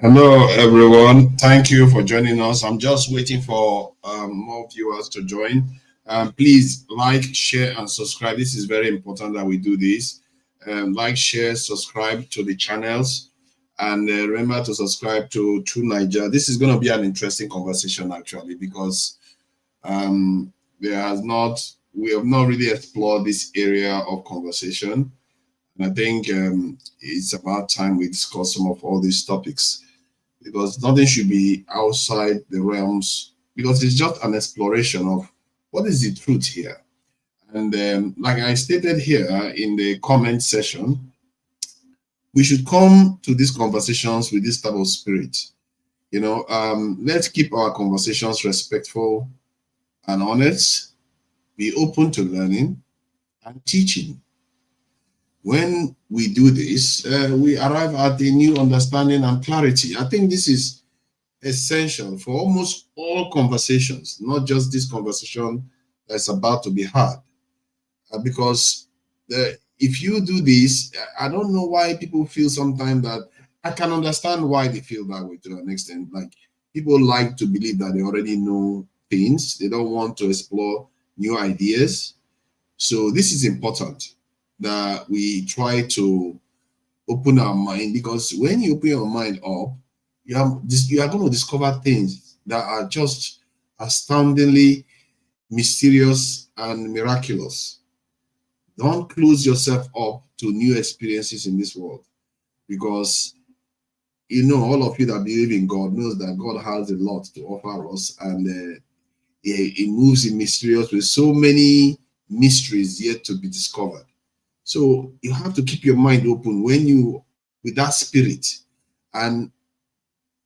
Hello, everyone. Thank you for joining us. I'm just waiting for more viewers to join. Please like, share, and subscribe. This is very important that we do this. Like, share, subscribe to the channels, and remember to subscribe to True Niger. This is going to be an interesting conversation, actually, because there has not we have not really explored this area of conversation, and I think it's about time we discuss some of all these topics because nothing should be outside the realms because it's just an exploration of what is the truth here. And like I stated here in the comment section, we should come to these conversations with this type of spirit. Let's keep our conversations respectful and honest, be open to learning and teaching. When we do this, we arrive at a new understanding and clarity. I think this is essential for almost all conversations, not just this conversation that's about to be had. Because if you do this, I don't know why people feel sometimes that I can understand why they feel that way to an extent. Like people like to believe that they already know things, they don't want to explore new ideas. So this is important that we try to open our mind because when you open your mind up, you are going to discover things that are just astoundingly mysterious and miraculous. Don't close yourself up to new experiences in this world because all of you that believe in God knows that God has a lot to offer us and he moves in mysterious with so many mysteries yet to be discovered. So you have to keep your mind open with that spirit. And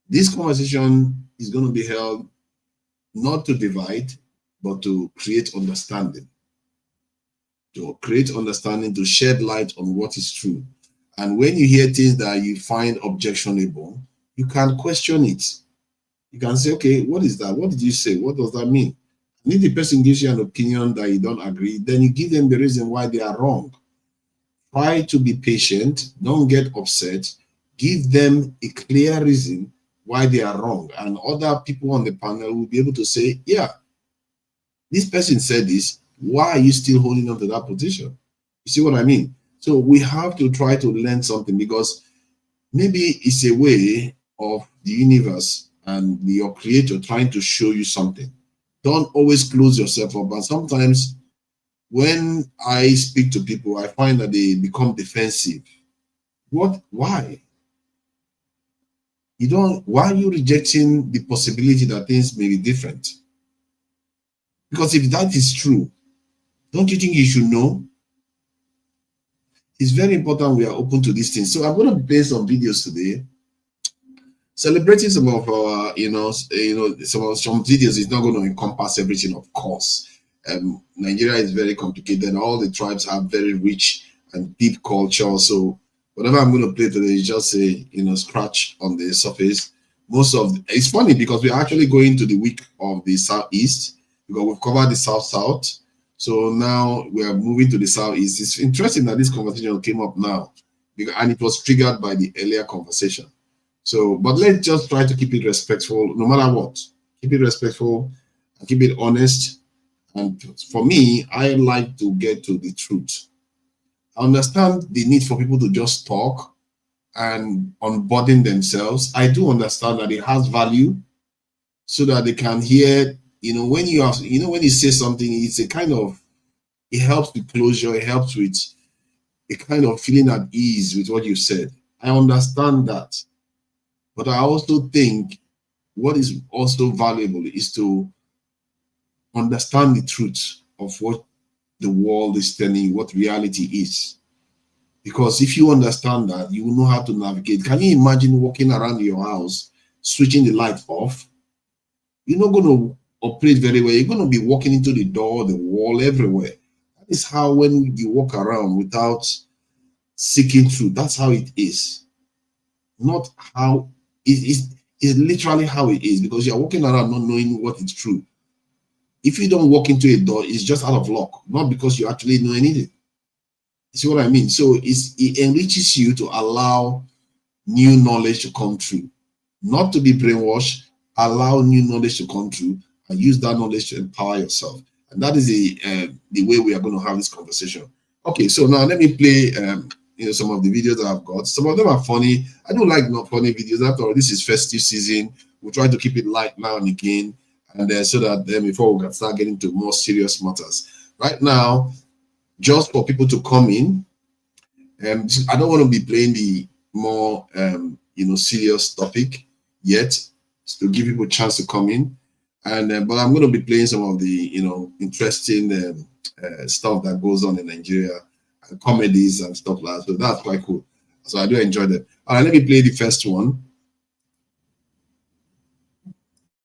this conversation is going to be held not to divide, but to create understanding. To create understanding, to shed light on what is true. And when you hear things that you find objectionable, you can question it. You can say, okay, what is that? What did you say? What does that mean? And if the person gives you an opinion that you don't agree, then you give them the reason why they are wrong. Try to be patient. Don't get upset. Give them a clear reason why they are wrong. And other people on the panel will be able to say, yeah, this person said this. Why are you still holding on to that position? You see what I mean? So we have to try to learn something because maybe it's a way of the universe and your creator trying to show you something. Don't always close yourself up. And sometimes when I speak to people, I find that they become defensive. Why? Why are you rejecting the possibility that things may be different? Because if that is true, don't you think you should know? It's very important we are open to these things. So I'm going to play some videos today, celebrating some of our, some videos is not going to encompass everything, of course. Nigeria is very complicated. All the tribes have very rich and deep culture. So whatever I'm going to play today is just a scratch on the surface. It's funny because we're actually going to the week of the Southeast because we've covered the South. So now we are moving to the Southeast. It's interesting that this conversation came up now and it was triggered by the earlier conversation. So, but let's just try to keep it respectful no matter what. Keep it respectful and keep it honest. And for me, I like to get to the truth. I understand the need for people to just talk and unburden themselves. I do understand that it has value so that they can hear, when you say something, it's a kind of, it helps with closure, it helps with a kind of feeling at ease with what you said. I understand that. But I also think what is also valuable is to understand the truth of what the world is telling you, what reality is. Because if you understand that, you will know how to navigate. Can you imagine walking around your house, switching the light off? You're not going to operate very well. You're going to be walking into the door, the wall, everywhere. That is how when you walk around without seeking truth, that's how it is. Not how it is. It's literally how it is because you're walking around not knowing what is true. If you don't walk into a door, it's just out of luck, not because you actually know anything. You see what I mean? So it enriches you to allow new knowledge to come through. not to be brainwashed, allow new knowledge to come through, and use that knowledge to empower yourself. And that is the way we are going to have this conversation. Okay, so now let me play some of the videos that I've got. Some of them are funny. I don't like not funny videos. After all, this is festive season. We try to keep it light now and again, and so that then before we can start getting to more serious matters. Right now, just for people to come in, I don't want to be playing the more serious topic yet, to give people a chance to come in, and but I'm going to be playing some of the interesting stuff that goes on in Nigeria, and comedies and stuff like that. So that's quite cool. So I do enjoy that. All right, let me play the first one.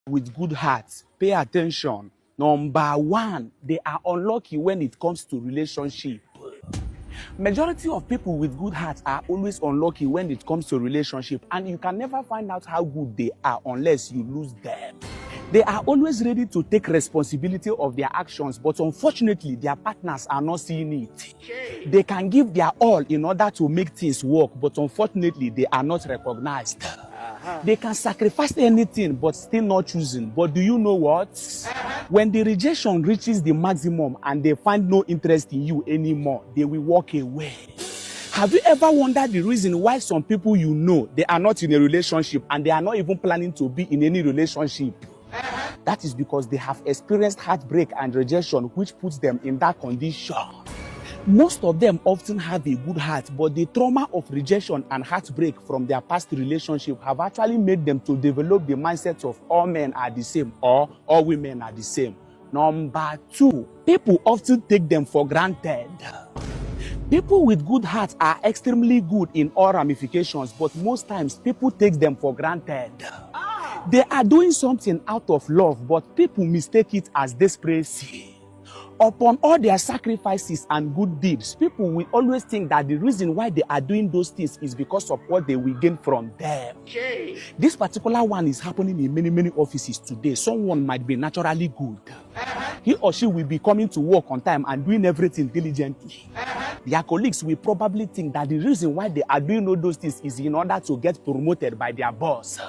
With good hearts, pay attention. Number one, they are unlucky when it comes to relationship. Majority of people with good hearts are always unlucky when it comes to relationship, and you can never find out how good they are unless you lose them. They are always ready to take responsibility of their actions, but unfortunately, their partners are not seeing it. They can give their all in order to make things work, but unfortunately, they are not recognized. They can sacrifice anything, but still not choosing. But do you know what? When the rejection reaches the maximum and they find no interest in you anymore, they will walk away. Have you ever wondered the reason why some people they are not in a relationship and they are not even planning to be in any relationship? That is because they have experienced heartbreak and rejection, which puts them in that condition. Most of them often have a good heart, but the trauma of rejection and heartbreak from their past relationship have actually made them to develop the mindset of all men are the same or all women are the same. Number two, people often take them for granted. People with good hearts are extremely good in all ramifications, but most times people take them for granted. They are doing something out of love, but people mistake it as desperation. Upon all their sacrifices and good deeds, people will always think that the reason why they are doing those things is because of what they will gain from them. This particular one is happening in many offices today. Someone might be naturally good. He or she will be coming to work on time and doing everything diligently. Their colleagues will probably think that the reason why they are doing all those things is in order to get promoted by their boss.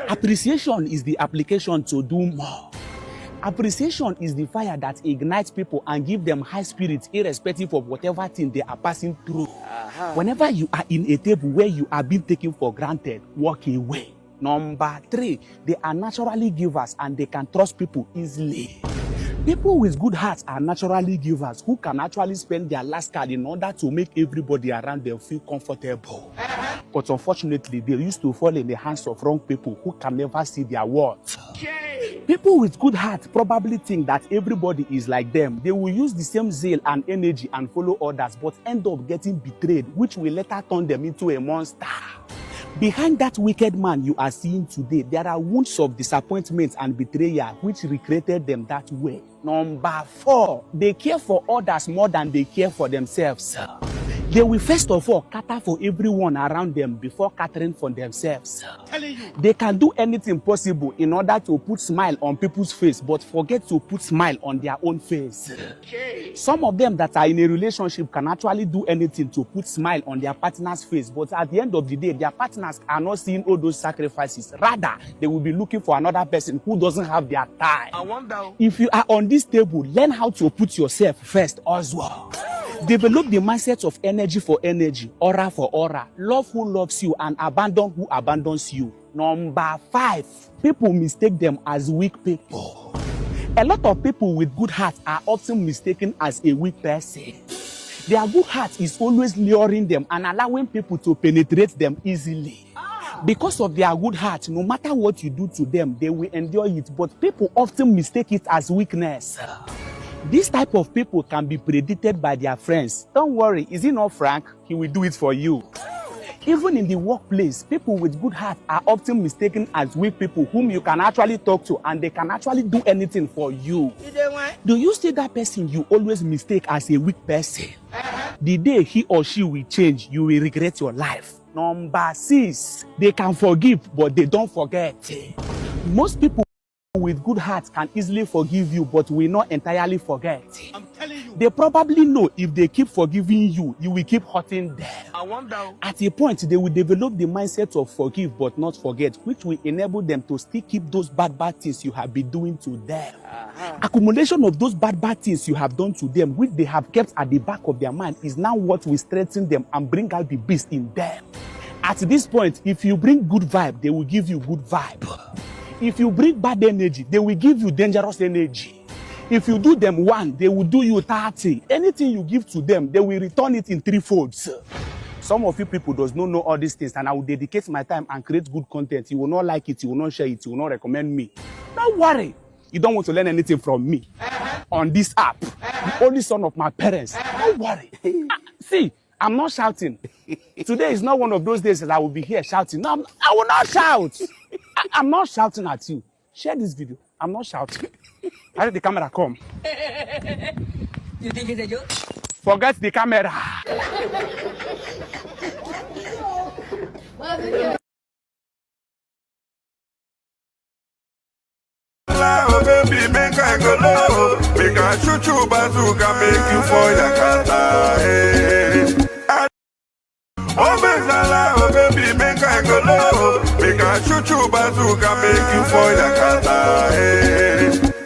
Appreciation is the application to do more. Appreciation is the fire that ignites people and gives them high spirits irrespective of whatever thing they are passing through. Whenever you are in a table where you are being taken for granted, walk away. Number three, they are naturally givers and they can trust people easily. People with good hearts are naturally givers who can actually spend their last card in order to make everybody around them feel comfortable. But unfortunately, they used to fall in the hands of wrong people who can never see their worth. People with good hearts probably think that everybody is like them. They will use the same zeal and energy and follow others, but end up getting betrayed, which will later turn them into a monster. Behind that wicked man you are seeing today, there are wounds of disappointment and betrayal which recreated them that way. Number four, they care for others more than they care for themselves. They will first of all cater for everyone around them before catering for themselves. They can do anything possible in order to put smile on people's face, but forget to put smile on their own face. Some of them that are in a relationship can actually do anything to put smile on their partner's face, but at the end of the day, their partners are not seeing all those sacrifices. Rather, they will be looking for another person who doesn't have their time. I wonder. If you are on this table, learn how to put yourself first as well. Develop the mindset of energy for energy, aura for aura, love who loves you and abandon who abandons you. Number five, people mistake them as weak people. A lot of people with good hearts are often mistaken as a weak person. Their good heart is always luring them and allowing people to penetrate them easily. Because of their good heart, no matter what you do to them, they will endure it, but people often mistake it as weakness. This type of people can be predicted by their friends. Don't worry, is he not Frank? He will do it for you. Even in the workplace, people with good heart are often mistaken as weak people whom you can actually talk to and they can actually do anything for you. Do you see that person you always mistake as a weak person? The day he or she will change, you will regret your life. Number six, they can forgive, but they don't forget. Most people with good hearts can easily forgive you, but will not entirely forget. I'm telling you. They probably know if they keep forgiving you, you will keep hurting them. I wonder. At a point, they will develop the mindset of forgive but not forget, which will enable them to still keep those bad things you have been doing to them. Accumulation of those bad things you have done to them, which they have kept at the back of their mind, is now what will strengthen them and bring out the beast in them. At this point, if you bring good vibe, they will give you good vibe. If you bring bad energy, they will give you dangerous energy. If you do them 1, they will do you 30. Anything you give to them, they will return it in 3 folds. Some of you people does not know all these things, and I will dedicate my time and create good content. You will not like it, you will not share it, you will not recommend me. Don't worry. You don't want to learn anything from me on this app. The only son of my parents. Don't worry. See, I'm not shouting. Today is not one of those days that I will be here shouting. No, I will not shout. I'm not shouting at you. Share this video. I'm not shouting. How did the camera come? You think it's a joke? Forget the camera. Oh baby, make I go low. Make I shoot you bazooka, make you for your kata. Oh baby, make I go low. Make I shoot you bazooka, make you for your kata.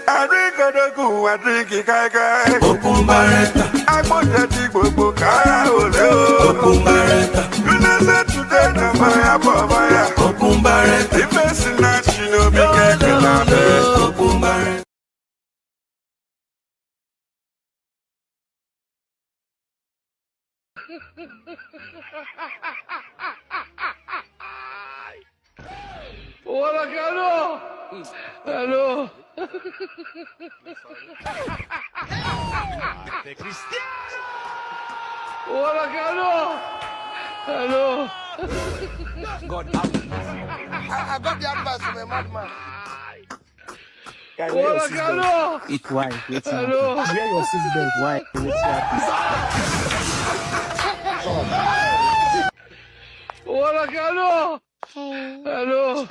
I drink a go, I drink it, kai. Okumbareta. I want that big book, I hold you. Okumbareta. You know today, no fire, fire. Okumbareta. The best in that, you know, be careful now. Okumbareta. Hola, Carlos. Hello. Hola, Carlos. Hello. God, I got the advice from a madman. Hola, Carlos. why? Hello. Wear your seatbelt. Why? Hola, Carlos. Hey. Hello.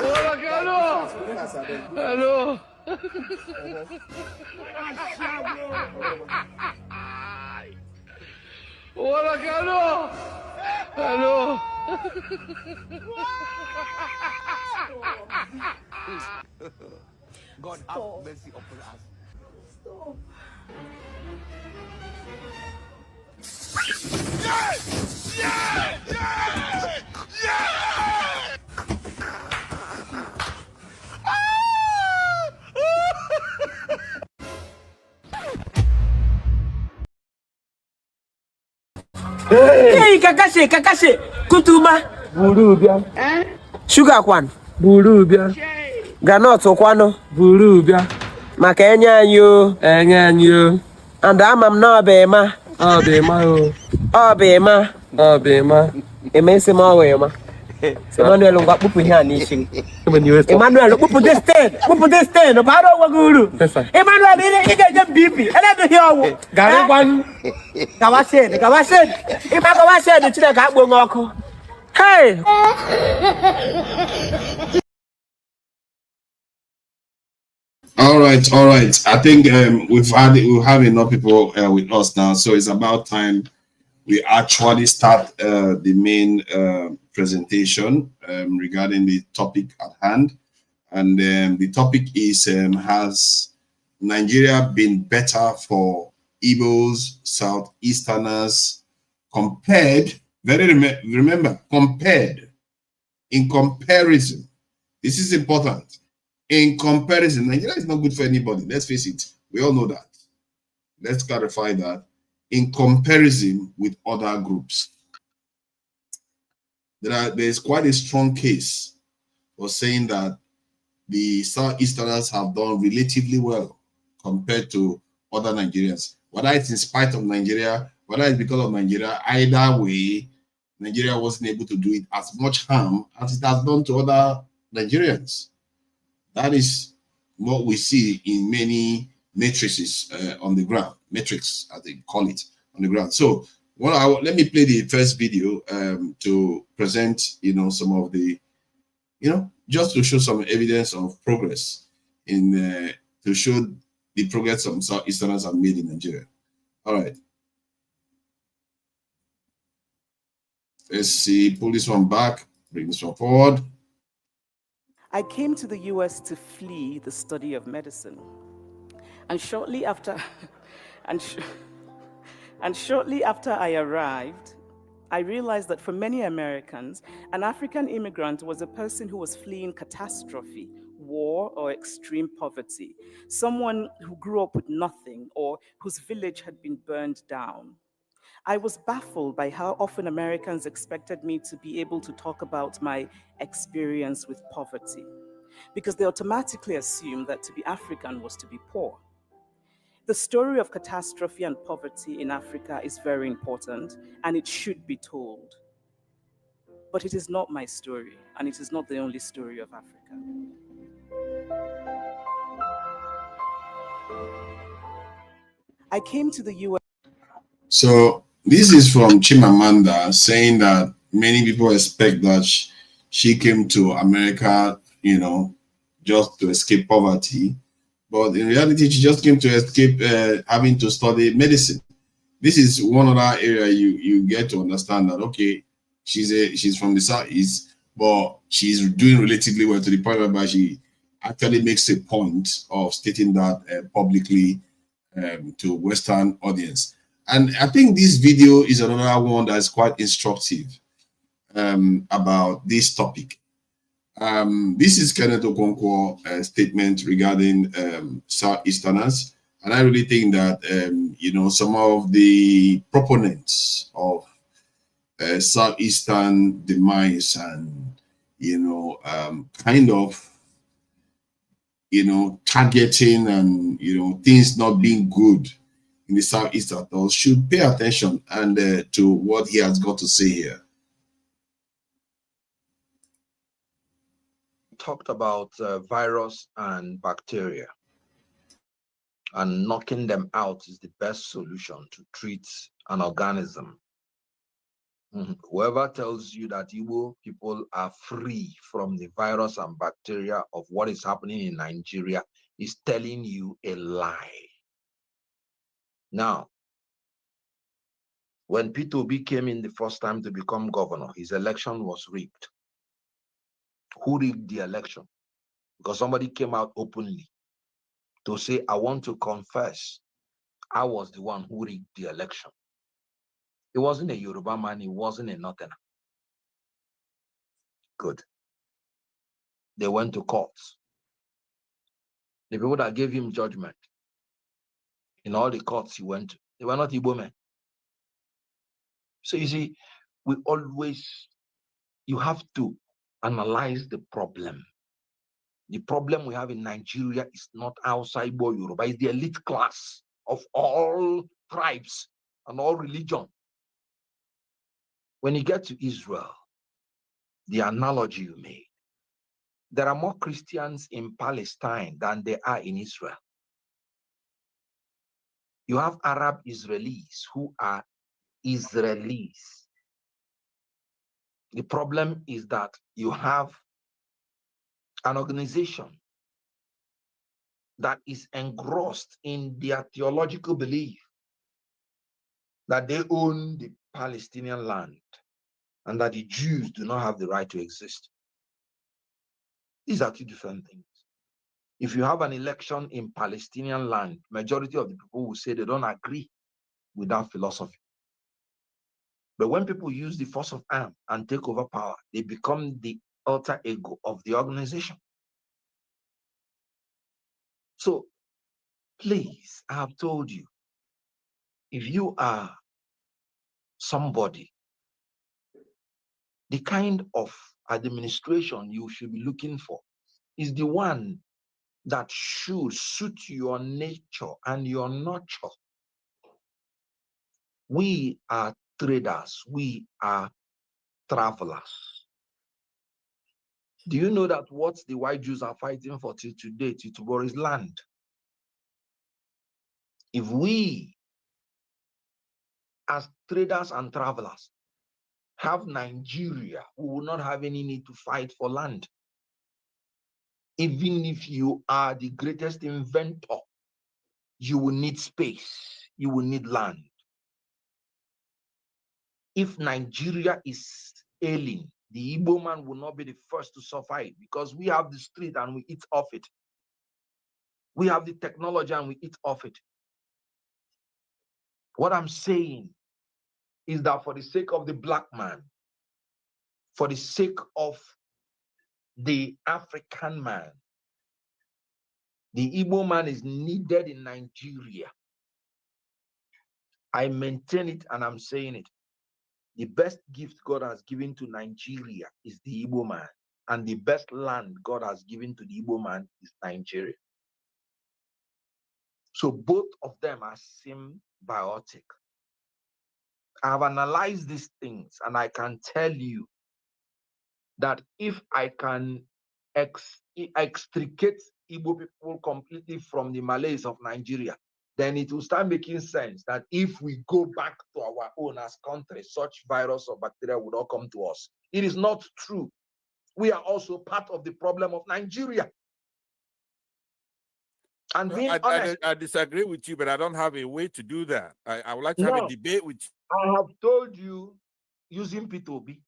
Hola, Carlos. Hello. Hola, Carlos. Hello. God have mercy upon us. Stop. Hey, kakashe, kutuba. Burubia. Sugar kwan. Burubia. Granot kwano. Burubia. Maka enye anyo. Enye anyo. And amam na obema. Obema o. Obema. Obema. Emesi ma wema. Emmanuel ngwa pupu here nation. Emmanuel pupu this stand. Pupu this stand. Obado waguru. Emmanuel ile ige BP. Ele do here wo. Gari kwan. Kawashe. Ima kawashe de chire ka agbo ngoko. Hey. All right. I think we have enough people with us now, so it's about time we actually start the main presentation regarding the topic at hand. And the topic is, has Nigeria been better for Igbos-South-Easterners compared, remember, compared, in comparison. This is important. In comparison, Nigeria is not good for anybody. Let's face it. We all know that. Let's clarify that. In comparison with other groups, there's quite a strong case for saying that the Southeasterners have done relatively well compared to other Nigerians. Whether it's in spite of Nigeria, whether it's because of Nigeria, either way, Nigeria wasn't able to do it as much harm as it has done to other Nigerians. That is what we see in many matrices on the ground, metrics as they call it on the ground. So Well, let me play the first video to present, some of the, just to show some evidence of progress to show the progress some Southeasterners have made in Nigeria. All right. Let's see, pull this one back, bring this one forward. I came to the US to flee the study of medicine. And shortly after, and shortly after I arrived, I realized that for many Americans, an African immigrant was a person who was fleeing catastrophe, war, or extreme poverty, someone who grew up with nothing or whose village had been burned down. I was baffled by how often Americans expected me to be able to talk about my experience with poverty, because they automatically assumed that to be African was to be poor. The story of catastrophe and poverty in Africa is very important, and it should be told. But it is not my story, and it is not the only story of Africa. I came to the US. So this is from Chimamanda saying that many people expect that she came to America, just to escape poverty. But in reality, she just came to escape having to study medicine. This is one other area you get to understand that, okay, she's from the Southeast, but she's doing relatively well to the point whereby she actually makes a point of stating that publicly to Western audience. And I think this video is another one that's quite instructive about this topic. This is Kenneth Okonkwo's statement regarding Southeasterners. And I really think that, some of the proponents of Southeastern demise and, kind of, targeting and, things not being good in the Southeast at all should pay attention and to what he has got to say here. Talked about virus and bacteria, and knocking them out is the best solution to treat an organism. Whoever tells you that Igbo people are free from the virus and bacteria of what is happening in Nigeria is telling you a lie. Now, when Peter Obi came in the first time to become governor, his election was rigged. Who rigged the election? Because somebody came out openly to say, I want to confess I was the one who rigged the election. It wasn't a Yoruba man, it wasn't a Northerner. Good. They went to courts. The people that gave him judgment in all the courts he went to, they were not Igbo men. So you see, you have to analyze the problem. The problem we have in Nigeria is not outside Igbo Yoruba, it's the elite class of all tribes and all religion. When you get to Israel, the analogy you made, there are more Christians in Palestine than there are in Israel. You have Arab Israelis who are Israelis. The problem is that you have an organization that is engrossed in their theological belief that they own the Palestinian land and that the Jews do not have the right to exist. These are two different things. If you have an election in Palestinian land, majority of the people will say they don't agree with that philosophy. But when people use the force of arm and take over power, they become the alter ego of the organization. So please, I have told you, if you are somebody, the kind of administration you should be looking for is the one that should suit your nature and your nurture. We are traders, we are travelers. Do you know that what the white Jews are fighting for till today, till tomorrow, is land? If we as traders and travelers, have Nigeria, we will not have any need to fight for land. Even if you are the greatest inventor, you will need space, you will need land. If Nigeria is ailing, the Igbo man will not be the first to suffer it, because we have the street and we eat off it. We have the technology and we eat off it. What I'm saying is that for the sake of the black man, for the sake of the African man, the Igbo man is needed in Nigeria. I maintain it and I'm saying it. The best gift God has given to Nigeria is the Igbo man. And the best land God has given to the Igbo man is Nigeria. So both of them are symbiotic. I have analyzed these things and I can tell you that if I can extricate Igbo people completely from the Malays of Nigeria, then it will start making sense that if we go back to our own as country, such virus or bacteria would all come to us. It is not true. We are also part of the problem of Nigeria. And being honest, I disagree with you, but I don't have a way to do that. I would like to have a debate with you. I have told you, using P2B,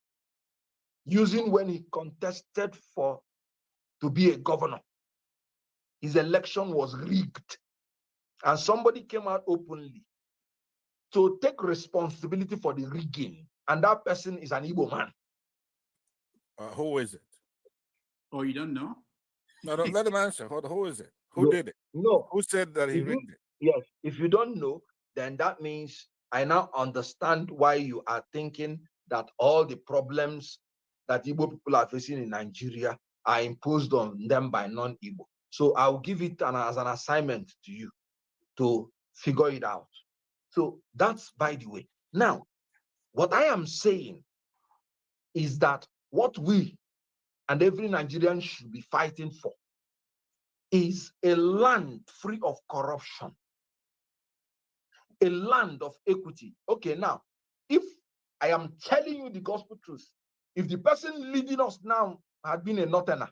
using when he contested to be a governor, his election was rigged. And somebody came out openly to take responsibility for the rigging. And that person is an Igbo man. Who is it? Oh, you don't know? No, don't let him answer. Who is it? Who did it? No. Who said that he rigged it? Yes. If you don't know, then that means I now understand why you are thinking that all the problems that Igbo people are facing in Nigeria are imposed on them by non-Igbo. So I'll give it as an assignment to you to figure it out. So that's by the way. Now, what I am saying is that what we and every Nigerian should be fighting for is a land free of corruption, a land of equity. Okay, now, if I am telling you the gospel truth, if the person leading us now had been a northerner,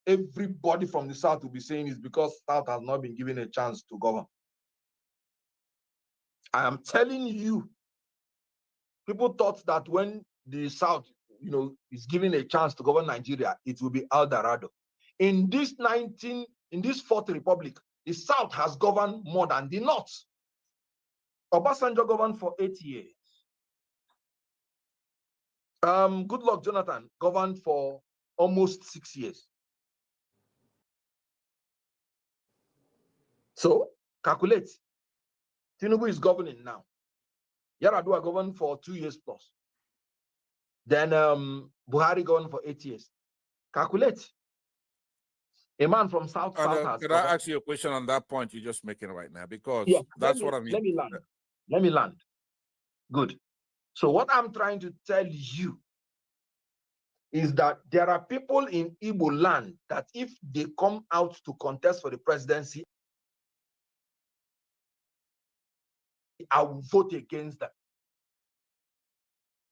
everybody from the South will be saying it's because South has not been given a chance to govern. I am telling you, people thought that when the South, is given a chance to govern Nigeria, it will be El Dorado. In this Fourth Republic, the South has governed more than the North. Obasanjo governed for 8 years. Goodluck Jonathan governed for almost 6 years. So calculate. Tinubu is governing now. Yar'Adua governed for 2 years plus. Then Buhari governed for 8 years. Calculate. A man from South has. Could I ask you a question on that point you're just making right now? Because that's what I mean. Let me land. Good. So what I'm trying to tell you is that there are people in Igbo land that if they come out to contest for the presidency, I will vote against them.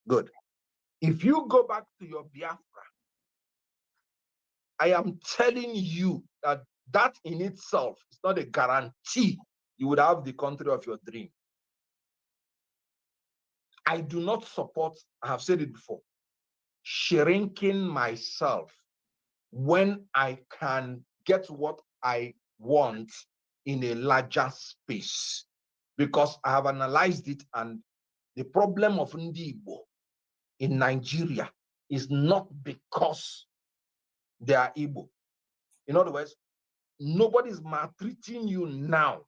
Good. If you go back to your Biafra, I am telling you that in itself is not a guarantee you would have the country of your dream. I do not support, I have said it before, shrinking myself when I can get what I want in a larger space, because I have analyzed it, and the problem of Ndi Igbo in Nigeria is not because they are Igbo. In other words, nobody is maltreating you now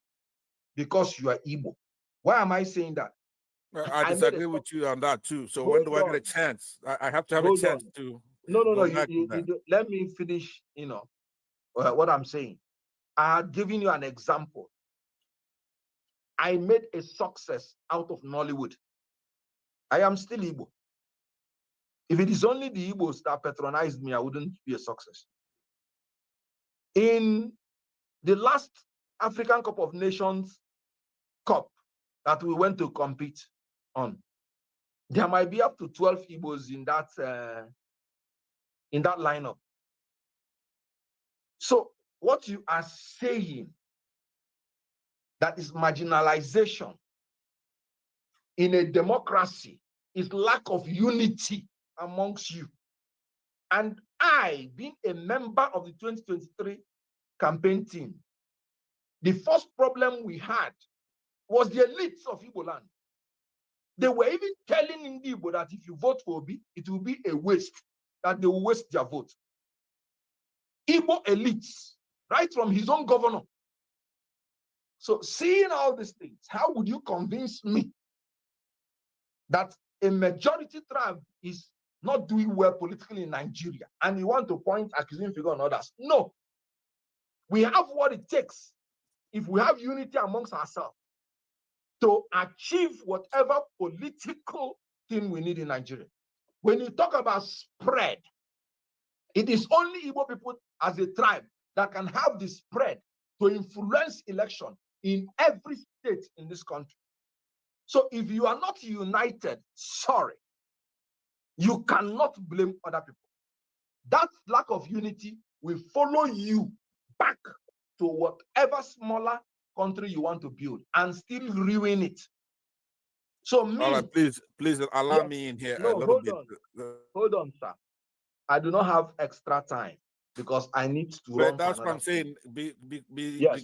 because you are Igbo. Why am I saying that? I disagree with you on that too. So when do I get a chance? I have to have a chance to. No. Let me finish. What I'm saying. I have given you an example. I made a success out of Nollywood. I am still Igbo. If it is only the Igbos that patronized me, I wouldn't be a success. In the last African Cup of Nations Cup that we went to compete, on, there might be up to 12 Igbos in that lineup. So what you are saying, that is marginalization in a democracy, is lack of unity amongst you. And I, being a member of the 2023 campaign team, the first problem we had was the elites of Igbo land. They were even telling Igbo that if you vote for Obi, it will be a waste, that they will waste their vote. Igbo elites, right from his own governor. So seeing all these things, how would you convince me that a majority tribe is not doing well politically in Nigeria and you want to point accusing figure on others? No. We have what it takes, if we have unity amongst ourselves, to achieve whatever political thing we need in Nigeria. When you talk about spread, it is only Igbo people as a tribe that can have the spread to influence election in every state in this country. So if you are not united, sorry, you cannot blame other people. That lack of unity will follow you back to whatever smaller country you want to build and still ruin it. So me, all right, please allow me in here a little bit. Hold on, sir. I do not have extra time because I need to run. That's what I'm saying. Be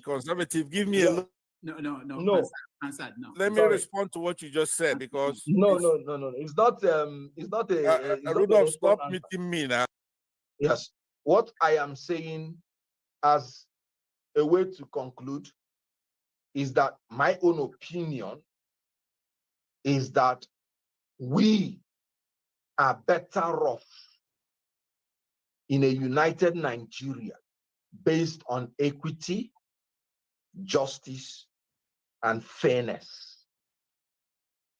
conservative. Give me a little. No. Answer, no. Let me respond to what you just said, because no. It's not Rudolph, stop meeting me now. Yes. What I am saying as a way to conclude is that my own opinion is that we are better off in a united Nigeria based on equity, justice, and fairness.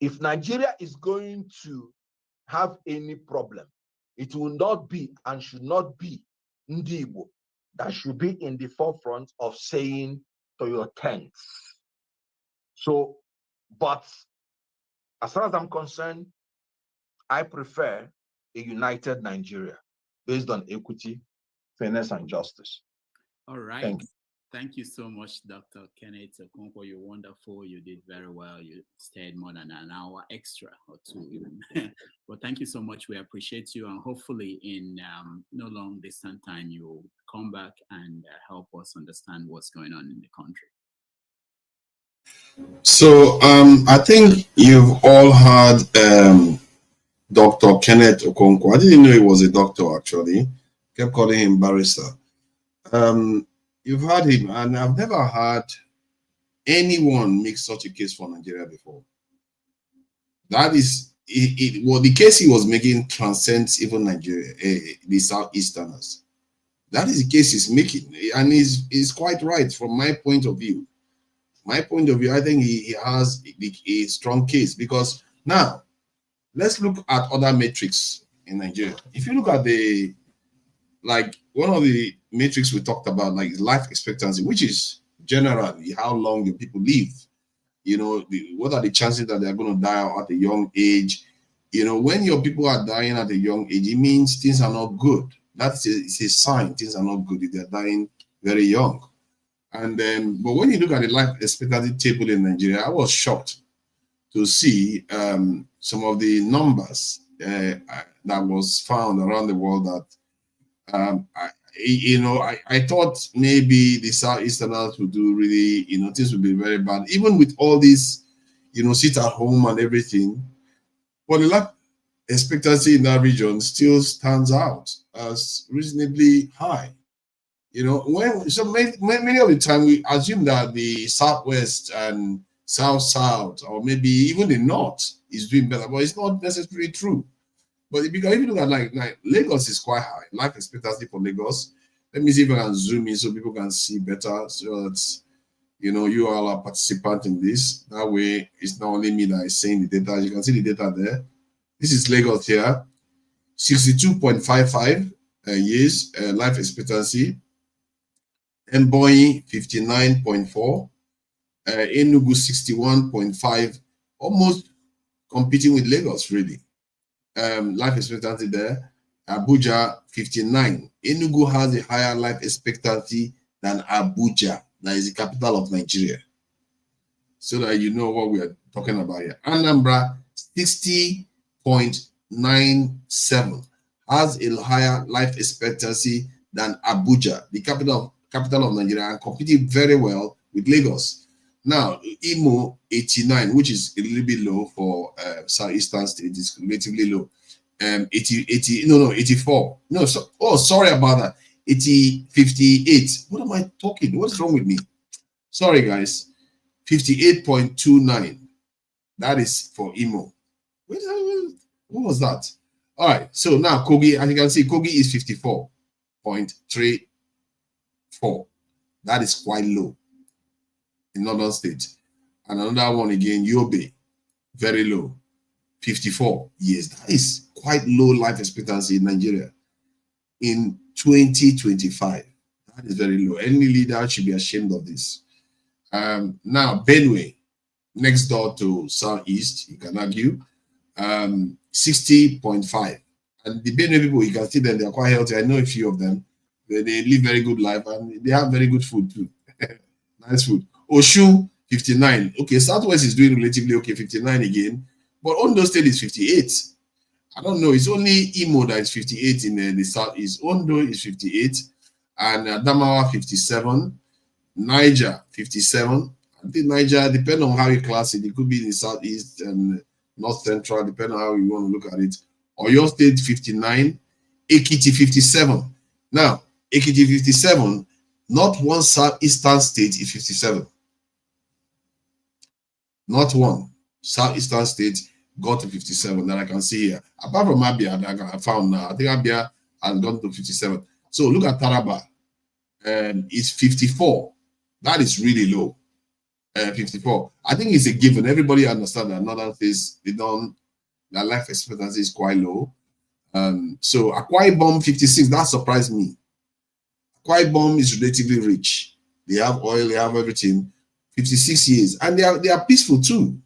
If Nigeria is going to have any problem, it will not be and should not be Ndi Igbo that should be in the forefront of saying to your tents. So, but as far as I'm concerned, I prefer a united Nigeria based on equity, fairness, and justice. All right. Thank you. Thank you so much, Dr. Kenneth Okonkwo. You're wonderful. You did very well. You stayed more than an hour extra or two even. But thank you so much. We appreciate you. And hopefully in no long distant time, you'll come back and help us understand what's going on in the country. So I think you've all heard Dr. Kenneth Okonkwo. I didn't know he was a doctor, actually. Kept calling him barrister. You've heard him, and I've never heard anyone make such a case for Nigeria before. That is, well, the case he was making transcends even Nigeria, the South-Easterners. That is the case he's making, and he's quite right from my point of view. My point of view, I think he has a strong case, because now, let's look at other metrics in Nigeria. If you look at one of the metrics we talked about, like life expectancy, which is generally how long your people live. You know, what are the chances that they're going to die at a young age? You know, when your people are dying at a young age, it means things are not good. That's a sign things are not good if they're dying very young. And then, but when you look at the life expectancy table in Nigeria, I was shocked to see some of the numbers that was found around the world that I thought maybe the South-Easterners would do really, things would be very bad, even with all this, sit at home and everything. But the life expectancy in that region still stands out as reasonably high. Many of the time we assume that the Southwest and South, or maybe even the North is doing better, but it's not necessarily true. But because if you look at like Lagos is quite high, life expectancy for Lagos. Let me see if I can zoom in so people can see better, so that you all are participant in this. That way, it's not only me that is saying the data. You can see the data there. This is Lagos here, 62.55 years life expectancy. Mbonyi 59.4, Enugu 61.5, almost competing with Lagos, really. Life expectancy there, Abuja 59. Enugu has a higher life expectancy than Abuja, that is the capital of Nigeria. So that you know what we are talking about here. Anambra 60.97 has a higher life expectancy than Abuja, the capital of Nigeria, and competing very well with Lagos. Now, Imo 89, which is a little bit low for Southeastern states, is relatively low. 84. No, sorry about that. 58. What am I talking? What's wrong with me? Sorry, guys. 58.29. That is for Imo. What was that? All right. So now Kogi, as you can see, Kogi is 54.34. That is quite low in northern states. And another one again, Yobe, very low, 54 years. That is quite low life expectancy in Nigeria in 2025. That is very low. Any leader should be ashamed of this. Now, Benue, next door to Southeast, you can argue, 60.5. And the Benue people, you can see them, they are quite healthy. I know a few of them. They live very good life and they have very good food too. Nice food. Osun, 59. Okay, Southwest is doing relatively okay, 59 again. But Ondo State is 58. I don't know. It's only Imo that is 58 in the Southeast. Ondo is 58. And Adamawa, 57. Niger, 57. I think Niger, depending on how you class it, it could be in the Southeast and North Central, depending on how you want to look at it. Oyo State, 59. Ekiti, 57. Now, Ekiti, 57. Not one Southeastern state is 57. Not one Southeastern state got to 57 that I can see here. Apart from Abia that I found now, I think Abia has gone to 57. So look at Taraba. It's 54. That is really low. 54. I think it's a given. Everybody understands that northern states, their life expectancy is quite low. So Akwa Ibom 56, that surprised me. Akwa Ibom is relatively rich. They have oil, they have everything. 56 years, and they are peaceful too.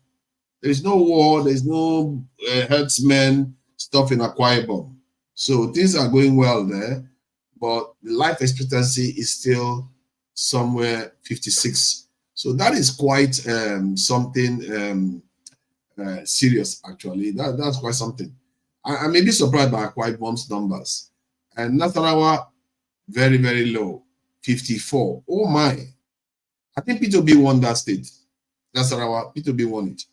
There is no war, there is no herdsmen stuff in Akwa Ibom. So things are going well there, but the life expectancy is still somewhere 56. So that is quite something serious, actually. That's quite something. I may be surprised by Akwa Ibom's numbers. And Nasarawa, very, very low, 54. Oh my. I think P2B won that state. Nasarawa, P2B won it.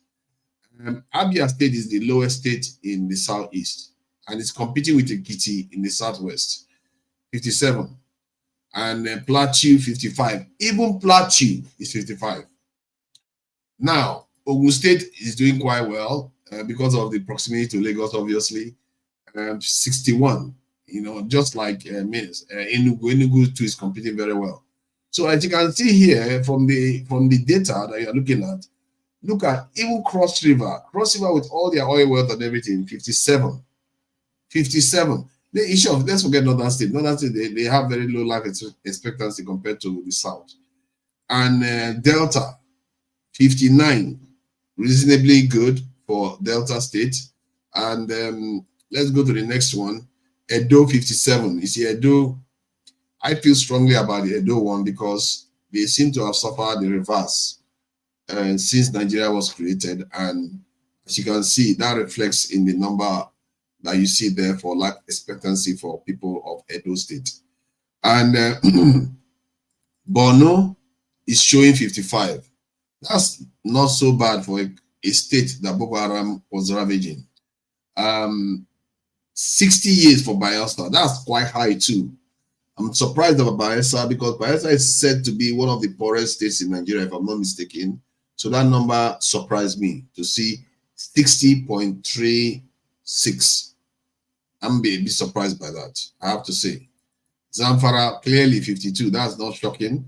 Abia State is the lowest state in the Southeast, and it's competing with Ekiti in the Southwest, 57. And Plateau, 55. Even Plateau is 55. Now, Ogun State is doing quite well because of the proximity to Lagos, obviously. 61, just like Enugu too is competing very well. So as you can see here from the data that you're looking at, look at even Cross River with all their oil wealth and everything, 57. 57. The issue of, let's forget Northern State. Northern State, they have very low life expectancy compared to the South. And Delta, 59, reasonably good for Delta State. And let's go to the next one. Edo, 57. You see, Edo, I feel strongly about the Edo one because they seem to have suffered the reverse since Nigeria was created. And as you can see, that reflects in the number that you see there for life expectancy for people of Edo State. And Borno is showing 55. That's not so bad for a state that Boko Haram was ravaging. 60 years for Bayelsa. That's quite high too. I'm surprised about Bayelsa because Bayelsa is said to be one of the poorest states in Nigeria, if I'm not mistaken. So that number surprised me to see 60.36. I'm a bit surprised by that, I have to say. Zamfara, clearly 52. That's not shocking.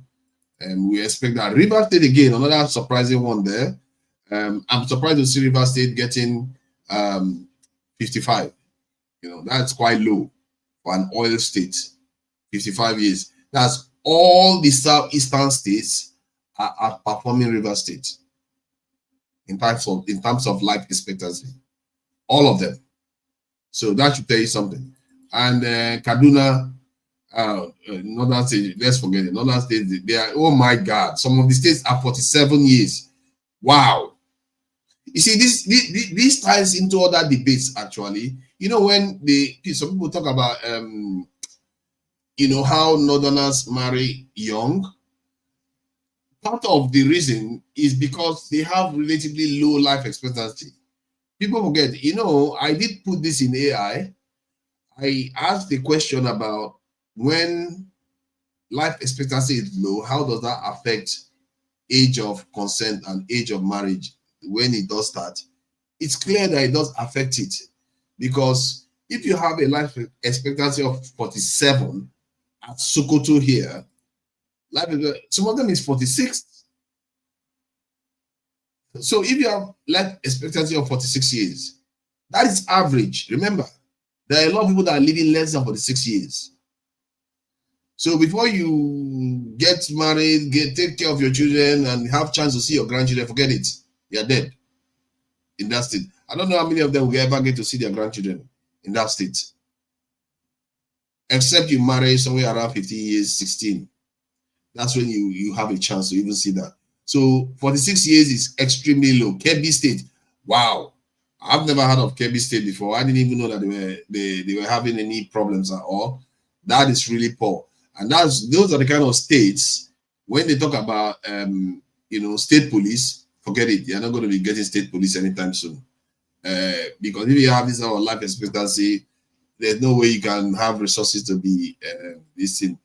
And we expect that. River State, again, another surprising one there. I'm surprised to see River State getting 55. That's quite low for an oil state. 55 years. That's all the Southeastern states are outperforming River State in terms of life expectancy. All of them. So that should tell you something. And Kaduna, northern states, let's forget it. Northern states, they are, oh my God, some of the states are 47 years. Wow. You see, this ties into other debates, actually. You know, when some people talk about, you know, how Northerners marry young. Part of the reason is because they have relatively low life expectancy. People forget, you know, I did put this in AI. I asked the question about when life expectancy is low, how does that affect age of consent and age of marriage when it does start? It's clear that it does affect it, because if you have a life expectancy of 47 at Sokoto here, some of them is 46. So if you have life expectancy of 46 years, that is average. Remember, there are a lot of people that are living less than 46 years. So before you get married, take care of your children and have chance to see your grandchildren, forget it. You're dead in that state. I don't know how many of them will ever get to see their grandchildren in that state. Except you marry somewhere around 15 years, 16. That's when you have a chance to even see that. So 46 years is extremely low. Kebbi State, wow. I've never heard of Kebbi State before. I didn't even know that they were having any problems at all. That is really poor. And those are the kind of states, when they talk about you know, state police, forget it. You're not going to be getting state police anytime soon. Because if you have this life expectancy, there's no way you can have resources to be this in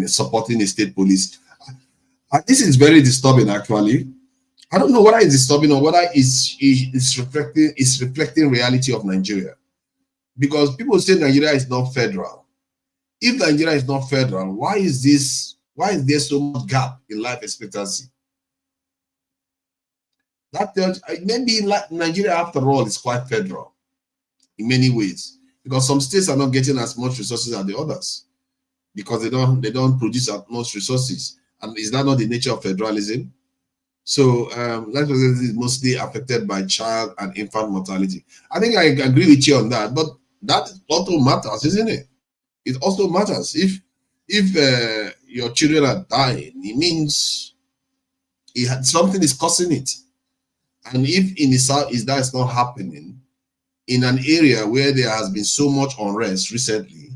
supporting the state police. This is very disturbing, actually. I don't know whether it's disturbing or whether it's reflecting reality of Nigeria. Because people say Nigeria is not federal. If Nigeria is not federal, why is there so much gap in life expectancy? That tells maybe Nigeria, after all, is quite federal in many ways, because some states are not getting as much resources as the others because they don't produce as much resources. And is that not the nature of federalism? So life expectancy is mostly affected by child and infant mortality. I think I agree with you on that, but that also matters, isn't it? It also matters. If your children are dying, it means something is causing it. And if in the Southeast that is not happening, in an area where there has been so much unrest recently,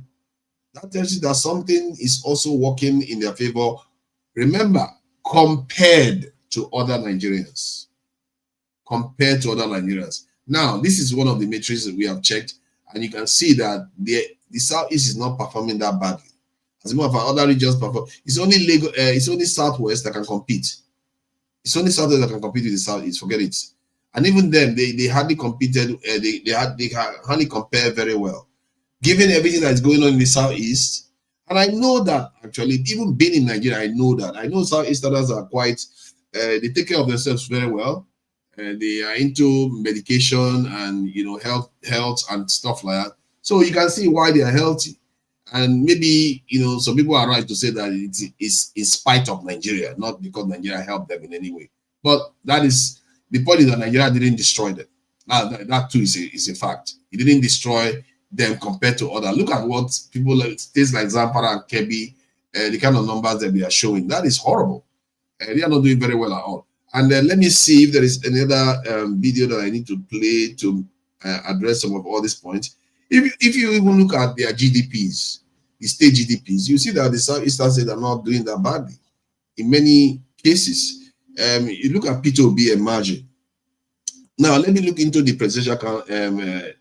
that tells you that something is also working in their favor. Remember, compared to other Nigerians. Compared to other Nigerians. Now, this is one of the metrics that we have checked, and you can see that the Southeast is not performing that badly. As more of our other regions perform, it's only Southwest that can compete. It's only Southwest that can compete with the Southeast. Forget it. And even then, they hardly competed. They hardly compare very well, given everything that is going on in the Southeast. And I know that actually, even being in Nigeria, I know Southeasterners are quite. They take care of themselves very well. They are into medication and health and stuff like that. So you can see why they are healthy. And maybe some people are right to say that it is in spite of Nigeria, not because Nigeria helped them in any way. But that is the point, is that Nigeria didn't destroy them. That too is a fact. It didn't destroy them compared to others. Look at what people like states like Zamfara and Kebbi, the kind of numbers that they are showing. That is horrible. They are not doing very well at all. And let me see if there is another video that I need to play to address some of all these points. If you even look at their GDPs, the state GDPs, you see that the Southeastern states are not doing that badly in many cases. You look at P2B and margin. Now, let me look into the presidential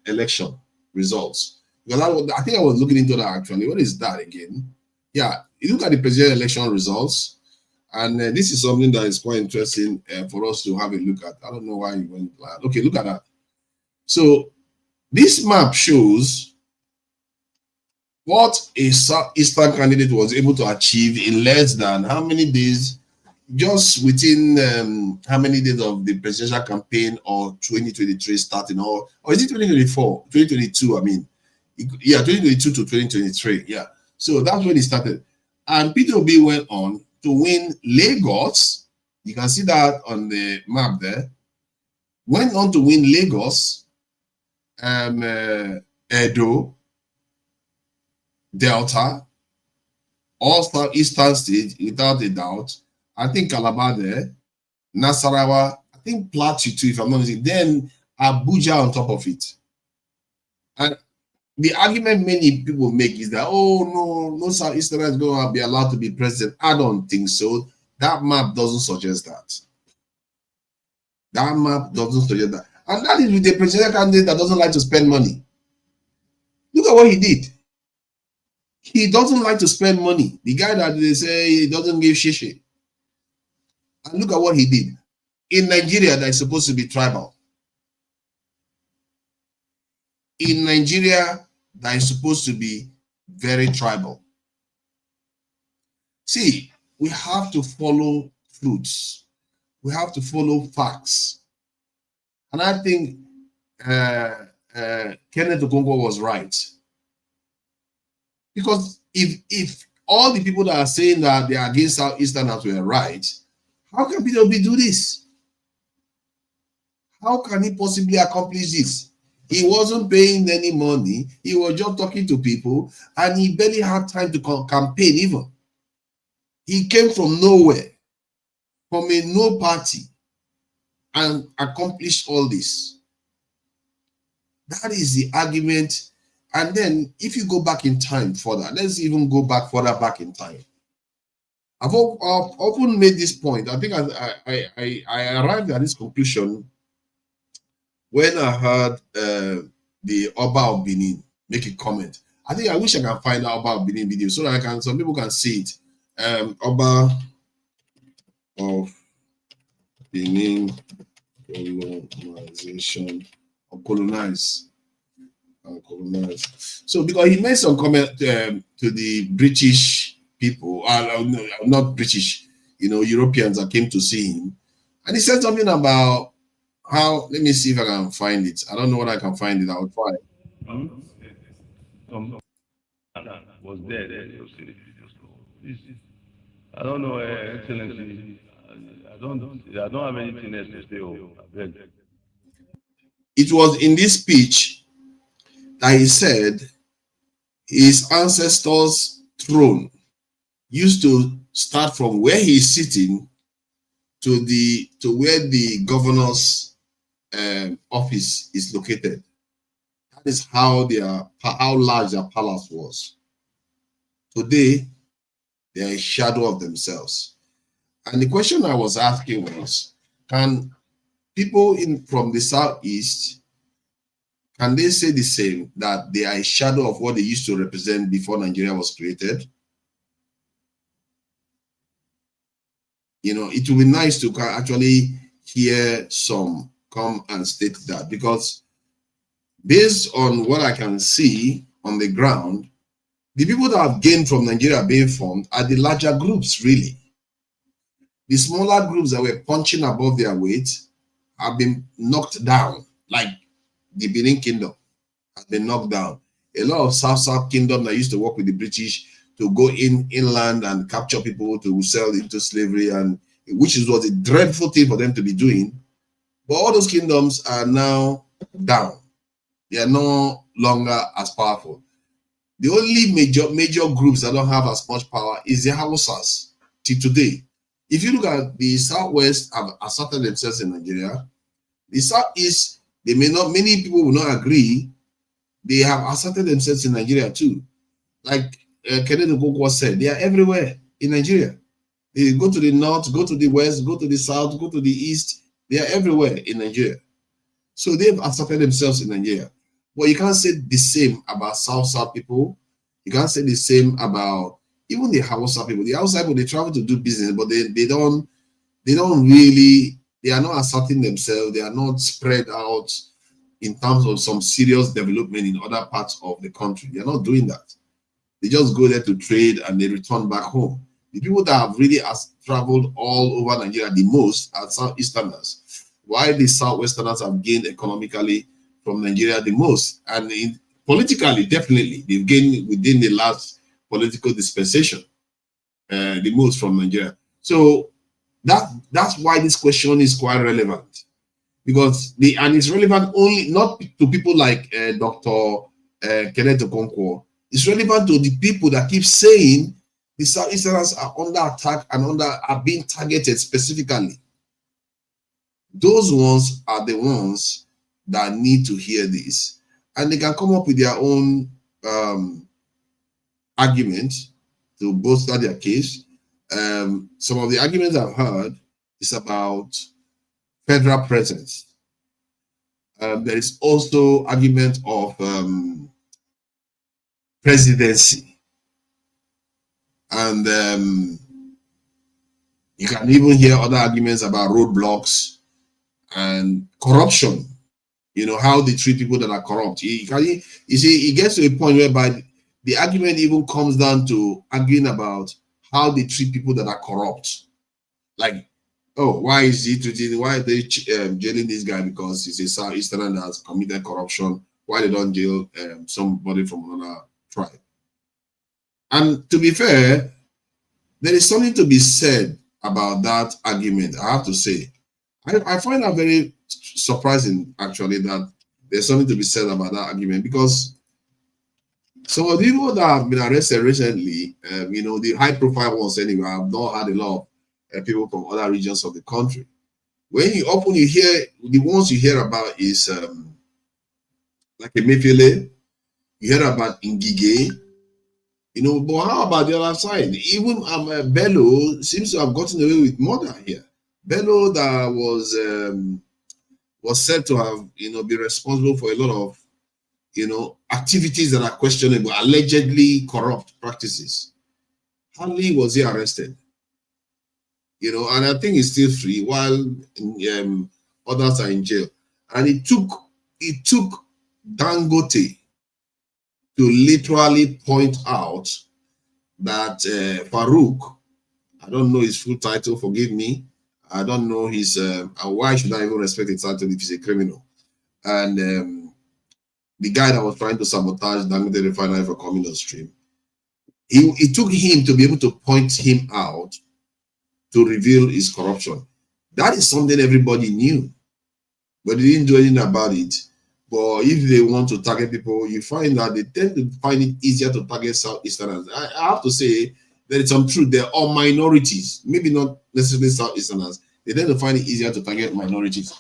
election results. Because I think I was looking into that actually. What is that again? Yeah, you look at the presidential election results. And this is something that is quite interesting for us to have a look at. I don't know why you went like, okay, look at that. So this map shows what a Southeastern candidate was able to achieve in less than how many days, just within how many days of the presidential campaign or 2023 starting, or is it 2024? 2022, I mean. Yeah, 2022 to 2023. Yeah. So that's when it started. And P2B went on to win Lagos, You can see that on the map there. Went on to win Lagos, Edo, Delta, all South-Eastern states without a doubt. I think Calabar there, Nasarawa, I think Plateau too, if I'm not mistaken. Then Abuja on top of it. And the argument many people make is that, oh, no South-Easterners is going to be allowed to be president. I don't think so. That map doesn't suggest that. That map doesn't suggest that. And that is with a presidential candidate that doesn't like to spend money. Look at what he did. He doesn't like to spend money. The guy that they say he doesn't give shishi. And look at what he did. In Nigeria, that is supposed to be tribal. In Nigeria, that is supposed to be very tribal. See, we have to follow truths. We have to follow facts. And I think Kenneth Okonkwo was right. Because if all the people that are saying that they are against South-Easterners were right, how can PWB do this? How can he possibly accomplish this? He wasn't paying any money. He was just talking to people, and he barely had time to campaign even. He came from nowhere, from a no party, and accomplished all this. That is the argument. And then if you go back in time further, let's even go back further back in time. I've often made this point. I think I arrived at this conclusion when I heard the Oba of Benin make a comment. I think I wish I can find out Oba of Benin video so that some people can see it. Oba of Benin colonization or colonize. So because he made some comment to the British people, no, not British, Europeans that came to see him, and he said something about how, let me see if I can find it. I don't know what I can find it. I'll try. Was dead. I don't know, Excellency. I don't have anything else to say. It was in this speech that he said his ancestors' throne used to start from where he is sitting to where the governor's office is located. That is how large their palace was. Today, they are a shadow of themselves. And the question I was asking was, can people from the Southeast, can they say the same, that they are a shadow of what they used to represent before Nigeria was created? It would be nice to actually hear some come and state that, because based on what I can see on the ground, the people that have gained from Nigeria being formed are the larger groups, really. The smaller groups that were punching above their weight have been knocked down, like the Benin Kingdom has been knocked down. A lot of South Kingdom that used to work with the British to go inland and capture people to sell into slavery, and which was a dreadful thing for them to be doing. But all those kingdoms are now down. They are no longer as powerful. The only major groups that don't have as much power is the Hausas till today. If you look at the Southwest have asserted themselves in Nigeria, the Southeast, many people will not agree, they have asserted themselves in Nigeria too. Like Kenneth Okonkwo said, they are everywhere in Nigeria. They go to the north, go to the west, go to the south, go to the east. They are everywhere in Nigeria. So they've asserted themselves in Nigeria. But you can't say the same about South people. You can't say the same about even the Hausa people. The Hausa people, they travel to do business, but they don't really, they are not asserting themselves. They are not spread out in terms of some serious development in other parts of the country. They are not doing that. They just go there to trade and they return back home. The people that have really traveled all over Nigeria the most are South-Easterners, while the Southwesterners have gained economically from Nigeria the most. And politically, definitely, they've gained within the last political dispensation the most from Nigeria. So That's why this question is quite relevant, because it's relevant only not to people like Dr. Kenneth Okonkwo. It's relevant to the people that keep saying the Southeasterners are under attack and are being targeted specifically. Those ones are the ones that need to hear this, and they can come up with their own arguments to bolster their case. Some of the arguments I've heard is about federal presence. There is also argument of presidency, and you can even hear other arguments about roadblocks and corruption. You know, how they treat people that are corrupt. You see, it gets to a point whereby the argument even comes down to arguing about how they treat people that are corrupt. Like, oh, why are they jailing this guy because he's a Southeasterner that has committed corruption? Why they don't jail somebody from another tribe? And to be fair, there is something to be said about that argument, I have to say. I find that very surprising, actually, that there's something to be said about that argument, because some of the people that have been arrested recently, you know, the high-profile ones anyway, I've not had a lot of people from other regions of the country. When you hear, the ones you hear about is like Emefiele, you hear about Ngige, you know, but how about the other side? Even Bello seems to have gotten away with murder here. Bello that was said to have, you know, be responsible for a lot of, you know, activities that are questionable, allegedly corrupt practices. Hardly was he arrested, you know, and I think he's still free while others are in jail. And it took Dangote to literally point out that Farouk, I don't know his full title, forgive me, I don't know his, why should I even respect his title if he's a criminal? And the guy that was trying to sabotage Dangote Refinery for coming on stream, it took him to be able to point him out to reveal his corruption. That is something everybody knew, but they didn't do anything about it. But if they want to target people, you find that they tend to find it easier to target Southeasterners. I have to say, there is some truth. There are minorities, maybe not necessarily Southeasterners. They tend to find it easier to target minorities.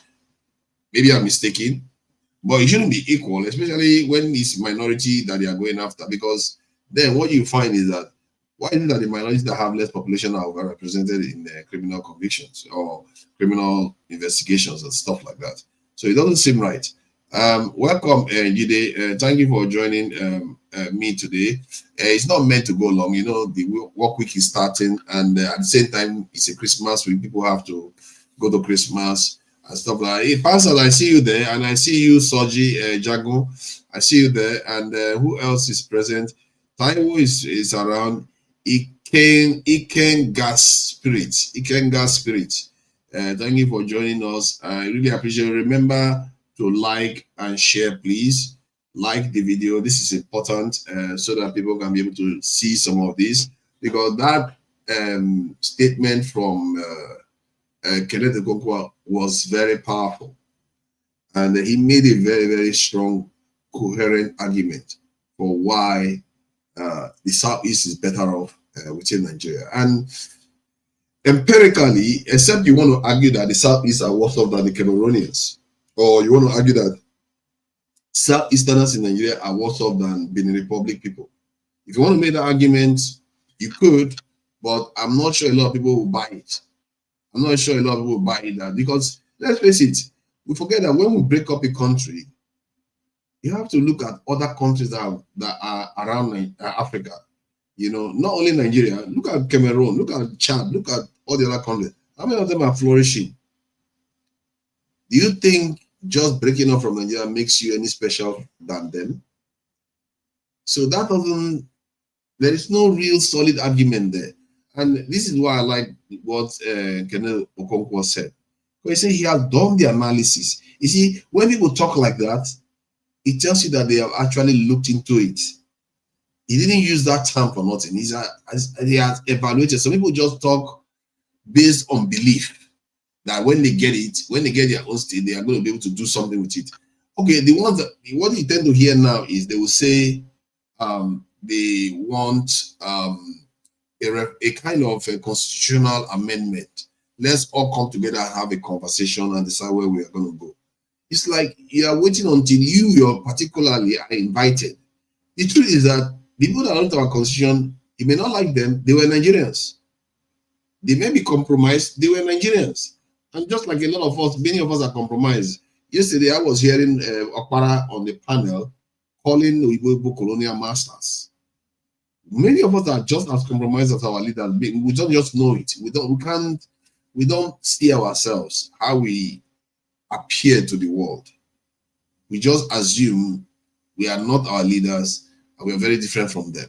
Maybe I'm mistaken, but it shouldn't be equal, especially when it's minority that they are going after. Because then what you find is that, why is it that the minorities that have less population are represented in criminal convictions or criminal investigations and stuff like that? So it doesn't seem right. Welcome, Jide. Thank you for joining me today. It's not meant to go long, you know, the work week is starting, and at the same time, it's a Christmas week. People have to go to Christmas and stuff like that. Hey, Pastor, I see you there, and I see you, Soji Jago. I see you there, and who else is present? Taiwo is around. Iken Gas Spirit. Thank you for joining us. I really appreciate it. Remember to like and share, please. Like the video. This is important so that people can be able to see some of this, because that statement from Kenneth Okonkwo was very powerful, and he made a very, very strong, coherent argument for why the Southeast is better off within Nigeria. And empirically, except you want to argue that the Southeast are worse off than the Cameroonians, or you want to argue that Southeasterners in Nigeria are worse off than Benin Republic people. If you want to make that argument, you could, but I'm not sure a lot of people will buy it. I'm not sure a lot of people will buy it, because let's face it, we forget that when we break up a country, you have to look at other countries that are around Africa. You know, not only Nigeria, look at Cameroon, look at Chad, look at all the other countries. How many of them are flourishing? Do you think just breaking up from Nigeria makes you any special than them? So that doesn't, there is no real solid argument there. And this is why I like what Kenneth Okonkwo said. He said he has done the analysis. You see, when people talk like that, it tells you that they have actually looked into it. He didn't use that term for nothing. He has evaluated. Some people just talk based on belief that when they get it, when they get their own state, they are going to be able to do something with it. Okay, the ones that what you tend to hear now is they will say they want a kind of a constitutional amendment. Let's all come together and have a conversation and decide where we are going to go. It's like you are waiting until you particularly are invited. The truth is that the people that wrote our constitution, you may not like them, they were Nigerians. They may be compromised, they were Nigerians. And just like a lot of us, many of us are compromised. Yesterday, I was hearing Okpara on the panel calling Igbo colonial masters. Many of us are just as compromised as our leaders. We don't just know it. We don't see ourselves how we appear to the world. We just assume we are not our leaders and we are very different from them.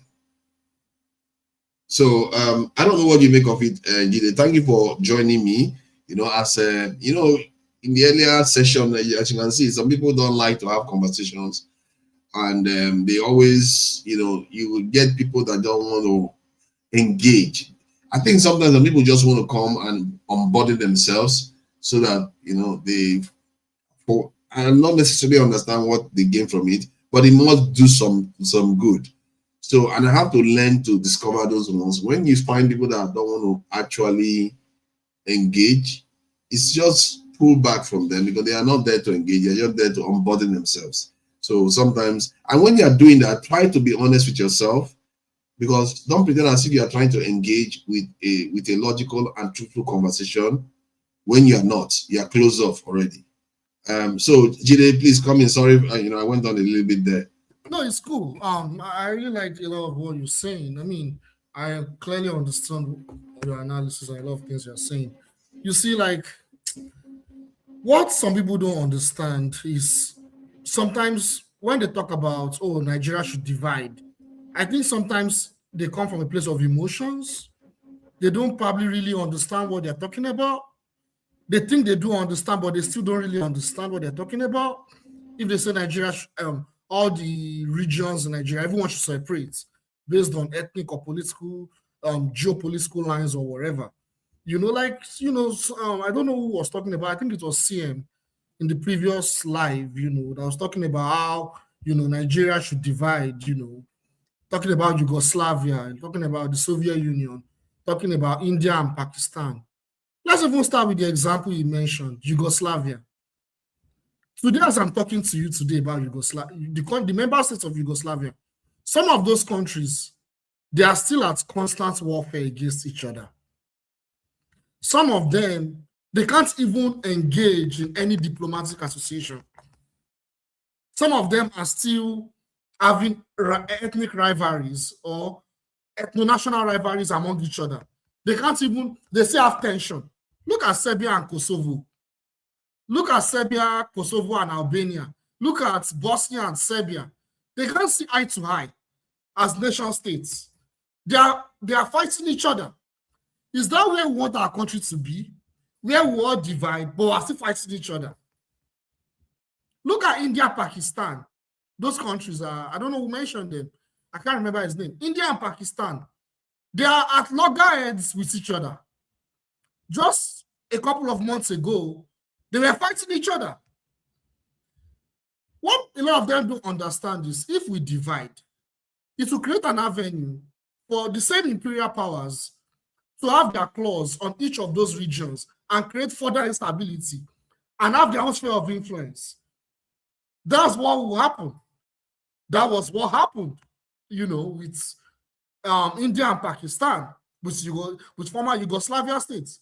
So I don't know what you make of it, Jide. Thank you for joining me. You know, as you know, in the earlier session, as you can see, some people don't like to have conversations, and they always, you know, you will get people that don't want to engage. I think sometimes some people just want to come and embody themselves so that, you know, and not necessarily understand what they gain from it, but it must do some good. So, and I have to learn to discover those ones. When you find people that don't want to actually engage, it's just pull back from them because they are not there to engage. They're just there to unburden themselves. So sometimes, and when you are doing that, try to be honest with yourself, because don't pretend as if you are trying to engage with a logical and truthful conversation when you are not. You are closed off already. So Jide, please come in. Sorry, you know, I went on a little bit there. No, it's cool. I really like a lot of what you're saying. I mean, I clearly understand your analysis and a lot of things you're saying. You see, like, what some people don't understand is sometimes when they talk about, oh, Nigeria should divide, I think sometimes they come from a place of emotions. They don't probably really understand what they're talking about. They think they do understand, but they still don't really understand what they're talking about. If they say Nigeria, all the regions in Nigeria, everyone should separate based on ethnic or political, geopolitical lines or whatever. You know, like, you know, I don't know who was talking about. I think it was CM in the previous live, you know, that was talking about how, you know, Nigeria should divide, you know, talking about Yugoslavia, talking about the Soviet Union, talking about India and Pakistan. Let's even start with the example you mentioned, Yugoslavia. Today, as I'm talking to you today about Yugoslavia, the member states of Yugoslavia, some of those countries, they are still at constant warfare against each other. Some of them, they can't even engage in any diplomatic association. Some of them are still having ethnic rivalries or ethno-national rivalries among each other. They can't even, they still have tension. Look at Serbia and Kosovo. Look at Serbia, Kosovo, and Albania. Look at Bosnia and Serbia. They can't see eye to eye as nation states. They are fighting each other. Is that where we want our country to be? Where we all divide, but we're still fighting each other. Look at India, Pakistan. Those countries are, I don't know who mentioned them. I can't remember his name. India and Pakistan. They are at loggerheads with each other. Just a couple of months ago, they were fighting each other. What a lot of them don't understand is if we divide, it will create an avenue for the same imperial powers to have their claws on each of those regions and create further instability and have their own sphere of influence. That's what will happen. That was what happened, you know, with India and Pakistan, with former Yugoslavia states.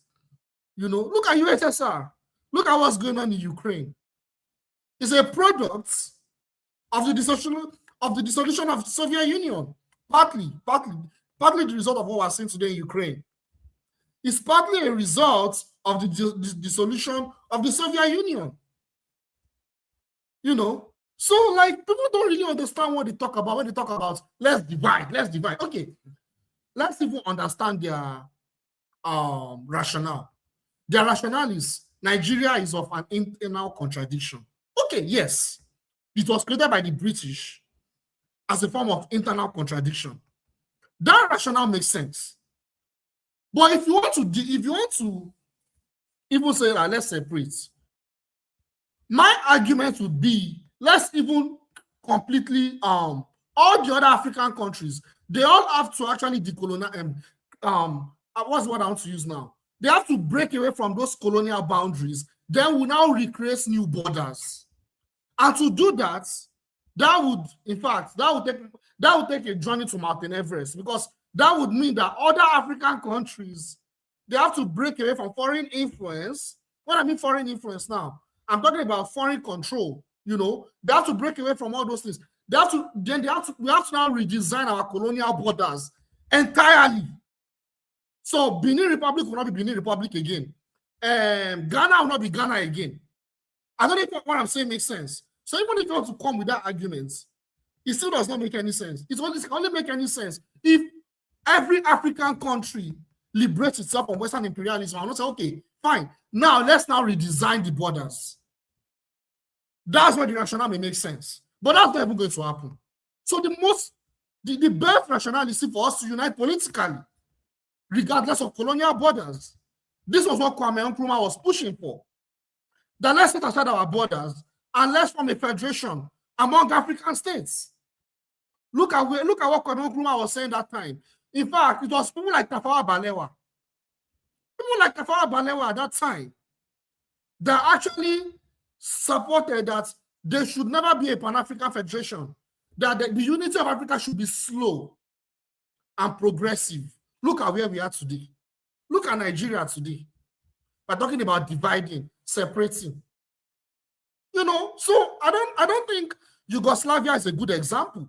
You know, look at USSR. Look at what's going on in Ukraine. It's a product of the dissolution of the Soviet Union. Partly the result of what we're seeing today in Ukraine. It's partly a result of the dissolution of the Soviet Union. You know, so like people don't really understand what they talk about when they talk about let's divide. Okay, let's even understand their rationale. Their rationale is Nigeria is of an internal contradiction. Okay, yes, it was created by the British as a form of internal contradiction. That rationale makes sense. But if you want to even say that, let's separate, my argument would be, let's even completely all the other African countries, they all have to actually decolonize. What's what I want to use now? They have to break away from those colonial boundaries. Then we now recreate new borders, and to do that, that would, in fact, that would take a journey to Mountain Everest, because that would mean that other African countries, they have to break away from foreign influence. When I mean foreign influence now, I'm talking about foreign control. You know, they have to break away from all those things. We have to now redesign our colonial borders entirely. So Benin Republic will not be Benin Republic again. Ghana will not be Ghana again. I don't know if what I'm saying makes sense. So even if you want to come with that argument, it still does not make any sense. It only make any sense if every African country liberates itself from Western imperialism and not say, okay, fine, now let's now redesign the borders. That's where the rationale may make sense. But that's not even going to happen. So the best rationale is for us to unite politically, regardless of colonial borders. This was what Kwame Nkrumah was pushing for. That let's set aside our borders and let's form a federation among African states. Look at what Kwame Nkrumah was saying that time. In fact, it was people like Tafawa Balewa. People like Tafawa Balewa at that time that actually supported that there should never be a Pan-African federation, that the unity of Africa should be slow and progressive. Look at where we are today. Look at Nigeria today. We're talking about dividing, separating. You know, so I don't think Yugoslavia is a good example.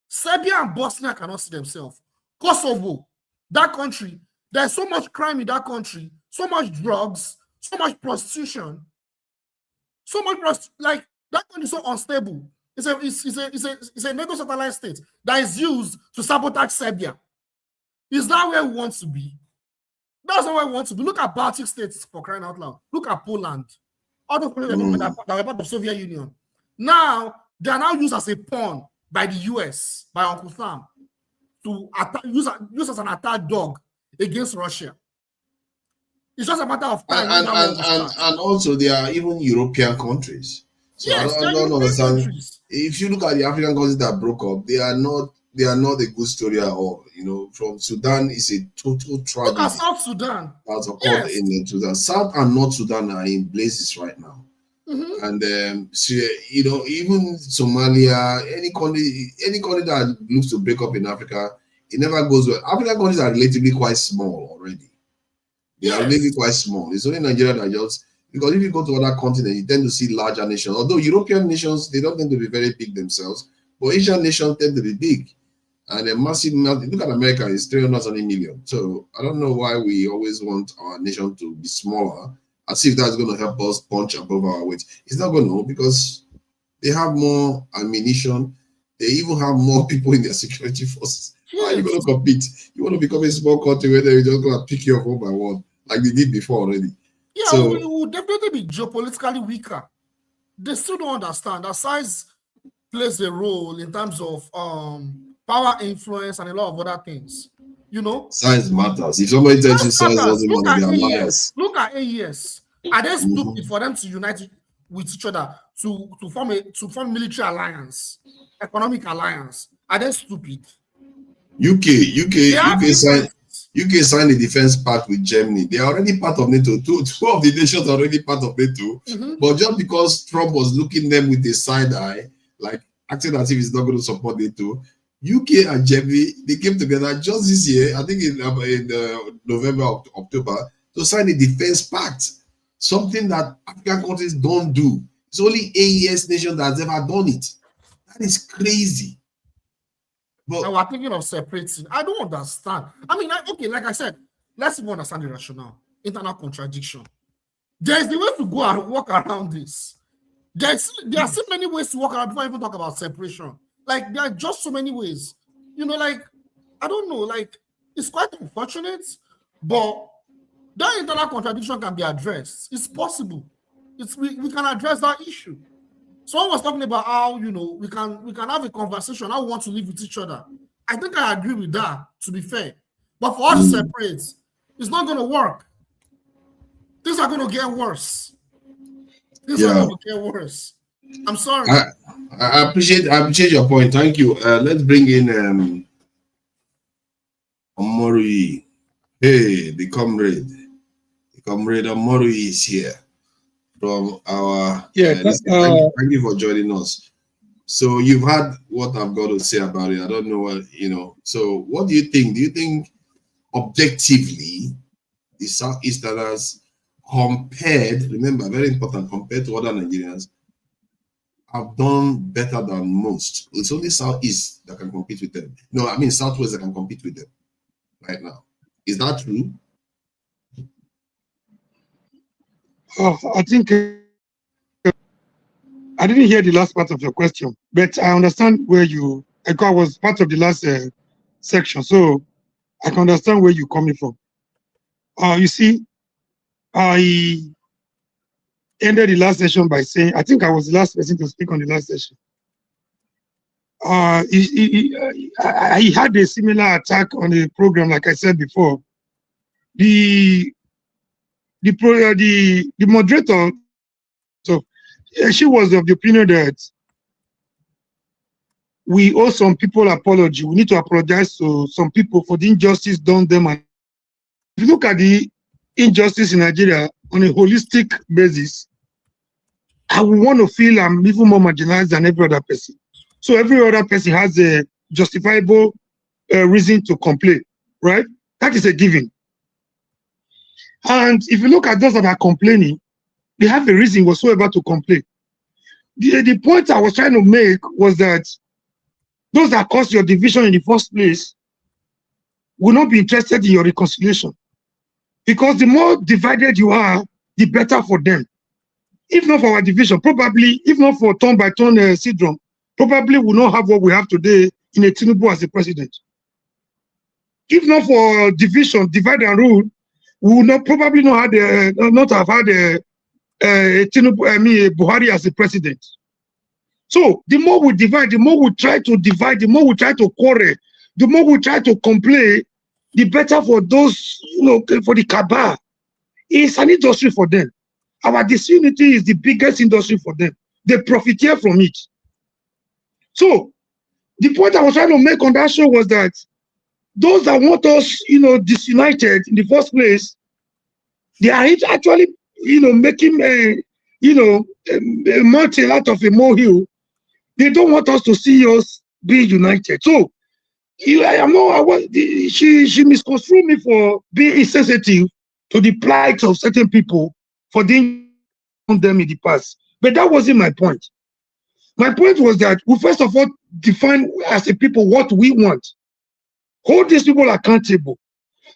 Serbia and Bosnia cannot see themselves. Kosovo, that country, there's so much crime in that country, so much drugs, so much prostitution, so much like that country is so unstable. It's a NATO satellite state that is used to sabotage Serbia. Is that where we want to be? That's not where we want to be. Look at Baltic states, for crying out loud. Look at Poland. All those countries that were part of the Soviet Union. Now, they are now used as a pawn by the US, by Uncle Sam, to use as an attack dog against Russia. It's just a matter of time. And also, there are even European countries. So yes, I don't understand. Countries. If you look at the African countries that broke up, they are not a good story at all. You know, from Sudan is a total tragedy. Look at South Sudan. That's occurred in Sudan. South and North Sudan are in blazes right now. And so, you know, even Somalia, any country that looks to break up in Africa, it never goes well. African countries are relatively quite small already. They are relatively quite small. It's only Nigeria that just, because if you go to other continents, you tend to see larger nations. Although European nations, they don't tend to be very big themselves, but Asian nations tend to be big. And a massive, look at America, it's 320 million. So I don't know why we always want our nation to be smaller, as if that's going to help us punch above our weight. It's not going to, because they have more ammunition. They even have more people in their security forces. How are you going to compete? You want to become a small country where they're just going to pick you up one by one, like they did before already. Yeah, so, we will definitely be geopolitically weaker. They still don't understand that size plays a role in terms of power, influence, and a lot of other things. You know, size matters. If somebody tells you size doesn't matter, they are liars. Look at AES. Are they stupid for them to unite with each other to form military alliance, economic alliance? Are they stupid? UK signed a defense pact with Germany. They are already part of NATO. Two of the nations are already part of NATO. But just because Trump was looking them with a side eye, like acting as if he's not going to support NATO, UK and Germany, they came together just this year, I think in November, October, to sign a defense pact. Something that African countries don't do. It's only AES nation that has ever done it. That is crazy. But now we're thinking of separating. I don't understand. I mean, okay, like I said, let's even understand the rationale. Internal contradiction. There's the way to go and walk around this. There are so many ways to walk around before I even talk about separation. Like, there are just so many ways. You know, like, I don't know, like, it's quite unfortunate, but that internal contradiction can be addressed. It's possible. We can address that issue. Someone was talking about how, you know, we can have a conversation, how we want to live with each other. I think I agree with that, to be fair. But for us to separate, It's not going to work. Things are going to get worse. Things Yeah. are going to get worse. I'm sorry. I appreciate your point. Thank you. Let's bring in Omori. Hey, the comrade. The comrade Omori is here from our. Thank you for joining us. So you've heard what I've got to say about it. I don't know what So what do you think? Do you think objectively the Southeasterners compared, remember, very important, compared to other Nigerians, have done better than most? It's only Southeast that can compete with them. No, I mean Southwest that can compete with them right now. Is that true? I think I didn't hear the last part of your question, but I understand where I was part of the last section, so I can understand where you're coming from. You see, I ended the last session by saying, I think I was the last person to speak on the last session. I had a similar attack on the program, like I said before. The moderator, so she was of the opinion that we owe some people apology. We need to apologize to some people for the injustice done them. And if you look at the injustice in Nigeria on a holistic basis, I would want to feel I'm even more marginalized than every other person. So every other person has a justifiable reason to complain, right? That is a given. And if you look at those that are complaining, they have a reason whatsoever to complain. The point I was trying to make was that those that caused your division in the first place will not be interested in your reconciliation. Because the more divided you are, the better for them. If not for our division, probably, if not for turn-by-turn syndrome, probably will not have what we have today in a Tinubu as a president. If not for division, divide and rule, we will not probably not have had a Buhari as a president. So the more we divide, the more we try to divide, the more we try to quarrel, the more we try to complain, the better for those, for the cabal. It's an industry for them. Our disunity is the biggest industry for them. They profiteer from it. So the point I was trying to make on that show was that those that want us, disunited in the first place, they are actually, making a mountain out of a molehill. They don't want us to see us be united. So she misconstrued me for being insensitive to the plight of certain people for them in the past. But that wasn't my point. My point was that we first of all define as a people what we want. Hold these people accountable.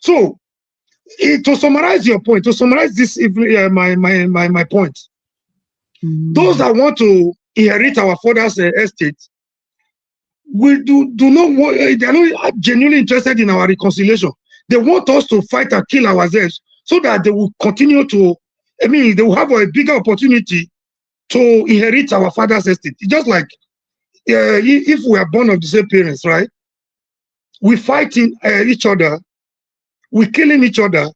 So to summarize your point, to summarize this my point, those that want to inherit our father's estate, we do not want, they are not genuinely interested in our reconciliation. They want us to fight and kill ourselves so that they will continue to, they will have a bigger opportunity to inherit our father's estate. It's just like if we are born of the same parents, right? We fighting each other, we killing each other.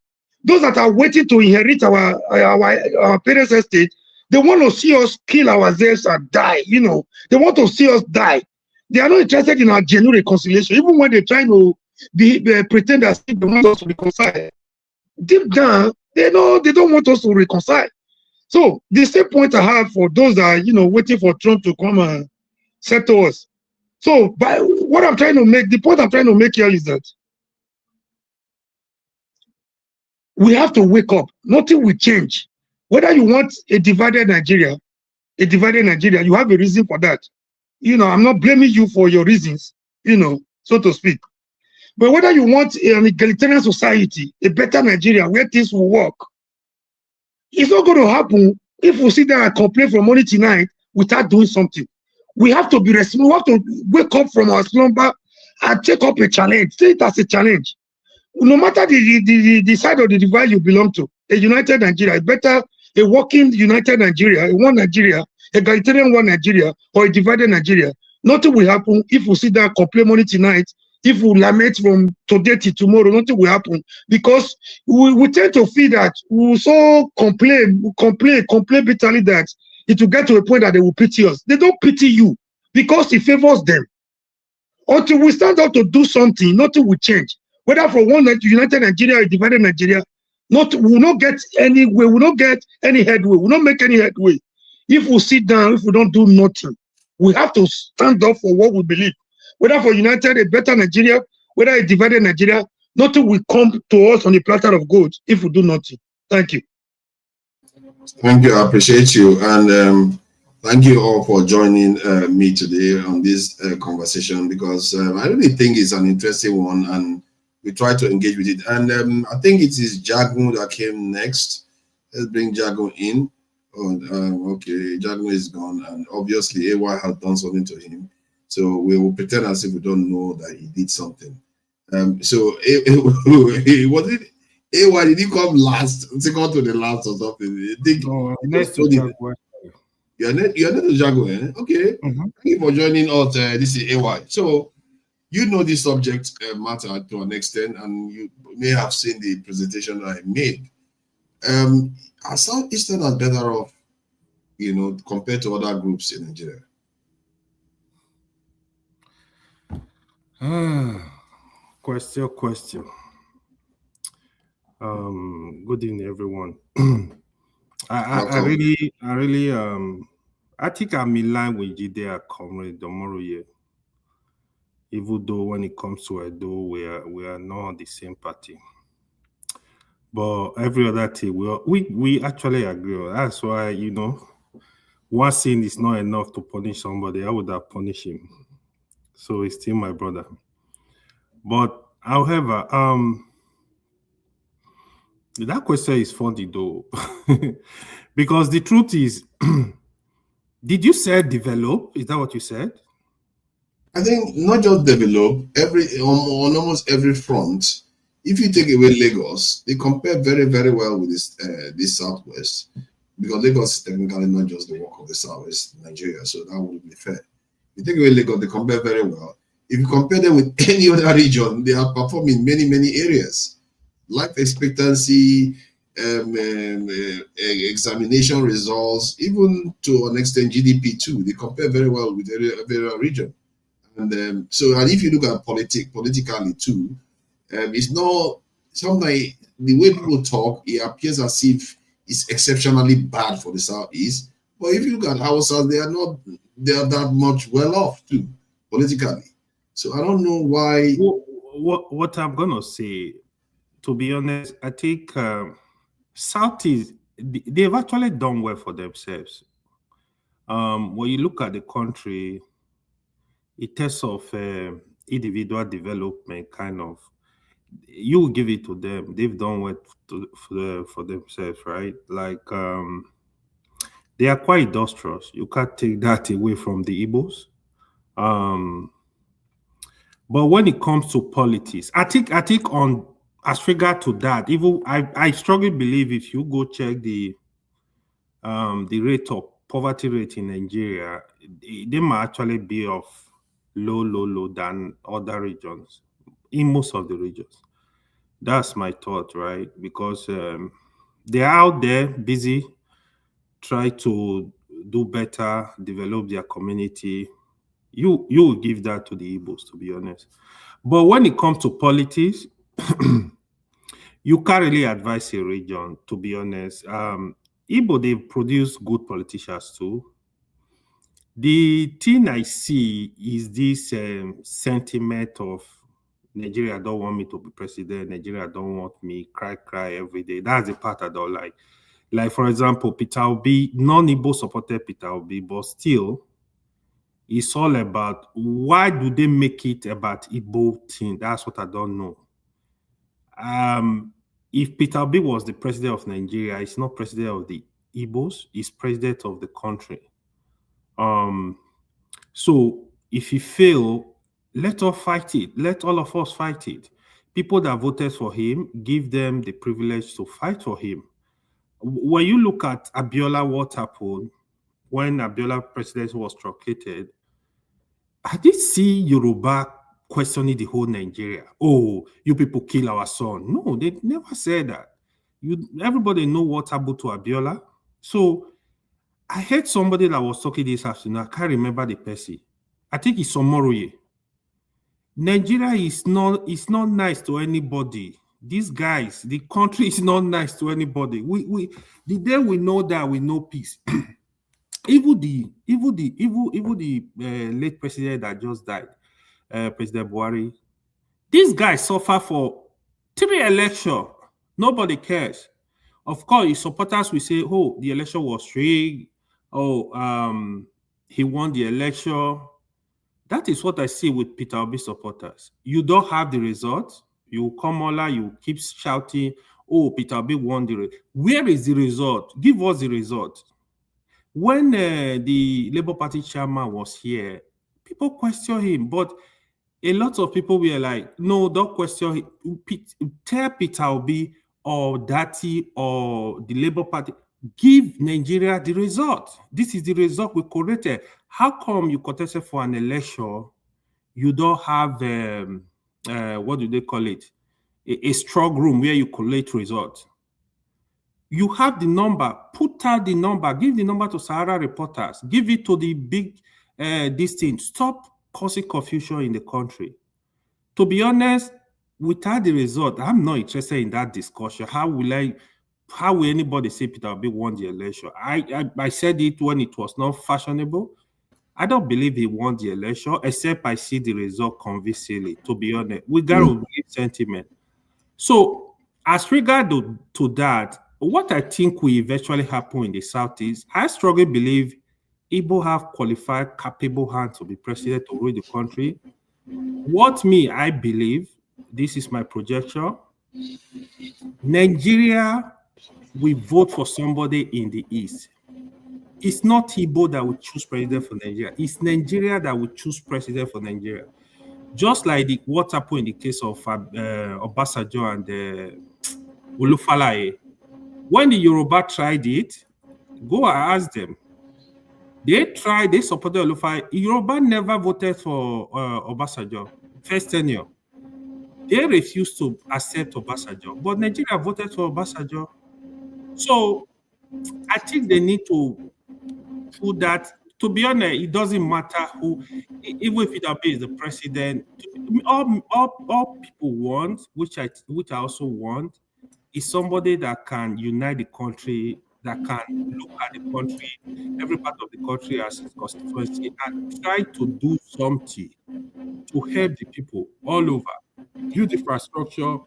Those that are waiting to inherit our parents' estate, they want to see us kill ourselves and die. They want to see us die. They are not interested in our genuine reconciliation, even when they're trying to pretend that they want us to reconcile. Deep down, they don't want us to reconcile. So the same point I have for those that are waiting for Trump to come and settle us. So by what I'm trying to make, the point I'm trying to make here is that we have to wake up. Nothing will change. Whether you want a divided Nigeria, you have a reason for that. I'm not blaming you for your reasons, so to speak. But whether you want an egalitarian society, a better Nigeria where things will work, it's not going to happen if we sit there and complain from morning to night without doing something. We have to be responsible. We have to wake up from our slumber and take up a challenge. See it as a challenge. No matter the side of the divide you belong to, a united Nigeria, better a working united Nigeria, a one Nigeria, egalitarian one Nigeria, or a divided Nigeria. Nothing will happen if we sit there and complain morning to night if we lament from today till tomorrow, nothing will happen because we tend to feel that we will so complain bitterly that it will get to a point that they will pity us. They don't pity you because it favors them. Until we stand up to do something, nothing will change. Whether for one united Nigeria or divided Nigeria, we will not get anywhere, we will not get any headway, we will not make any headway. If we sit down, if we don't do nothing, we have to stand up for what we believe. Whether for united, a better Nigeria, whether a divided Nigeria, nothing will come to us on a platter of gold if we do nothing. Thank you. Thank you. I appreciate you. And thank you all for joining me today on this conversation, because I really think it's an interesting one and we try to engage with it. And I think it is Jagun that came next. Let's bring Jagun in. Oh, okay, Jagun is gone, and obviously AY has done something to him. So we will pretend as if we don't know that he did something. So was it AY? Did he come last? Second to the last or something? Next to Jaguar. You're not to Jaguar, eh? Okay. Thank you for joining us. This is AY. So you know this subject matter to an extent, and you may have seen the presentation that I made. Are Southeasterners better off, compared to other groups in Nigeria? Question. Good evening, everyone. I really I think I'm in line with Jide Comrade Domoroye. Even though when it comes to Edo, we are not on the same party. But every other thing, we actually agree. That's why, one sin is not enough to punish somebody. I would have punished him. So he's still my brother. But however, that question is funny though. Because the truth is, did you say develop? Is that what you said? I think not just develop, on almost every front. If you take away Lagos, they compare very, very well with this Southwest, because Lagos is technically not just the work of the Southwest Nigeria, so that would be fair. If you take away Lagos, they compare very well. If you compare them with any other region, they are performing many, many areas. Life expectancy, examination results, even to an extent GDP too, they compare very well with every region. And and if you look at politically too, it's not sometimes the way people talk, it appears as if it's exceptionally bad for the Southeast. But if you look at Hausa, they are that much well off too, politically. So I don't know why. What I'm gonna say, to be honest, I think Southeast, they've actually done well for themselves. When you look at the country, in terms of individual development, kind of, you will give it to them. They've done well for themselves, right? Like they are quite industrious. You can't take that away from the Igbos. But when it comes to politics, I think on as regard to that, even I strongly believe if you go check the rate of poverty rate in Nigeria, they might actually be of low than other regions, in most of the regions. That's my thought, right? Because they're out there busy, try to do better, develop their community. You will give that to the Igbos, to be honest. But when it comes to politics, you can't really advise a region, to be honest. Igbo, they produce good politicians too. The thing I see is this sentiment of Nigeria don't want me to be president, Nigeria don't want me, cry every day. That's the part I don't like. Like, for example, Peter Obi, non-Igbo supported Peter Obi, but still, it's all about, why do they make it about Igbo thing? That's what I don't know. If Peter Obi was the president of Nigeria, he's not president of the Igbos, he's president of the country. So if he fail, let us fight it. Let all of us fight it. People that voted for him, give them the privilege to fight for him. When you look at Abiola, what happened when Abiola presidency was truncated, I did see Yoruba questioning the whole Nigeria. Oh, you people kill our son. No, they never said that. Everybody know what happened to Abiola. So I heard somebody that was talking this afternoon. I can't remember the person. I think it's Omoroye. Nigeria is not nice to anybody. These guys, the country is not nice to anybody. The day we know that, we know peace. Even the late president that just died, President Buhari, these guys suffer for 3 elections. Nobody cares. Of course, his supporters will say, "Oh, the election was rigged. Oh, he won the election." That is what I see with Peter Obi supporters. You don't have the result. You come all, you keep shouting, "Oh, Peter Obi won the result." Where is the result? Give us the result. When the Labour Party chairman was here, people question him, but a lot of people were like, "No, don't question him. Tell Peter Obi or Dati or the Labour Party, give Nigeria the result. This is the result we corrected. How come you contested for an election? You don't have what do they call it? A strong room where you collate results. You have the number, put out the number, give the number to Sahara reporters, give it to the big this thing. Stop causing confusion in the country." To be honest, without the result, I'm not interested in that discussion. How will anybody say Peter Obi won the election? I said it when it was not fashionable. I don't believe he won the election, except I see the result convincingly. To be honest, we got to give sentiment. So, as regard to that, what I think will eventually happen in the Southeast, I strongly believe Igbo have qualified, capable hands to be president to rule the country. I believe, this is my projection, Nigeria will vote for somebody in the East. It's not Igbo that will choose president for Nigeria. It's Nigeria that will choose president for Nigeria. Just like what happened in the case of Obasanjo and Olufalaye. When the Yoruba tried it, go and ask them. They supported Olufalaye. Yoruba never voted for Obasanjo, first tenure. They refused to accept Obasanjo, but Nigeria voted for Obasanjo. So I think they need to put that. To be honest, it doesn't matter who, even if it is the president. All people want, which I also want, is somebody that can unite the country, that can look at the country, every part of the country as its constituency, and try to do something to help the people all over. Build infrastructure,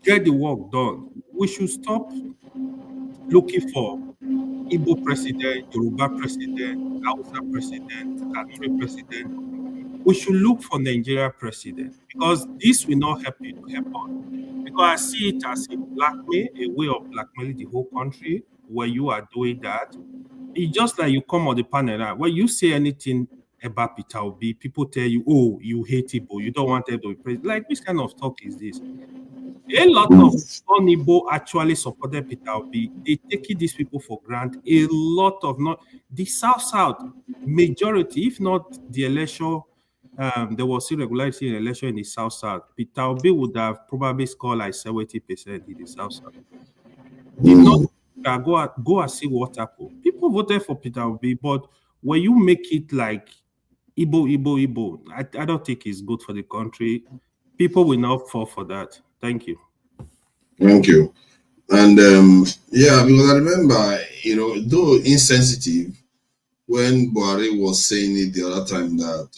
get the work done. We should stop looking for Igbo president, Yoruba president, Hausa president, Kanuri president. We should look for Nigeria president, because this will not help you to help us. Because I see it as a blackmail, a way of blackmailing the whole country where you are doing that. It's just like you come on the panel now, when you say anything about Peter Obi, people tell you, "Oh, you hate Igbo, you don't want him to be president." Like, which kind of talk is this? A lot of non-Igbo actually supported Peter Obi. They taking these people for granted. A lot of the South majority, if not the election, there was irregularity in election in the South. Peter Obi would have probably scored like 70% in the South. Did not go and see what happened. People voted for Peter Obi, but when you make it like Igbo, I don't think it's good for the country. People will not fall for that. Thank you. Thank you. And yeah, because I remember, though insensitive, when Buhari was saying it the other time that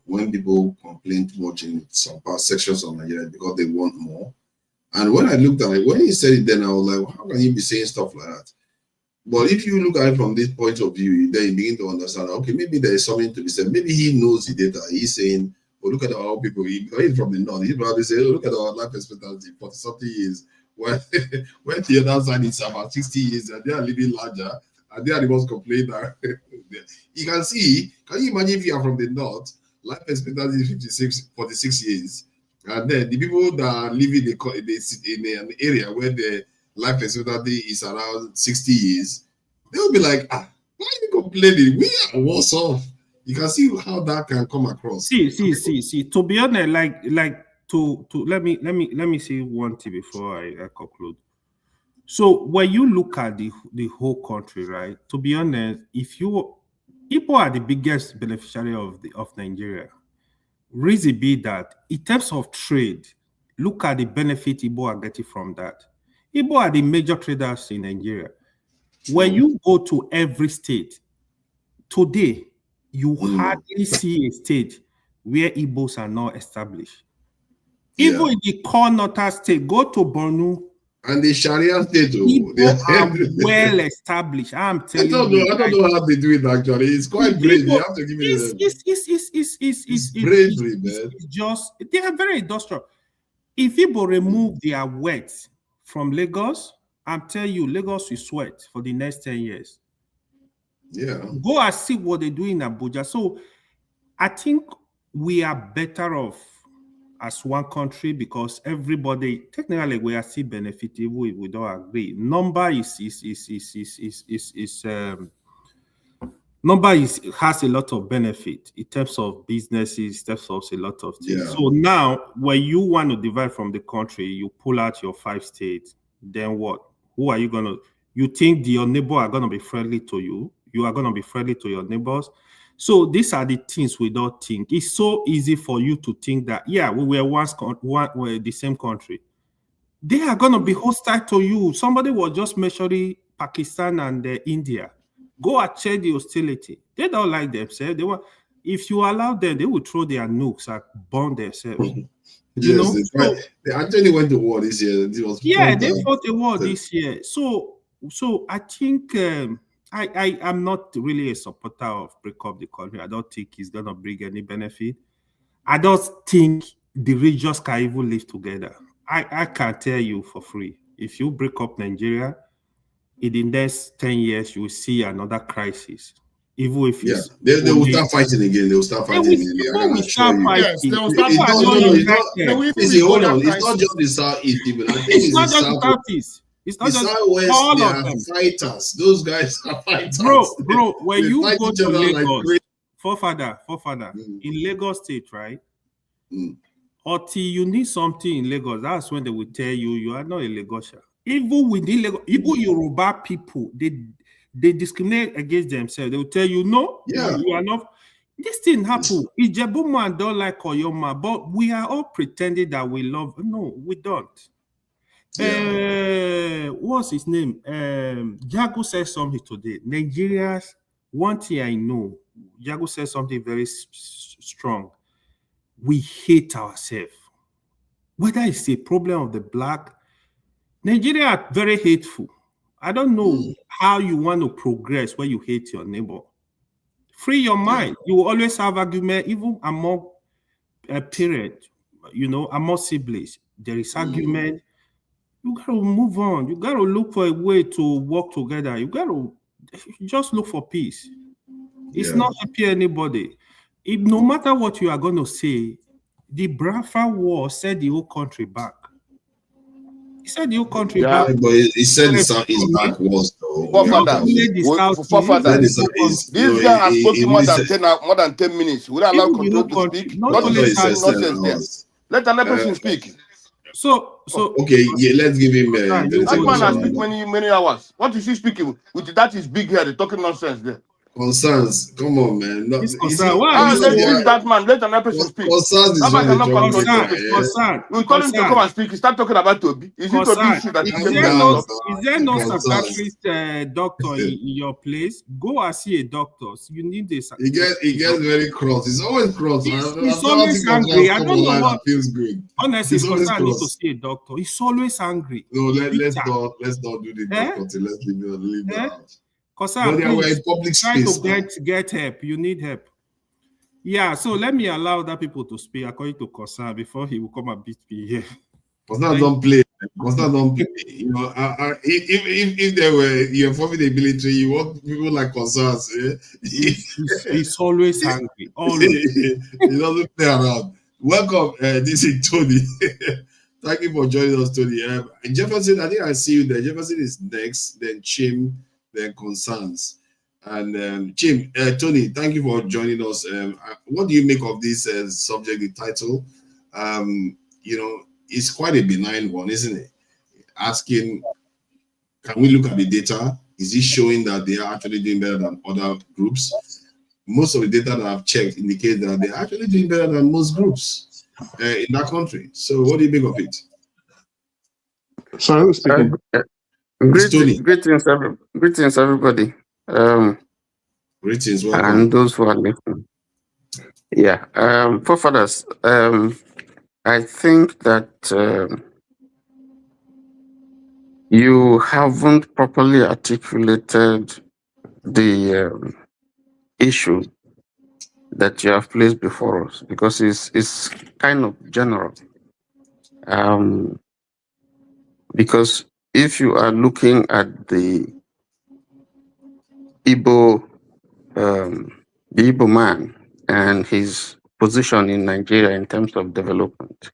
when people complain too much in some past sections of Nigeria because they want more. And when I looked at it, when he said it, then I was like, well, how can he be saying stuff like that? But if you look at it from this point of view, then you begin to understand, okay, maybe there is something to be said. Maybe he knows the data. He's saying, oh, look at our people. He's from the north. He probably say, oh, look at our life expectancy for 40 years. When the other side is about 60 years, and they are living larger, and they are the ones complaining. You can see, can you imagine if you are from the north, life expectancy is 46 years, and then the people that are living in an area where the life expectancy is around 60 years, they'll be like, why are you complaining? We are worse off. You can see how that can come across. See. To be honest, to let me say one thing before I conclude. So when you look at the whole country, right? To be honest, Igbo are the biggest beneficiary of Nigeria. Reason be that in terms of trade, look at the benefit Igbo are getting from that. Igbo are the major traders in Nigeria. When you go to every state today, you hardly see a state where Igbos are not established. Even in the core northern state, go to Borno. And the Sharia state, Igbo are well established. I'm telling you. I don't know how they do it actually. It's quite brave. You have to give it It's bravery, man. It's just, they are very industrial. If Igbo remove their wealth from Lagos, I'm telling you, Lagos will sweat for the next 10 years. Yeah. Go and see what they do in Abuja. So I think we are better off as one country because everybody, technically, we are still benefiting if we don't agree. Number has a lot of benefit in terms of businesses, in terms of a lot of things. Yeah. So now, when you want to divide from the country, you pull out your 5 states, then what? Who are you going to? You think your neighbor are going to be friendly to you? You are going to be friendly to your neighbors? So these are the things we don't think. It's so easy for you to think that, yeah, we were the same country. They are going to be hostile to you. Somebody was just measuring Pakistan and India. Go and check the hostility. They don't like themselves. If you allow them, they will throw their nukes and burn themselves. They actually went to war this year. They fought a war this year. So I think I'm not really a supporter of break up the country. I don't think it's gonna bring any benefit. I don't think the regions can even live together. I can tell you for free. If you break up Nigeria, in the next 10 years, you will see another crisis. Even if they will start fighting again. They will start fighting again. Yes, they will start fighting. Hold on. It's not just the Southeast. It's not just the Southeast. It's not the just Southwest. All They of are them. fighters. Those guys are fighters. Bro, when you fight go each to other like Lagos, crazy. forefather, in Lagos State, right? Until you need something in Lagos, that's when they will tell you you are not a Lagosian. Even within Lagos, even Yoruba people, they discriminate against themselves. They will tell you, no, you are not. This thing happen. Ijebu man don't like Oyoma, but we are all pretending that we love. No, we don't. What's his name? Jago said something today. Nigerians, one thing I know, Jago said something very strong. We hate ourselves. Whether it's a problem of the black, Nigeria are very hateful. I don't know how you want to progress when you hate your neighbor. Free your mind. You will always have argument, even among parents, among siblings. There is argument. You got to move on. You got to look for a way to work together. You got to just look for peace. It's not happy anybody. If no matter what you are going to say, the Biafra war set the whole country back. He said the whole country back. But he said the South is backwards though. This guy has spoken more than 10 minutes. Would I allow control to speak? Not only nonsense there. Let another person speak. So okay, let's give him. That man has speak many hours. What is he speaking with? That is big head talking nonsense there. Concerns, come on, man. Let's leave that man. Let another person speak. That man cannot come to we told him to come and speak. He start talking about Toby. Is it Toby issue that is there no psychiatrist doctor in your place? Go and see a doctor. So you need this. He gets very cross. He's always cross. He's always angry. I don't know what feels good. Honestly, because I need to see a doctor. He's always angry. No, let's not do the doctor. Let's leave that out. Because public trying space, to get help, you need help. Yeah, so let me allow other people to speak according to Kosan before he will come and beat me here. Kosan don't play. Kosan don't play. If they were informing the military, you want people like Kosans. He's always angry. Always. He doesn't play around. Welcome, this is Tony. Thank you for joining us, Tony. Jefferson, I think I see you there. Jefferson is next, then Chim, then Concerns. And Jim, Tony, thank you for joining us. What do you make of this subject, the title? It's quite a benign one, isn't it? Asking, can we look at the data? Is it showing that they are actually doing better than other groups? Most of the data that I've checked indicate that they're actually doing better than most groups in that country. So what do you make of it? Sorry, who's speaking? Greetings, everybody. Greetings, welcome. And those who are listening. Yeah, forefathers, I think that you haven't properly articulated the issue that you have placed before us, because it's kind of general. Because if you are looking at the Igbo man and his position in Nigeria in terms of development,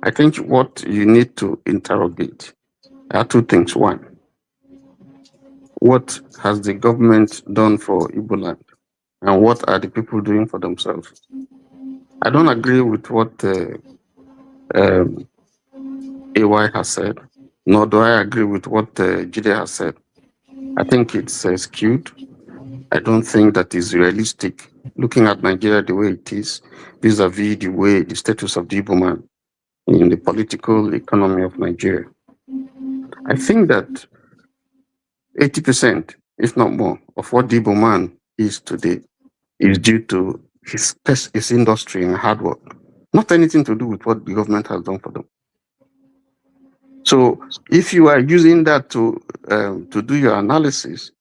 I think what you need to interrogate are two things. One, what has the government done for Igbo land? And what are the people doing for themselves? I don't agree with what AY has said, nor do I agree with what Jide has said. I think it's skewed. I don't think that is realistic, looking at Nigeria the way it is, vis-a-vis the status of the Igbo man in the political economy of Nigeria. I think that 80%, if not more, of what the Igbo man is today is due to his industry and hard work, not anything to do with what the government has done for them. So if you are using that to do your analysis,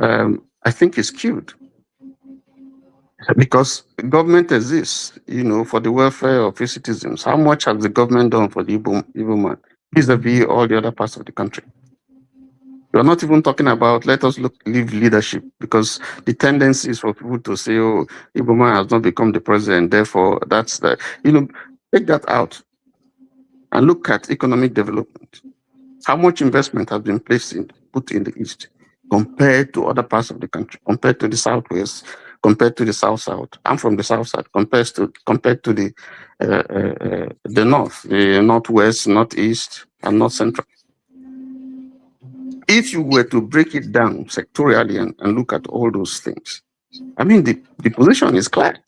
I think it's skewed, because government exists, for the welfare of its citizens. How much has the government done for the Igbo man vis-a-vis all the other parts of the country? We're not even talking about let us leave leadership, because the tendency is for people to say, oh, Igbo man has not become the president, therefore that's the, take that out and look at economic development. How much investment has been put in the East compared to other parts of the country, compared to the Southwest, compared to the South-South? I'm from the South-South, compared to the North, the Northwest, Northeast, and North Central. If you were to break it down sectorially and look at all those things, I mean, the position is clear.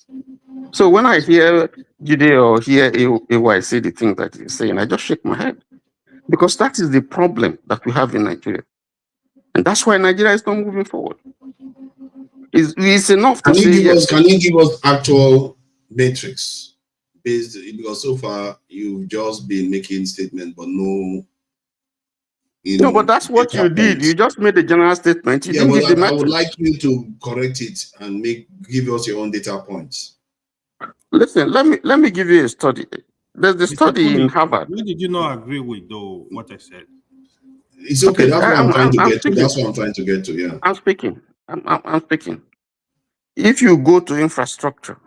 So when I hear Jide or hear AY say the thing that he's saying, I just shake my head, because that is the problem that we have in Nigeria. And that's why Nigeria is not moving forward. It's enough to say yes. Can you give us actual metrics based, because so far you've just been making statements, but no. No, but that's what you did. You just made a general statement. You didn't give the metrics. I would like you to correct it and give us your own data points. Listen, let me give you a study. There's the study in Harvard. Why did you not agree with what I said? It's okay. That's what I'm trying to get to. That's what I'm trying to get to. Yeah. I'm speaking. I'm speaking. If you go to infrastructure,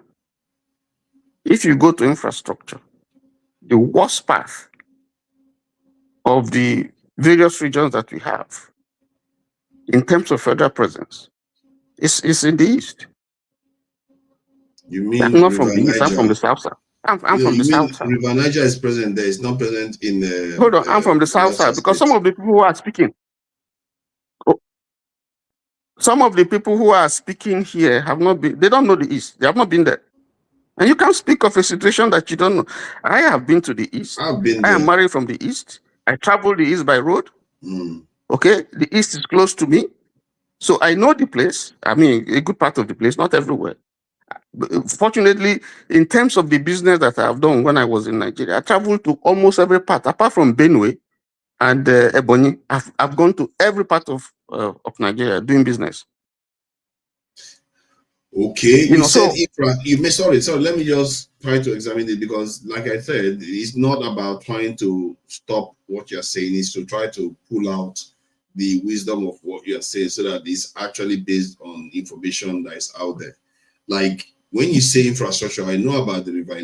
the worst path of the various regions that we have in terms of federal presence is in the East. You mean I'm not from the East, I'm from the South Side. I'm from the South Side. River Niger is present there. It's not present in the. Hold on, I'm from the South Side, because some of the people who are speaking, here have not been. They don't know the East. They have not been there, and you can't speak of a situation that you don't know. I have been to the East. I've been there. I am married from the East. I travel the East by road. Okay, the East is close to me, so I know the place. I mean, a good part of the place, not everywhere. Fortunately, in terms of the business that I have done when I was in Nigeria, I traveled to almost every part, apart from Benue and Ebonyi. I've gone to every part of Nigeria doing business. Okay, you said sorry. Let me just try to examine it, because, like I said, it's not about trying to stop what you're saying. It's to try to pull out the wisdom of what you're saying, so that it's actually based on information that is out there. Like when you say infrastructure, I know about the River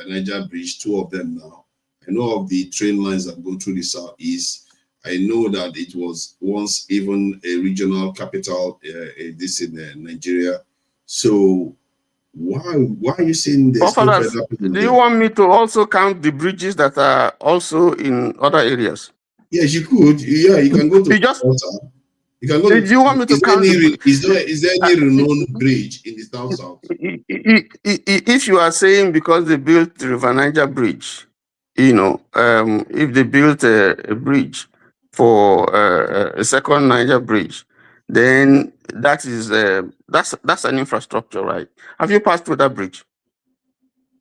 Niger Bridge, 2 of them now. I know of the train lines that go through the Southeast. I know that it was once even a regional capital, this in Nigeria. So why are you saying there's no Forefathers, federal people do you there? want me to also count the bridges that are also in other areas? Yes, you could. Yeah, you can go to You just Delta. You can go do to. you want me to count the Is there any renowned bridge in the South? if you are saying because they built the River Niger Bridge, if they built a bridge for a second Niger Bridge, then that is that's an infrastructure, right? Have you passed through that bridge?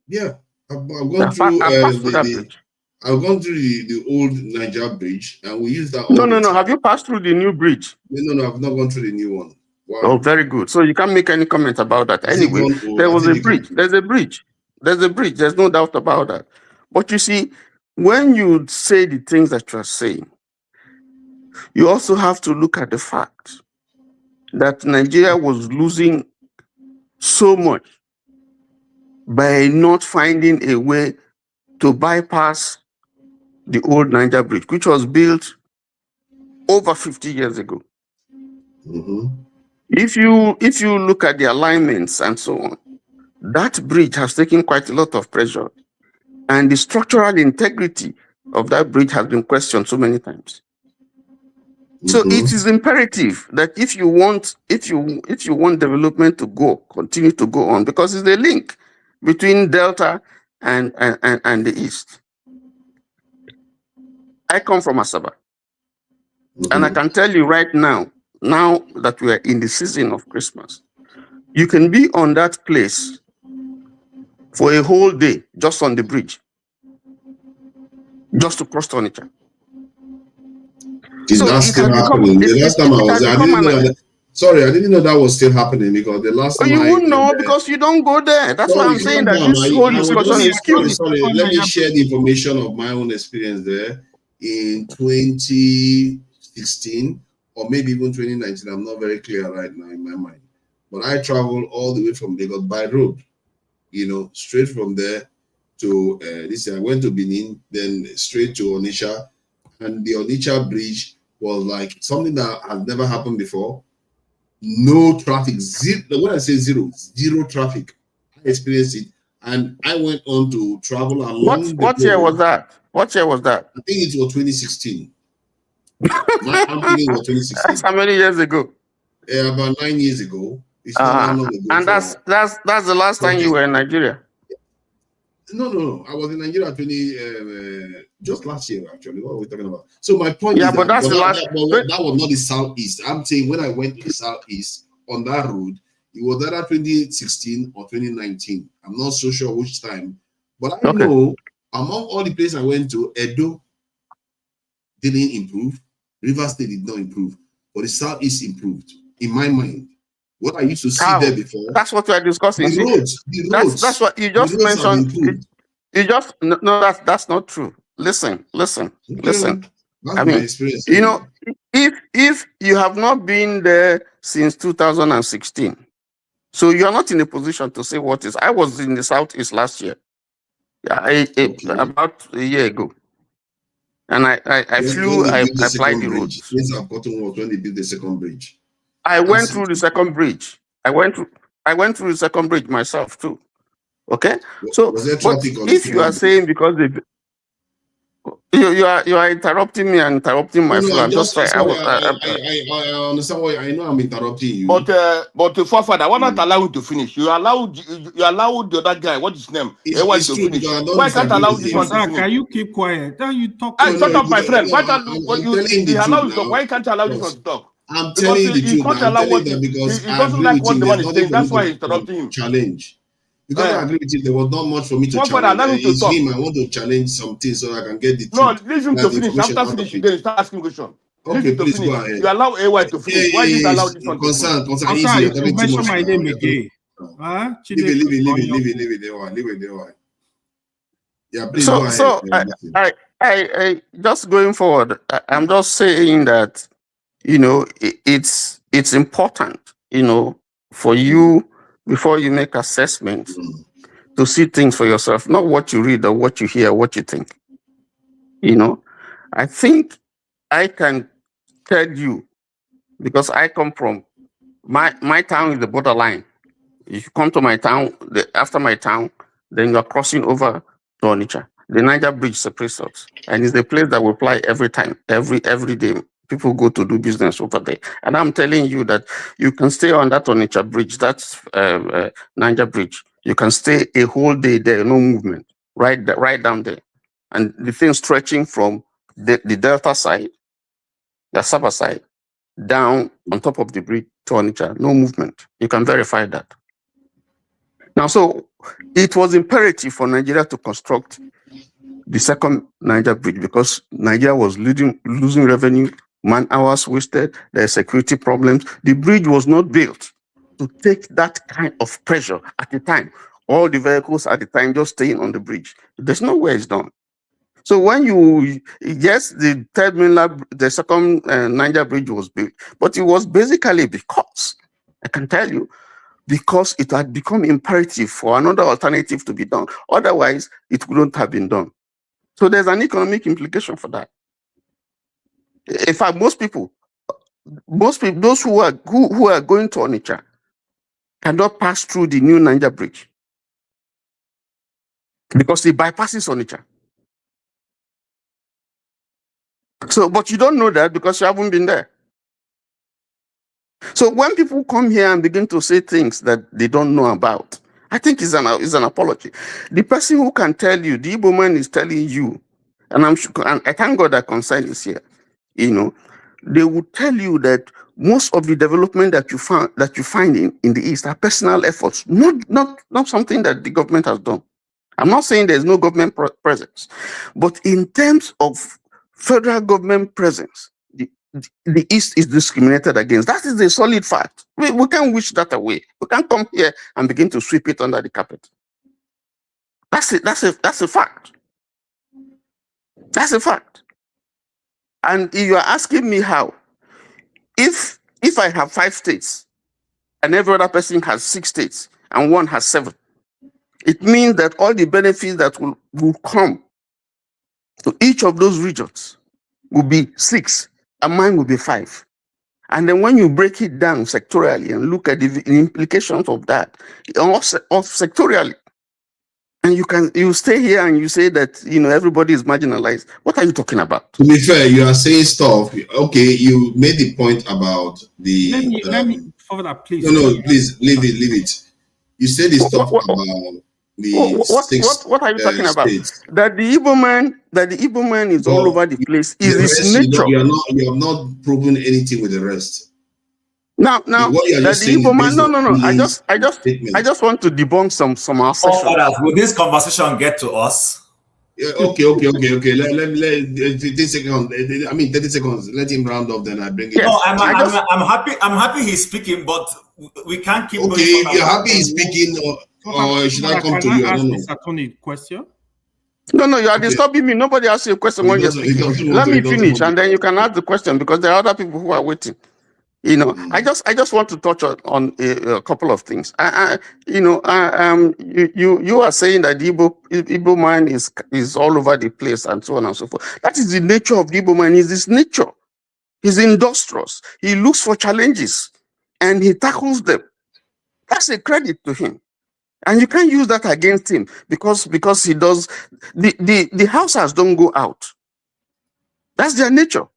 Yeah, I've gone through that bridge. I've gone through the old Niger Bridge, and we use that all No, the time. Have you passed through the new bridge? No, I've not gone through the new one. Why? Oh, very good. So you can't make any comment about that. Is it Anyway, one old? there I was think a bridge. There's a bridge. There's a bridge. There's no doubt about that. But you see, when you say the things that you're saying, you also have to look at the fact that Nigeria was losing so much by not finding a way to bypass the old Niger Bridge, which was built over 50 years ago. If you look at the alignments and so on, that bridge has taken quite a lot of pressure, and the structural integrity of that bridge has been questioned so many times. So it is imperative that if you want development to continue to go on, because it's the link between Delta and the East. I come from Asaba, and I can tell you right now that we are in the season of Christmas, you can be on that place for a whole day just on the bridge, just to cross to Onitsha. Is that still happening? The last time I was there, I didn't know that. Sorry, I didn't know that was still happening, because the last time you wouldn't know because you don't go there. That's why I'm saying that this whole discussion is skewed. Sorry, let me share the information of my own experience there in 2016 or maybe even 2019. I'm not very clear right now in my mind, but I traveled all the way from Lagos by road, straight from there to I went to Benin, then straight to Onitsha, and the Onitsha bridge was like something that had never happened before. No traffic, zero. When I say zero traffic, I experienced it, and I went on to travel along. What year was that? What year was that? I think it was 2016. I'm thinking it was 2016. That's how many years ago? About 9 years ago. It's not that long ago. And that's the last time you were in Nigeria. No. I was in Nigeria just last year, actually. What are we talking about? So my point is but that's the last. That was not the Southeast. I'm saying when I went to the Southeast on that road, it was either 2016 or 2019. I'm not so sure which time. But I know among all the places I went to, Edo didn't improve. River State did not improve. But the Southeast improved, in my mind. What I used to see there before. That's what we are discussing. The roads. That's what you just mentioned. No, that's not true. Listen. That's I my mean, experience. If you have not been there since 2016, so you are not in a position to say what is. I was in the Southeast last year. Yeah, about a year ago. And I flew, I applied the roads. When they built the second bridge. I went through the second bridge. I went through the second bridge myself too. Okay? So but if you are saying because you are interrupting me and interrupting my flow, I'm just saying. I understand why. I know I'm interrupting you. But forefather, why not allow him to finish? You allowed the other guy. What's his name? It's true, finish. Why can't allow this one to finish? Can you keep quiet? Then you talk. Shut up, my friend. Why can't you allow to talk? Why can't you allow this one to talk? I'm telling you the truth. I'm telling you that because he doesn't like what the one is saying. That's why he's interrupting him. Challenge. Because I agree with you, there was not much for me to challenge. It's him. I want to challenge something so I can get the truth. No, leave him to finish. After finishing, then start asking questions. Okay, please go ahead. You allow AY to finish. Why did you allow this one to finish? Concern, you mention my name again. Leave it. Yeah, please go ahead. So I just going forward, I'm just saying that, it's important, for you, before you make assessments, to see things for yourself, not what you read or what you hear, what you think. I think I can tell you, because I come from my town is the borderline. If you come to my town, after my town, then you are crossing over to Onitsha. The Niger Bridge separates us, and it's the place that will fly every time, every day. People go to do business over there, and I'm telling you that you can stay on that Onitsha Bridge, that's Niger Bridge. You can stay a whole day there, no movement, right down there, and the thing stretching from the delta side, the Saba side, down on top of the bridge to Onitsha, no movement. You can verify that. Now, so it was imperative for Nigeria to construct the second Niger bridge because Nigeria was losing revenue, man hours wasted, there are security problems. The bridge was not built to take that kind of pressure at the time. All the vehicles at the time just staying on the bridge. There's no way it's done. So when yes, the second Niger bridge was built, but it was basically because, I can tell you, because it had become imperative for another alternative to be done. Otherwise, it couldn't have been done. So there's an economic implication for that. In fact, most people, those who are going to Onitsha cannot pass through the new Niger Bridge because it bypasses Onitsha. So, but you don't know that because you haven't been there. So when people come here and begin to say things that they don't know about, I think it's an apology. The person who can tell you, the Igbo man is telling you, and I'm sure, and I thank God that concern is here. You know, they will tell you that most of the development that you find in the East are personal efforts, not something that the government has done. I'm not saying there's no government presence, but in terms of federal government presence, the East is discriminated against. That is a solid fact. We can't wish that away. We can't come here and begin to sweep it under the carpet. That's a fact. That's a fact. And you are asking me how, if I have 5 states and every other person has 6 states and one has 7, it means that all the benefits that will come to each of those regions will be 6 and mine will be 5. And then when you break it down sectorially and look at the implications of that, sectorially, and you stay here and you say that everybody is marginalized. What are you talking about? To be fair, you are saying stuff. Okay, you made the point about the. Let me further, please. No, please leave it. You said the stuff about the what are you talking about? states. That the Igbo man is all over the place. Is his nature? You have not proven anything with the rest. Now, what you are that the Igbo man. No. I just want to debunk some assertions. Will this conversation get to us? Yeah, okay. Let 30 seconds. I mean, 30 seconds. Let him round up. Then I bring it. No, I'm happy. I'm happy he's speaking, but we can't keep. Okay, if you're happy he's speaking, or should I come to you? I don't know. Mr. Tony, question. No, you are disturbing me. Nobody asks you a question when you're speaking. Let me finish, and then you can ask the question because there are other people who are waiting. I just want to touch on a couple of things. You are saying that the Igbo man is all over the place and so on and so forth. That is the nature of the Igbo man. Is his nature. He's industrious. He looks for challenges and he tackles them. That's a credit to him. And you can't use that against him because he does. The houses don't go out. That's their nature.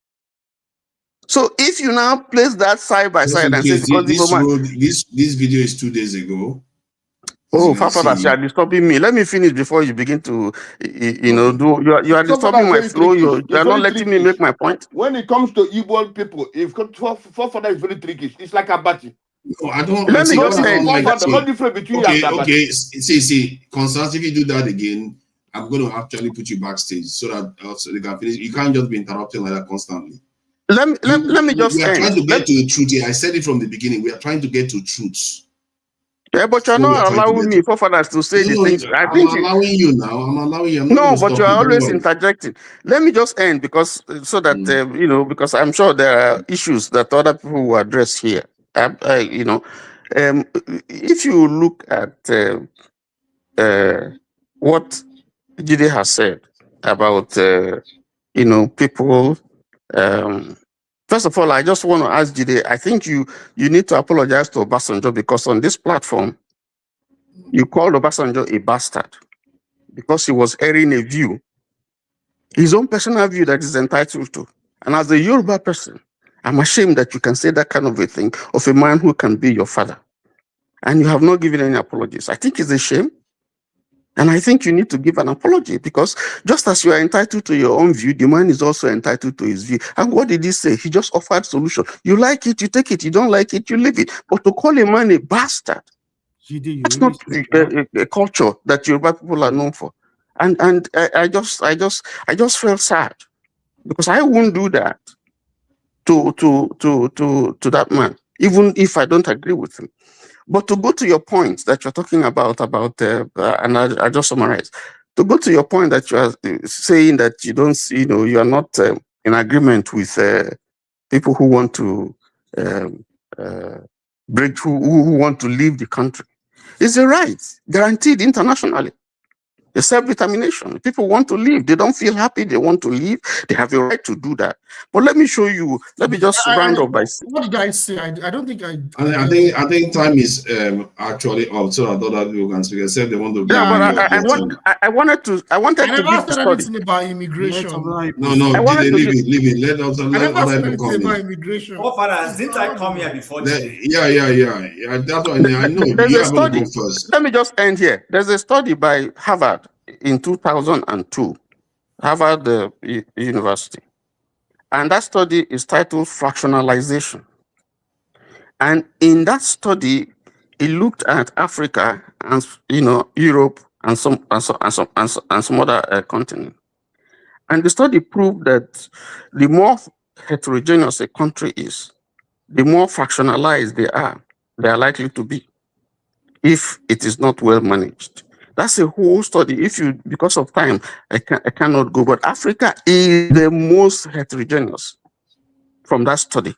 So if you now place that side by side and say this video is 2 days ago. Oh, Father, you are disturbing me. Let me finish before you begin to, do. You are disturbing my flow. You are not letting me make my point. When it comes to Igbo people, if Father is very tricky, it's like a batty. No, I don't. Let me just say. The difference between okay. See. Constance, if you do that again, I'm going to actually put you backstage so that they can finish. You can't just be interrupting like that constantly. Let me just We are trying to get to the truth here. I said it from the beginning. We are trying to get to truths. Yeah, but you're not allowing me, forefathers, to say the things. I'm allowing you now. I'm allowing you. No, but you are always interjecting. Let me just end because so that because I'm sure there are issues that other people will address here. If you look at what Jide has said about people First of all, I just want to ask Jide, I think you need to apologize to Obasanjo, because on this platform, you called Obasanjo a bastard because he was airing a view, his own personal view that he's entitled to. And as a Yoruba person, I'm ashamed that you can say that kind of a thing of a man who can be your father. And you have not given any apologies. I think it's a shame. And I think you need to give an apology, because just as you are entitled to your own view, the man is also entitled to his view. And what did he say? He just offered solution. You like it, you take it. You don't like it, you leave it. But to call a man a bastard, that's not a culture that Yoruba people are known for. And I just felt sad, because I won't do that to that man, even if I don't agree with him. But to go to your point that you're talking about and I just summarize, to go to your point that you are saying that you don't, you are not in agreement with people who want to break, who want to leave the country. It's a right guaranteed internationally. The self-determination. People want to leave. They don't feel happy. They want to leave. They have a right to do that. But let me show you. Let me just round up by saying. What did I say? I don't think I think time is actually up, so I thought that you can speak. Except they want to. Yeah, but I wanted to give the study. Anything about immigration. No, leave it. Let us other people come in. Immigration. Oh, Father, didn't I come here before? Yeah. That's what I know. There's you a study. Let me just end here. There's a study by Harvard in 2002, Harvard University, and that study is titled "Fractionalization." And in that study, it looked at Africa and Europe and some other continents. And the study proved that the more heterogeneous a country is, the more fractionalized they are likely to be if it is not well managed. That's a whole study. Because of time, I cannot go, but Africa is the most heterogeneous from that study.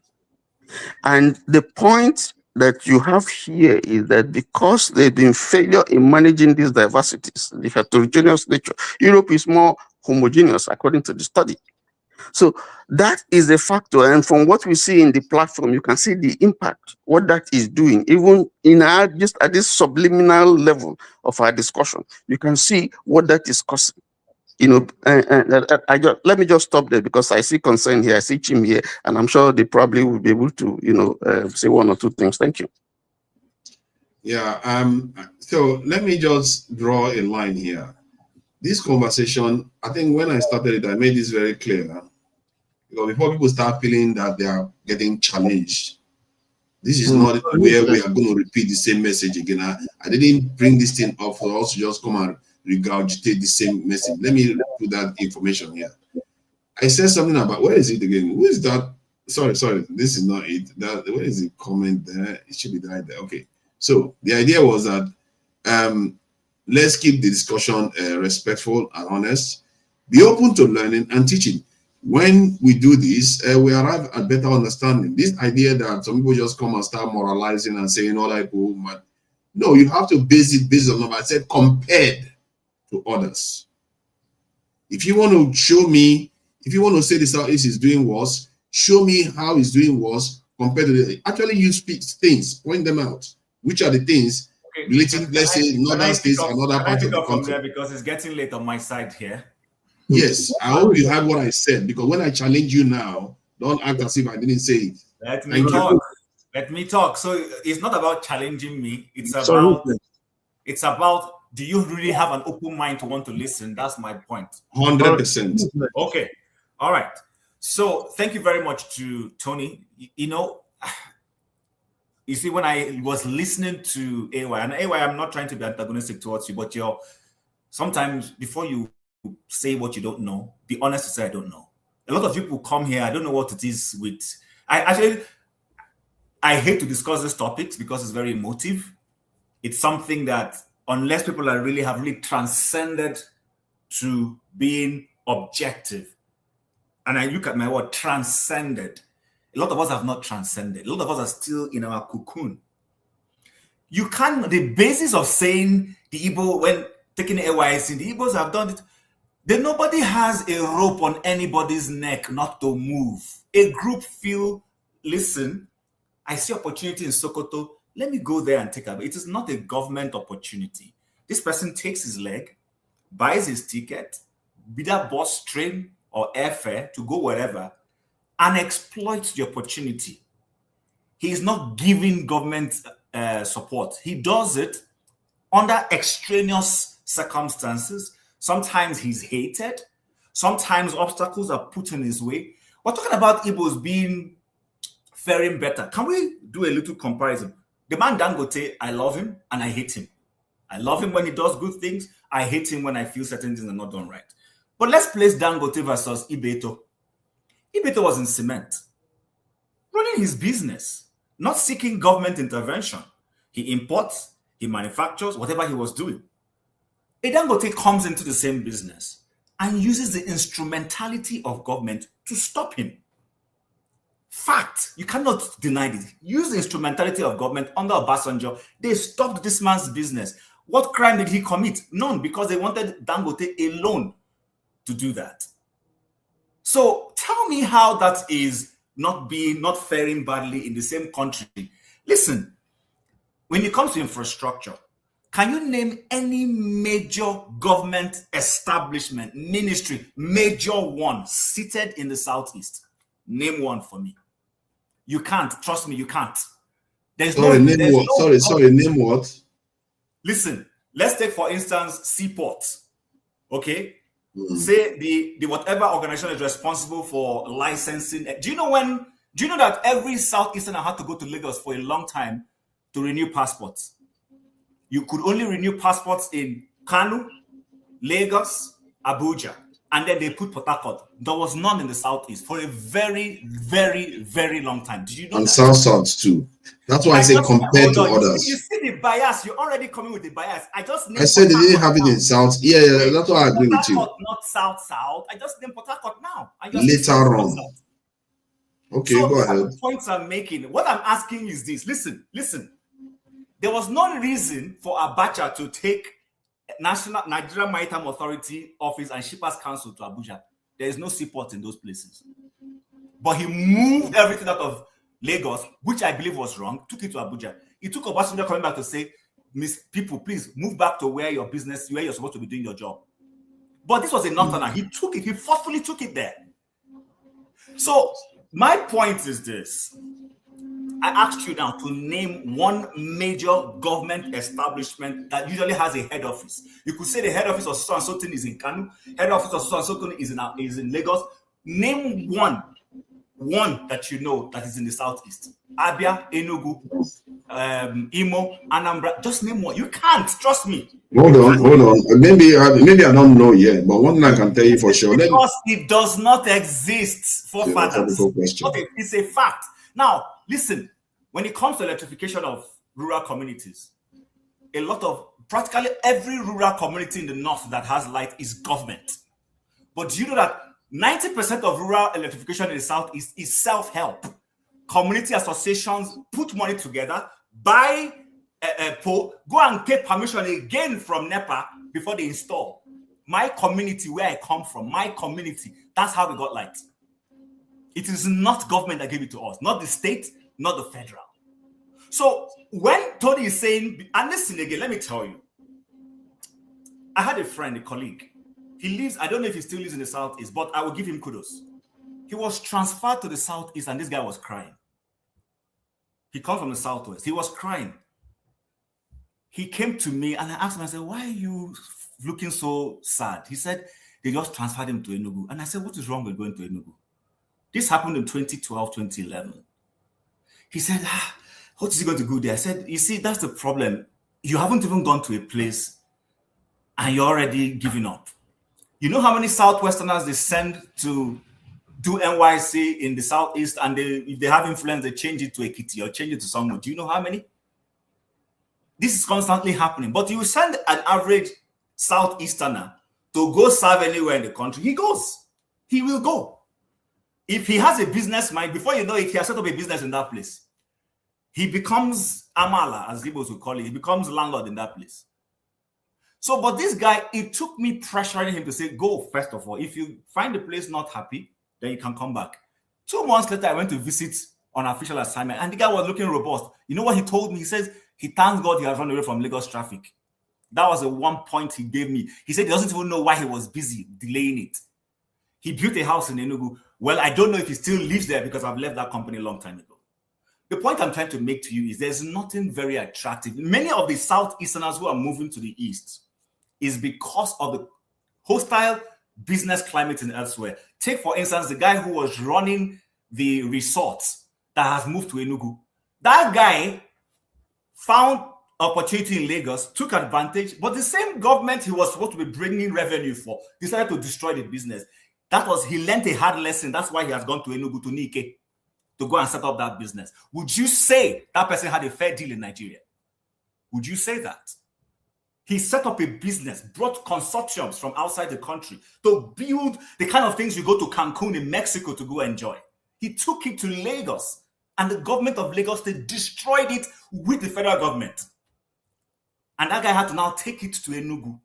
And the point that you have here is that because there's been failure in managing these diversities, the heterogeneous nature, Europe is more homogeneous according to the study. So that is a factor. And from what we see in the platform, you can see the impact, what that is doing, even in just at this subliminal level of our discussion. You can see what that is causing. Let me just stop there, because I see concern here, I see Chim here, and I'm sure they probably will be able to, say one or two things. Thank you. Yeah. So let me just draw a line here. This conversation, I think when I started it, I made this very clear. Because before people start feeling that they are getting challenged, this is not where we are going to repeat the same message again. I didn't bring this thing up for us to just come and regurgitate the same message. Let me put that information here. I said something about, where is it again? Who is that? Sorry, this is not it. Where is the comment there? It should be right there. Okay. So the idea was that let's keep the discussion respectful and honest. Be open to learning and teaching. When we do this, we arrive at better understanding. This idea that some people just come and start moralizing and saying all that, no, you have to base it based on number. I said compared to others. If you want to show me, if you want to say this is doing worse, show me how it's doing worse compared to the. Actually, you speak things, point them out. Which are the things relating, let's say, northern states and other parts of the country? Because it's getting late on my side here. Yes, I hope you heard what I said, because when I challenge you now, don't act as if I didn't say it. Let me talk. Let me talk. So it's not about challenging me. It's about do you really have an open mind to want to listen? That's my point. 100%. Okay. All right. So thank you very much to Tony. You see, when I was listening to AY, and AY, I'm not trying to be antagonistic towards you, but sometimes before you say what you don't know, be honest to say I don't know. A lot of people come here, I don't know what it is with. I hate to discuss these topics because it's very emotive. It's something that unless people have really transcended to being objective, and I look at my word transcended, a lot of us have not transcended. A lot of us are still in our cocoon. The basis of saying the Igbo, when taking AYC, the Igbos have done it. Then nobody has a rope on anybody's neck not to move. A group feel, listen, I see opportunity in Sokoto. Let me go there and take it. It is not a government opportunity. This person takes his leg, buys his ticket, be that bus, train, or airfare to go wherever, and exploits the opportunity. He is not giving government support. He does it under extraneous circumstances. Sometimes he's hated. Sometimes obstacles are put in his way. We're talking about Igbos faring better. Can we do a little comparison? The man Dangote, I love him and I hate him. I love him when he does good things. I hate him when I feel certain things are not done right. But let's place Dangote versus Ibeto. Ibeto was in cement, running his business, not seeking government intervention. He imports, he manufactures, whatever he was doing. A Dangote comes into the same business and uses the instrumentality of government to stop him. Fact, you cannot deny it. Use the instrumentality of government under Obasanjo. They stopped this man's business. What crime did he commit? None, because they wanted Dangote alone to do that. So tell me how that is not faring badly in the same country. Listen, when it comes to infrastructure, can you name any major government establishment, ministry, major one seated in the Southeast? Name one for me. You can't. Trust me, you can't. Name what? Listen, let's take, for instance, seaports. Okay? Say the whatever organization is responsible for licensing. Do you know that every Southeasterner had to go to Lagos for a long time to renew passports? You could only renew passports in Kanu, Lagos, Abuja, and then they put Port Harcourt. There was none in the Southeast for a very, very, very long time. Did you know and that? South too. That's why I say compared to others. You see the bias. You're already coming with the bias. I said they didn't have it in South. Yeah, that's why I agree with you. Not South. I just named Port Harcourt now. Later on. Okay, so go ahead. The points I'm making. What I'm asking is this. Listen. There was no reason for Abacha to take Nigeria Maritime Authority office and Shippers Council to Abuja. There is no seaport in those places. But he moved everything out of Lagos, which I believe was wrong, took it to Abuja. It took Obasanjo coming back to say, people, please move back to where you're supposed to be doing your job. But this was a northerner. He forcefully took it there. So my point is this. I asked you now to name one major government establishment that usually has a head office. You could say the head office of so-and-so thing is in Kanu, head office of so-and-so thing is in Lagos. Name one that you know that is in the Southeast. Abia, Enugu, Imo, Anambra. Just name one. You can't. Trust me. Hold on. Maybe I don't know yet, but one thing I can tell you for sure. Because it does not exist for fathers. Okay, it's a fact. Now, listen, when it comes to electrification of rural communities, practically every rural community in the north that has light is government. But do you know that 90% of rural electrification in the southeast is self-help? Community associations put money together, buy a pole, go and get permission again from NEPA before they install. My community, where I come from, that's how we got light. It is not government that gave it to us, not the state, not the federal. So when Tony is saying, and listen again, let me tell you, I had a friend, a colleague. He lives, I don't know if he still lives in the Southeast, but I will give him kudos. He was transferred to the Southeast and this guy was crying. He comes from the Southwest. He was crying. He came to me and I asked him, I said, why are you looking so sad? He said, they just transferred him to Enugu. And I said, what is wrong with going to Enugu? This happened in 2012, 2011. He said, what is he going to do there? I said, you see, that's the problem. You haven't even gone to a place and you're already giving up. You know how many Southwesterners they send to do NYC in the Southeast, and if they have influence, they change it to Ekiti or change it to someone. Do you know how many? This is constantly happening. But you send an average Southeasterner to go serve anywhere in the country, he goes. He will go. If he has a business mind, before you know it, he has set up a business in that place. He becomes Amala, as Igbos would call it. He becomes landlord in that place. So, but this guy, it took me pressuring him to say, go, first of all. If you find the place not happy, then you can come back. 2 months later, I went to visit on official assignment, and the guy was looking robust. You know what he told me? He says, he thanks God he has run away from Lagos traffic. That was the one point he gave me. He said he doesn't even know why he was busy delaying it. He built a house in Enugu. Well, I don't know if he still lives there because I've left that company a long time ago. The point I'm trying to make to you is there's nothing very attractive. Many of the Southeasterners who are moving to the East is because of the hostile business climate in elsewhere. Take, for instance, the guy who was running the resort that has moved to Enugu. That guy found opportunity in Lagos, took advantage, but the same government he was supposed to be bringing revenue for decided to destroy the business. That was, he learned a hard lesson. That's why he has gone to Enugu, to Nike, to go and set up that business. Would you say that person had a fair deal in Nigeria? Would you say that? He set up a business, brought consortiums from outside the country to build the kind of things you go to Cancun in Mexico to go enjoy. He took it to Lagos, and the government of Lagos, they destroyed it with the federal government. And that guy had to now take it to Enugu.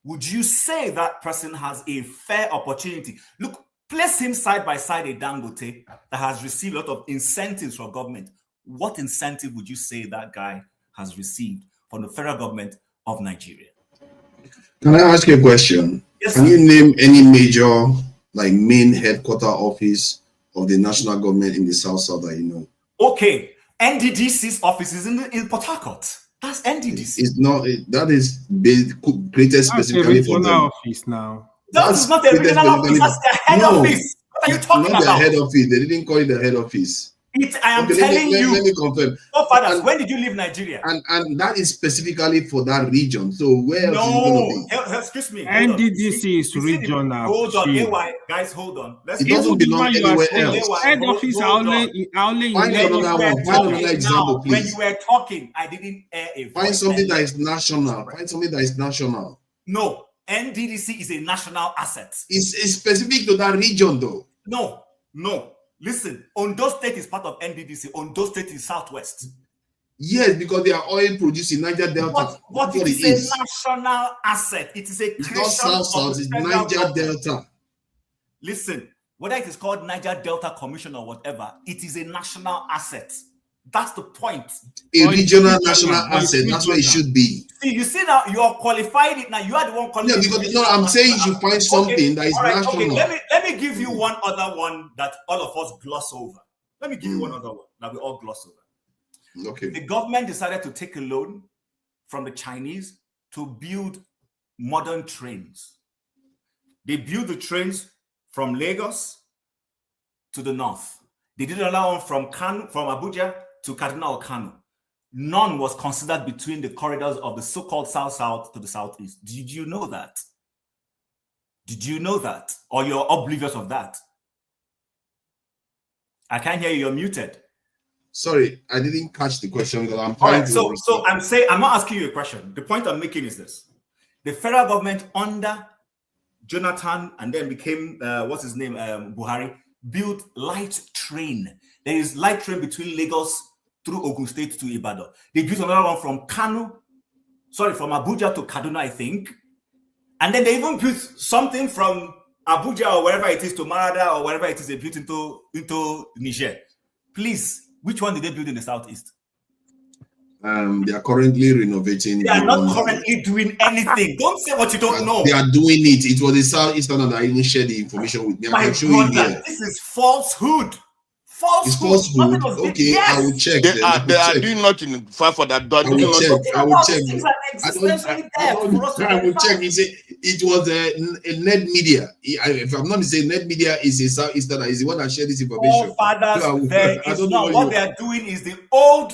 Would you say that person has a fair opportunity? Look, place him side by side a Dangote that has received a lot of incentives from government. What incentive would you say that guy has received from the federal government of Nigeria? Can I ask you a question? Yes, Can sir. you name any major, like, main headquarter office of the national government in the South that you know? Okay, NDDC's office is in Port Harcourt. That's NDDC. It's not. That is created specifically for them. Office now. That is not a regional office. That's their head office. What are you talking not about? Their head office. They didn't call it the head office. I am telling you. Let me confirm. Oh, fathers, when did you leave Nigeria? And that is specifically for that region. So where else is it going to be? Excuse me. NDDC is regional. Hold on, AY, guys, hold on. It doesn't belong anywhere else. Head office only Find another example, please. When you were talking, I didn't air a voice. Find something that is national. Find something that is national. No, NDDC is a national asset. It's specific to that region, though. No. Listen, Ondo State is part of NDDC. Ondo State is Southwest. Yes, because they are oil producing Niger Delta. But it is a national asset. It is a It's not South, it's Niger Delta. Listen, whether it is called Niger Delta Commission or whatever, it is a national asset. That's the point. A regional national asset. That's what it should be. See, you see now, you are qualified it now. You are the one qualified. Yeah, because I'm saying you should find something that is national. Okay, let me give you one other one that all of us gloss over. Let me give you one other one that we all gloss over. Okay. The government decided to take a loan from the Chinese to build modern trains. They built the trains from Lagos to the north. They did allow one from Abuja to Kaduna or Kano. None was considered between the corridors of the so-called South-South to the Southeast. Did you know that? Did you know that? Or you're oblivious of that? I can't hear you. You're muted. Sorry, I didn't catch the question because I'm All trying right, to. so I'm not asking you a question. The point I'm making is this: the federal government under Jonathan and then became what's his name, Buhari, built light train. There is light train between Lagos through Ogun State to Ibadan. They built another one from Abuja to Kaduna, I think. And then they even built something from Abuja or wherever it is to Marada or wherever it is they built into Niger. Please, which one did they build in the Southeast? They are currently renovating. They are not currently doing anything. Don't say what you don't know. They are doing it. It was the Southeasterner that even shared the information with me. I can show you here. This is falsehood. It's falsehood. Okay, yes. I will check. They are doing nothing far for that. I will check. I will check. I will check. It was a net media. If I'm not mistaken, net media is a Southeasterner. Is the one that shared this information. Oh, fathers, there is not. What they are doing is the old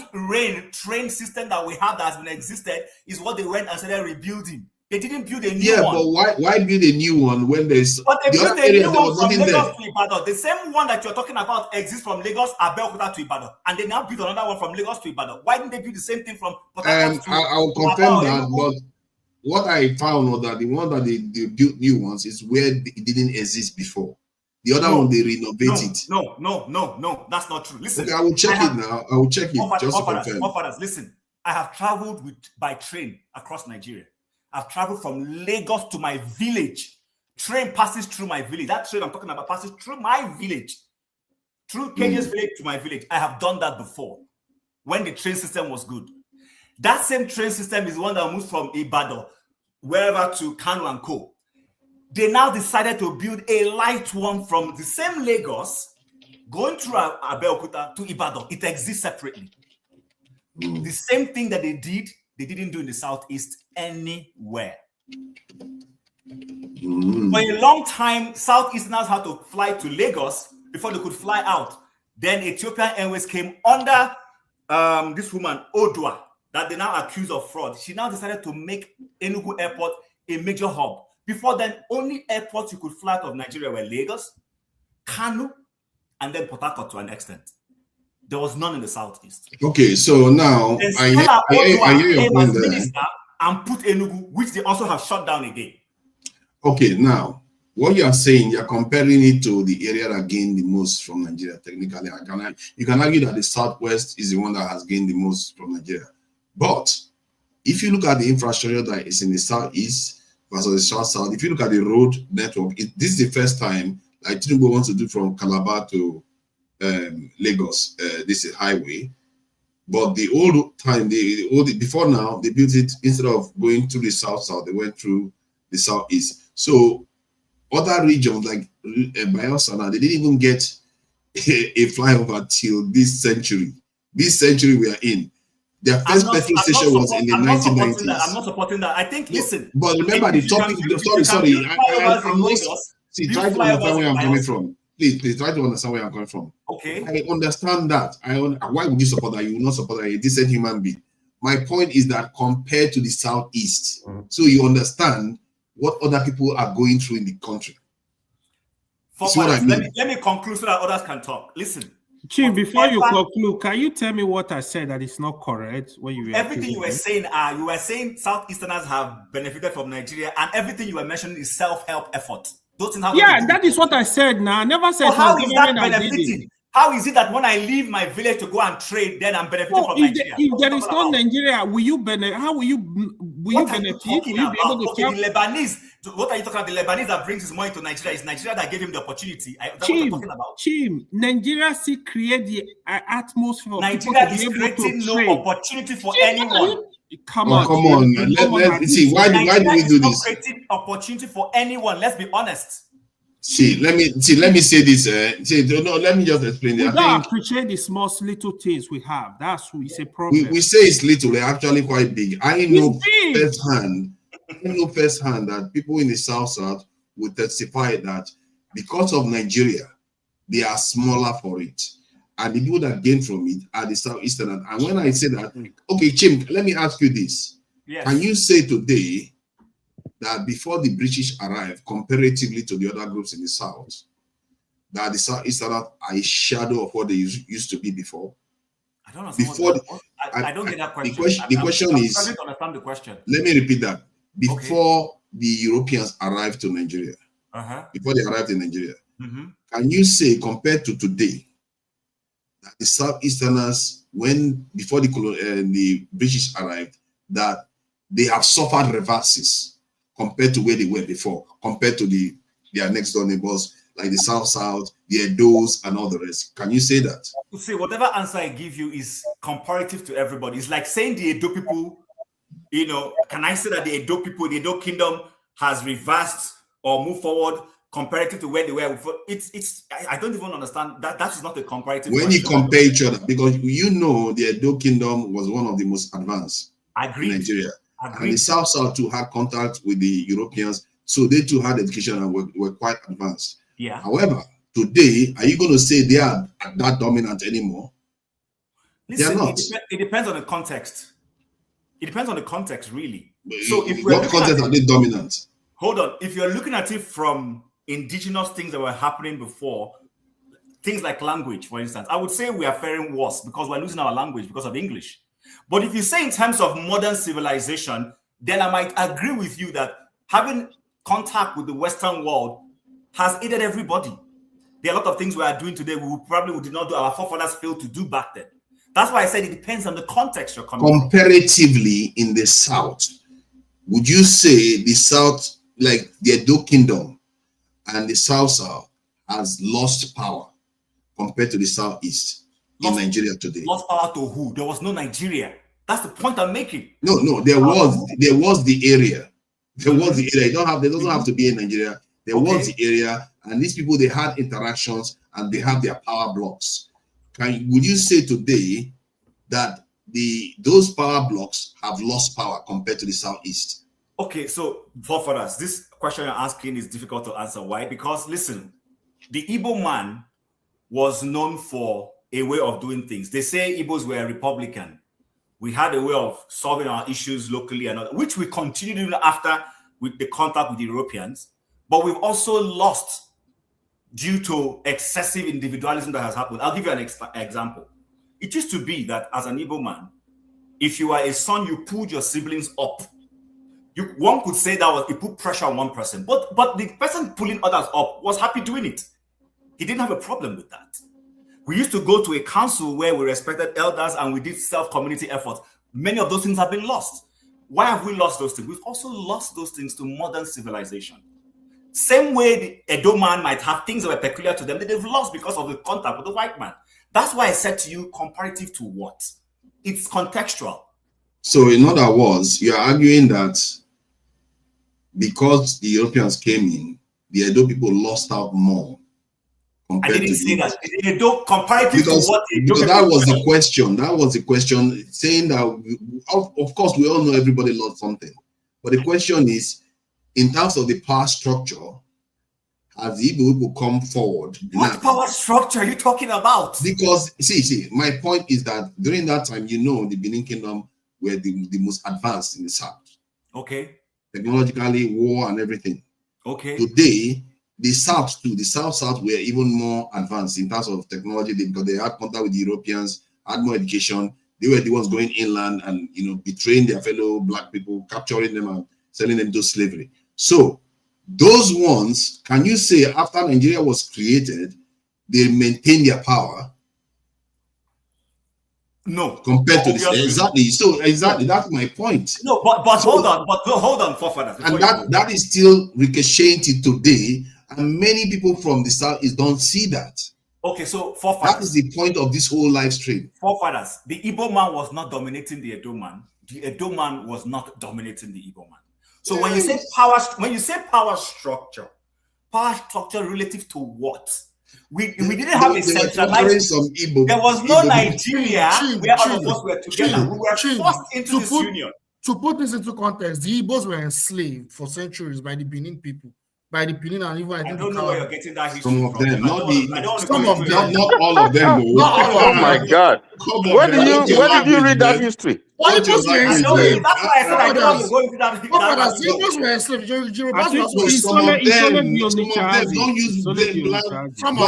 train system that we have that has been existed is what they went and started rebuilding. They didn't build a new one. But why build a new one when there's but they built a new one from Lagos there? to Ibadan. The same one that you're talking about exists from Lagos, Abeokuta to Ibadan, and they now build another one from Lagos to Ibadan. Why didn't they build the same thing from Port Harcourt to I'll confirm that, but what I found was that the one that they built new ones is where it didn't exist before. The other one they renovated. No, that's not true. Listen, okay, I will check it now. I will check it just to confirm. Listen, I have traveled by train across Nigeria. I've traveled from Lagos to my village. Train passes through my village. That train I'm talking about passes through my village. Through Kenya's village to my village. I have done that before when the train system was good. That same train system is the one that moved from Ibadan, wherever, to Kano and Co. They now decided to build a light one from the same Lagos, going through Abeokuta to Ibadan. It exists separately. The same thing that they didn't do in the Southeast anywhere. For a long time, Southeasterners had to fly to Lagos before they could fly out. Then Ethiopian Airways came under this woman, Odua, that they now accuse of fraud. She now decided to make Enugu Airport a major hub. Before then, only airports you could fly out of Nigeria were Lagos, Kano, and then Port Harcourt to an extent. There was none in the Southeast. Okay, so now I hear your point there. And put Enugu, which they also have shut down again. Okay, now what you are saying, you are comparing it to the area that gained the most from Nigeria. Technically, you can argue that the Southwest is the one that has gained the most from Nigeria. But if you look at the infrastructure that is in the Southeast versus the South-South, if you look at the road network, this is the first time like Tinubu wants to do from Calabar to Lagos. This is highway. But the old time, before now, they built it instead of going through the South-South, they went through the Southeast. So other regions like Bayelsa, they didn't even get a flyover till this century. This century we are in. Their first petrol station was in the 1990s. I'm not supporting that. I think, listen. But remember the topic, sorry. I'm not, see, try to understand where I'm coming from. Please try to understand where I'm coming from. Okay. I understand that. Why would you support that? You will not support that. You're a decent human being. My point is that compared to the Southeast, so you understand what other people are going through in the country. Let me conclude so that others can talk. Listen. Chief, before you conclude, can you tell me what I said that is not correct? When you were everything you were saying, you were saying Southeasterners have benefited from Nigeria, and everything you were mentioning is self-help effort. That is what I said now. I never said how is that benefiting? How is it that when I leave my village to go and trade, then I'm benefiting from Nigeria? If there is no Nigeria, will you benefit? How will you benefit? Will you be able to the Lebanese, what are you talking about? The Lebanese that brings his money to Nigeria is Nigeria that gave him the opportunity. That's what you're talking about. Nigeria still create the atmosphere. Nigeria is creating no opportunity for anyone. Come on. Let's see. Why do we do this? Creating opportunity for anyone. Let's be honest. Let me say this. Let me just explain. We don't appreciate the small little things we have. That's a problem. We say it's little, they're actually quite big. I know firsthand that people in the South will testify that because of Nigeria, they are smaller for it. And the people that gain from it are the Southeasterners. And when I say that, okay, Chim, let me ask you this. Yes. Can you say today that before the British arrived, comparatively to the other groups in the South, that the Southeasterners are a shadow of what they used to be before? I don't understand. I don't get that question. The question is, I'm trying to understand the question. Let me repeat that. Before the Europeans arrived to Nigeria, before they arrived in Nigeria, can you say, compared to today, that the Southeasterners, before the British arrived, that they have suffered reverses compared to where they were before, compared to their next door neighbors like the South, the Edos, and all the rest? Can you say that? To say whatever answer I give you is comparative to everybody. It's like saying the Edo people, can I say that the Edo people, the Edo kingdom has reversed or moved forward comparative to where they were before? I don't even understand that. That is not a comparative. When you compare each other, because the Edo kingdom was one of the most advanced in Nigeria. And the South too had contact with the Europeans, so they too had education and were quite advanced. Yeah. However, today, are you going to say they are that dominant anymore? Listen, they are not. It depends on the context. It depends on the context, really. So, what context are they dominant? Hold on. If you're looking at it from indigenous things that were happening before, things like language, for instance, I would say we are faring worse because we're losing our language because of English. But if you say in terms of modern civilization, then I might agree with you that having contact with the Western world has aided everybody. There are a lot of things we are doing today we did not do, our forefathers failed to do back then. That's why I said it depends on the context you're coming from. Comparatively in the South, would you say the South, like the Edo Kingdom and the South has lost power compared to the Southeast in Nigeria today? Lost power to who? There was no Nigeria. That's the point I'm making. No, there was the area. There was the area. It doesn't have to be in Nigeria. There was the area, and these people, they had interactions and they have their power blocks. Would you say today that those power blocks have lost power compared to the Southeast? Okay, so for us, this question you're asking is difficult to answer. Why? Because listen, the Igbo man was known for a way of doing things. They say Igbos were Republican. We had a way of solving our issues locally, and which we continued even after with the contact with the Europeans. But we've also lost due to excessive individualism that has happened. I'll give you an example. It used to be that as an Igbo man, if you are a son, you pulled your siblings up. One could say that you put pressure on one person, but the person pulling others up was happy doing it. He didn't have a problem with that. We used to go to a council where we respected elders and we did self-community efforts. Many of those things have been lost. Why have we lost those things? We've also lost those things to modern civilization. Same way the Edo man might have things that were peculiar to them that they've lost because of the contact with the white man. That's why I said to you, comparative to what? It's contextual. So in other words, you're arguing that because the Europeans came in, the Edo people lost out more. I didn't say that. Edo, comparative to what? Because that was the question. That was the question, saying that, of course, we all know everybody lost something. But the question is, in terms of the power structure, has the Igbo people come forward? What power structure are you talking about? Because, see, my point is that during that time, the Benin Kingdom were the most advanced in the South. Okay. Technologically, war and everything. Okay. Today, the South too, the South were even more advanced in terms of technology because they had contact with the Europeans, had more education. They were the ones going inland and betraying their fellow black people, capturing them and selling them to slavery. So those ones, can you say after Nigeria was created, they maintained their power? No. Compared to this, exactly. So exactly, that's my point. No, but hold on, forefathers. And that is still ricocheting till today, and many people from the South don't see that. Okay, so forefathers. That is the point of this whole live stream. Forefathers, the Igbo man was not dominating the Edo man. The Edo man was not dominating the Igbo man. So when you say power structure relative to what? We didn't have a centralized. There was no Nigeria where all of us were together. We were forced into this union. To put this into context, the Igbos were enslaved for centuries by the Benin people. By the Benin and even I don't know where you're getting that history from. Some of them, not all of them. Oh my God! Where did you read that history? That's why I said I don't want to go into that. The Igbos were enslaved. Some of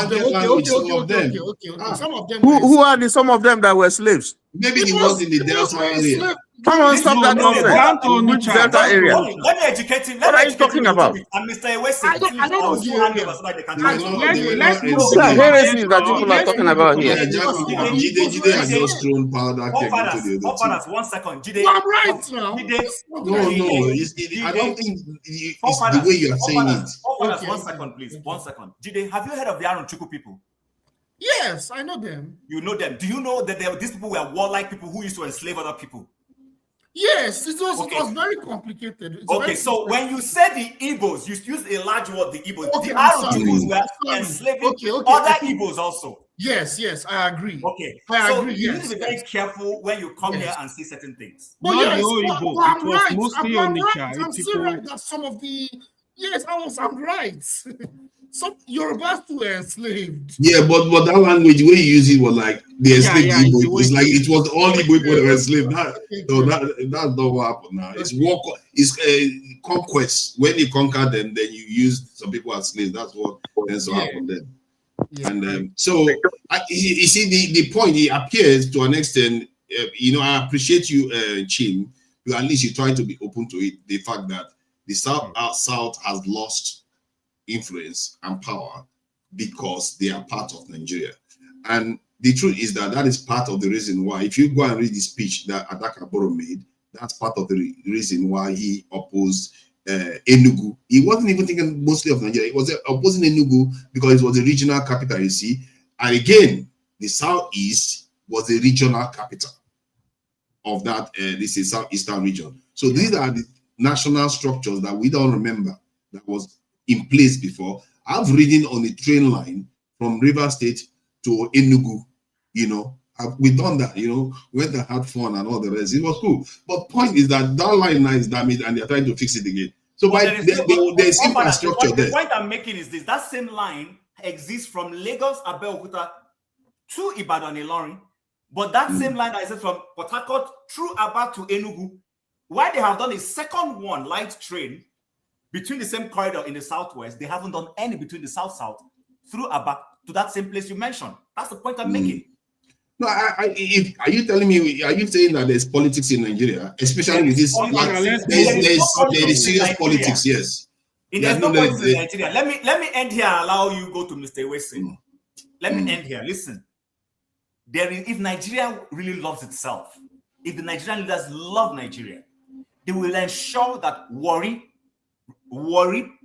them don't use some of them. Okay. Some of them. Who are the some of them that were slaves? Maybe the ones in the Delta area. Come on, stop that nonsense. Delta area. Let me educate him. What are you talking about? And Mr. Ewese, I don't heresies that people are talking about here. Jide has just thrown powder keg into the other two. 1 second. Jide. I'm right now. No. I don't think it's the way you are saying it. 1 second, please. 1 second. Jide, have you heard of the Arunchuku people? Yes, I know them. You know them. Do you know that these people were warlike people who used to enslave other people? Yes, it was very complicated. So when you say the Igbos, you use a large word, the Igbos. The Arunchukus were enslaving other Igbos also. Yes, I agree. Okay, I agree. You need to be very careful when you come here and see certain things. But I'm right. I'm right. Some Yorubas too were enslaved. Yeah, but that language where you use it was like the enslaved Igbo. It's like it was all Igbo people that were enslaved. That's not what happened now. It's war. It's conquest. When you conquer them, then you use some people as slaves. That's what tends to happen then. Yeah. And so you see the point. It appears to an extent. I appreciate you, Chin. At least you try to be open to it. The fact that the South has lost influence and power because they are part of Nigeria. And the truth is that is part of the reason why, if you go and read the speech that Adaka Boro made, That's part of the reason why he opposed Enugu. He wasn't even thinking mostly of Nigeria. He was opposing Enugu because it was the regional capital, you see. And again, the Southeast was the regional capital of that, this is Southeastern region. So these are the national structures that we don't remember that was in place before. I've ridden on the train line from River State to Enugu, you know. We've done that, you know, went and had fun and all the rest. It was cool. But point is that line now is damaged and they're trying to fix it again. So by there's infrastructure there. The point I'm making is this: that same line exists from Lagos, Abeokuta to Ibadan, Ilorin, but that same line that is from Port Harcourt through Aba to Enugu. Why they have done a second one, light train, between the same corridor in the southwest, they haven't done any between the south-south through Aba to that same place you mentioned. That's the point I'm making. No, are you telling me? Are you saying that there's politics in Nigeria, especially with this? There is serious politics. Yes. There's no politics in Nigeria. Let me end here and allow you go to Mr. Ewese. Let me end here. Listen, if Nigeria really loves itself, if the Nigerian leaders love Nigeria, they will ensure that Warri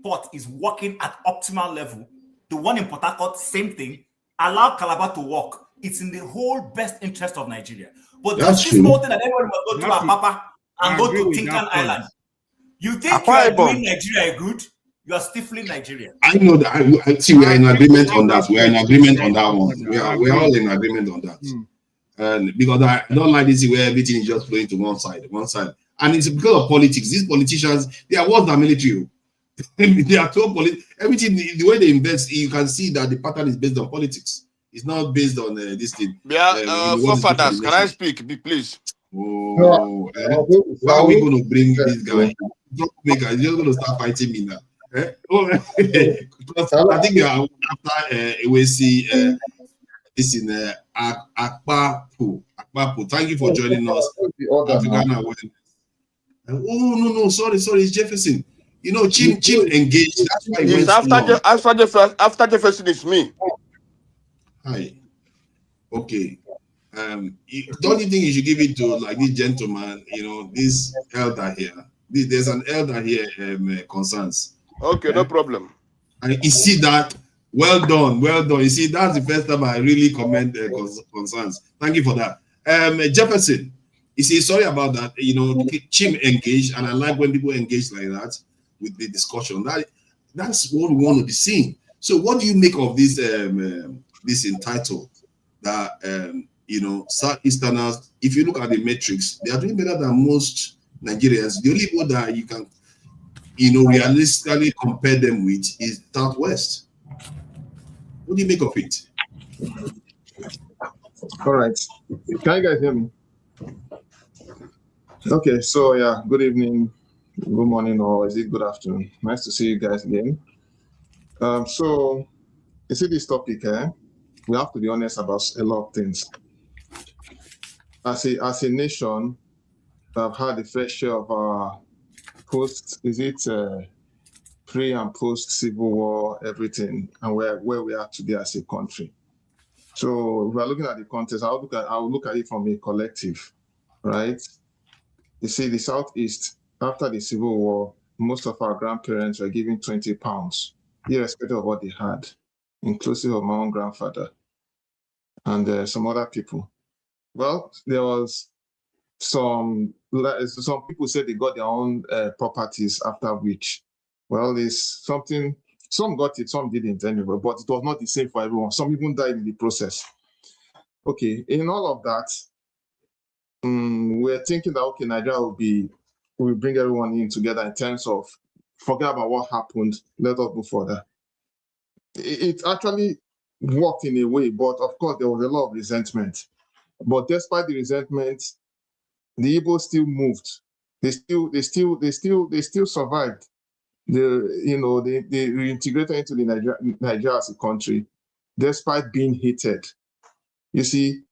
Port is working at optimal level. The one in Port Harcourt, same thing. Allow Calabar to work. It's in the whole best interest of Nigeria. But that's this whole thing that everyone must go to Apapa and go to Tinkan Island. You think you are doing Nigeria good? You are stifling Nigeria. I know that. I see, we are in agreement on that. We are in agreement on that one. We are all in agreement on that. And because I don't like this where everything is just flowing to one side. And it's because of politics. These politicians, they are worse than military. They are so everything, the way they invest, you can see that the pattern is based on politics. It's not based on this thing. Forefathers, can I speak, please? Oh, why are we going to bring this guy? He's just going to start fighting me now. I think after Ewese, this in Akpapu. Thank you for joining us. African awareness. Oh no, sorry, it's Jefferson. You know, Chim engaged. That's why it's after Jefferson is me. Hi. Okay. Don't you think you should give it to like this gentleman? You know, this elder here. There's an elder here. Concerns. Okay, no problem. And you see that. Well done. You see, that's the first time I really commend concerns. Thank you for that. Jefferson. You see, sorry about that. You know, Chim engaged, and I like when people engage like that with the discussion. That's what we want to be seeing. So, what do you make of this? This entitled that you know, Southeasterners, if you look at the metrics, they are doing better than most Nigerians. The only one that you can, you know, realistically compare them with is Southwest. What do you make of it? All right. Can you guys hear me? Okay, so yeah, good evening, good morning, or is it good afternoon? Nice to see you guys again. So you see this topic, we have to be honest about a lot of things. As a nation, I've had a fair share of our pre and post Civil War, everything, and where we are today as a country. So if we're looking at the context, I'll look at it from a collective, right? You see, the Southeast, after the Civil War, most of our grandparents were given 20 pounds, irrespective of what they had, inclusive of my own grandfather and some other people. Well, there was some people said they got their own properties after which, well, there's something, some got it, some didn't anyway, but it was not the same for everyone. Some even died in the process. Okay, in all of that, we're thinking that, okay, Nigeria will bring everyone in together in terms of forget about what happened, let us go further. It actually worked in a way, but of course there was a lot of resentment. But despite the resentment, the Igbos still moved. They still survived. They reintegrated into the Nigeria as a country, despite being hated. You see,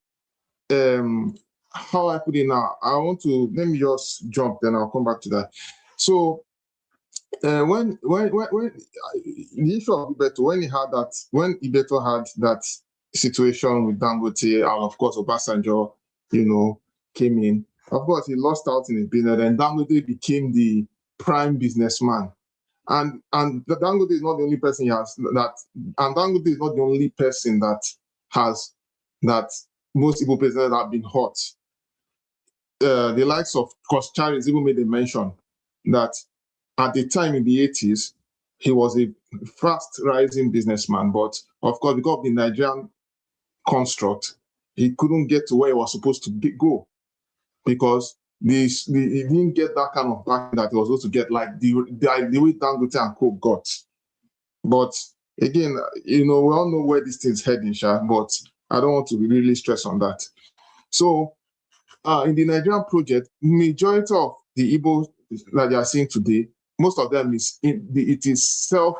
how I put it now, let me just jump, then I'll come back to that. So when the issue of Ibeto, when Ibeto had that situation with Dangote, and of course Obasanjo, came in, Of course, he lost out in a business, and Dangote became the prime businessman. And Dangote is not the only person he has that, and Dangote is not the only person that has that most Igbo presidents have been hot. The likes of Charles even made a mention that at the time in the 80s, he was a fast rising businessman, but of course, because of the Nigerian construct, he couldn't get to where he was supposed to go because he didn't get that kind of back that he was supposed to get, like the way Dangote and Co got. But again, we all know where this thing's heading, but I don't want to really stress on that. So, in the Nigerian project, majority of the Igbo that they are seeing today, most of them it is self.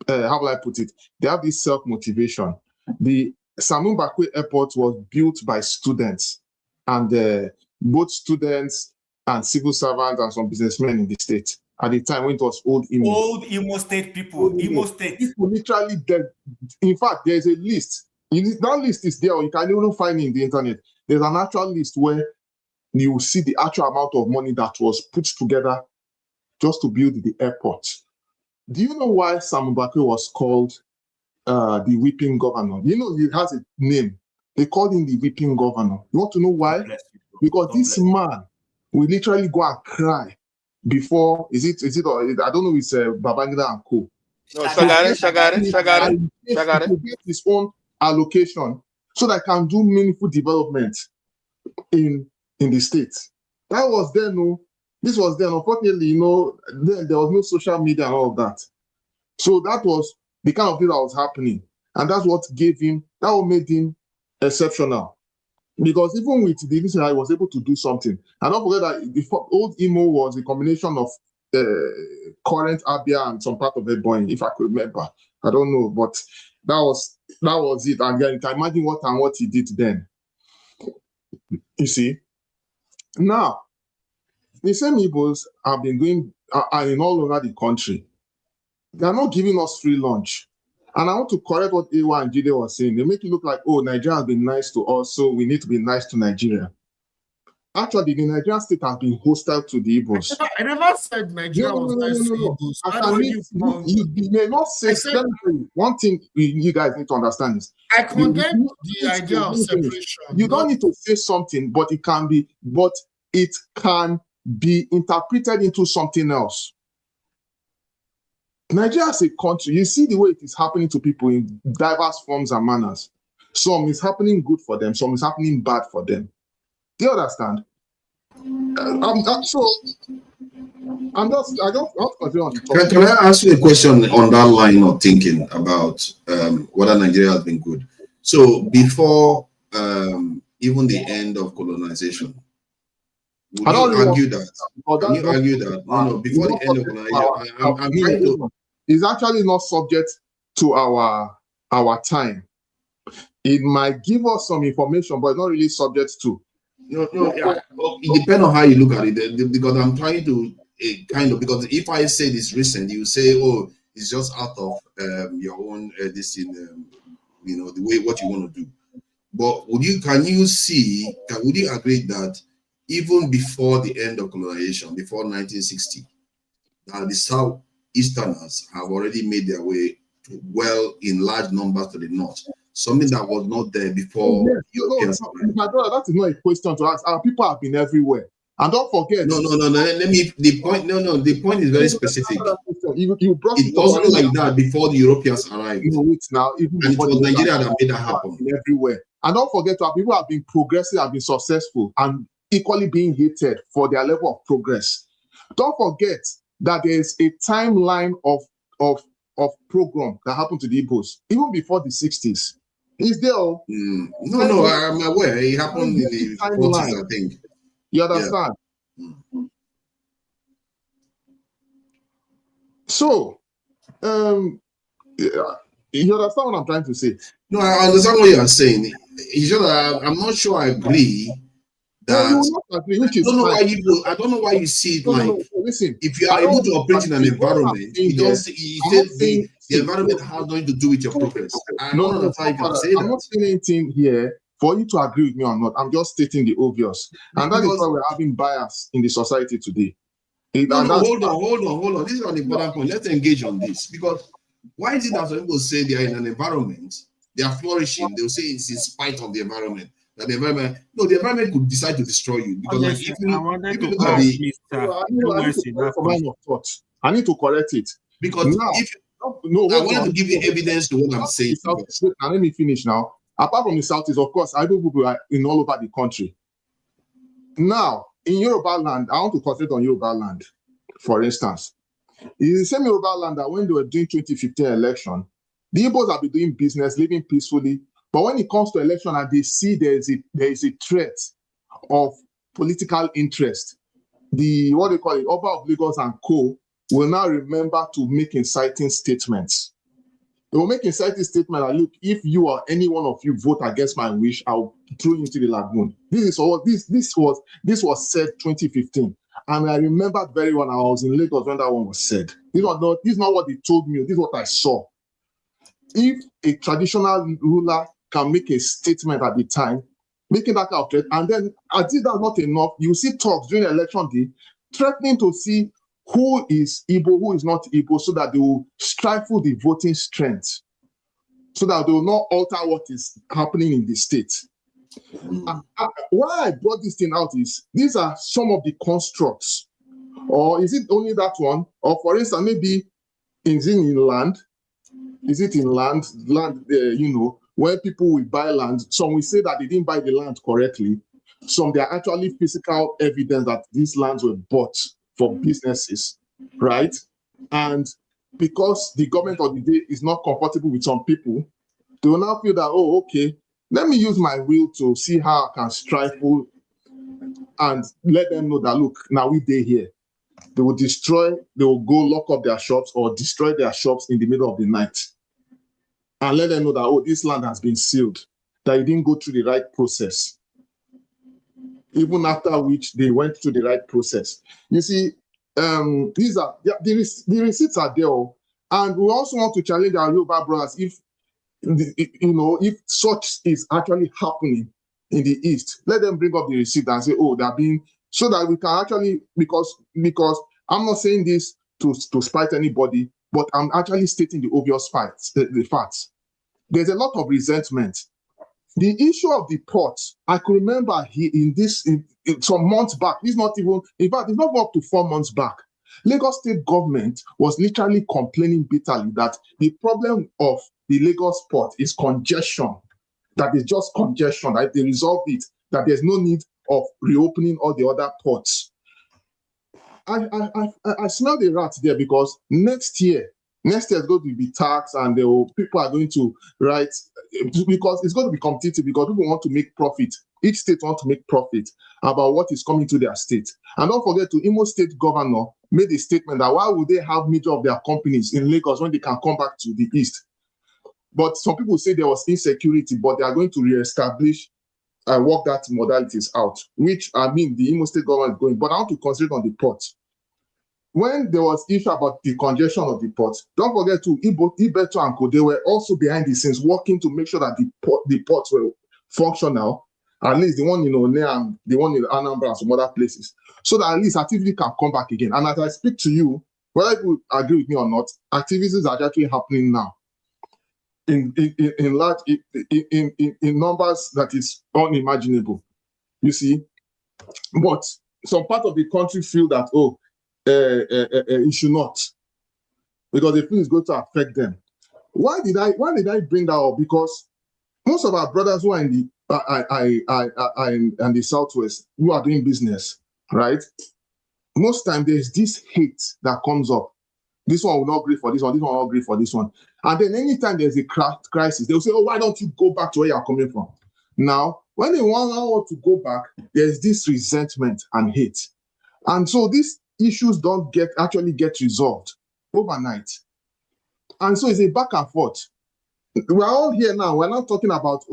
How will I put it? They have this self-motivation. The Samu Bakwe Airport was built by students, and both students and civil servants and some businessmen in the state at the time when it was old Imo. Old Imo State people, Imo State. People literally dead. In fact, there's a list. That list is there, or you can even find it in the internet. There's an actual list where you will see the actual amount of money that was put together just to build the airport. Do you know why Samu Bakwe was called the weeping governor? He has a name. They called him the weeping governor. You want to know why? Because this man will literally go and cry before, is it, I don't know, it's Babangida and Co. No, Shagari. To get his own allocation so that can do meaningful development in the state. That was then, this was then. Unfortunately, then there was no social media and all of that. So that was the kind of thing that was happening. And that's what made him exceptional. Because even with the listener, he was able to do something. And don't forget that the old Imo was a combination of current Abia and some part of Ebonyi, if I could remember. I don't know, but that was it. And you can imagine what he did then. You see? Now, the same Igbos have been going in all over the country. They are not giving us free lunch. And I want to correct what Ewa and Jide was saying. They make it look like, Nigeria has been nice to us, so we need to be nice to Nigeria. Actually, the Nigerian state has been hostile to the Igbos. I never said Nigeria was nice to Igbos. You may not say one thing you guys need to understand is I condemn the idea of separation. You don't need to say something, but it can be interpreted into something else. Nigeria as a country, you see the way it is happening to people in diverse forms and manners. Some is happening good for them, some is happening bad for them. Do you understand? Can I ask you a question on that line of thinking about whether Nigeria has been good? So before even the end of colonization, would you argue that? Can you argue that? No, before the end of colonization, I'm trying to. It's actually not subject to our time. It might give us some information, but it's not really subject to. It depends on how you look at it. Because I'm trying to because if I say this recent, you say, it's just out of your own the way what you want to do. But would you agree that even before the end of colonization, before 1960, that the South-Easterners have already made their way in large numbers to the north, something that was not there before. My brother, that is not a question to ask. Our people have been everywhere, and don't forget. No. The point is very specific. It wasn't like that before the Europeans arrived. Even and it was Nigeria that made that happen everywhere. And don't forget, our people have been progressive, have been successful, and equally being hated for their level of progress. Don't forget that there is a timeline of program that happened to the Igbos even before the 60s. Is there? No, I'm aware. It happened in the 40s, I think. You understand? Yeah. So, you understand what I'm trying to say? No, I understand what you are saying. It's just I'm not sure I agree. I don't know why you see it listen, if you are able to operate in an environment, the environment has nothing to do with your progress. I'm not saying anything here for you to agree with me or not, I'm just stating the obvious. And that is why we're having bias in the society today. Hold on. This is an important point. Let's engage on this, because why is it that some people say they are in an environment, they are flourishing? They'll say it's in spite of the environment. That the environment could decide to destroy you. Because like if you look at the I need to correct it. Because now, if I wanted to give you evidence to what I'm saying. Now let me finish now. Apart from the Southeast, of course, Igbo people are in all over the country. Now, in Yoruba land, I want to concentrate on Yoruba land, for instance. It's the same Yoruba land that when they were doing 2015 election, the Igbos have been doing business, living peacefully. But when it comes to election and they see there is a threat of political interest, the what they call it, Oba of Lagos and co will now remember to make inciting statements. They will make inciting statement that, look, if you or any one of you vote against my wish, I'll throw you into the lagoon. This was said 2015. And I remembered very well, I was in Lagos when that one was said. This is not what they told me, this is what I saw. If a traditional ruler can make a statement at the time, making that kind of threat, and then as if that's not enough, you see talks during election day, threatening to see who is Igbo, who is not Igbo, so that they will stifle the voting strength, so that they will not alter what is happening in the state. Why I brought this thing out is, these are some of the constructs. Or is it only that one? Or for instance, maybe is it in land? Is it in land? Where people will buy land, some will say that they didn't buy the land correctly. Some, there are actually physical evidence that these lands were bought for businesses, right? And because the government of the day is not comfortable with some people, they will now feel that, oh, okay, let me use my will to see how I can stifle and let them know that, look, now we day here. They will go lock up their shops or destroy their shops in the middle of the night. And let them know that, oh, this land has been sealed, that it didn't go through the right process. Even after which they went through the right process. You see, these are the receipts are there, and we also want to challenge our Yoruba brothers if such is actually happening in the East. Let them bring up the receipt and say, oh, they're being, so that we can actually, because I'm not saying this to spite anybody, but I'm actually stating the obvious facts. The facts. There's a lot of resentment. The issue of the port, I could remember in some months back, it's not even, in fact, it's not up to 4 months back. Lagos state government was literally complaining bitterly that the problem of the Lagos port is congestion, that is just congestion, that they resolved it, that there's no need of reopening all the other ports. I smell the rat there, because next year is going to be taxed, and people are going to write, because it's going to be competitive, because people want to make profit. Each state wants to make profit about what is coming to their state. And don't forget, Imo State governor made a statement that why would they have major of their companies in Lagos when they can come back to the East? But some people say there was insecurity, but they are going to reestablish and work that modalities out, which I mean the Imo State government is going. But I want to concentrate on the port. When there was issue about the congestion of the port, don't forget too, Ibeto and Co, they were also behind the scenes working to make sure that the ports were functional, at least the one in One and the one in Anambra and some other places, so that at least activity can come back again. And as I speak to you, whether you agree with me or not, activities are actually happening now in large in numbers that is unimaginable. You see, but some part of the country feel that, oh, it should not, because they feel it's going to affect them. Why did I bring that up? Because most of our brothers who are in the Southwest, who are doing business, right? Most time there's this hate that comes up. This one will not agree for this one. This one will not agree for this one. And then anytime there's a crisis, they'll say, oh, why don't you go back to where you're coming from? Now, when they want to go back, there's this resentment and hate. And so these issues don't actually get resolved overnight. And so it's a back and forth. We're all here now. We're not talking about,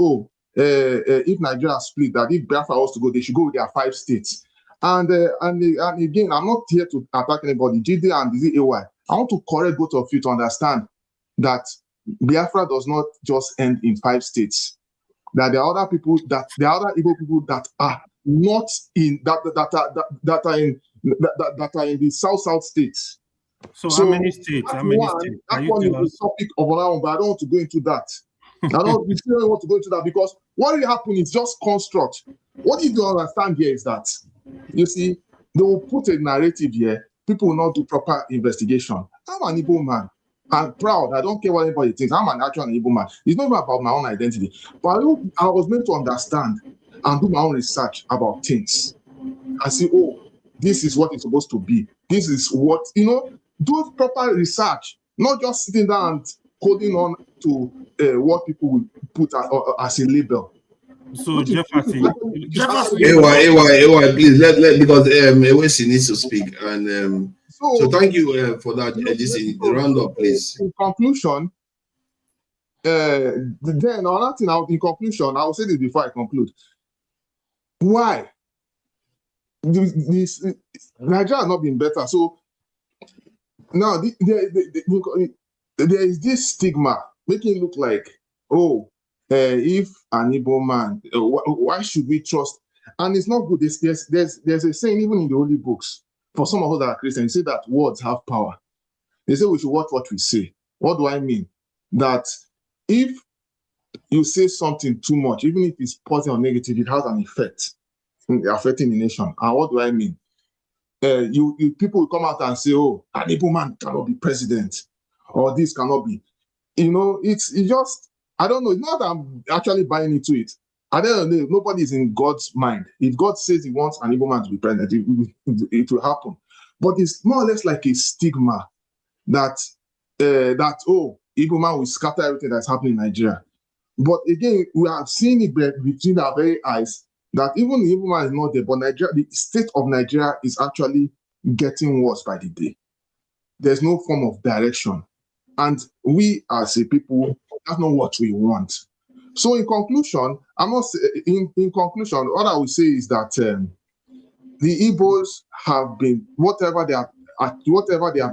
if Nigeria split, that if Biafra was to go, they should go with their 5 states. And again, I'm not here to attack anybody. GD and AY. I want to correct both of you to understand that Biafra does not just end in 5 states. that there are other people that there are other Igbo people that are not in that are in the South So states. how many states? That How many one, states? that Can you one tell is us? the topic of another one, but I don't want to go into that. I don't really want to go into that because what will happen is just construct. What you don't understand here is that, you see, they will put a narrative here. People will not do proper investigation. I'm an Igbo man. I'm proud. I don't care what anybody thinks. I'm an actual Igbo man. It's not even about my own identity. But I was meant to understand and do my own research about things. And say, oh, this is what it's supposed to be. This is what, do proper research, not just sitting down and holding on to what people will put as a label. So Jefferson, AY, please let because Ewesi needs to speak, and so thank you for that. The roundup, please. In conclusion, then another thing. In conclusion, I will say this before I conclude. Why? This Nigeria has not been better. So now there is this stigma making it look like, oh, if an Igbo man, why should we trust? And it's not good. There's a saying even in the holy books for some of us that are Christians, say that words have power. They say we should watch what we say. What do I mean? That if you say something too much, even if it's positive or negative, it has an effect affecting the nation. And what do I mean? People will come out and say, oh, an Igbo man cannot be president, or this cannot be. It's just, I don't know. It's not that I'm actually buying into it. I don't know. Nobody is in God's mind. If God says he wants an Igbo man to be president, it will happen. But it's more or less like a stigma that oh, Igbo man will scatter everything that's happening in Nigeria. But again, we have seen it between our very eyes that even the Igbo man is not there, but Nigeria, the state of Nigeria is actually getting worse by the day. There's no form of direction. And we as a people, that's not what we want. So in conclusion, in conclusion, what I would say is that the Igbos have been whatever they have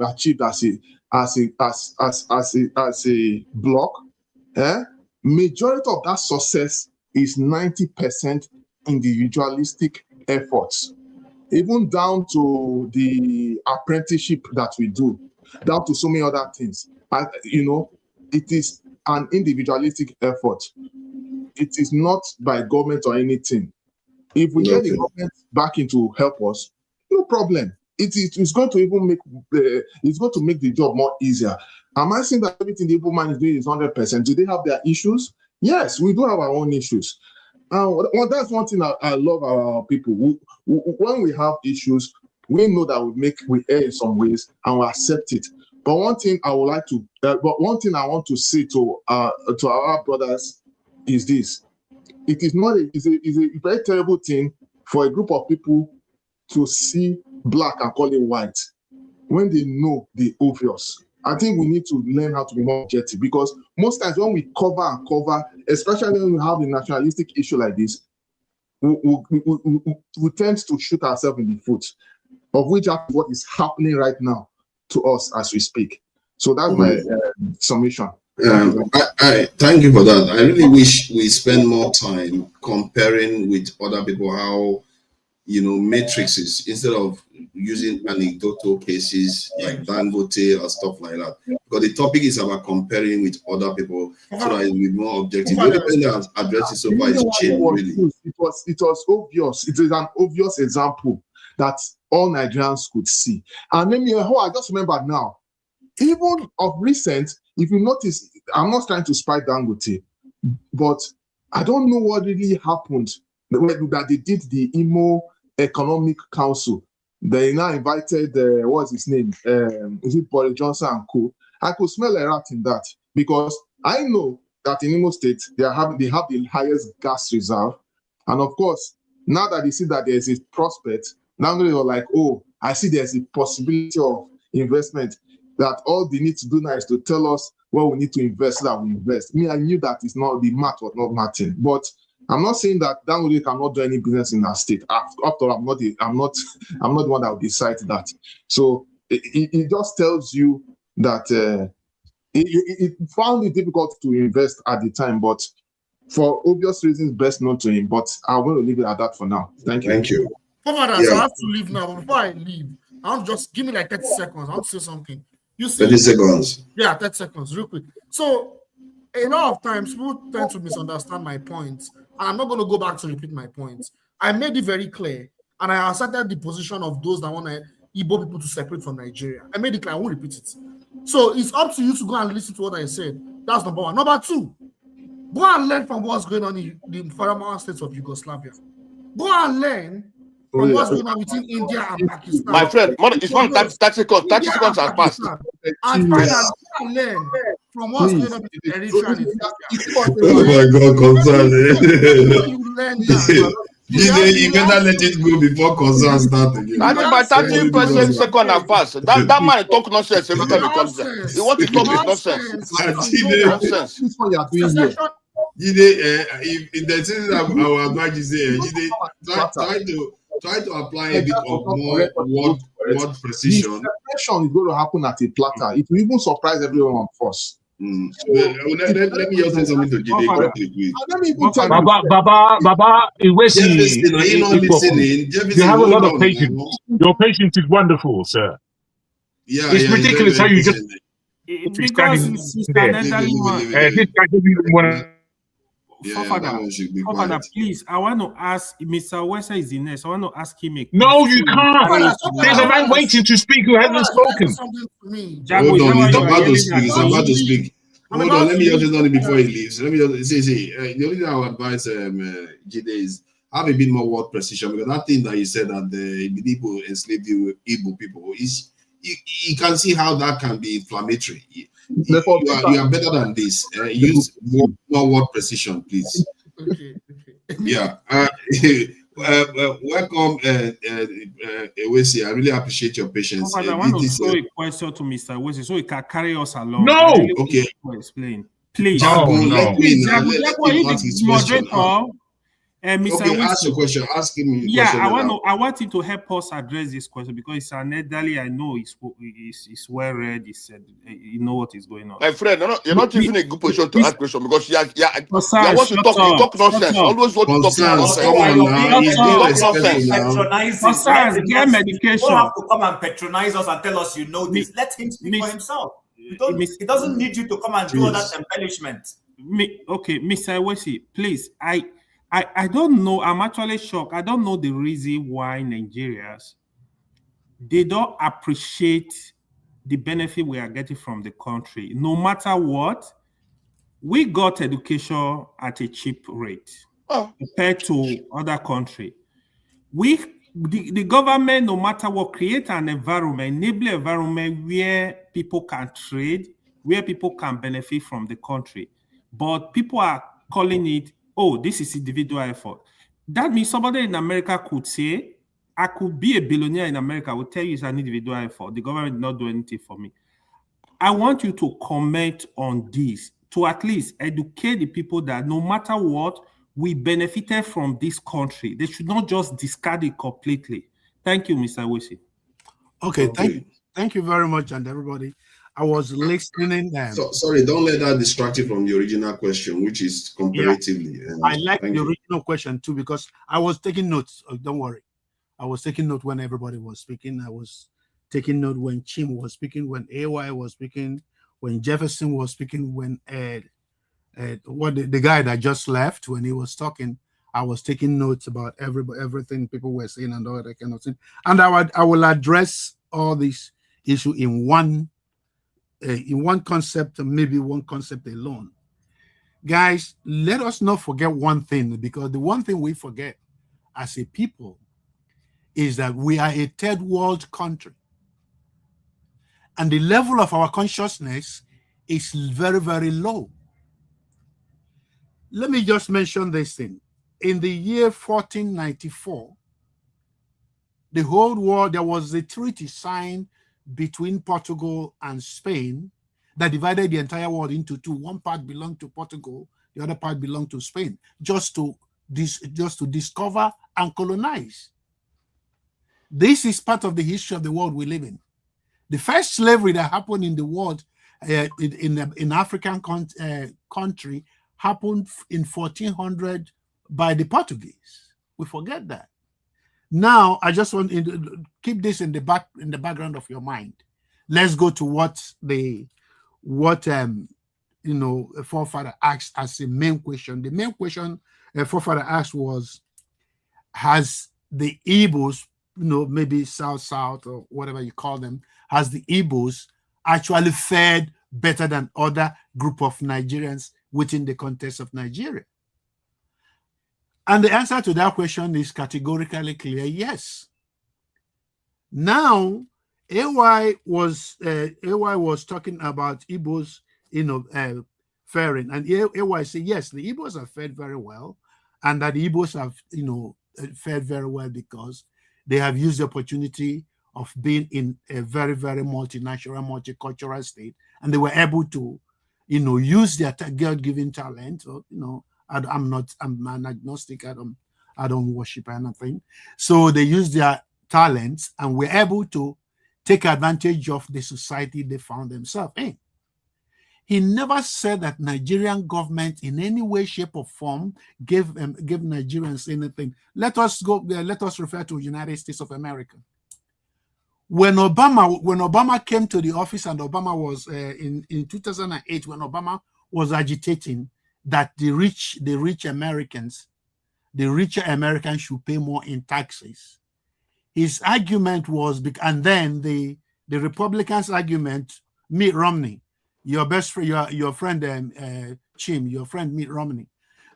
achieved as a bloc. Majority of that success is 90% individualistic efforts, even down to the apprenticeship that we do, down to so many other things. And it is an individualistic effort. It is not by government or anything. If we get the government back in to help us, no problem. It's going to even make the job more easier. Am I saying that everything the Igbo man is doing is 100%? Do they have their issues? Yes, we do have our own issues. That's one thing I love about our people. When we have issues, we know that we err in some ways and we accept it. But one thing I want to say to our brothers is this: it is not it's a very terrible thing for a group of people to see black and call it white when they know the obvious. I think we need to learn how to be more objective, because most times when we cover, especially when we have a nationalistic issue like this, we tend to shoot ourselves in the foot, of which is what is happening right now to us as we speak. So that's my summation. Thank you for that. I really wish we spend more time comparing with other people how, matrices, instead of using anecdotal cases like Dangote or stuff like that. Because the topic is about comparing with other people so that it will be more objective. The only thing that addresses so far is change, really. It was obvious. It is an obvious example that all Nigerians could see. And then I just remember now, even of recent, if you notice, I'm not trying to spite Dangote, but I don't know what really happened that they did the Imo Economic Council. They now invited, what's his name? Is it Boris Johnson and co? I could smell a rat in that, because I know that in Imo State, they have the highest gas reserve. And of course, now that they see that there's a prospect, now they're like, oh, I see there's a possibility of investment, that all they need to do now is to tell us what we need to invest so that we invest. I knew that it's not, the math was not matching. But I'm not saying that Dangote cannot do any business in our state. After all, I'm not the one that will decide that. So it just tells you that it found it difficult to invest at the time, but for obvious reasons best known to him, but I'm going to leave it at that for now. Thank you. Thank you. Fathers, I have to leave now. But before I leave, I want to just give me like 30 seconds. I want to say something. You see, 30 seconds. Yeah, 30 seconds, real quick. So, a lot of times people tend to misunderstand my points, and I'm not going to go back to repeat my points. I made it very clear, and I asserted the position of those that want Igbo people to separate from Nigeria. I made it clear. I won't repeat it. So it's up to you to go and listen to what I said. That's number one. Number two, go and learn from what's going on in the former states of Yugoslavia. Go and learn from what's going on between India and Pakistan. My friend, it's not 30 seconds. 30 seconds has passed. And finally, go and learn from what's going on between Eritrea and Ethiopia. Oh my God, concern. You learn that. You better let it go before concern start again. I think by 30 seconds have passed. That man talk nonsense every time he comes there. He wants to talk his nonsense. Nonsense. This is what you are doing here. If the things our advice is there, try to apply a bit of more word precision. The separation is going to happen at a platter. It will even surprise everyone first. Let me just say something to Jide. Let me even tell Baba, Jefferson, are you not listening? You have a lot of patience. Your patience is wonderful, sir. Yeah, it's ridiculous how you just. Because it's an elderly one. This guy doesn't even want Father, please, I want to ask Mr. Wessa is the next. I want to ask him a question. No, you can't. There's a man waiting to speak who hasn't spoken. Hold on, he's about to speak. He's about to speak. Hold on, let me just say before he leaves. Let me just say, the only thing I would advise Jide is have a bit more word precision, because that thing that you said that the Igbo enslaved the Igbo people is you can see how that can be inflammatory. You are better than this. Use more word precision, please. Yeah. Welcome, Ewesi. I really appreciate your patience. I want to throw a question to Mr. Ewesi so he can carry us along. No! Really okay. Explain. Please. Let me ask his question. Mr. Okay, ask your question. Ask him. Yeah, I want him to help us address this question because it's an elderly. I know he's well read. He said, you know what is going on. My friend, you're not even in a good position to ask question because you want to talk nonsense. Always want to talk nonsense. Get medication. You don't have to come and patronize us and tell us you know this. Let him speak for himself. He doesn't need you to come and do all that embellishment. Okay, Mr. Ewesi, please. I don't know. I'm actually shocked. I don't know the reason why Nigerians, they don't appreciate the benefit we are getting from the country. No matter what, we got education at a cheap rate compared to other countries. The government, no matter what, create an environment, enable environment where people can trade, where people can benefit from the country. But people are calling it, oh, this is individual effort. That means somebody in America could say, I could be a billionaire in America. I will tell you it's an individual effort. The government did not do anything for me. I want you to comment on this to at least educate the people that no matter what, we benefited from this country. They should not just discard it completely. Thank you, Mr. Ewesi. Okay, thank you very much, and everybody. I was listening. Sorry, don't let that distract you from the original question, which is comparatively. Yeah, I like the original question too, because I was taking notes. Don't worry. I was taking note when everybody was speaking. I was taking note when Chim was speaking, when AY was speaking, when Jefferson was speaking, when the guy that just left, when he was talking, I was taking notes about everything people were saying and all that kind of thing. And I will address all these issues in one concept, maybe one concept alone. Guys, let us not forget one thing, because the one thing we forget as a people is that we are a third world country. And the level of our consciousness is very, very low. Let me just mention this thing. In the year 1494, the whole world, there was a treaty signed between Portugal and Spain that divided the entire world into two. One part belonged to Portugal, the other part belonged to Spain, just to discover and colonize. This is part of the history of the world we live in. The first slavery that happened in the world, in African country, happened in 1400 by the Portuguese. We forget that. Now, I just want to keep this in the background of your mind. Let's go to what a forefather asked as the main question. The main question a forefather asked was, has the Igbos, maybe South or whatever you call them, has the Igbos actually fared better than other group of Nigerians within the context of Nigeria? And the answer to that question is categorically clear, yes. Now, AY was talking about Igbos, faring, and AY said yes, the Igbos have fared very well, and that the Igbos have fared very well because they have used the opportunity of being in a very, very multinational, multicultural state, and they were able to, use their God-given talent. I'm an agnostic. I don't worship anything. So they use their talents and were able to take advantage of the society they found themselves in. He never said that Nigerian government in any way, shape, or form gave Nigerians anything. Let us refer to United States of America. When Obama came to the office, and Obama was in 2008, when Obama was agitating that the richer Americans should pay more in taxes. His argument was, and then the Republicans' argument, Mitt Romney, your best friend, your friend Chim, your friend Mitt Romney,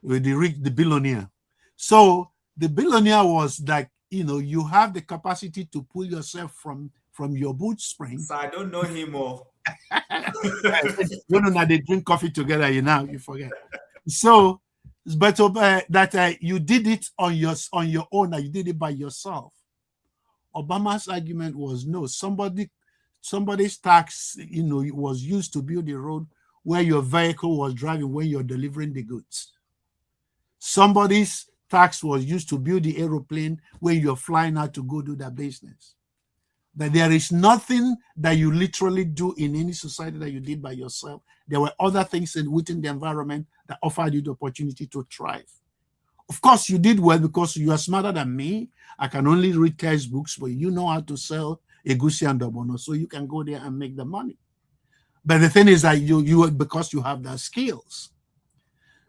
the billionaire. So the billionaire was like, you have the capacity to pull yourself from your bootstring. So I don't know him more. They drink coffee together, you forget. So, but that you did it on your own, you did it by yourself. Obama's argument was no, somebody's tax, was used to build the road where your vehicle was driving when you're delivering the goods. Somebody's tax was used to build the aeroplane when you're flying out to go do that business. That there is nothing that you literally do in any society that you did by yourself. There were other things within the environment that offered you the opportunity to thrive. Of course, you did well because you are smarter than me. I can only read textbooks, but you know how to sell egusi and dobono, so you can go there and make the money. But the thing is that you because you have the skills.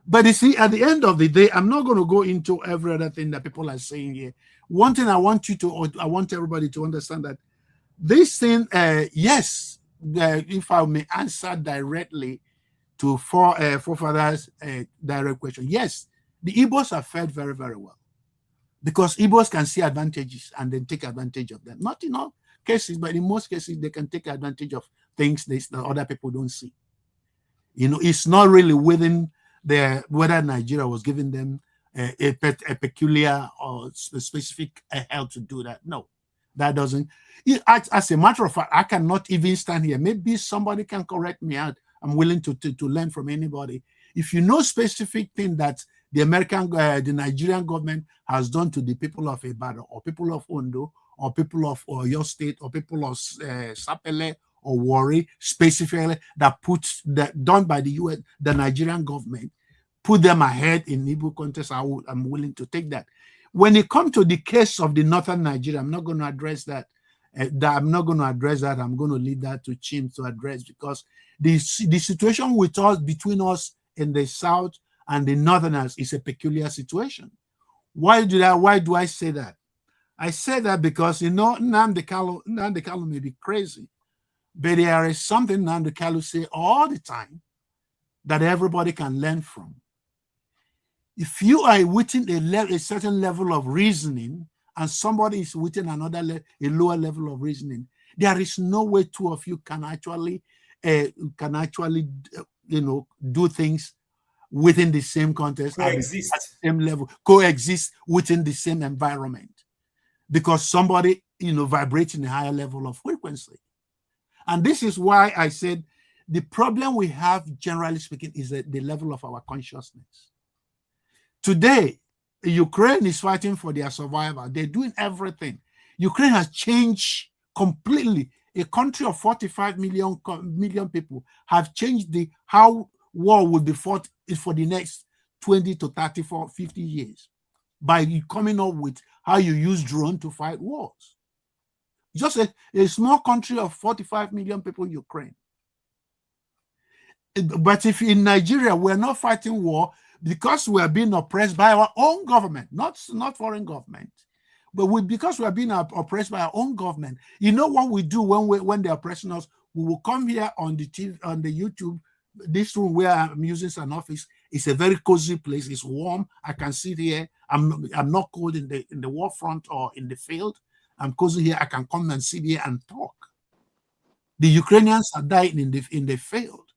But you see, at the end of the day, I'm not going to go into every other thing that people are saying here. One thing I want everybody to understand that this thing, yes, if I may answer directly to forefathers' direct question, yes, the Igbos have fared very, very well because Igbos can see advantages and then take advantage of them. Not in all cases, but in most cases, they can take advantage of things that other people don't see. It's not really within whether Nigeria was giving them a peculiar or specific help to do that. No, that doesn't. As a matter of fact, I cannot even stand here. Maybe somebody can correct me out. I'm willing to learn from anybody. If you know specific thing that the Nigerian government has done to the people of Ibadan or people of Ondo or people of Oyo State or people of Sapele or Warri, specifically done by the US, the Nigerian government, put them ahead in Igbo contest, I'm willing to take that. When it comes to the case of the northern Nigeria, I'm not going to address that. I'm not going to address that. I'm going to leave that to Chim to address because the situation between us in the south and the northerners is a peculiar situation. Why do I say that? I say that because Nnamdi Kanu may be crazy, but there is something Nnamdi Kanu say all the time that everybody can learn from. If you are within a certain level of reasoning and somebody is within a lower level of reasoning, there is no way two of you can actually do things within the same context, coexist at the same level, coexist within the same environment, because somebody vibrates in a higher level of frequency. And this is why I said the problem we have, generally speaking, is the level of our consciousness. Today, Ukraine is fighting for their survival. They're doing everything. Ukraine has changed completely. A country of 45 million people have changed how war will be fought is for the next 20 to 34, 50 years by coming up with how you use drone to fight wars. Just a small country of 45 million people, Ukraine. But if in Nigeria, we're not fighting war because we are being oppressed by our own government, not foreign government, but because we are being oppressed by our own government. You know what we do when they're oppressing us? We will come here on the TV, on the YouTube. This room where I'm using as an office is a very cozy place. It's warm. I can sit here. I'm not cold in the war front or in the field. I'm cozy here. I can come and sit here and talk. The Ukrainians are dying in the field.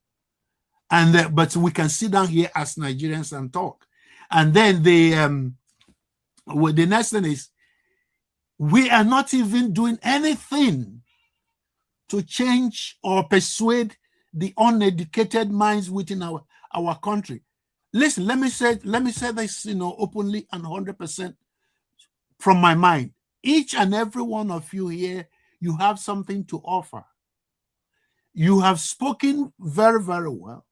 And but we can sit down here as Nigerians and talk. And then the next thing is we are not even doing anything to change or persuade the uneducated minds within our country. Listen, let me say this, openly and 100% from my mind. Each and every one of you here, you have something to offer. You have spoken very, very well.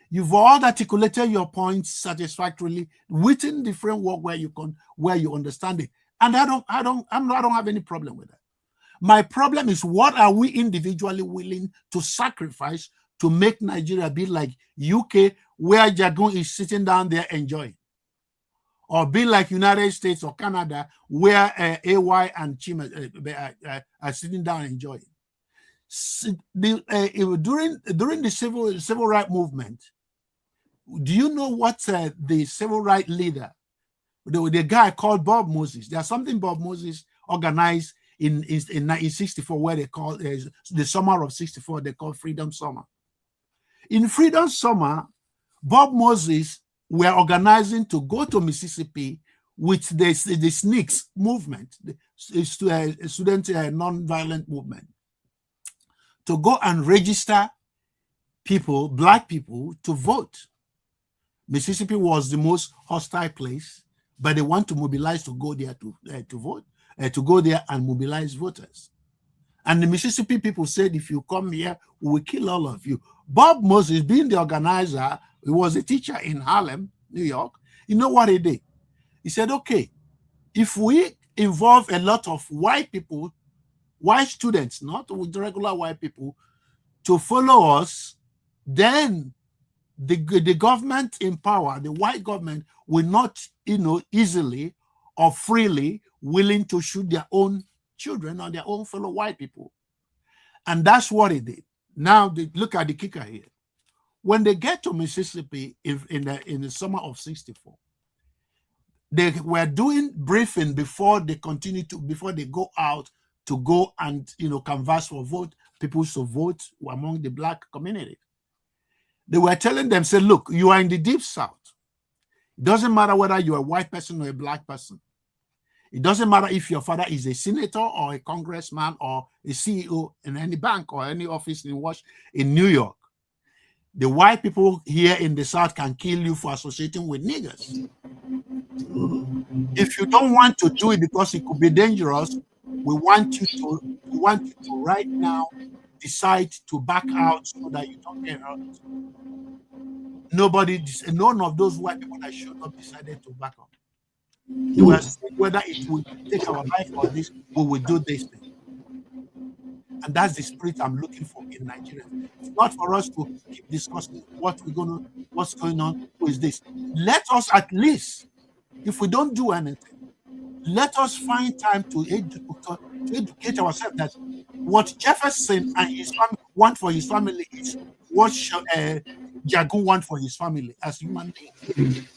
You've all articulated your points satisfactorily within the framework where you understand it. And I don't have any problem with that. My problem is, what are we individually willing to sacrifice to make Nigeria be like UK, where Jagun is sitting down there enjoying? Or be like United States or Canada, where AY and Chima are sitting down enjoying? During the civil rights movement, do you know what the civil rights leader, the guy called Bob Moses? There's something Bob Moses organized in 1964, where they call the summer of 64, they call Freedom Summer. In Freedom Summer, Bob Moses were organizing to go to Mississippi with the SNCC movement, the student nonviolent movement, to go and register people, black people, to vote. Mississippi was the most hostile place, but they want to mobilize to go there to vote, to go there and mobilize voters. And the Mississippi people said, if you come here, we will kill all of you. Bob Moses, being the organizer, he was a teacher in Harlem, New York. You know what he did? He said, okay, if we involve a lot of white people, white students, not with regular white people, to follow us, then the government in power, the white government, will not, easily or freely willing to shoot their own children or their own fellow white people. And that's what he did. Now, look at the kicker here. When they get to Mississippi in the summer of 64, they were doing briefing before they go out to go and canvass for vote, people to vote among the black community. They were telling them, say, look, you are in the deep South. It doesn't matter whether you're a white person or a black person. It doesn't matter if your father is a senator or a congressman or a CEO in any bank or any office in New York. The white people here in the South can kill you for associating with niggers. If you don't want to do it because it could be dangerous, we want you to right now decide to back out so that you don't get hurt. None of those white people that showed up decided to back up. They were saying whether it will take our life or this, we will do this thing. And that's the spirit I'm looking for in Nigeria. It's not for us to keep discussing what's going on, who is this. Let us at least, if we don't do anything, let us find time to educate ourselves that what Jefferson and his family want for his family is what Jagun want for his family as human beings.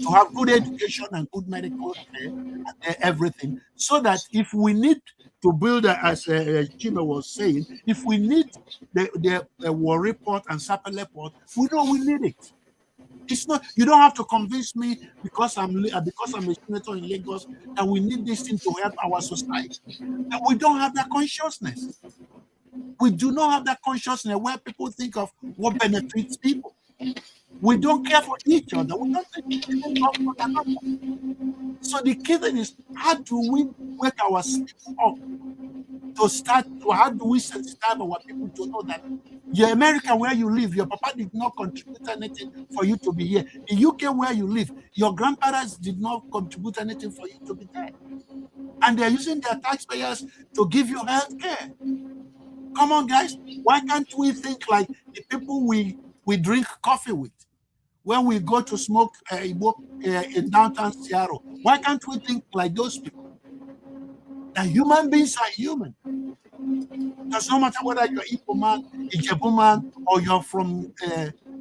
To have good education and good medical care and everything, so that if we need to build, as Chima was saying, if we need the war report and SAPA report, we know we need it. It's not, you don't have to convince me because I'm a senator in Lagos that we need this thing to help our society. And we don't have that consciousness. We do not have that consciousness where people think of what benefits people. We don't care for each other. We don't think of one another. So the key thing is, how do we wake ourselves up to start? How do we sensitize our people to know that Your America where you live, your papa did not contribute anything for you to be here. The UK where you live, your grandparents did not contribute anything for you to be there. And they're using their taxpayers to give you health care. Come on, guys. Why can't we think like the people we drink coffee with when we go to smoke in downtown Seattle? Why can't we think like those people? That human beings are human. Does no matter whether you're Igbo man, Ijebu man, or you're from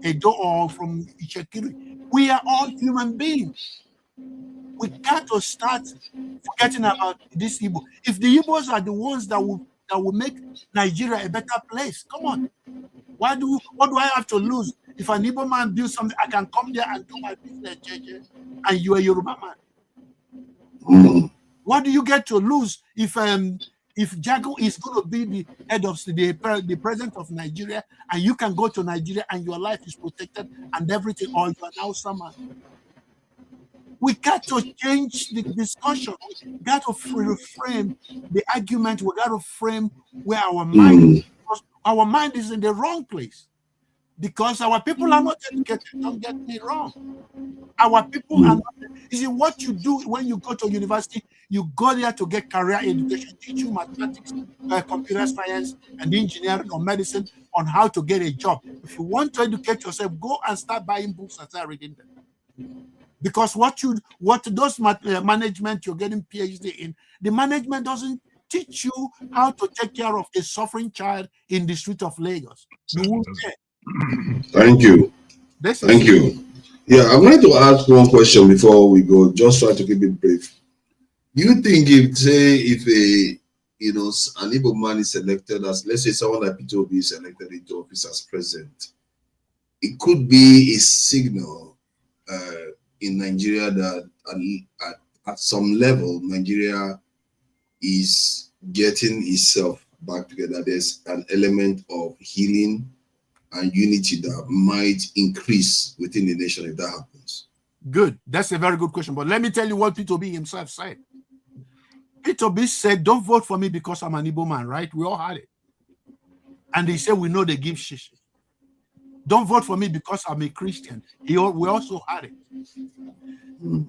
Edo or from Ichekiri. We are all human beings. We got to start forgetting about this Igbo. If the Igbos are the ones that will make Nigeria a better place, come on. What do I have to lose? If an Igbo man builds something, I can come there and do my business, JJ, and you are a Yoruba man. What do you get to lose if Jago is going to be the head of the president of Nigeria, and you can go to Nigeria and your life is protected and everything, or you are now someone? We got to change the discussion. We got to reframe the argument. We got to frame where our mind is. Because our mind is in the wrong place. Because our people are not educated. Don't get me wrong. Our people are not. You see, what you do when you go to university, you go there to get career education, teach you mathematics, computer science, and engineering or medicine on how to get a job. If you want to educate yourself, go and start buying books and start reading them. Because what those management you're getting PhD in, the management doesn't teach you how to take care of a suffering child in the street of Lagos. You won't care. Thank you. Thank you. Yeah, I'm going to ask one question before we go. Just try to keep it brief. Do you think if an Igbo man is elected as, let's say someone like Peter Obi is elected into office as president, it could be a signal in Nigeria that at some level Nigeria is getting itself back together? There's an element of healing and unity that might increase within the nation if that happens. Good. That's a very good question. But let me tell you what Peter Obi himself said. Peter Obi said, don't vote for me because I'm an Igbo man, right? We all had it. And they said, we know they give shishi. Don't vote for me because I'm a Christian. We also had it.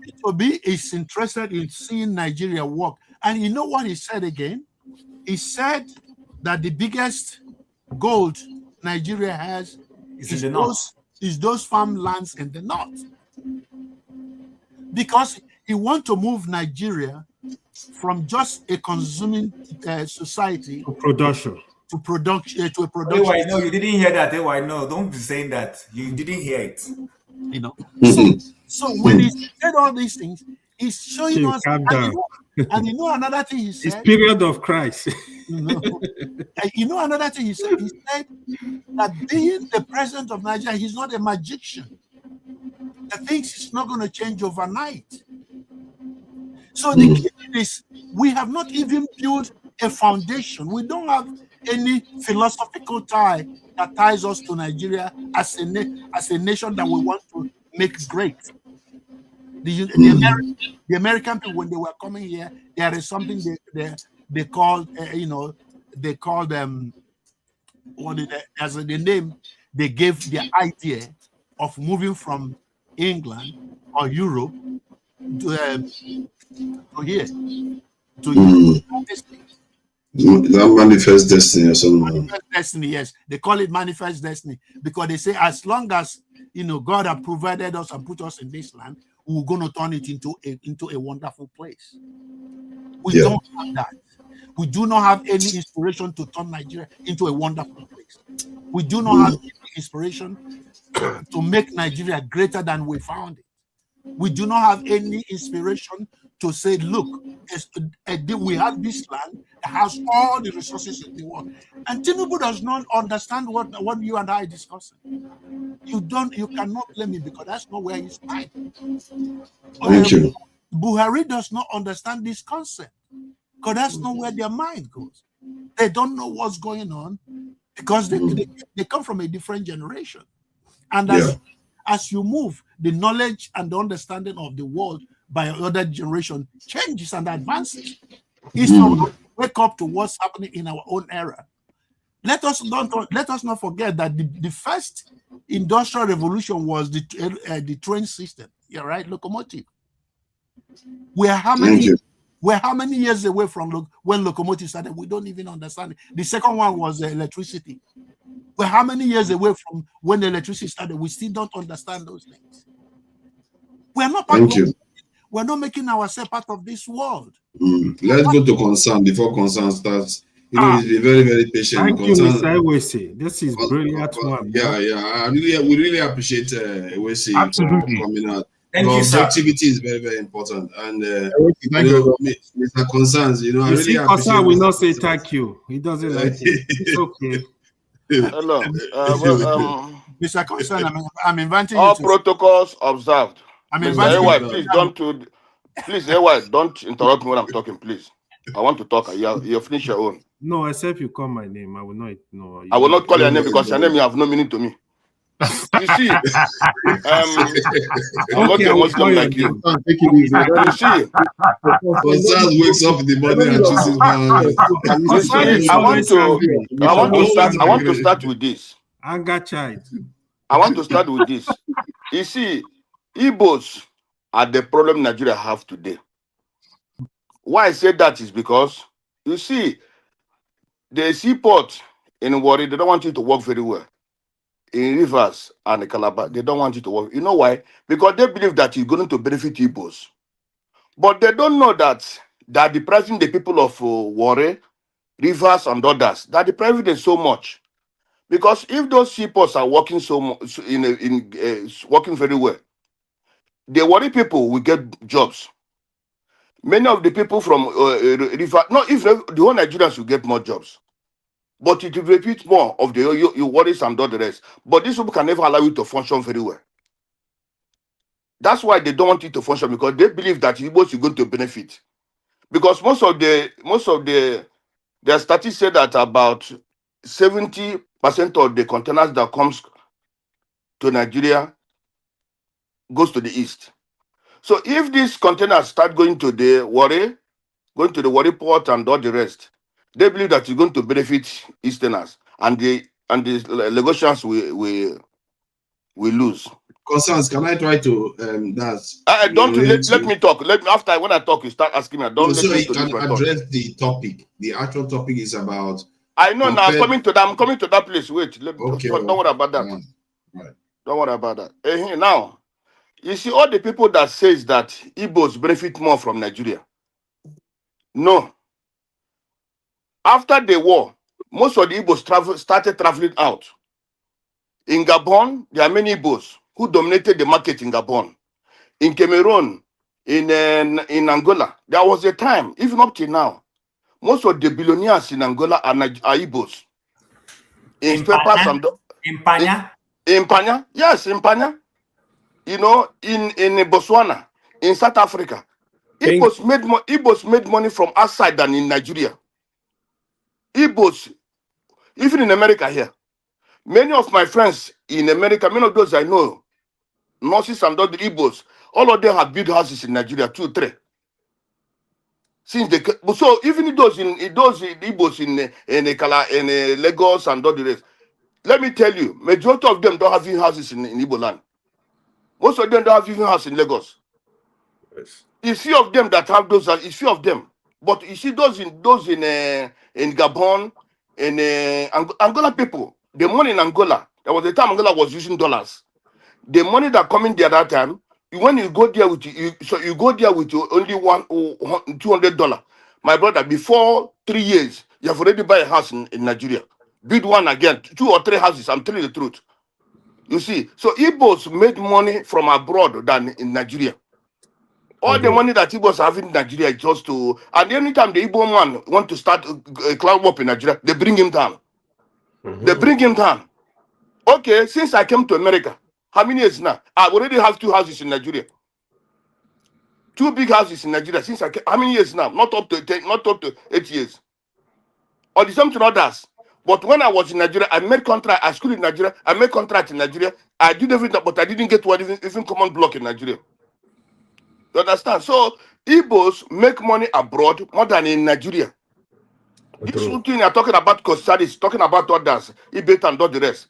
Peter Obi is interested in seeing Nigeria work. And you know what he said again? He said that the biggest gold Nigeria has is those farmlands in the north. Because he wants to move Nigeria from just a consuming society to production. To a production. I know you didn't hear that. I know. Don't be saying that. You didn't hear it. You know. So when he said all these things, he's showing us. And you know another thing he said. It's period of Christ. You know another thing he said. He said that being the president of Nigeria, he's not a magician. The things is not going to change overnight. So the key is we have not even built a foundation. We don't have any philosophical tie that ties us to Nigeria as a nation that we want to make great. The American people, when they were coming here, there is something they called them as the name they gave the idea of moving from England or Europe to here. That manifest destiny or something. Manifest destiny, yes. They call it manifest destiny because they say as long as God has provided us and put us in this land, we're going to turn it into a wonderful place. We don't have that. We do not have any inspiration to turn Nigeria into a wonderful place. We do not have any inspiration to make Nigeria greater than we found it. We do not have any inspiration to say, look, we have this land that has all the resources in the world. And Tinubu does not understand what you and I are discussing. You cannot blame me because that's not where he's fighting. Thank you. Buhari does not understand this concept because that's not where their mind goes. They don't know what's going on because they come from a different generation. And as you move, the knowledge and the understanding of the world by another generation changes and advances. It's not wake up to what's happening in our own era. let us not forget that the first industrial revolution was the train system. Yeah, right, locomotive. We're how many years away from when locomotives started? We don't even understand it. The second one was electricity. We're how many years away from when the electricity started? We still don't understand those things. We're not we're not making ourselves part of this world. Let's go to concern before concern starts. You know, he's been very, very patient. Thank you, Mr. Ewese. This is brilliant one. Yeah. We really appreciate Ewese for coming out. Thank Your you, sir. objectivity is very, very important. And Mr. Concerns, I really appreciate. Concern will not say thank you. He doesn't like it. It's okay. Hello. Mr. Concern, I'm inviting all you to protocols observed. I'm Mr. inviting AY, you. please, AY, don't interrupt me when I'm talking, please. I want to talk. You finish your own. No, except you call my name. I will not. No, I will not call your name because your name have no meaning to me. You see, I'm not a Muslim like you. You see, Concerns wakes up in the morning and chooses violence. You see, I want to start with this. Anger child. I want to start with this. You see, Igbos are the problem Nigeria have today. Why I say that is because, you see, the seaport in Warri, they don't want you to work very well. In Rivers and Calabar, they don't want you to work. You know why? Because they believe that you're going to benefit Igbos. But they don't know that they're depriving the people of Warri, Rivers, and others. They're depriving them so much. Because if those seaports are working working very well, the Warri people will get jobs. Many of the people from River, not even the whole Nigerians will get more jobs. But it will repeat more of the your worries and all the rest. But these people can never allow you to function very well. That's why they don't want you to function, because they believe that Igbos are going to benefit. Because most of their statistics say that about 70% of the containers that comes to Nigeria goes to the east. So if these containers start going to the Warri port and all the rest, they believe that it's going to benefit Easterners, and the Lagosians will lose. Concerns, can I try to let me talk. After when I talk, you start asking me. Don't so let me you can address the topic. The actual topic is about. I know now. I'm coming to that place. Wait, don't worry about that. Right. Don't worry about that. Now, you see all the people that says that Igbos benefit more from Nigeria. No. After the war, most of the Igbos started traveling out. In Gabon, there are many Igbos who dominated the market in Gabon. In Cameroon, in Angola, there was a time, even up till now, most of the billionaires in Angola are Igbos. In Panya? In Panya? Yes, in Panya. You know, in Botswana, in South Africa. Igbos made money from outside than in Nigeria. Igbos, even in America here. Many of my friends in America, many of those I know, nurses and other Igbos, all of them have built houses in Nigeria, 2, 3. So even those Igbos in Lagos and all the rest, let me tell you, majority of them don't have even houses in Igbo land. Most of them don't have even house in Lagos. Yes. It's few of them that have those. It's few of them, but you see those in Gabon, in Angola people. The money in Angola, there was a time Angola was using dollars. The money that coming there that time, when you go there with you go there with only $200. My brother, before 3 years, you have already buy a house in Nigeria. Build one again, 2 or 3 houses. I'm telling you the truth. You see, so Igbos made money from abroad than in Nigeria. All the money that Igbos have in Nigeria is just to, and anytime the Igbo man want to start a cloud up in Nigeria, they bring him down. They bring him down. Okay, since I came to America, how many years now? I already have 2 houses in Nigeria. 2 big houses in Nigeria since I came. How many years now? Not up to 10, not up to 8 years. Or the something others. But when I was in Nigeria, I made contract. I schooled in Nigeria. I made contract in Nigeria. I did everything, but I didn't get one even common block in Nigeria. You understand? So Igbos make money abroad more than in Nigeria. This thing you're talking about, Costaris, talking about others, Ibet and all the rest.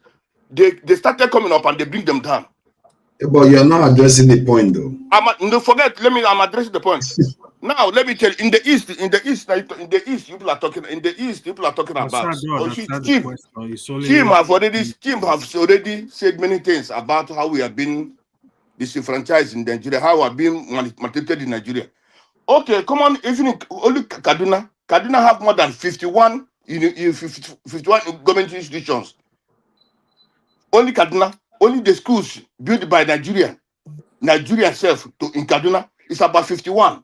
They started coming up and they bring them down. But you're not addressing the point, though. Don't forget. I'm addressing the point. Now, let me tell you. In the east, people are talking. In the east, people are talking about. Tim have already said many things about how we have been disenfranchised in Nigeria, how we have been maltreated in Nigeria. Okay, come on. Even only Kaduna have more than 51 government institutions. Only Kaduna, only the schools built by Nigeria itself in Kaduna is about 51.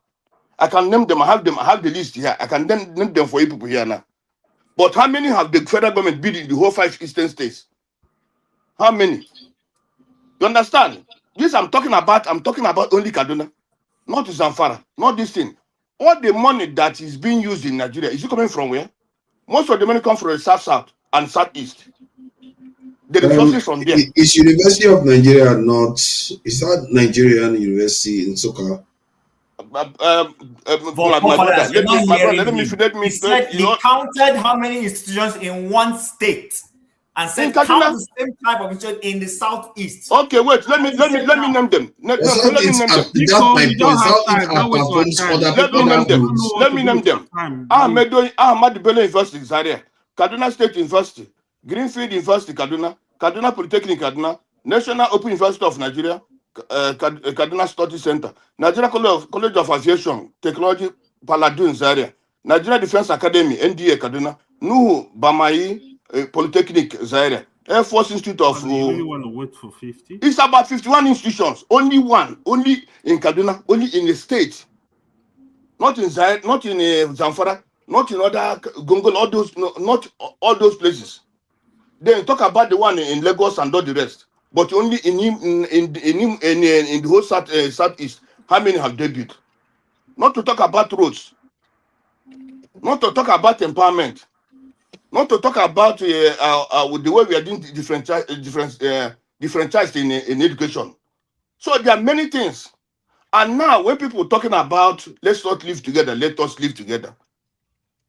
I can name them. I have the list here. I can name them for you people here now. But how many have the federal government built in the whole 5 eastern states? How many? You understand? This I'm talking about only Kaduna, not Zamfara, not this thing. All the money that is being used in Nigeria, is it coming from where? Most of the money comes from the south and southeast. The resources from there. Is University of Nigeria not? Is that Nigerian University in Soka? My brother, let me. He said he counted how many institutions in one state and said count the same type of institution in the southeast. Okay, wait. Let me name them. Let me name them. Ahmad Bello University, Zaria, Kaduna State University, Greenfield University, Kaduna Polytechnic, Kaduna, National Open University of Nigeria, Kaduna Study Center, Nigeria College of Aviation Technology, Paladun, Zaria, Nigeria Defense Academy, NDA, Kaduna, Nuhu Bamai Polytechnic, Zaria, Air Force Institute of. You really want to wait for 50? It's about 51 institutions. Only in Kaduna, only in the state. Not in Zaire, not in Zamfara, not in other Gongol, not all those places. Then talk about the one in Lagos and all the rest. But only in the whole southeast, how many have they built? Not to talk about roads, not to talk about empowerment, not to talk about with the way we are doing differentialized in education. So there are many things. And now when people are talking about let's not live together, let us live together.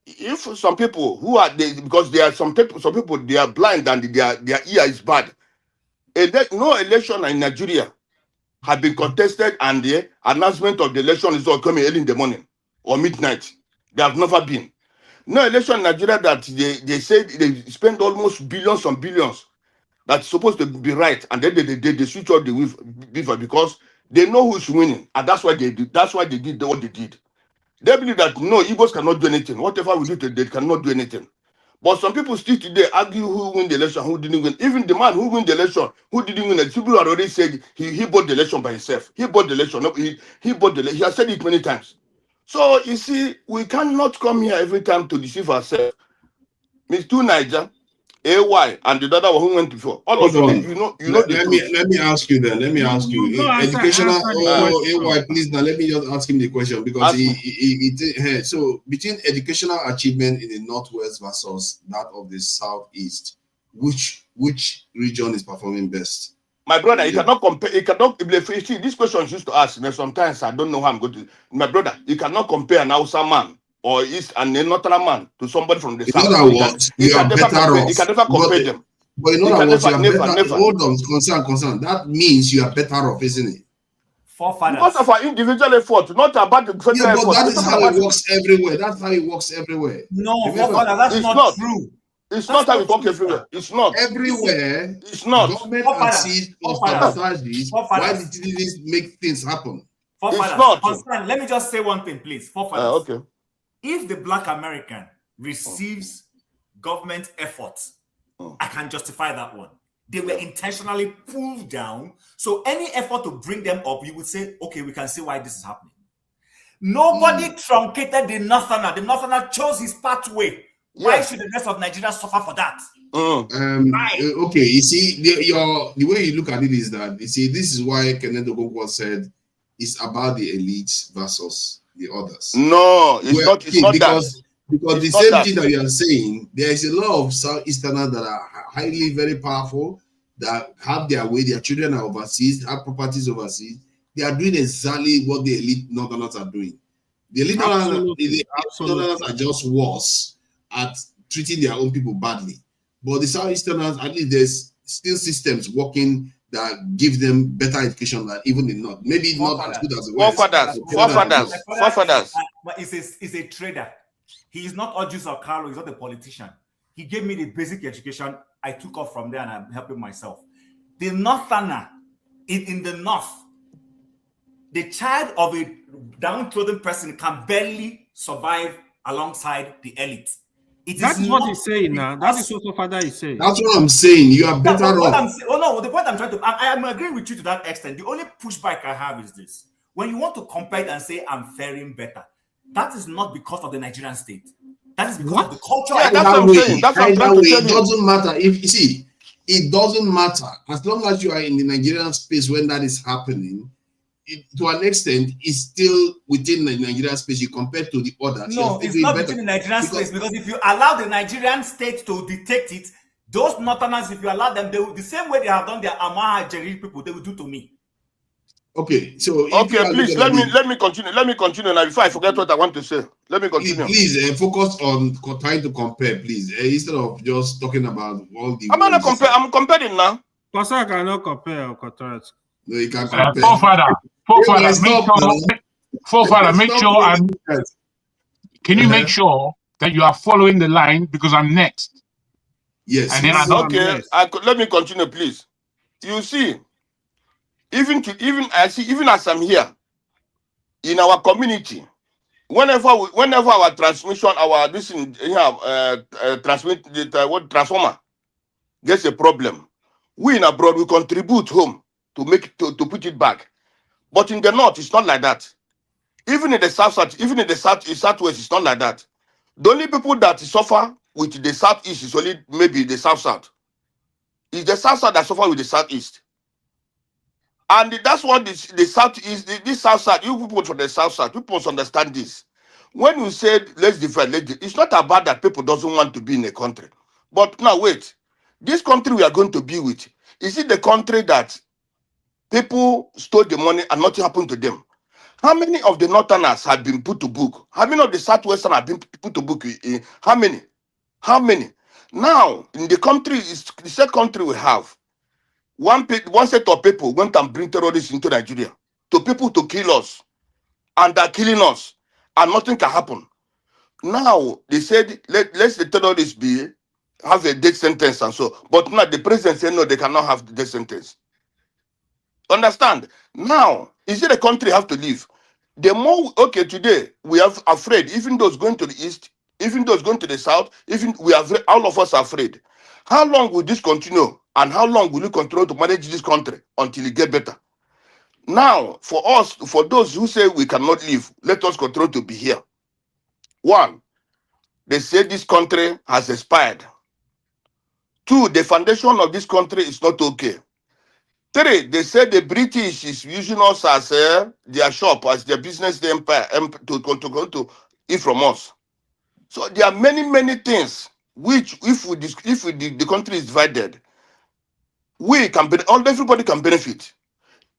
If some people who are because there are some people they are blind and their ear is bad. No election in Nigeria have been contested and the announcement of the election is all coming early in the morning or midnight. They have never been. No election in Nigeria that they said they spend almost billions on billions that's supposed to be right, and then they switch off the beaver because they know who's winning, and that's why they did. That's why they did what they did. They believe that no, Igbos cannot do anything. Whatever we do, they cannot do anything. But some people still today argue who win the election, who didn't win. Even the man who win the election, who didn't win, people have already said he bought the election by himself. He bought the election. No, he bought the election. He has said it many times. So you see, we cannot come here every time to deceive ourselves. Miss Two Niger, AY, and the other one who went before. All of them, you know. Let me ask you then. Let me ask you. Educational. AY, please now. Let me just ask him the question because so between educational achievement in the northwest versus that of the southeast, which region is performing best? My brother, you cannot compare. You cannot. See, this question is used to ask. And sometimes I don't know how I'm going to. My brother, you cannot compare an Hausa man or East and a Northern man to somebody from the South. In other words, you are better off. You can never compare them. But in other words, you are better. Hold on, concern. That means you are better off, isn't it? Because of our individual effort, not about the federal effort. But that is how it works everywhere. That's how it works everywhere. No, that's not true. It's not how it works everywhere. It's not. Everywhere. It's not. Government assists or sabotage this. Why did this make things happen? It's not. Let me just say one thing, please. Okay. If the Black American receives government efforts, I can justify that one. They were intentionally pulled down. So any effort to bring them up, you would say, okay, we can see why this is happening. Nobody truncated the Northerner. The Northerner chose his pathway. Why should the rest of Nigeria suffer for that? Okay, you see, the way you look at it is that, you see, this is why Kenneth Okonkwo said it's about the elites versus the others. No, it's not. It's not because the same thing that you are saying, there is a lot of Southeasterners that are highly, very powerful, that have their way, their children are overseas, have properties overseas. They are doing exactly what the elite Northerners are doing. The elite Northerners are just worse. at treating their own people badly. But the Southeasterners, at least there's still systems working that give them better education than even the North. Maybe not as good as the West. Forefathers. But he's a trader. He is not Ojus or Carlo. He's not a politician. He gave me the basic education. I took off from there and I'm helping myself. The Northerner in the North, the child of a downtrodden person can barely survive alongside the elite. That is what he's saying now. That is what your father is saying. That's what I'm saying. You are better off. The point I'm trying to, I am agreeing with you to that extent. The only pushback I have is this: when you want to compare it and say I'm faring better, that is not because of the Nigerian state. That is because of the culture. Yeah, that's what I'm saying. That's what I'm trying to tell you. It doesn't matter if you see. It doesn't matter as long as you are in the Nigerian space when that is happening. To an extent, it's still within the Nigerian space. You compare to the others. No, it's not within the Nigerian space because if you allow the Nigerian state to detect it, those Northerners, if you allow them, they will, the same way they have done their Amaha Jerry people, they will do to me. Okay, so please let me continue. Let me continue now before I forget what I want to say. Let me continue. Please focus on trying to compare, please, instead of just talking about all the. I'm not compare. I'm comparing now. Pastor, I cannot compare or contrast. No, you can compare. Forefather, make sure and can you make sure that you are following the line because I'm next. Yes. And then let me continue, please. You see, even as I'm here in our community, whenever our transmission, transformer gets a problem, we in abroad we contribute home to put it back. But in the north, it's not like that. Even in the south, even in the southwest, it's not like that. The only people that suffer with the southeast is only maybe the south. It's the south that suffer with the southeast. And that's what the southeast, this south, you people from the south, people must understand this. When you said let's divide, it's not about that people doesn't want to be in a country. But now wait, this country we are going to be with, is it the country that people stole the money and nothing happened to them? How many of the Northerners have been put to book? How many of the Southwesterners have been put to book? How many? How many? Now, in the country, it's the same country we have. One set of people went and bring terrorists into Nigeria to people to kill us. And they're killing us. And nothing can happen. Now, they said, let the terrorists have a death sentence and so. But now the president said, no, they cannot have the death sentence. Understand? Now, is it a country have to live? The more, okay, today, we are afraid, even those going to the east, even those going to the south, even all of us are afraid. How long will this continue? And how long will you continue to manage this country until it get better? Now, for us, for those who say we cannot live, let us continue to be here. One, they say this country has expired. Two, the foundation of this country is not okay. Three, they said the British is using us as their shop, as their business empire to eat from us. So there are many, many things which, if the country is divided, everybody can benefit.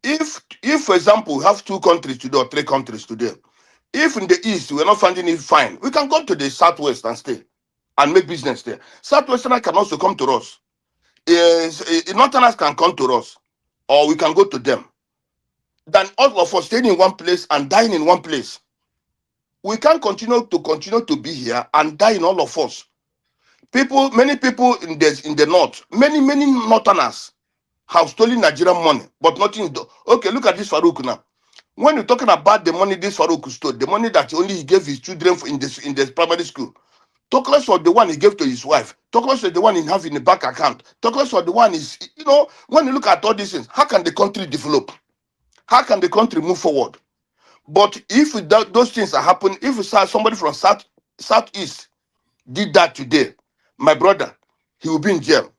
If, for example, we have 2 countries today or 3 countries today, if in the east we're not finding it fine, we can go to the southwest and stay and make business there. Southwesterners can also come to us. Northerners can come to us, or we can go to them. Then all of us staying in one place and dying in one place. We can't continue to be here and die in all of us. Many people in the north, many Northerners have stolen Nigerian money, but nothing. Okay, look at this Farouk now. When you're talking about the money this Farouk stole, the money that only he gave his children in the primary school, talk less of the one he gave to his wife, talk less of the one he have in the bank account, talk less of the one is, when you look at all these things, how can the country develop? How can the country move forward? But if those things are happening, if somebody from southeast did that today, my brother, he will be in jail.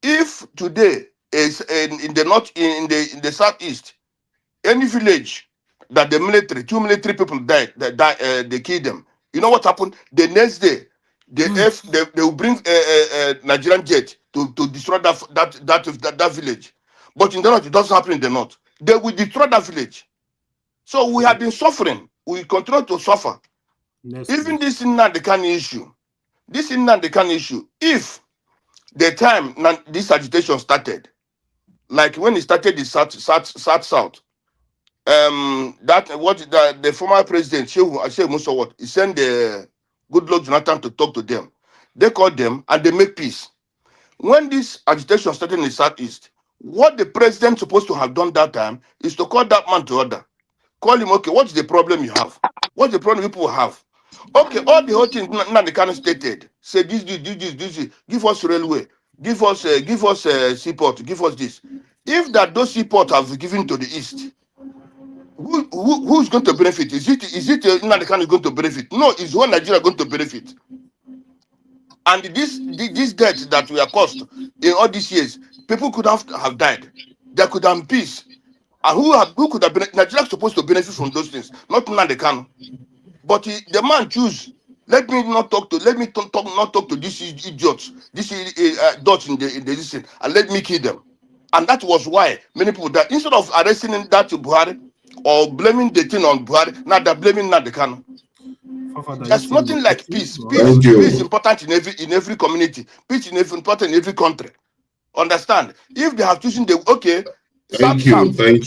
If today is in the north, in the southeast, any village that the military, 2 military people died, they killed them. You know what happened? The next day, they will bring a Nigerian jet to destroy that village. But in the north, it doesn't happen in the north. They will destroy that village. So we have been suffering. We continue to suffer. Even this is not the kind of issue. this Nnamdi Kanu issue, if the time this agitation started, like when it started the South, that what the former president Sheikh Musa, he sent the Goodluck Jonathan to talk to them. They called them and they make peace. When this agitation started in the Southeast, what the president supposed to have done that time is to call that man to order. Call him, okay, what's the problem you have? What's the problem people have? Okay, all the whole thing Nnamdi Kanu stated. Say this, give us railway, give us seaport, give us this. If that those seaport have given to the east, who's going to benefit? Is it Nnamdi Kanu going to benefit? No, it's whole Nigeria going to benefit. And this debt that we are caused in all these years, people could have died. There could have been peace. And who could have been? Nigeria is supposed to benefit from those things, not Nnamdi Kanu. But the man choose. Let me not talk to these idiots, these dots in the listen, and let me kill them. And that was why many people died. Instead of arresting that to Buhari or blaming the thing on Buhari, now they're blaming Nnamdi Kanu. There's nothing like peace. Peace is important in every community. Peace is important in every country. Understand? If they have chosen Thank you.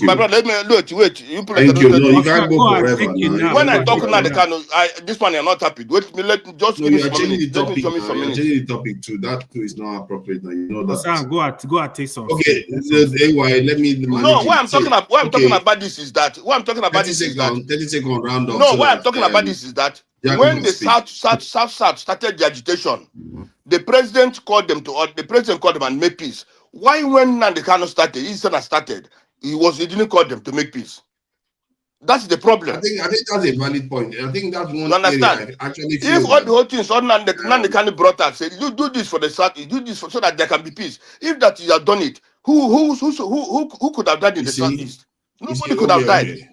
My brother, let me wait. You Thank you. No, you can't go forever. When I talk Nnamdi Kanu, this one you're not happy. Wait, just give me some minutes. Let me show me some minutes. Changing the topic too. That too is not appropriate. Now you know that. Go and take some. Okay. Let me. No, what I'm talking about. What I'm talking about this is that. What I'm talking about this is that. 30 second round up. No, what I'm talking about this is that when the South started the agitation, the president called them and made peace. Why when Nnamdi Kanu started, he didn't call them to make peace. That's the problem. I think that's a valid point. I think that's one. You understand? Actually, if all the whole things Nnamdi Kanu brought up, said you do this for the South, you do this so that there can be peace. If that you have done it, who could have died in the Southeast? Nobody could have died.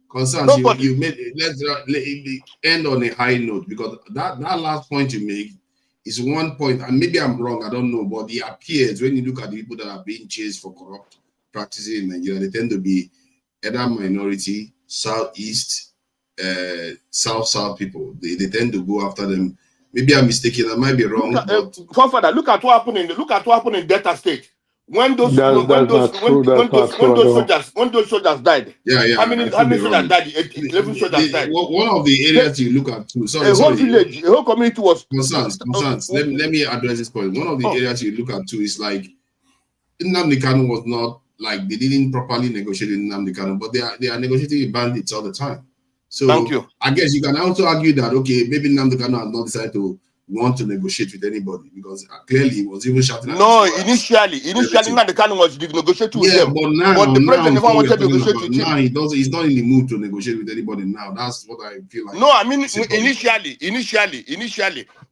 Concerns you made. Let's end on a high note, because that last point you make is one point, and maybe I'm wrong, I don't know, but it appears when you look at the people that are being chased for corrupt practices in Nigeria, they tend to be either minority, Southeast, South people. They tend to go after them. Maybe I'm mistaken, I might be wrong. Look at what happened in Delta State. When those soldiers died. How many soldiers died? 11 soldiers died. One of the areas you look at too. Whole village, a whole community was concerns. Let me address this point. One of the areas you look at too is like Nnamdi Kanu was not like, they didn't properly negotiate in Nnamdi Kanu, but they are negotiating with bandits all the time. So thank you. I guess you can also argue that maybe Nnamdi Kanu has not decided to want to negotiate with anybody, because clearly he was even shouting at initially Nnamdi Kanu was negotiating with them. But now, but the president never wanted to negotiate with him. Now he's not in the mood to negotiate with anybody now. That's what I feel like. No, I mean initially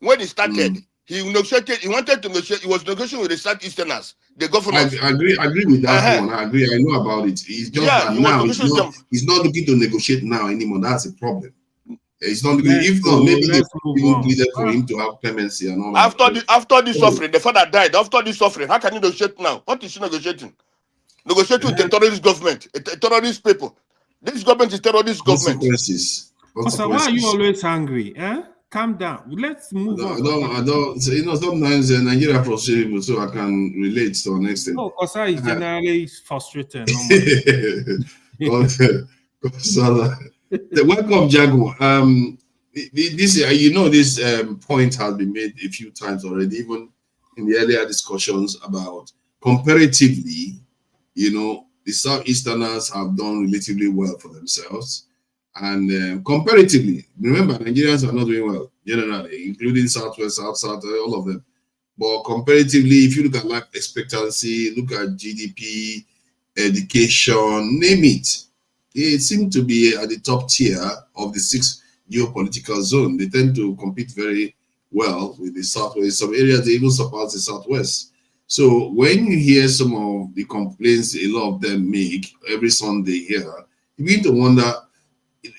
when he started, he negotiated. He wanted to negotiate. He was negotiating with the South-Easterners, the governors. I agree with that one. I agree. I know about it. It's just that now he's not looking to negotiate now anymore. That's a problem. It's not because if not, maybe they needed for him to have clemency and all. After this suffering, the father died. After this suffering, how can he negotiate now? What is he negotiating? Negotiating with the terrorist government, terrorist people. This government is terrorist government. Consequences. So why are you always angry? Calm down. Let's move on. I don't. Sometimes Nigeria frustrates people, so I can relate to an extent. No, Kosa is generally frustrated. Welcome, Jago. This point has been made a few times already, even in the earlier discussions about comparatively, the Southeasterners have done relatively well for themselves. And comparatively, remember, Nigerians are not doing well generally, including Southwest, South, all of them. But comparatively, if you look at life expectancy, look at GDP, education, name it, they seem to be at the top tier of the 6 geopolitical zone. They tend to compete very well with the Southwest. Some areas they even surpass the Southwest. So when you hear some of the complaints a lot of them make every Sunday here, you begin to wonder.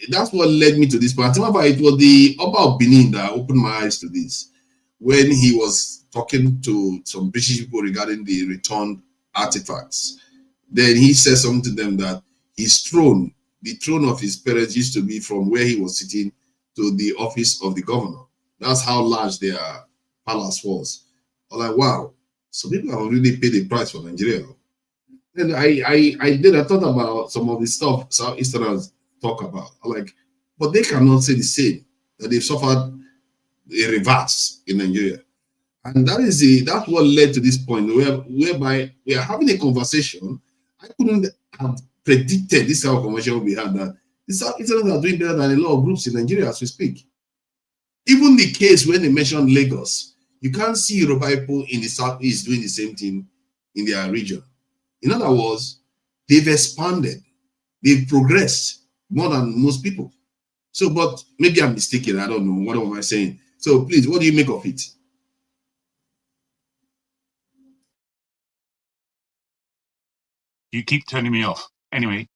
That's what led me to this point. It was the Oba of Benin that opened my eyes to this, when he was talking to some British people regarding the returned artifacts. Then he said something to them that his throne, the throne of his parents, used to be from where he was sitting to the office of the governor. That's how large their palace was. I was like, wow, so people have really paid the price for Nigeria. Then I thought about some of the stuff Southeasterners talk about. I'm like, but they cannot say the same, that they've suffered a reverse in Nigeria. And that's what led to this point whereby we are having a conversation. I couldn't have predicted this kind of conversation we had, that the Southeasterners are doing better than a lot of groups in Nigeria as we speak. Even the case when they mentioned Lagos, you can't see Yoruba people in the Southeast doing the same thing in their region. In other words, they've expanded, they've progressed more than most people. So, but maybe I'm mistaken. I don't know. What am I saying? So, please, what do you make of it? You keep turning me off. Anyway,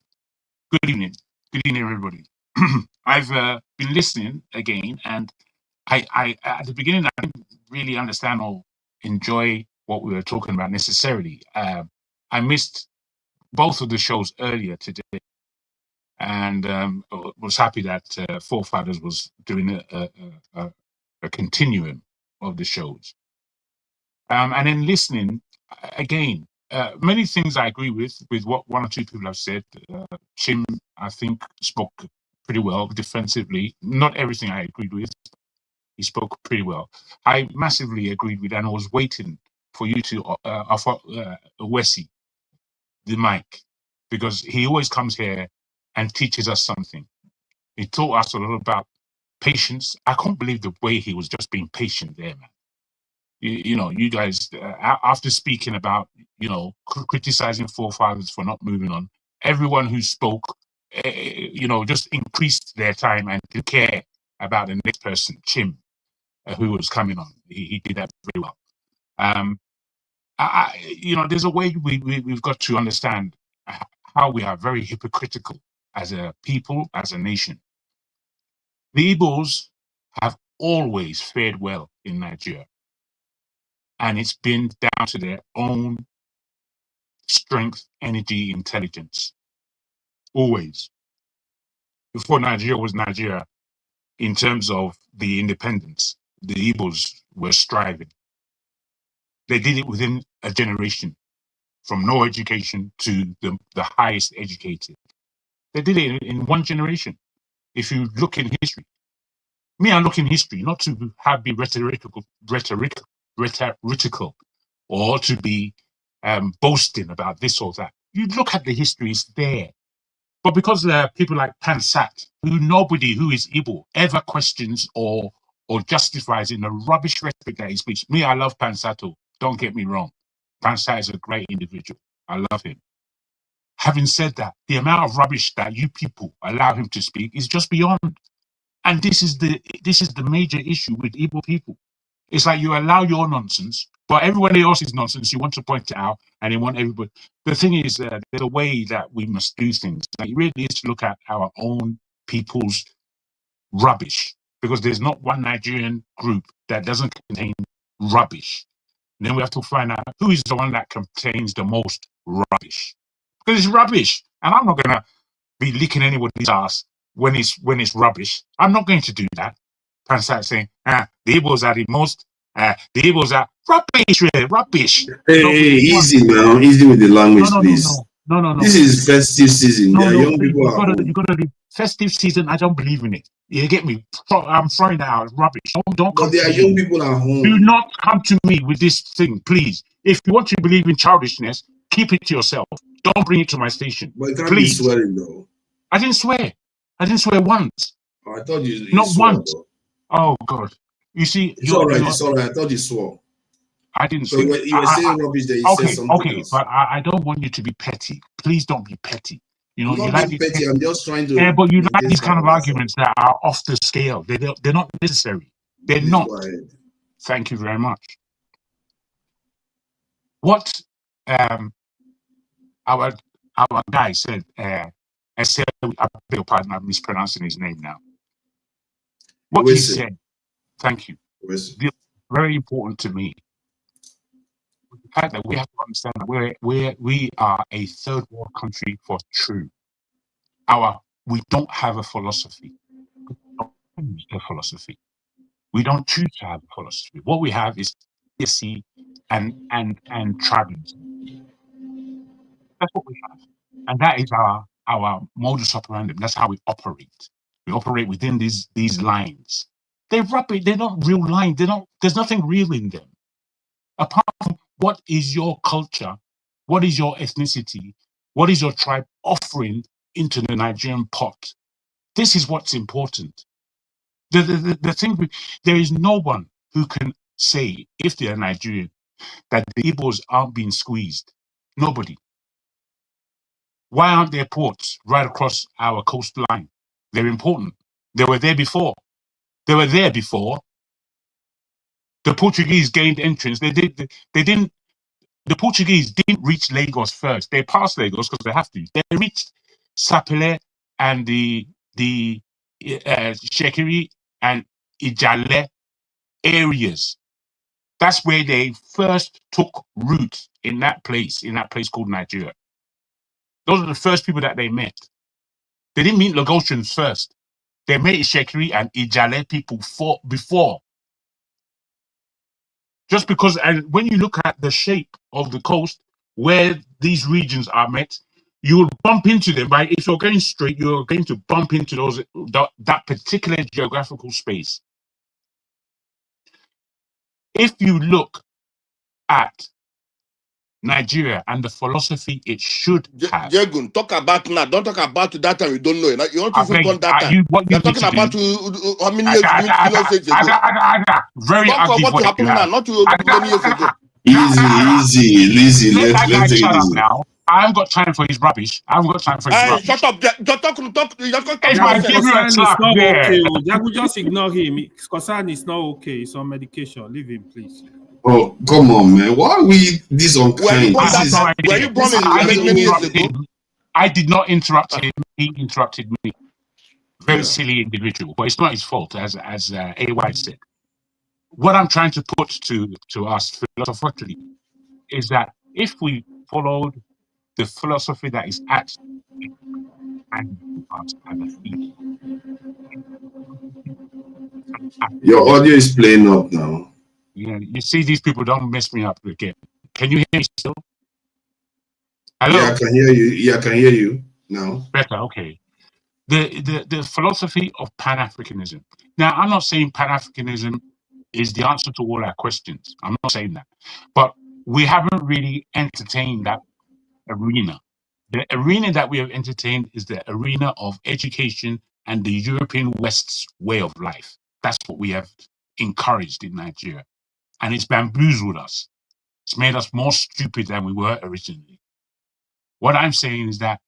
good evening. Good evening, everybody. I've been listening again, and I at the beginning I didn't really understand or enjoy what we were talking about necessarily. I missed both of the shows earlier today, and was happy that Forefathers was doing a continuum of the shows. And then listening again, many things I agree with what one or two people have said. Chim, I think, spoke pretty well defensively. Not everything I agreed with. He spoke pretty well. I massively agreed with, and I was waiting for you to offer Wessie the mic, because he always comes here and teaches us something. He taught us a lot about patience. I can't believe the way he was just being patient there, man. You know, you guys, after speaking about, criticizing forefathers for not moving on, everyone who spoke, just increased their time and didn't care about the next person, Chim, who was coming on. He did that very well. There's a way we've got to understand how we are very hypocritical as a people, as a nation. The Igbos have always fared well in Nigeria, and it's been down to their own strength, energy, intelligence. Always. Before Nigeria was Nigeria, in terms of the independence, the Igbos were striving. They did it within a generation, from no education to the highest educated. They did it in one generation. If you look in history, I look in history, not to be rhetorical, or to be boasting about this or that. You look at the history, it's there. But because there are people like Pansat, nobody who is Igbo ever questions or justifies in the rubbish rhetoric that he speaks. Me, I love Pansato. Don't get me wrong. Pansat is a great individual. I love him. Having said that, the amount of rubbish that you people allow him to speak is just beyond. And this is the major issue with Igbo people. It's like you allow your nonsense, but everybody else's nonsense, you want to point it out, and you want everybody. The thing is, there's a way that we must do things. Like, you really need to look at our own people's rubbish, because there's not one Nigerian group that doesn't contain rubbish. And then we have to find out who is the one that contains the most rubbish, because it's rubbish, and I'm not gonna be licking anybody's ass when it's rubbish. I'm not going to do that. Pansat saying, the Igbos are the most, the Igbos are rubbish. Hey, easy now, easy with the language, please. No. This is festive season. Young people are. You gotta do festive season. I don't believe in it. You get me? I'm throwing that out. Rubbish. Don't come. But there are young people at home. Do not come to me with this thing, please. If you want to believe in childishness, keep it to yourself. Don't bring it to my station. But it can't please. be swearing though. I didn't swear. I didn't swear once. Oh, I thought you not swore, once. though. Oh God! You see, it's all right. It's all right. I thought you swore. I didn't. So you were saying rubbish that you said something else. But I don't want you to be petty. Please don't be petty. You know, I'm not you like being petty. I'm just trying to. Yeah, but you like these kind of arguments that are off the scale. They're not necessary. They're Please not. go ahead. Thank you very much. What our guy said. I said, I beg your pardon, I'm mispronouncing his name now. What he said. Thank you. Very important to me. The fact that we have to understand that we are a third world country for true. We don't have a philosophy. We don't use a philosophy. We don't choose to have a philosophy. What we have is theocracy and tribalism. That's what we have. And that is our modus operandi. That's how we operate. We operate within these lines. They're rubbish. They're not real lines. There's nothing real in them. Apart from what is your culture, what is your ethnicity, what is your tribe offering into the Nigerian pot. This is what's important. The thing, there is no one who can say, if they are Nigerian, that the Igbos aren't being squeezed. Nobody. Why aren't there ports right across our coastline? They're important. They were there before. They were there before. The Portuguese gained entrance. They didn't. The Portuguese didn't reach Lagos first. They passed Lagos because they have to. They reached Sapele and the Shekiri and Ijale areas. That's where they first took root in that place called Nigeria. Those are the first people that they met. They didn't meet Lagosians first. They met Shekiri and Ijale people before. Just because, and when you look at the shape of the coast where these regions are met, you will bump into them. Right? If you're going straight, you're going to bump into that particular geographical space. If you look at Nigeria and the philosophy it should have. Jegun, talk about now. Don't talk about that time you don't know. You want to even born that time. You're talking about how many years ago. Very Talk ugly about what voice happened you now, have. not many years ago. Easy. Let that guy Let's take shut it up easy. now. I haven't got time for his rubbish. Hey, shut up. Just talk If I give you a Concern is slap not there. okay. Jagu, just ignore him. Concern is not okay. He's on medication. Leave him, please. Oh, come on, man. Why are we this unkind? Were you born many years ago? I did not interrupt him. He interrupted me. Very silly individual, but it's not his fault, as AY said. What I'm trying to put to us philosophically is that if we followed the philosophy that is at and us as a people, Your audio is playing up now. yeah, you see, these people don't mess me up again. Can you hear me still? Hello? Yeah, I can hear you. Yeah, I can hear you now. Better, okay. The philosophy of Pan-Africanism. Now, I'm not saying Pan-Africanism is the answer to all our questions. I'm not saying that. But we haven't really entertained that arena. The arena that we have entertained is the arena of education and the European West's way of life. That's what we have encouraged in Nigeria. And it's bamboozled us. It's made us more stupid than we were originally. What I'm saying is that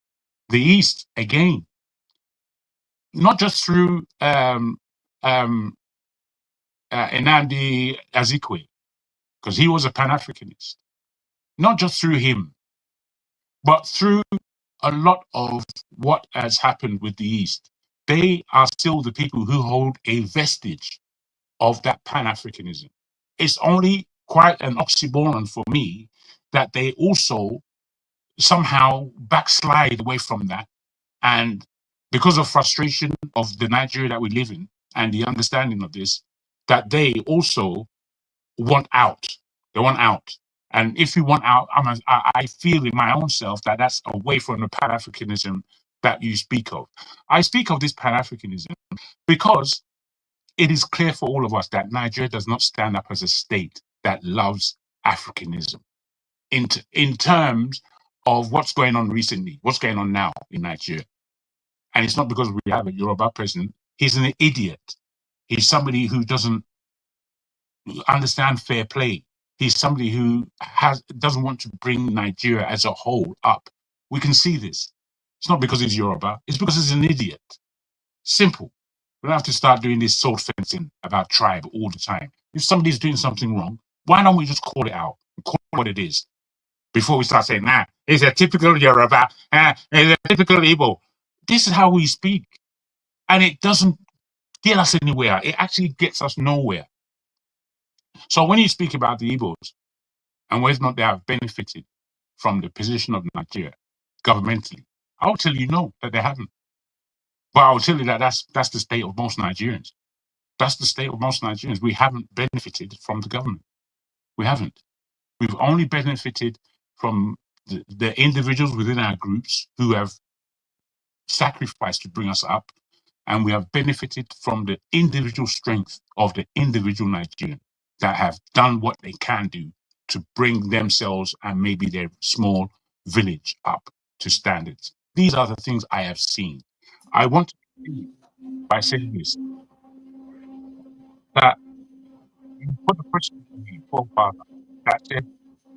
the East, again, not just through Nnamdi Azikiwe, because he was a Pan-Africanist, not just through him, but through a lot of what has happened with the East. They are still the people who hold a vestige of that Pan-Africanism. It's only quite an oxymoron for me that they also somehow backslide away from that. And because of frustration of the Nigeria that we live in and the understanding of this, that they also want out. They want out. And if you want out, I feel in my own self that that's away from the Pan-Africanism that you speak of. I speak of this Pan-Africanism because it is clear for all of us that Nigeria does not stand up as a state that loves Africanism. In terms of what's going on recently, what's going on now in Nigeria. And it's not because we have a Yoruba president. He's an idiot. He's somebody who doesn't understand fair play. He's somebody who doesn't want to bring Nigeria as a whole up. We can see this. It's not because he's Yoruba. It's because he's an idiot. Simple. We don't have to start doing this sword fencing about tribe all the time. If somebody's doing something wrong, why don't we just call it out and call it what it is before we start saying, nah, it's a typical Yoruba, it's a typical Igbo. This is how we speak. And it doesn't get us anywhere. It actually gets us nowhere. So when you speak about the Igbos and whether or not they have benefited from the position of Nigeria governmentally, I'll tell you no, that they haven't. But I'll tell you that that's the state of most Nigerians. That's the state of most Nigerians. We haven't benefited from the government. We haven't. We've only benefited from the individuals within our groups who have sacrificed to bring us up, and we have benefited from the individual strength of the individual Nigerian that have done what they can do to bring themselves and maybe their small village up to standards. These are the things I have seen. I want to begin by saying this, that you put a question to me, forefather, that said,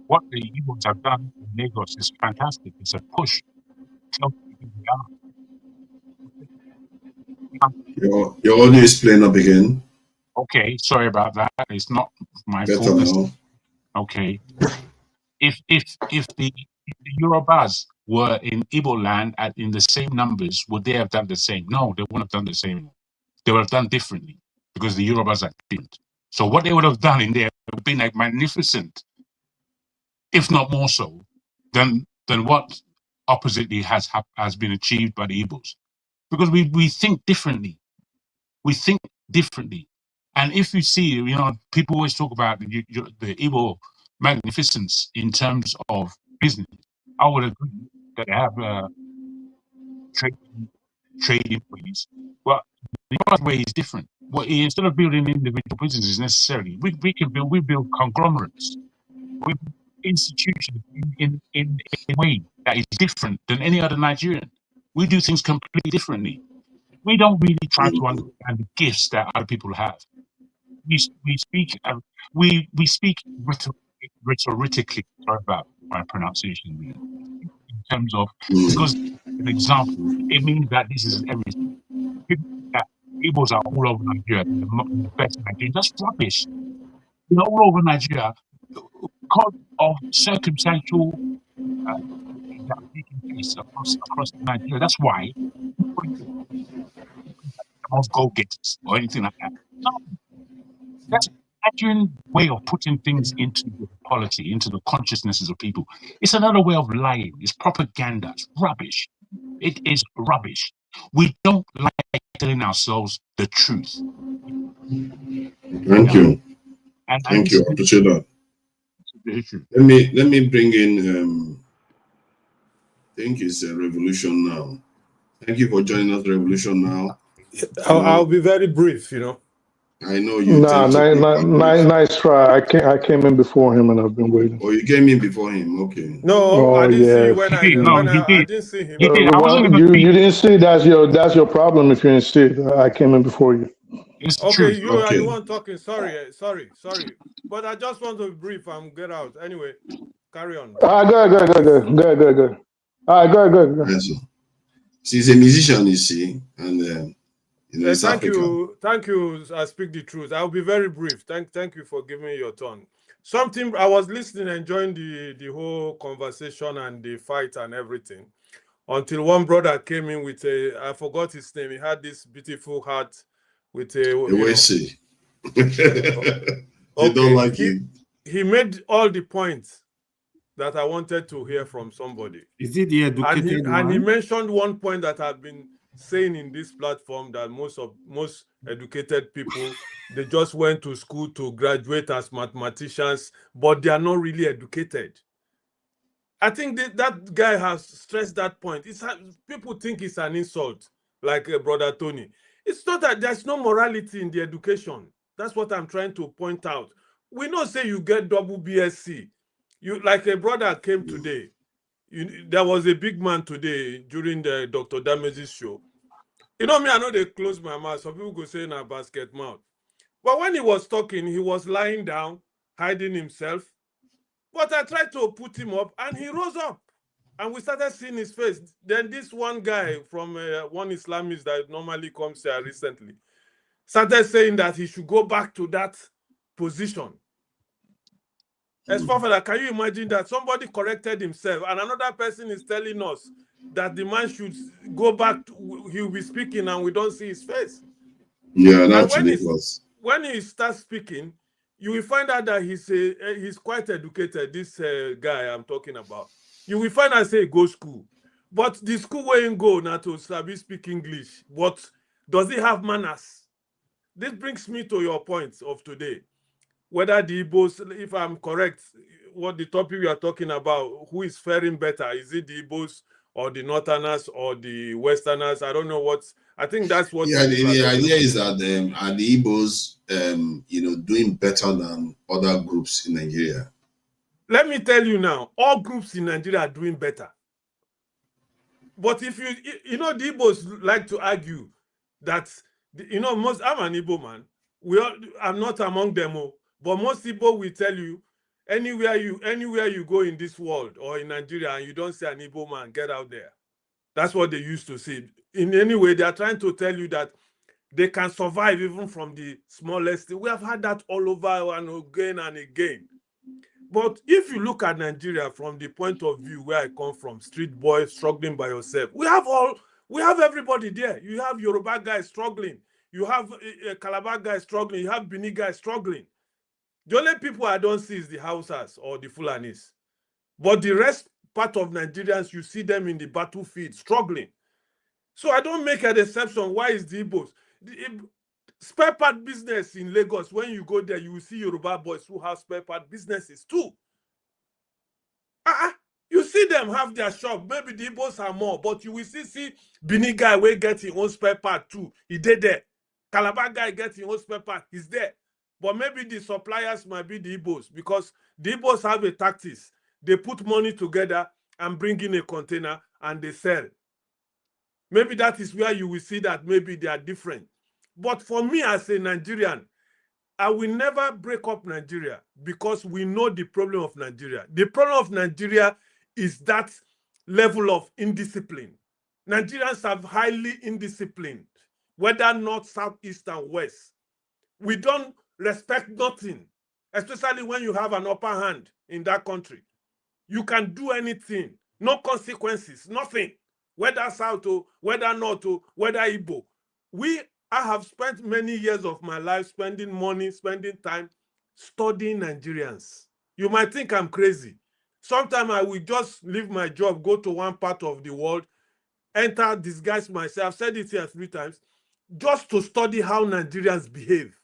what the Igbos have done in Lagos is fantastic. It's a push. Tell people who we are. Your audio is playing up again. Okay, sorry about that. It's not my Better fault. now. Okay. If the Yorubas were in Igbo land in the same numbers, would they have done the same? No, they wouldn't have done the same. They would have done differently because the Yorubas are different. So what they would have done in there would have been like magnificent, if not more so, than what oppositely has been achieved by the Igbos. Because we think differently. We think differently. And if you see, people always talk about the Igbo magnificence in terms of business. I would agree that they have trade employees. Well, the other way is different. Well, instead of building individual businesses necessarily, we build conglomerates. We build institutions in a way that is different than any other Nigerian. We do things completely differently. We don't really try to understand the gifts that other people have. We speak rhetorically. Sorry about my pronunciation there. In terms of, because an example, it means that this is everything. People think that Igbos are all over Nigeria, and the best Nigeria. That's rubbish. They're all over Nigeria because of circumstantial that are taking place across Nigeria. That's why most go-getters or anything like that. No, that's a Nigerian way of putting things into the polity, into the consciousnesses of people. It's another way of lying. It's propaganda. It's rubbish. It is rubbish. We don't like telling ourselves the truth. Thank you. Thank you. I appreciate that. Let me bring in I think it's a Revolution Now. Thank you for joining us, Revolution Now. I'll be very brief, I know you. Nice try. I came in before him and I've been waiting. Oh, you came in before him. Okay. No, I didn't see when he I didn't see him. You didn't see. That's your problem. If you didn't see it, I came in before you. It's okay, you are the one talking. Sorry. But I just want to be brief and get out. Anyway, carry on. All right, good. All right, good. Yes, he's a musician, you see, and thank you. I speak the truth. I'll be very brief. Thank you for giving me your turn. Something I was listening, enjoying the whole conversation and the fight and everything, until one brother came in with I forgot his name. He had this beautiful hat with a. They don't like it. He made all the points that I wanted to hear from somebody. Is it the educated and he mentioned one point that I've been saying in this platform, that most educated people, they just went to school to graduate as mathematicians, but they are not really educated. I think that guy has stressed that point. People think it's an insult, like Brother Tony. It's not that there's no morality in the education. That's what I'm trying to point out. We know, say you get double BSc. You, like a brother came today. There was a big man today during the Dr. Damezi's show. Me, I know they close my mouth. Some people go say in a basket mouth. But when he was talking, he was lying down, hiding himself. But I tried to put him up, and he rose up. And we started seeing his face. Then this one guy from one Islamist that normally comes here recently started saying that he should go back to that position. As far as can you imagine that somebody corrected himself and another person is telling us that the man should go back he'll be speaking and we don't see his face? Yeah, that's ridiculous. When he starts speaking, you will find out that he's quite educated, this guy I'm talking about. You will find out, say, go school. But the school where he go now to speak English, but does he have manners? this brings me to your point of today. Whether the Igbos, if I'm correct, what the topic we are talking about, who is faring better? Is it the Igbos or the Northerners or the Westerners? I don't know what. I think that's what. Yeah, the idea is that are the Igbos, doing better than other groups in Nigeria? Let me tell you now, all groups in Nigeria are doing better. But if the Igbos like to argue that, I'm an Igbo man. I'm not among them all, but most Igbo will tell you, anywhere you go in this world or in Nigeria and you don't see an Igbo man, get out there. That's what they used to say. In any way, they are trying to tell you that they can survive even from the smallest. We have had that all over and again and again. But if you look at Nigeria from the point of view where I come from, street boy struggling by yourself, we have everybody there. You have Yoruba guys struggling. You have a Calabar guy struggling. You have Bini guys struggling. The only people I don't see is the Hausas or the Fulanis. But the rest part of Nigerians, you see them in the battlefield struggling. So I don't make an exception. Why is the Igbos? Spare part business in Lagos, when you go there, you will see Yoruba boys who have spare part businesses too. You see them have their shop. Maybe the Igbos are more, but you will see Bini guy will get his own spare part too. He did there. Calabar guy gets his own spare part. He's there. But maybe the suppliers might be the Igbos, because the Igbos have a tactics. They put money together and bring in a container and they sell. Maybe that is where you will see that maybe they are different. But for me as a Nigerian, I will never break up Nigeria, because we know the problem of Nigeria. The problem of Nigeria is that level of indiscipline. Nigerians are highly indisciplined, whether north, south, east, and west. We don't respect nothing, especially when you have an upper hand in that country. You can do anything, no consequences, nothing. Whether south or whether north or whether Igbo. I have spent many years of my life spending money, spending time studying Nigerians. You might think I'm crazy. Sometimes I will just leave my job, go to one part of the world, enter, disguise myself, I've said it here 3 times, just to study how Nigerians behave.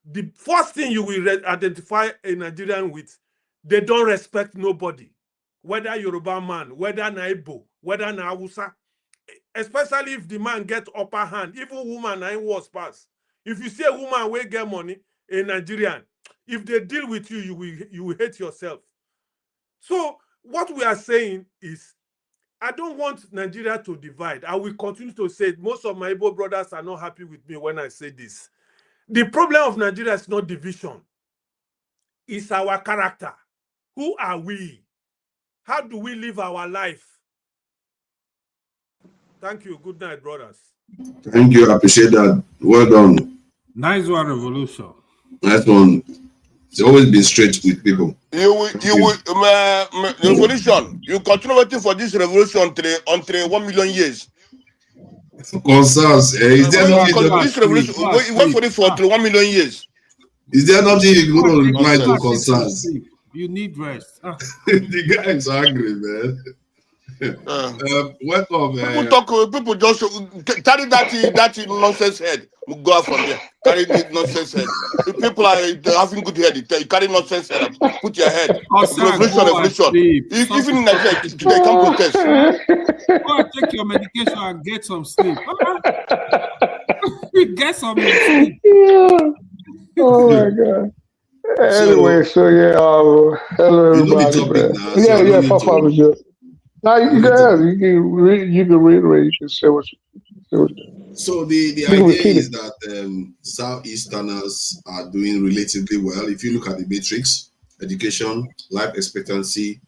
The first thing you will identify a Nigerian with, they don't respect nobody. Whether Yoruba man, whether Igbo, whether Hausa. Especially if the man gets upper hand, even woman ain't worse pass. If you see a woman will get money, a Nigerian, if they deal with you, you will hate yourself. So what we are saying is, I don't want Nigeria to divide. I will continue to say it. Most of my Igbo brothers are not happy with me when I say this. The problem of Nigeria is not division. It's our character. Who are we? How do we live our life? Thank you. Good night, brothers. Thank you. I appreciate that. Well done. Nice one, Revolution. Nice one. It's always been straight with people. Revolution. You continue waiting for this revolution until 1 million years. Concerns. Is there nothing? This revolution, wait for it for 1 million years. Is there nothing you want to reply to concerns? You need rest. The guy is angry, man. Welcome. People just carry that nonsense head. Go out from there. Carry the nonsense head. If people are having good head, you carry nonsense head. Put your head. Revolution. Even in Nigeria, they can protest. Go and take your medication and get some sleep. Get some sleep. Oh my God. Anyway, so yeah, hello everybody. Yeah, Papa was just. Now you can reiterate. You can say what you. So the idea is that South-Easterners are doing relatively well. If you look at the matrix, education, life expectancy,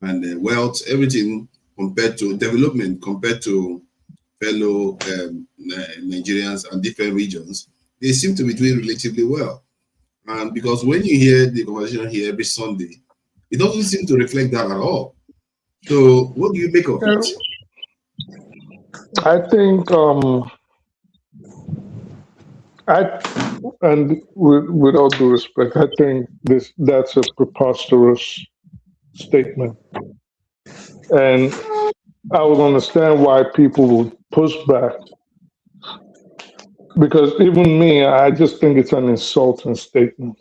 and wealth, everything compared to development, compared to fellow Nigerians and different regions, they seem to be doing relatively well. And because when you hear the conversation here every Sunday, it doesn't seem to reflect that at all. So what do you make of it? I think and with all due respect, I think that's a preposterous statement. And I would understand why people would push back because even me, I just think it's an insulting statement.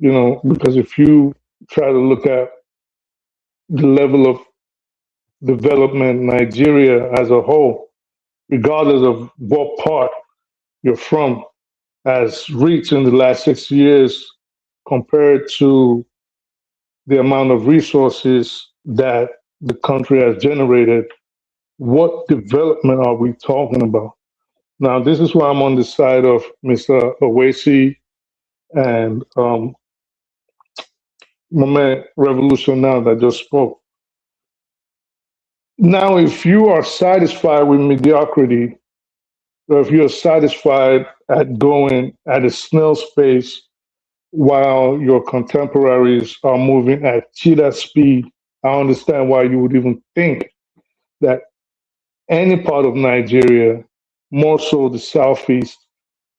Because if you try to look at the level of development Nigeria as a whole, regardless of what part you're from, has reached in the last 6 years compared to the amount of resources that the country has generated, what development are we talking about? Now, this is why I'm on the side of Mr. Owesi and my man Revolution now that just spoke. Now, if you are satisfied with mediocrity, or if you're satisfied at going at a snail's pace while your contemporaries are moving at cheetah speed, I understand why you would even think that any part of Nigeria, more so the Southeast,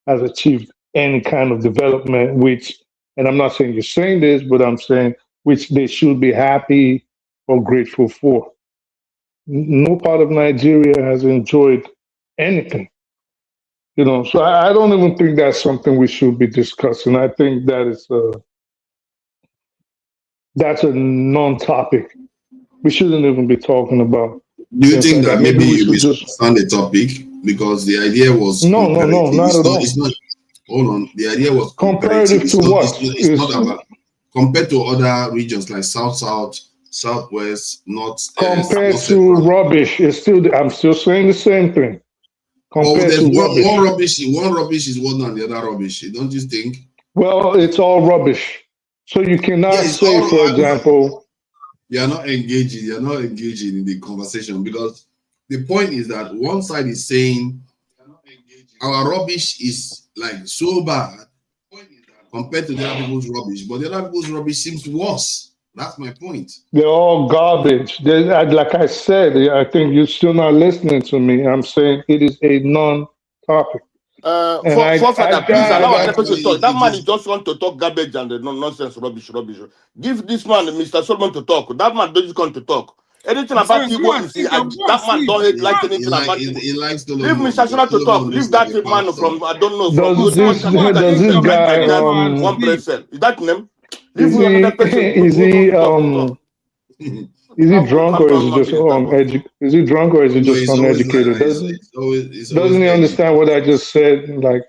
has achieved any kind of development, which, and I'm not saying you're saying this, but I'm saying which they should be happy or grateful for. No part of Nigeria has enjoyed anything. So I don't even think that's something we should be discussing. I think that's a non-topic. We shouldn't even be talking about. Do you think that maybe we you should just misunderstand the topic? Because the idea was no, comparative. not at all. It's not. Hold on. The idea was comparative. Comparative to what? It's not about compared to other regions like South, Southwest, North. Compared North to Central. rubbish, I'm still saying the same thing. Well, Compared there's to one rubbish. One rubbish is worse than the other rubbish. Don't you think? Well, it's all rubbish. So you cannot Yes, say, for example, you're not engaging. You're not engaging in the conversation because the point is that one side is saying our rubbish is like so bad compared to the other people's rubbish, but the other people's rubbish seems worse. That's my point. they're all garbage. Like I said, I think you're still not listening to me. I'm saying it is a non-topic. Forefather, please allow our people to Actually, talk. That man is just want to talk garbage and the nonsense, rubbish. Give this man, Mr. Solomon, to talk. That man doesn't want to talk. Anything I'm about saying, go Igbo, and is sleep. Go and that man sleep. don't Go like and anything about Igbo. He likes to Leave Mr. Solomon to talk. Leave that man from, I don't know, from Does Wisconsin. this guy One person. Is that name? is Leave another person. Is he drunk or is he just is he drunk or is he No, just it's always like uneducated? it's always Doesn't he understand what I just said? Like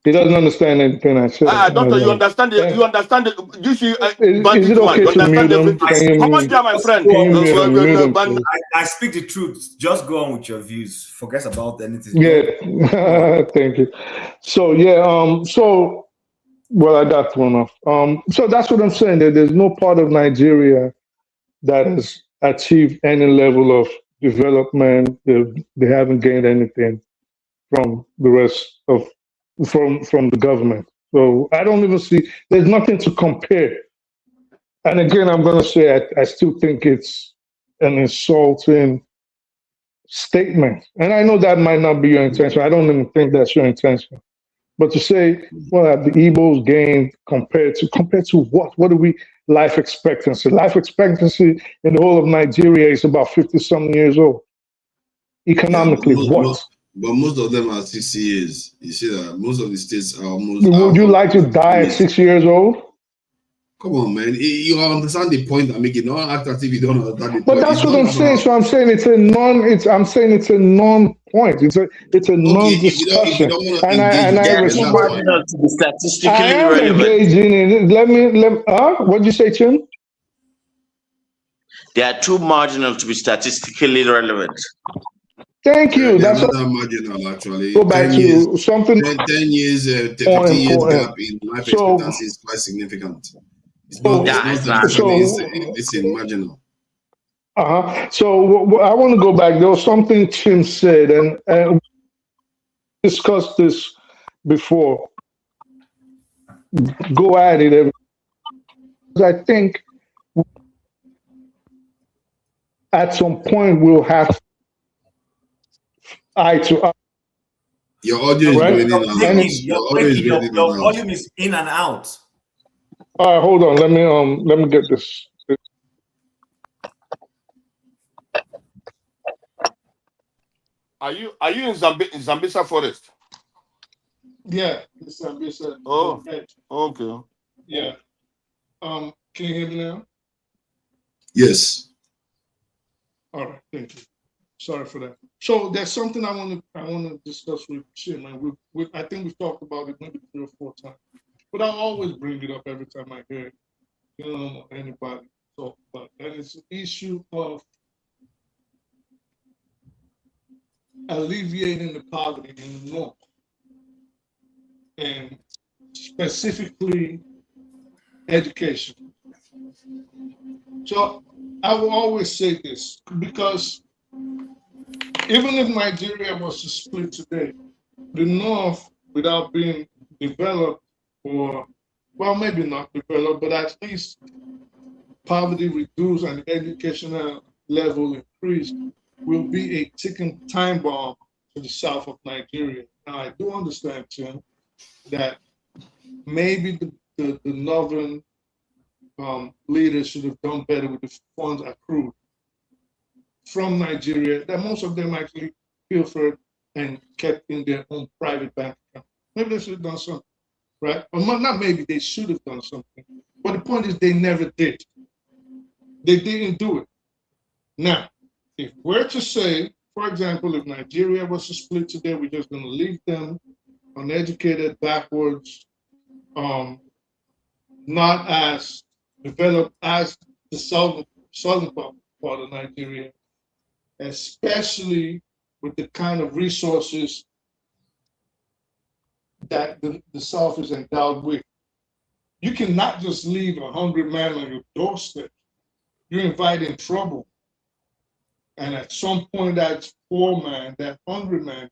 he doesn't understand anything I said. Doctor, you understand it? You understand it? You see, Is it okay to mute him? Can you Come on, dear, my friend. Can you mute him? Mute him, please. I speak the truth. Just go on with your views. Forget about anything. Yeah, thank you. So well, I got thrown off. So that's what I'm saying. That there's no part of Nigeria that has achieved any level of development. They haven't gained anything from the rest of from the government. So I don't even see. There's nothing to compare. And again, I'm going to say I still think it's an insulting statement. And I know that might not be your intention. I don't even think that's your intention. But to say, well, the Igbos gained compared to what? What do we life expectancy? Life expectancy in the whole of Nigeria is about 50-something years old. Economically, what? But most of them are 60 years. You see that most of the states are almost. Would you like to die at 6 years old? Come on, man. You understand the point I'm making. Don't act as if you don't understand the point. But that's what I'm saying. So I'm saying it's a non-point. It's a non-discussion. And I respect. To be statistically I am relevant. engaging in it. What'd you say, Chin? They are too marginal to be statistically relevant. Thank you. That's That's not marginal, actually. go back 10 to years, something 10 years, 15 more years important. gap in life So- expectancy is quite significant. It's not it's marginal. So I want to go back. There was something Tim said, and we discussed this before. Go at it. I think at some point we'll have eye to eye. Your audio is Right? breaking out. And it's- Your audio is breaking Your out. volume is in and out. All right, hold on. Let me get this. Are you in Zambesa forest? Yeah, it's a Oh, edge. okay. Yeah. Can you hear me now? Yes. All right, thank you. Sorry for that. So there's something I want to discuss with Shimon. I think we've talked about it maybe 3 or 4 times, but I always bring it up every time I hear it. Anybody talk about it. And it's the issue of alleviating the poverty in the North, and specifically education. So I will always say this, because even if Nigeria was to split today, the North, without being developed, or, well, maybe not developed, but at least poverty reduced and educational level increased, will be a ticking time bomb to the south of Nigeria. Now, I do understand, Tim, that maybe the northern leaders should have done better with the funds accrued from Nigeria, that most of them actually pilfered and kept in their own private bank account. Maybe they should have done something, right? Or not maybe, they should have done something. But the point is, they never did. They didn't do it. Now, if we're to say, for example, if Nigeria was to split today, we're just going to leave them uneducated, backwards, not as developed as the southern part of Nigeria, especially with the kind of resources that the South is endowed with. You cannot just leave a hungry man on your doorstep. You're inviting trouble. And at some point, that poor man, that hungry man,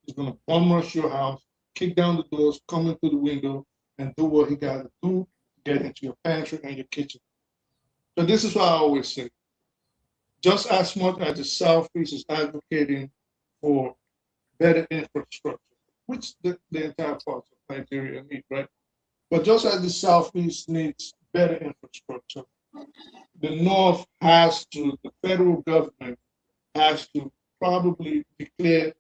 is going to bum rush your house, kick down the doors, come into the window, and do what he got to do, get into your pantry and your kitchen. So this is what I always say. Just as much as the Southeast is advocating for better infrastructure, which the entire parts of Nigeria need, right? But just as the Southeast needs better infrastructure, the North has to, the federal government has to probably declare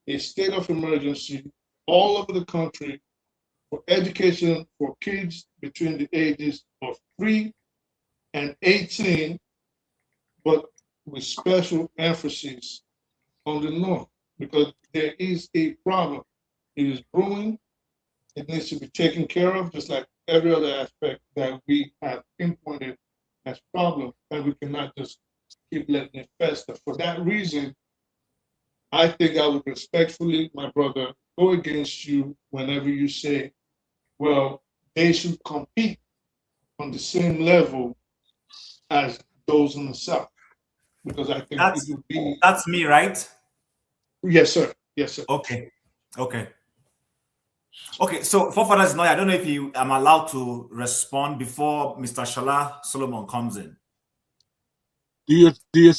a state of emergency all over the country for education for kids between the ages of 3 and 18, but with special emphasis on the North, because there is a problem. It is brewing. It needs to be taken care of, just like every other aspect that we have pinpointed as problem, and we cannot just keep letting it fester. For that reason, I think I would respectfully, my brother, go against you whenever you say, well, they should compete on the same level as those in the South. Because I think it would be... That's me, right? Yes, sir. Yes, sir. Okay. Okay. Okay, so Forefathers Noy, I don't know if I'm allowed to respond before Mr. Shala Solomon comes in. Do you?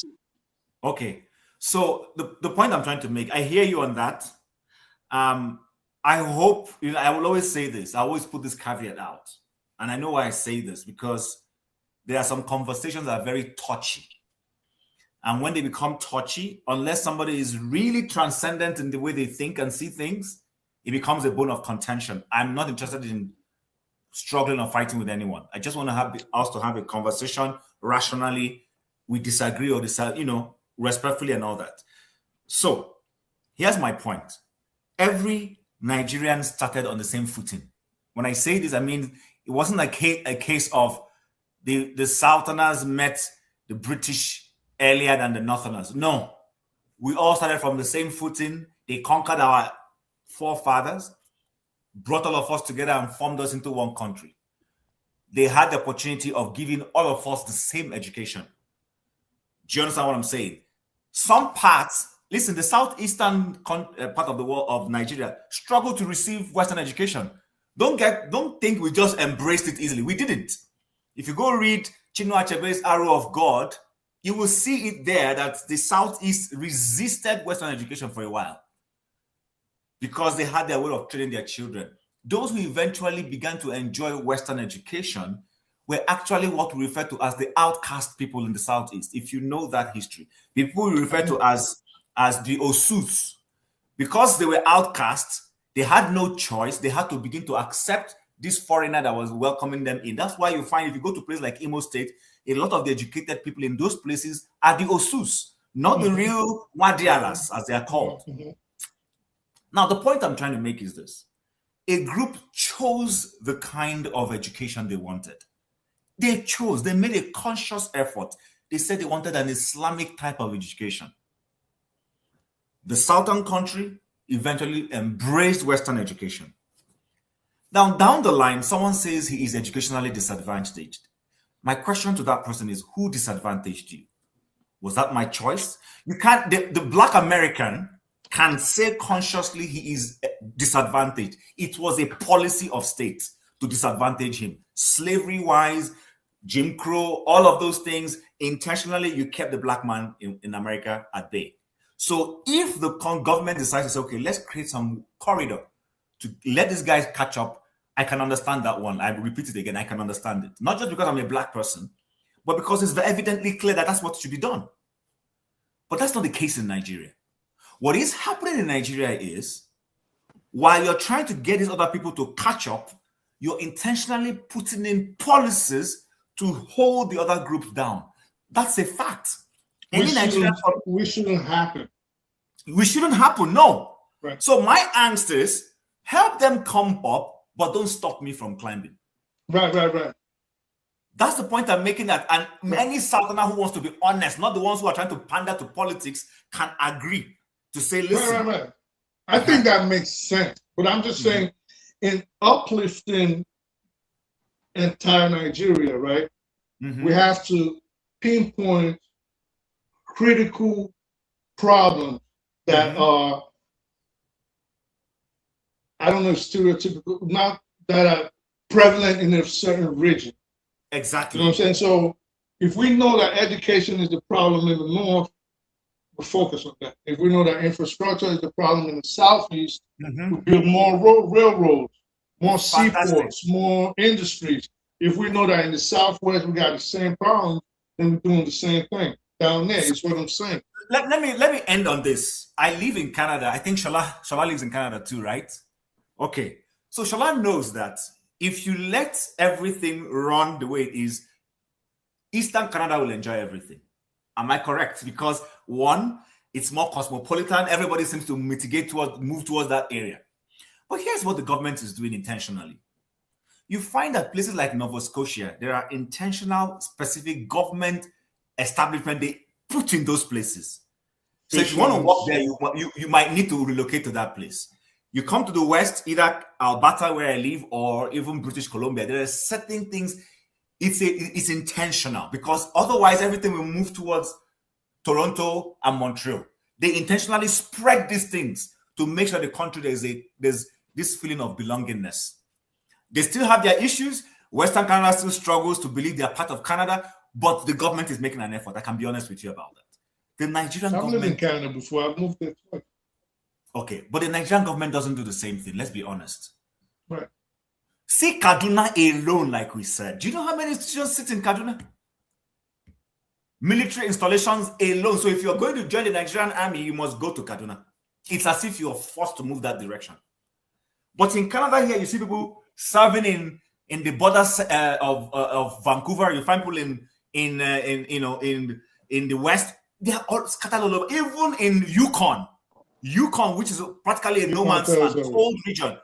Okay, so the point I'm trying to make, I hear you on that. I hope, I will always say this, I always put this caveat out. And I know why I say this, because there are some conversations that are very touchy. And when they become touchy, unless somebody is really transcendent in the way they think and see things, it becomes a bone of contention. I'm not interested in struggling or fighting with anyone. I just want to have us to have a conversation rationally. We disagree or decide, respectfully and all that. So here's my point. Every Nigerian started on the same footing. When I say this, I mean, it wasn't a case of the Southerners met the British earlier than the Northerners. No, we all started from the same footing. They conquered our forefathers, brought all of us together and formed us into one country. They had the opportunity of giving all of us the same education. Do you understand what I'm saying? Some parts, listen, the southeastern part of the world of Nigeria struggled to receive Western education. Don't think we just embraced it easily. We didn't. If you go read Chinua Achebe's Arrow of God, you will see it there that the Southeast resisted Western education for a while because they had their way of training their children. Those who eventually began to enjoy Western education were actually what we refer to as the outcast people in the Southeast. If you know that history, people we refer to as the Osus, because they were outcasts, They had no choice. They had to begin to accept this foreigner that was welcoming them in. That's why you find if you go to places like Imo State, a lot of the educated people in those places are the Osus, not the real Wadiaras, as they are called. Now, the point I'm trying to make is this. A group chose the kind of education they wanted. They chose, they made a conscious effort. They said they wanted an Islamic type of education. The southern country eventually embraced Western education. Now, down the line, someone says he is educationally disadvantaged. My question to that person is, who disadvantaged you? Was that my choice? You can't, the Black American can say consciously he is disadvantaged. It was a policy of state to disadvantage him. Slavery-wise, Jim Crow, all of those things, intentionally, you kept the Black man in America at bay. So if the government decides to say, okay, let's create some corridor to let these guys catch up, I can understand that one. I repeat it again, I can understand it. Not just because I'm a Black person, but because it's evidently clear that that's what should be done. But that's not the case in Nigeria. What is happening in Nigeria is, while you're trying to get these other people to catch up, you're intentionally putting in policies to hold the other groups down. That's a fact. We shouldn't happen. We shouldn't happen, no. Right. So my angst is, help them come up, but don't stop me from climbing. Right. That's the point I'm making, that and any Southerner who wants to be honest, not the ones who are trying to pander to politics, can agree to say, listen. Right. I think that makes sense. But I'm just saying, in uplifting entire Nigeria, right, we have to pinpoint critical problems that are, I don't know, stereotypical, not that are prevalent in a certain region. Exactly. You know what I'm saying? So if we know that education is the problem in the north, we'll focus on that. If we know that infrastructure is the problem in the southeast, we build more railroads, more seaports, more industries. If we know that in the southwest we got the same problem, then we're doing the same thing down there. Is what I'm saying. Let me end on this. I live in Canada. I think Shola lives in Canada too, right? Okay. So Shola knows that if you let everything run the way it is, Eastern Canada will enjoy everything. Am I correct? Because one, it's more cosmopolitan. Everybody seems to move towards that area. But here's what the government is doing intentionally. You find that places like Nova Scotia, there are intentional, specific government establishment they put in those places. So if you want to work there, you might need to relocate to that place. You come to the West, either Alberta, where I live, or even British Columbia, there are certain things, it's intentional, because otherwise everything will move towards Toronto and Montreal. They intentionally spread these things to make sure the country there's this feeling of belongingness. They still have their issues. Western Canada still struggles to believe they are part of Canada, but the government is making an effort. I can be honest with you about that. The Nigerian government... I've lived in Canada before. I've moved there twice. Okay, but the Nigerian government doesn't do the same thing. Let's be honest. Right. See Kaduna alone, like we said. Do you know how many institutions sit in Kaduna? Military installations alone. So if you're going to join the Nigerian army, you must go to Kaduna. It's as if you're forced to move that direction. But in Canada here, you see people serving in the borders of Vancouver. You find people in the West. They are all scattered all over. Even in Yukon, which is practically a no man's land, cold region,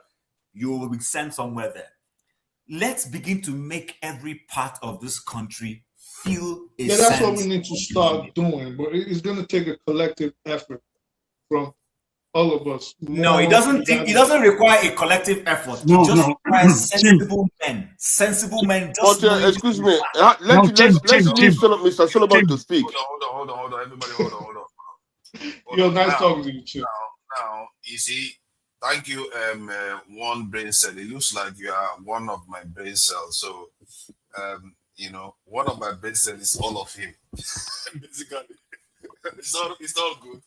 you will be sent somewhere there. Let's begin to make every part of this country feel a sense. That's what we need to start doing. But it's going to take a collective effort from all of us. No, it doesn't. It doesn't require a collective effort. It just requires sensible men. Sensible men. Just excuse me. Let's leave Mr. Solomon to speak. Hold on. Everybody, hold on. Yo, nice talking to you, Chip. Now, you see, thank you, one brain cell. It looks like you are one of my brain cells. So, one of my brain cells is all of him. Basically, it's all good.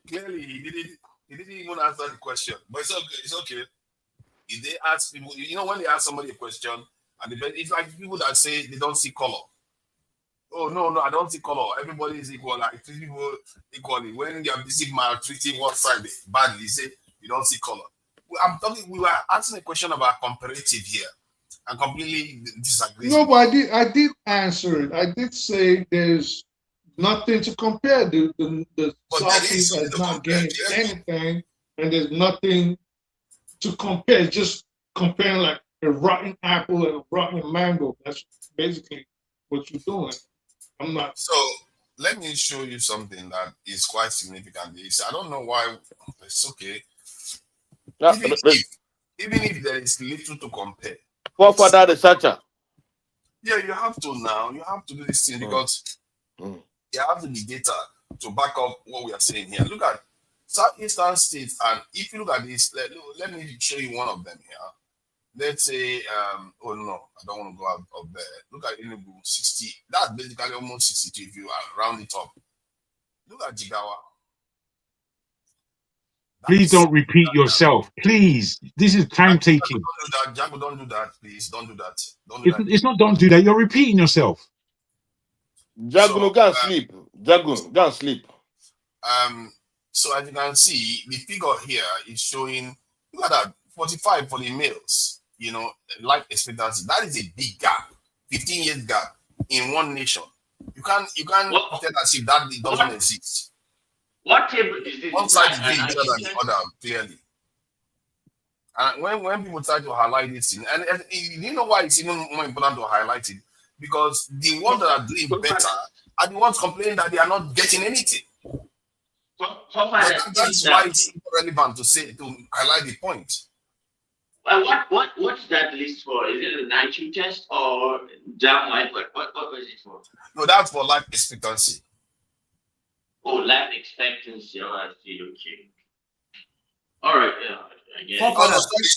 Clearly, he didn't even answer the question, but it's okay. If they ask people, when they ask somebody a question, and it's like people that say they don't see color. Oh no, I don't see color. Everybody is equal. I treat people equally. When you are busy maltreating one side badly, you say you don't see color. I'm talking. We were asking a question about comparative here, and completely disagree. No, but I did answer it. I did say there's nothing to compare. The Southeast has not gained anything, and there's nothing to compare. It's just comparing like a rotten apple and a rotten mango. That's basically what you're doing. I'm not. So let me show you something that is quite significant. I don't know why. It's okay. Even if there is little to compare. For further researcher. Yeah, you have to now. You have to do this thing because you have to be data to back up what we are saying here. Look at Southeastern states, and if you look at this, let me show you one of them here. Let's say, oh no, I don't want to go out of there. Look at Enugu, 60. That's basically almost 62 if you round it up. Look at Jigawa. Please don't repeat yourself. Please. This is time taking. Don't do that. Django, don't do that, please. Don't do that. Don't do that. It's not don't do that. You're repeating yourself. Django, go and sleep. Django, go and sleep. So as you can see, the figure here is showing, look at that, 45 for the males, you know, life expectancy. That is a big gap, 15 years gap in one nation. You can't pretend as if that doesn't exist. What table is this? One side is being better than the other, clearly. And when people try to highlight this thing, and you know why it's even more important to highlight it? Because the ones that are doing better are the ones complaining that they are not getting anything. That's why it's relevant to highlight the point. What is that list for? Is it an IQ test or jam? What was it for? No, that's for life expectancy. Oh, life expectancy. Oh, I see. Okay. All right. Yeah. It's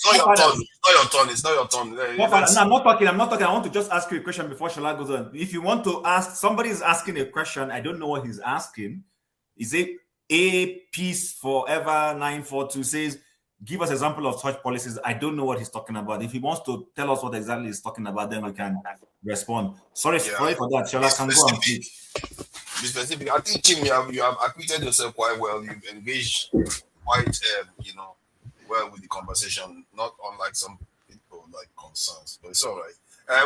not your turn. It's not your turn. No, I'm not talking. I want to just ask you a question before Shola goes on. If you want to ask, somebody is asking a question. I don't know what he's asking. Is it A Peace Forever 942 says, give us an example of such policies? I don't know what he's talking about. If he wants to tell us what exactly he's talking about, then we can respond. Sorry for that. Shola can go and speak. Be specific. I think, Tim, you have acquitted yourself quite well. You've engaged quite, well with the conversation, not unlike some people like concerns, but it's all right.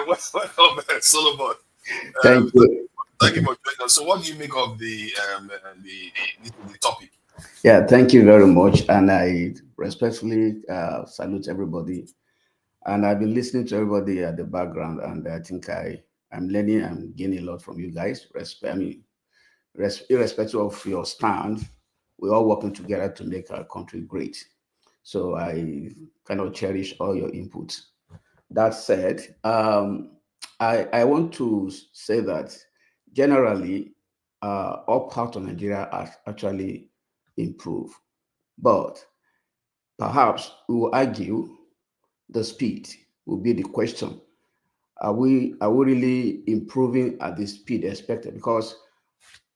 Welcome, Solomon. Thank you. Thank you for joining us. So, what do you make of the topic? Yeah, thank you very much, and I respectfully salute everybody. And I've been listening to everybody at the background, and I think I'm learning and gaining a lot from you guys. Irrespective of your stand, we're all working together to make our country great. So I kind of cherish all your inputs. That said, I want to say that generally, all parts of Nigeria are actually improved, but perhaps we will argue the speed will be the question. Are we really improving at the speed expected? Because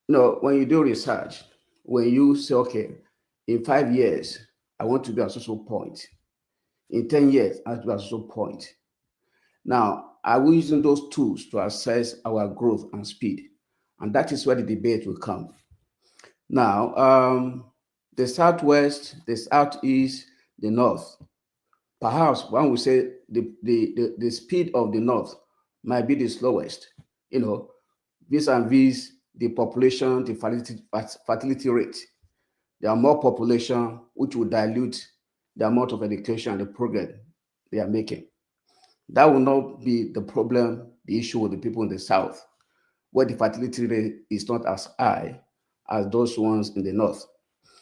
when you do research, when you say, okay, in 5 years, I want to be at a social point. In 10 years, I want to be at a social point. Now, are we using those tools to assess our growth and speed? And that is where the debate will come. Now, the Southwest, the Southeast, the North, perhaps one would say the speed of the North might be the slowest, vis-a-vis the population, the fertility rate. There are more population, which will dilute the amount of education and the progress they are making. That will not be the problem, the issue with the people in the South, where the fertility rate is not as high as those ones in the North.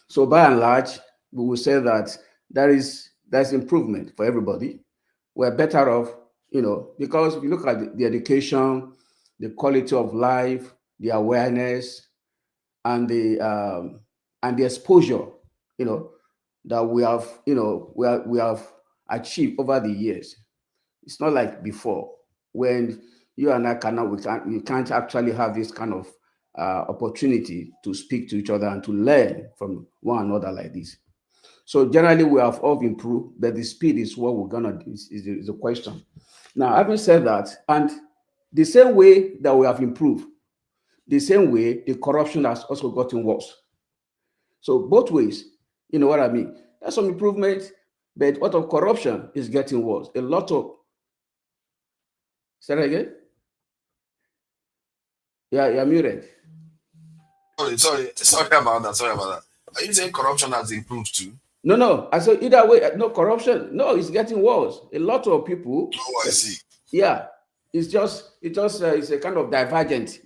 So by and large, we will say that there's improvement for everybody. We're better off, because if you look at the education, the quality of life, the awareness, and the exposure, that we have achieved over the years. It's not like before, when you and I we can't actually have this kind of opportunity to speak to each other and to learn from one another like this. So generally, we have all improved, but the speed is what we're gonna do is the question. Now, having said that, and the same way that we have improved, the same way the corruption has also gotten worse. So both ways, you know what I mean? There's some improvement, But what of corruption is getting worse. A lot of, say that again? Yeah, you're muted. Sorry about that. Sorry about that. Are you saying corruption has improved too? No. I said either way, no corruption. No, it's getting worse. A lot of people. Oh, I see. Yeah, it's a kind of divergent,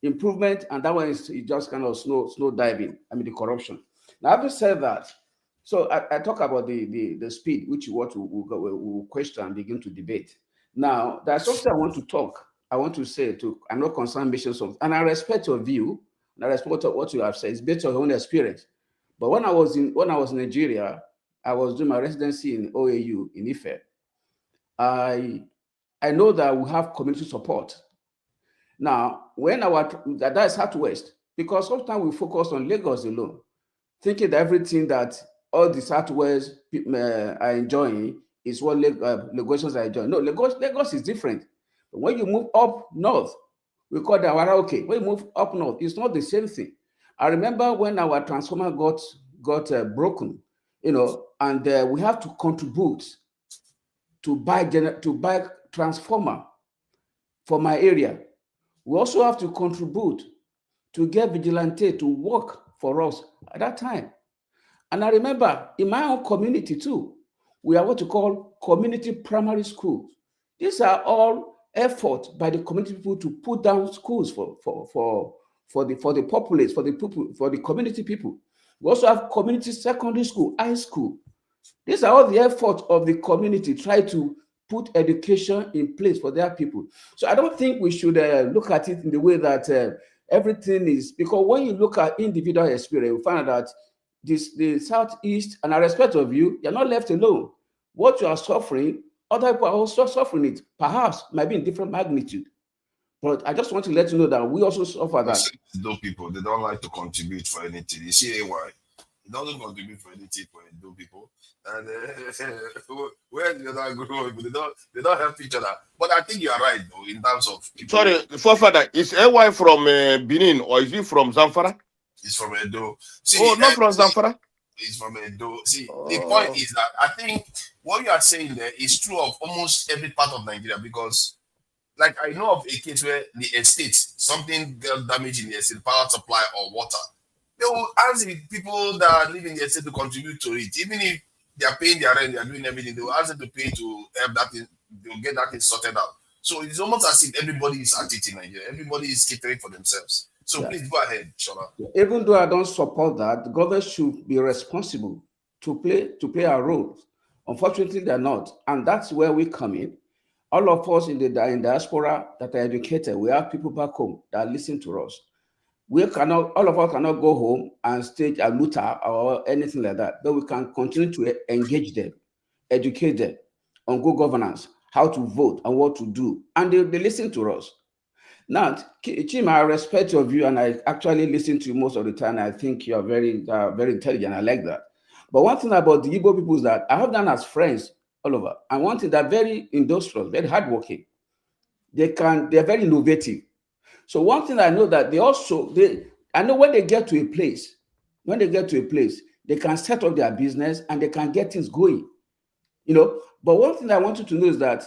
improvement, and that one is just kind of snow diving. I mean, the corruption. Now, having said that, so I talk about the speed, which we'll question and begin to debate. Now, there's something I want to say to, I'm not concerned missions of, and I respect your view, and I respect what you have said. It's based on your own experience. But when I was in Nigeria, I was doing my residency in OAU in Ife. I know that we have community support. Now, that is Southwest, because sometimes we focus on Lagos alone, thinking that everything that all the Southwest are enjoying is what Lagosians are enjoying. No, Lagos is different. But when you move up north, we call that Waraoke. When you move up north, it's not the same thing. I remember when our transformer got broken, and we have to contribute to buy transformer for my area. We also have to contribute to get vigilante to work for us at that time. And I remember in my own community too, we are what you call community primary schools. These are all efforts by the community people to put down schools for the populace, for the community people. We also have community secondary school, high school. These are all the efforts of the community try to put education in place for their people. So I don't think we should look at it in the way that everything is, because when you look at individual experience, you find that the Southeast, and I respect of you, you're not left alone. What you are suffering, other people are also suffering it, perhaps might be in different magnitude. But I just want to let you know that we also suffer that. Those people, they don't like to contribute for anything. You see why? It doesn't contribute for anything for those people. And where the other group, they don't help each other. But I think you are right though in terms of people. Sorry, forefather, is AY from Benin or is he from Zamfara? It's from Edo. See, not from Zamfara. It's from Edo. See, the point is that I think what you are saying there is true of almost every part of Nigeria, because like I know of a case where the estate, something got damaged in the estate, power supply or water. They will ask the people that live in the estate to contribute to it. Even if they are paying their rent, they are doing everything, they will ask them to pay to help that thing, they'll get that thing sorted out. So it's almost as if everybody is at it in Nigeria. Everybody is catering for themselves. So yeah. Please go ahead, Shola. Even though I don't support that, the government should be responsible to play our roles. Unfortunately, they're not. And that's where we come in. All of us in diaspora that are educated, we have people back home that listen to us. All of us cannot go home and stage a looter or anything like that, but we can continue to engage them, educate them on good governance, how to vote and what to do. And they listen to us. Now, Chima, I respect your view and I actually listen to you most of the time. I think you're very, very intelligent. I like that. But one thing about the Igbo people is that I have them as friends all over. And one thing, they're very industrious, very hardworking. They're very innovative. So one thing I know that I know when they get to a place, they can set up their business and they can get things going, But one thing I want you to know is that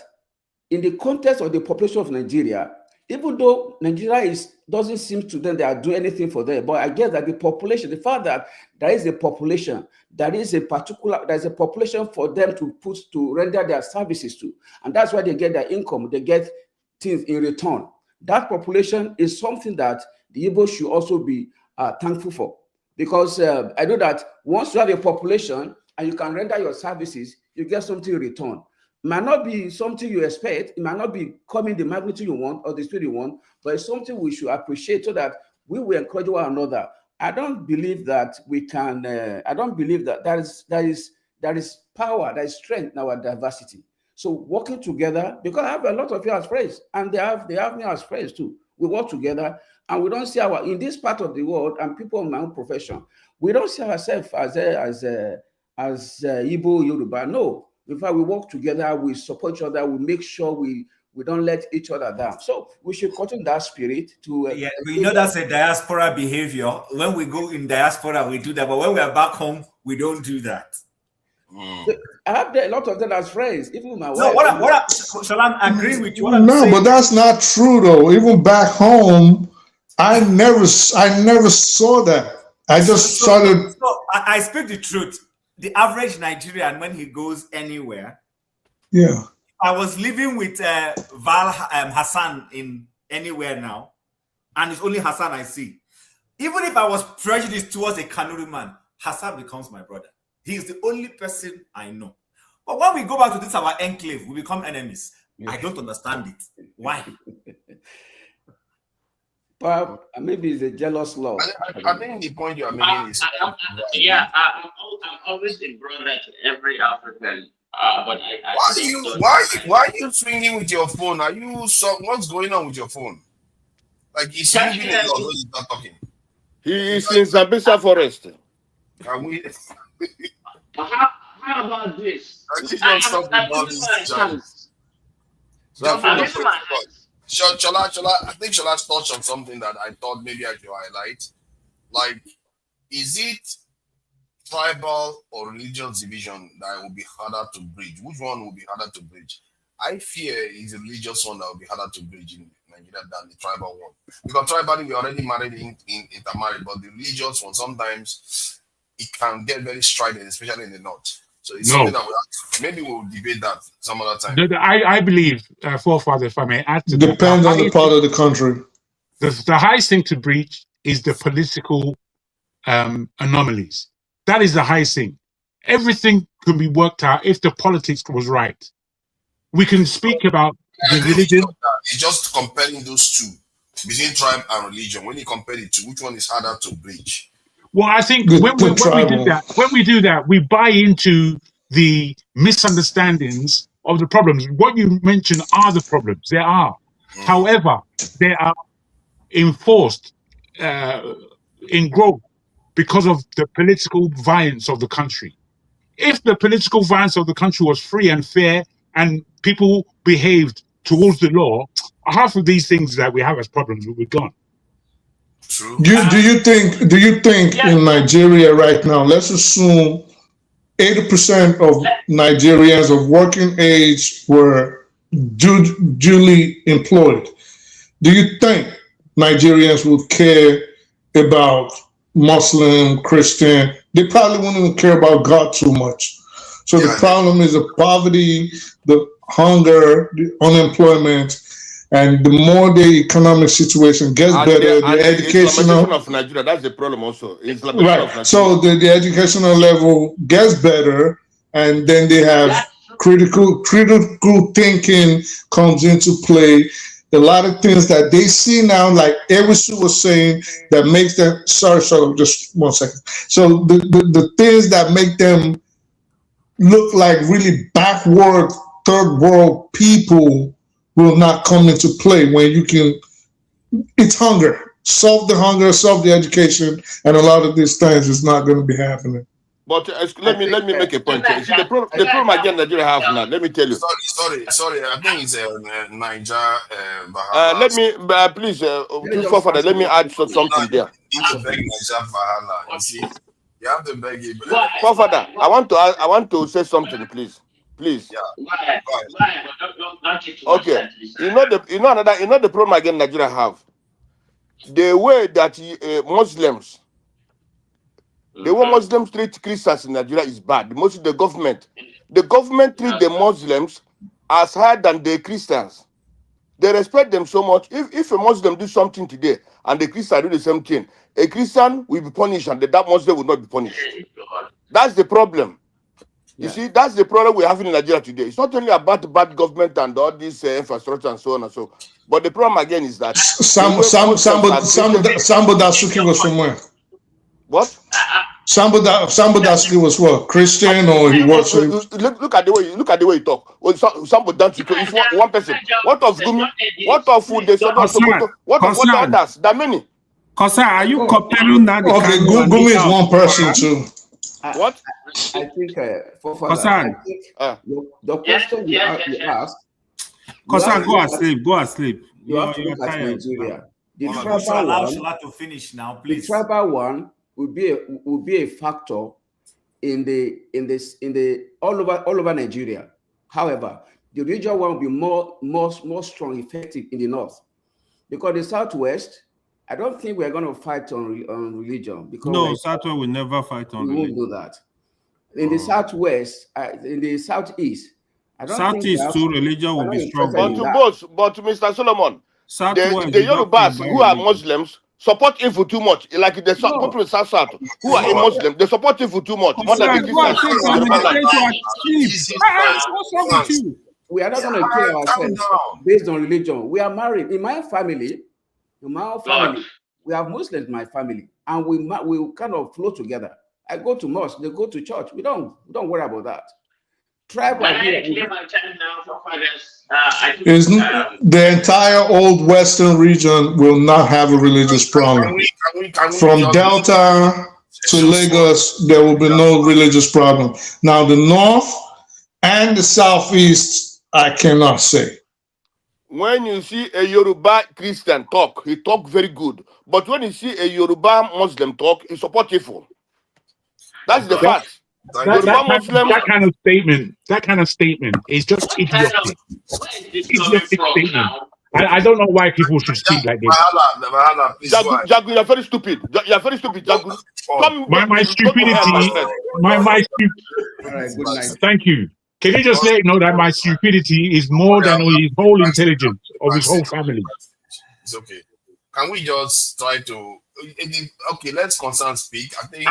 in the context of the population of Nigeria, even though Nigeria doesn't seem to them they are doing anything for them, but I guess that the population, the fact that there is a population, there's a population for them to render their services to, and that's why they get their income, they get things in return. That population is something that the Igbo should also be thankful for, because I know that once you have a population and you can render your services, you get something in return. It might not be something you expect, it might not be coming the magnitude you want or the speed you want, but it's something we should appreciate so that we will encourage one another. I don't believe that we can, I don't believe that there is power, there is strength in our diversity. So working together, because I have a lot of you as friends, and they have me as friends too. We work together, and we don't see in this part of the world, and people in my own profession, we don't see ourselves as Igbo, Yoruba. No, in fact, we work together, we support each other, we make sure we don't let each other down. So we should continue that spirit to. Yeah, we know that's a diaspora behavior. When we go in diaspora, we do that, but when we are back home, we don't do that. I have a lot of them as friends, even with my No, wife. shall I agree with you? What No, but that's not true though. Even back home, I never saw that. I just started. So I speak the truth. The average Nigerian, when he goes anywhere, Yeah. I was living with Val Hassan in anywhere now, and it's only Hassan I see. Even if I was prejudiced towards a Kanuri man, Hassan becomes my brother. He is the only person I know. But when we go back to this our enclave, we become enemies. I don't understand it. Why? But maybe it's a jealous love. I think the point you are making is I'm always a brother to every African. But why are you swinging with your phone? Are you what's going on with your phone? Like he's moving a lot when he's not talking. He is in Zambesa forest. how about this? I think Shola's touched on something that I thought maybe I should highlight. Like, is it tribal or religious division that will be harder to bridge? Which one will be harder to bridge? I fear it's a religious one that will be harder to bridge in Nigeria than the tribal one. Because tribally we already married intermarried, but the religious one sometimes it can get very strident, especially in the north. So it's something that maybe we'll debate that some other time. I believe, forefather, if I may add to that. Depends on the part of the country. The highest thing to breach is the political anomalies. That is the highest thing. Everything can be worked out if the politics was right. We can speak about the religion. It's just comparing those two between tribe and religion. When you compare the two, which one is harder to breach? Well, I think when we do that, we buy into the misunderstandings of the problems. What you mentioned are the problems. There are. However, they are enforced in growth because of the political violence of the country. If the political violence of the country was free and fair and people behaved towards the law, half of these things that we have as problems would be gone. True. Do you think in Nigeria right now, let's assume 80% of Nigerians of working age were duly employed. Do you think Nigerians would care about Muslim, Christian? They probably wouldn't even care about God too much. So the problem is the poverty, the hunger, the unemployment, and the more the economic situation gets better, the educational of Nigeria, that's the problem also. Right. So the educational level gets better, and then they have critical thinking comes into play. A lot of things that they see now, like Ewisu was saying, that makes them just 1 second. So the things that make them look like really backward third world people will not come into play when you can. It's hunger. Solve the hunger, solve the education, and a lot of these things is not going to be happening. But let me make a point. See, the problem again Nigeria have now. Let me tell you. Sorry. I think it's Niger. Let me please, Fofana, let me add something there. You have to beg Niger Bahala. You see, you have to beg him. Fofana, I want to say something, please. Yeah. Okay. You know the problem again Nigeria have. The way that Muslims treat Christians in Nigeria is bad. Mostly the government treat the Muslims as higher than the Christians. They respect them so much. If a Muslim do something today and the Christian do the same thing, a Christian will be punished and that Muslim will not be punished. That's the problem. You see, that's the problem we're having in Nigeria today. It's not only about the bad government and all this infrastructure and so on and so. But the problem again is that Sambo Dasuki was from where? What? Sambo Dasuki was what? Christian or he was? Look at the way you talk. Sambo Dasuki is one person. What of Gumi? What of food? What of others? There are many. Kosa, are you comparing that? Okay, Gumi is one person too. What? I think the question you asked. Kosa, go asleep. You have to look at Nigeria. The tribal one to finish now, please. The tribal one will be a factor all over Nigeria. However, the regional one will be more strong, effective in the north, because the southwest, I don't think we're going to fight on religion, because no, Southwest will never fight on religion. We won't do that. In the southwest, in the southeast, I don't Southeast think too, religion will be strong. But to Mr. Solomon, Southwest, the Yorubas who are Muslims support him for too much. Like the people in South who are a Muslim, they support him for too much. More than the Christians in Yoruba land. What's wrong with you? We are not going to kill ourselves based on religion. We are married. In my family, we have Muslims in my family, and we kind of flow together. I go to mosque, they go to church. We don't worry about that. Tribe clear my time now for fathers. The entire old Western region will not have a religious problem. From Delta to Lagos, there will be no religious problem. Now, the North and the Southeast, I cannot say. When you see a Yoruba Christian talk, he talk very good. But when you see a Yoruba Muslim talk, he support evil. That's the fact. That kind of statement is just idiotic. Idiotic statement. I don't know why people should speak like this. Jagu, you're very stupid. You're very stupid, Jagu. My stupidity. Thank you. Can you just let him know that my stupidity is more than his whole intelligence of his whole family? It's okay. Can we just try to? Okay, let's concern speak. I think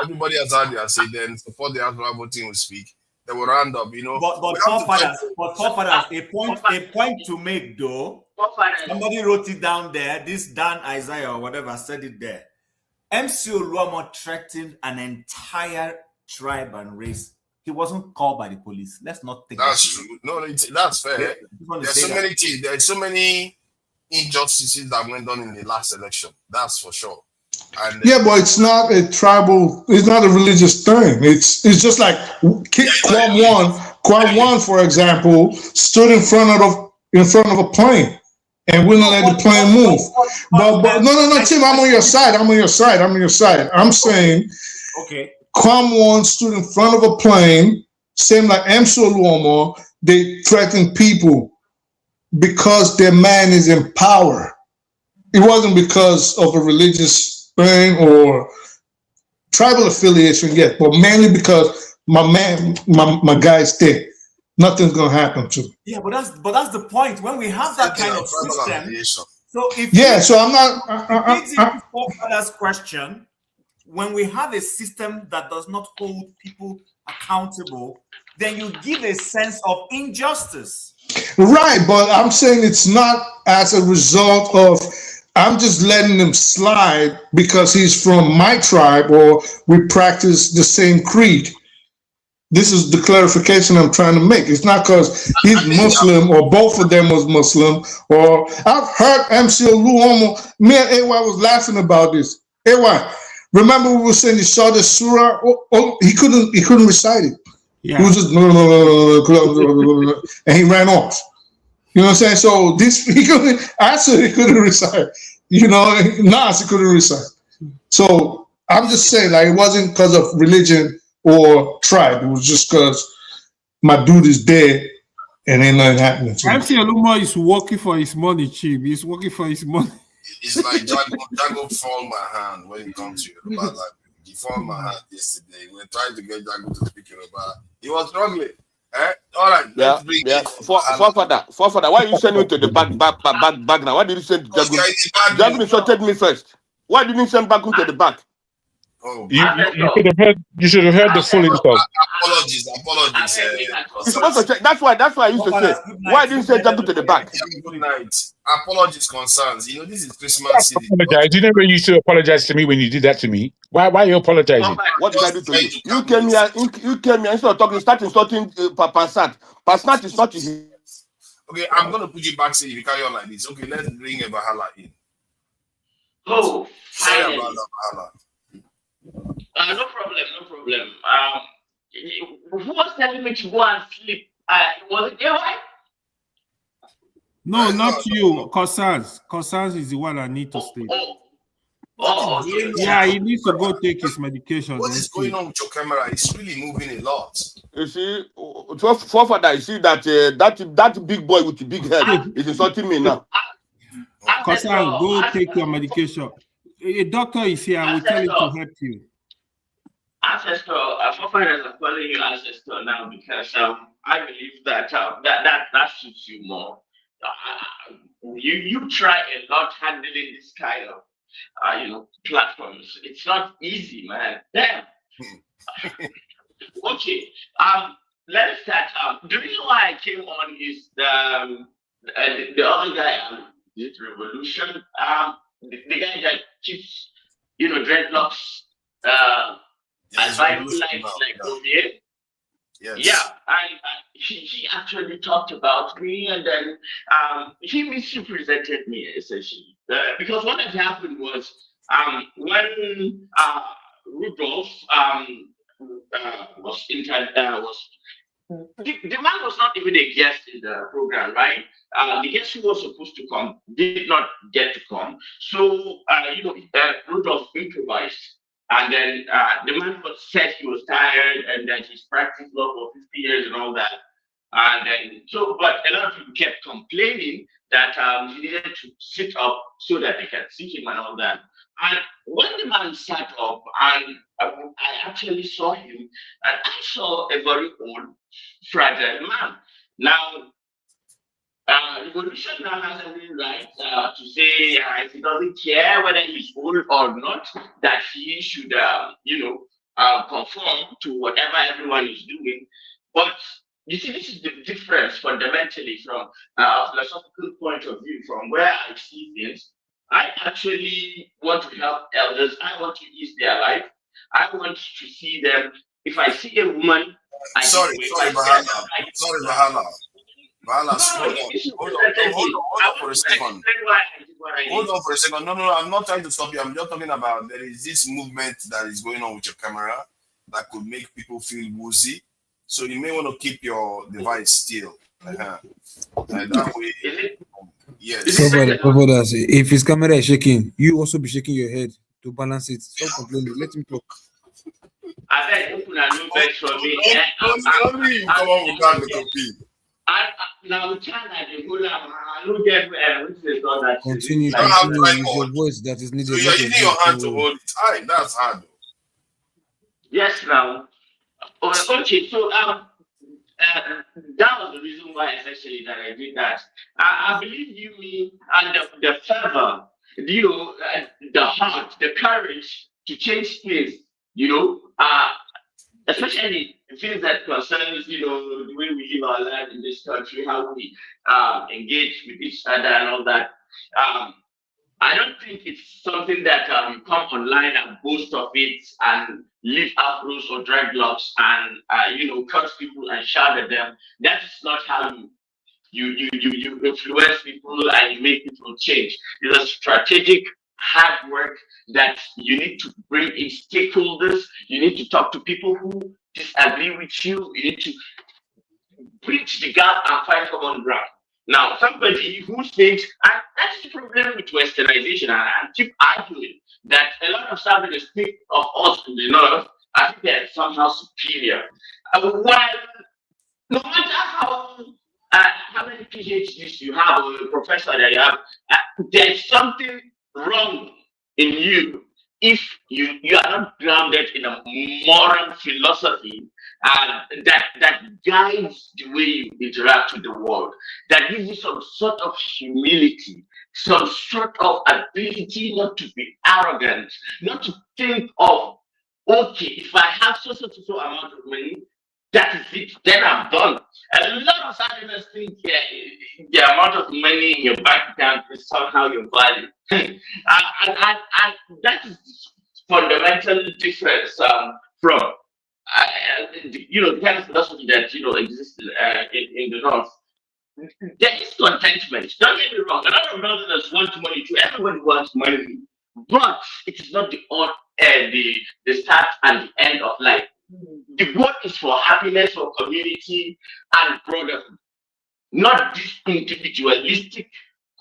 everybody has had their say. Then support the actual voting will speak. They will round up, But forefathers, a point to make though. Somebody wrote it down there. This Dan Isaiah or whatever said it there. MC Oluomo threatened an entire tribe and race. He wasn't called by the police. Let's not take that's true. No, that's fair. There's so many injustices that went on in the last election. That's for sure. And yeah, but it's not a tribal. It's not a religious thing. It's just like Kwam One, for example, stood in front of a plane and wouldn't let the plane move. But no, Tim, I'm on your side. I'm saying, okay. Kwam One stood in front of a plane, same like MC Oluomo. They threaten people because their man is in power. It wasn't because of a religious thing or tribal affiliation yet, but mainly because my guy's there. Nothing's gonna happen to him. Yeah, but that's the point. When we have that kind of system, so if so I'm not. Forefathers question. When we have a system that does not hold people accountable, then you give a sense of injustice. Right, but I'm saying it's not as a result of I'm just letting him slide because he's from my tribe or we practice the same creed. This is the clarification I'm trying to make. It's not because he's Muslim or both of them was Muslim, or I've heard MC Oluomo, me and AY was laughing about this. AY, remember we were saying he saw the surah? He couldn't recite it. Yeah. He was just and he ran off. You know what I'm saying? So he couldn't recite. Nas he couldn't recite. So I'm just saying, like, it wasn't because of religion or tribe. It was just because my dude is dead and ain't nothing happening to him. MC Oluomo is working for his money, Chief. He's working for his money. It's like Jago fall my hand when it comes to Yoruba language. He fall my hand yesterday. We were trying to get Jago to speak Yoruba. He was struggling. All right. Yeah. Forefather, why are you sending me to the back now? Why did you send Jago? Jago insulted me first. Why didn't you send Baku to the back? Oh, you should have heard the full insult. Apologies. You're supposed to check. That's why I used to say. Why didn't you send Jago to the back? Good night. Apologies, concerns. This is Christmas City. Apologize. You never used to apologize to me when you did that to me. Why are you apologizing? What did I do to you? You came here instead of talking, start insulting Pasnat. Pasnat is not his. Okay, I'm gonna put you back. Say if you carry on like this. Okay, let's bring a Bahala in. Oh, sorry about that, Bahala. No problem. Who was telling me to go and sleep? Was it AY? No, not you. Corsans is the one I need to sleep. What is going on? Yeah, he needs to go take his medication. What then is going see. on with your camera? It's really moving a lot. You see, forefather, you see that that big boy with the big head is insulting me now. Kosan, go take your medication. A doctor is here. I will tell him to help you. Ancestor, forefathers are calling you ancestor now because I believe that that suits you more. You try a lot handling this kind of platforms. It's not easy, man. Damn. Okay. Let's start. The reason why I came on is the other guy. This revolution. The guy that keeps dreadlocks. Advice like Ovier. Yes. Yeah, he actually talked about me, and then he misrepresented me essentially because what had happened was when Rudolph was the man was not even a guest in the program, right? The guest who was supposed to come did not get to come, so Rudolph improvised. And then the man said he was tired and that he's practiced law for 50 years and all that. And then, but a lot of people kept complaining that he needed to sit up so that they can see him and all that. And when the man sat up, and I actually saw him, and I saw a very old, fragile man. Now, Revolution now has every right to say if he doesn't care whether he's old or not, that he should, conform to whatever everyone is doing. But you see, this is the difference fundamentally from a philosophical point of view, from where I see things. I actually want to help elders. I want to ease their life. I want to see them. If I see a woman, Sorry, Bahala. Hold on for a second. Hold on for a second. No, I'm not trying to stop you. I'm just talking about there is this movement that is going on with your camera that could make people feel woozy. So you may want to keep your device still. That way, yes. If his camera is shaking, you also be shaking your head to balance it. Stop complaining. Let him talk. I bet open a new bed for me. Come on with that little pig. Now, China, the whole I look at which is not that. Continue with your voice that is needed. So you're using your hand to hold it. Aye, that's hard. Yes, now. Okay, so that was the reason why essentially that I did that. I believe you mean and the fervor, the heart, the courage to change things, especially things that concerns, the way we live our life in this country, how we engage with each other and all that. I don't think it's something that you come online and boast of it and leave afros or dreadlocks and curse people and shout at them. That is not how you influence people and you make people change. It's a strategic hard work that you need to bring in stakeholders. You need to talk to people who disagree with you. You need to bridge the gap and find common ground. Now, somebody who thinks, and that's the problem with westernization, and I keep arguing that a lot of Southerners think of us in the North, I think they're somehow superior. While no matter how many PhDs you have or a professor that you have, there's something wrong in you if you are not grounded in a moral philosophy that guides the way you interact with the world, that gives you some sort of humility, some sort of ability not to be arrogant, not to think of, okay, if I have so amount of money, that is it, then I'm done. A lot of Southerners think the amount of money in your bank account is somehow your value. and that is the fundamental difference from the kind of philosophy that exists in the North. There is contentment. Don't get me wrong. A lot of Northerners want money too. Everybody wants money, but it is not the start and the end of life. The goal is for happiness, for community, and brotherhood, not this individualistic,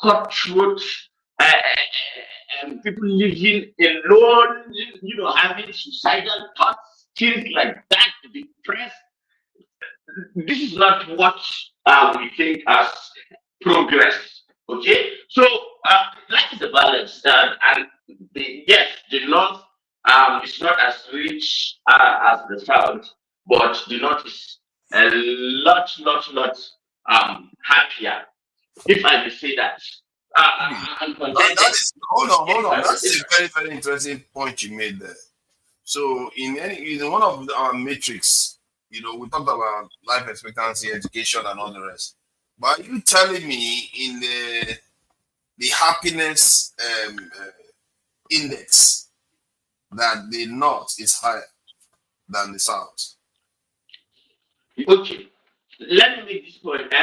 cutthroat, people living alone, having suicidal thoughts, things like that, depressed. This is not what we think as progress. Okay, so life is a balance, and yes, the north is not as rich as the south, but the north is a lot happier, if I may say that. And contented. That is, hold on. That's a very, very interesting point you made there. So in one of our metrics, we talked about life expectancy, education, and all the rest. But are you telling me in the happiness index that the north is higher than the south? Okay, let me make this point.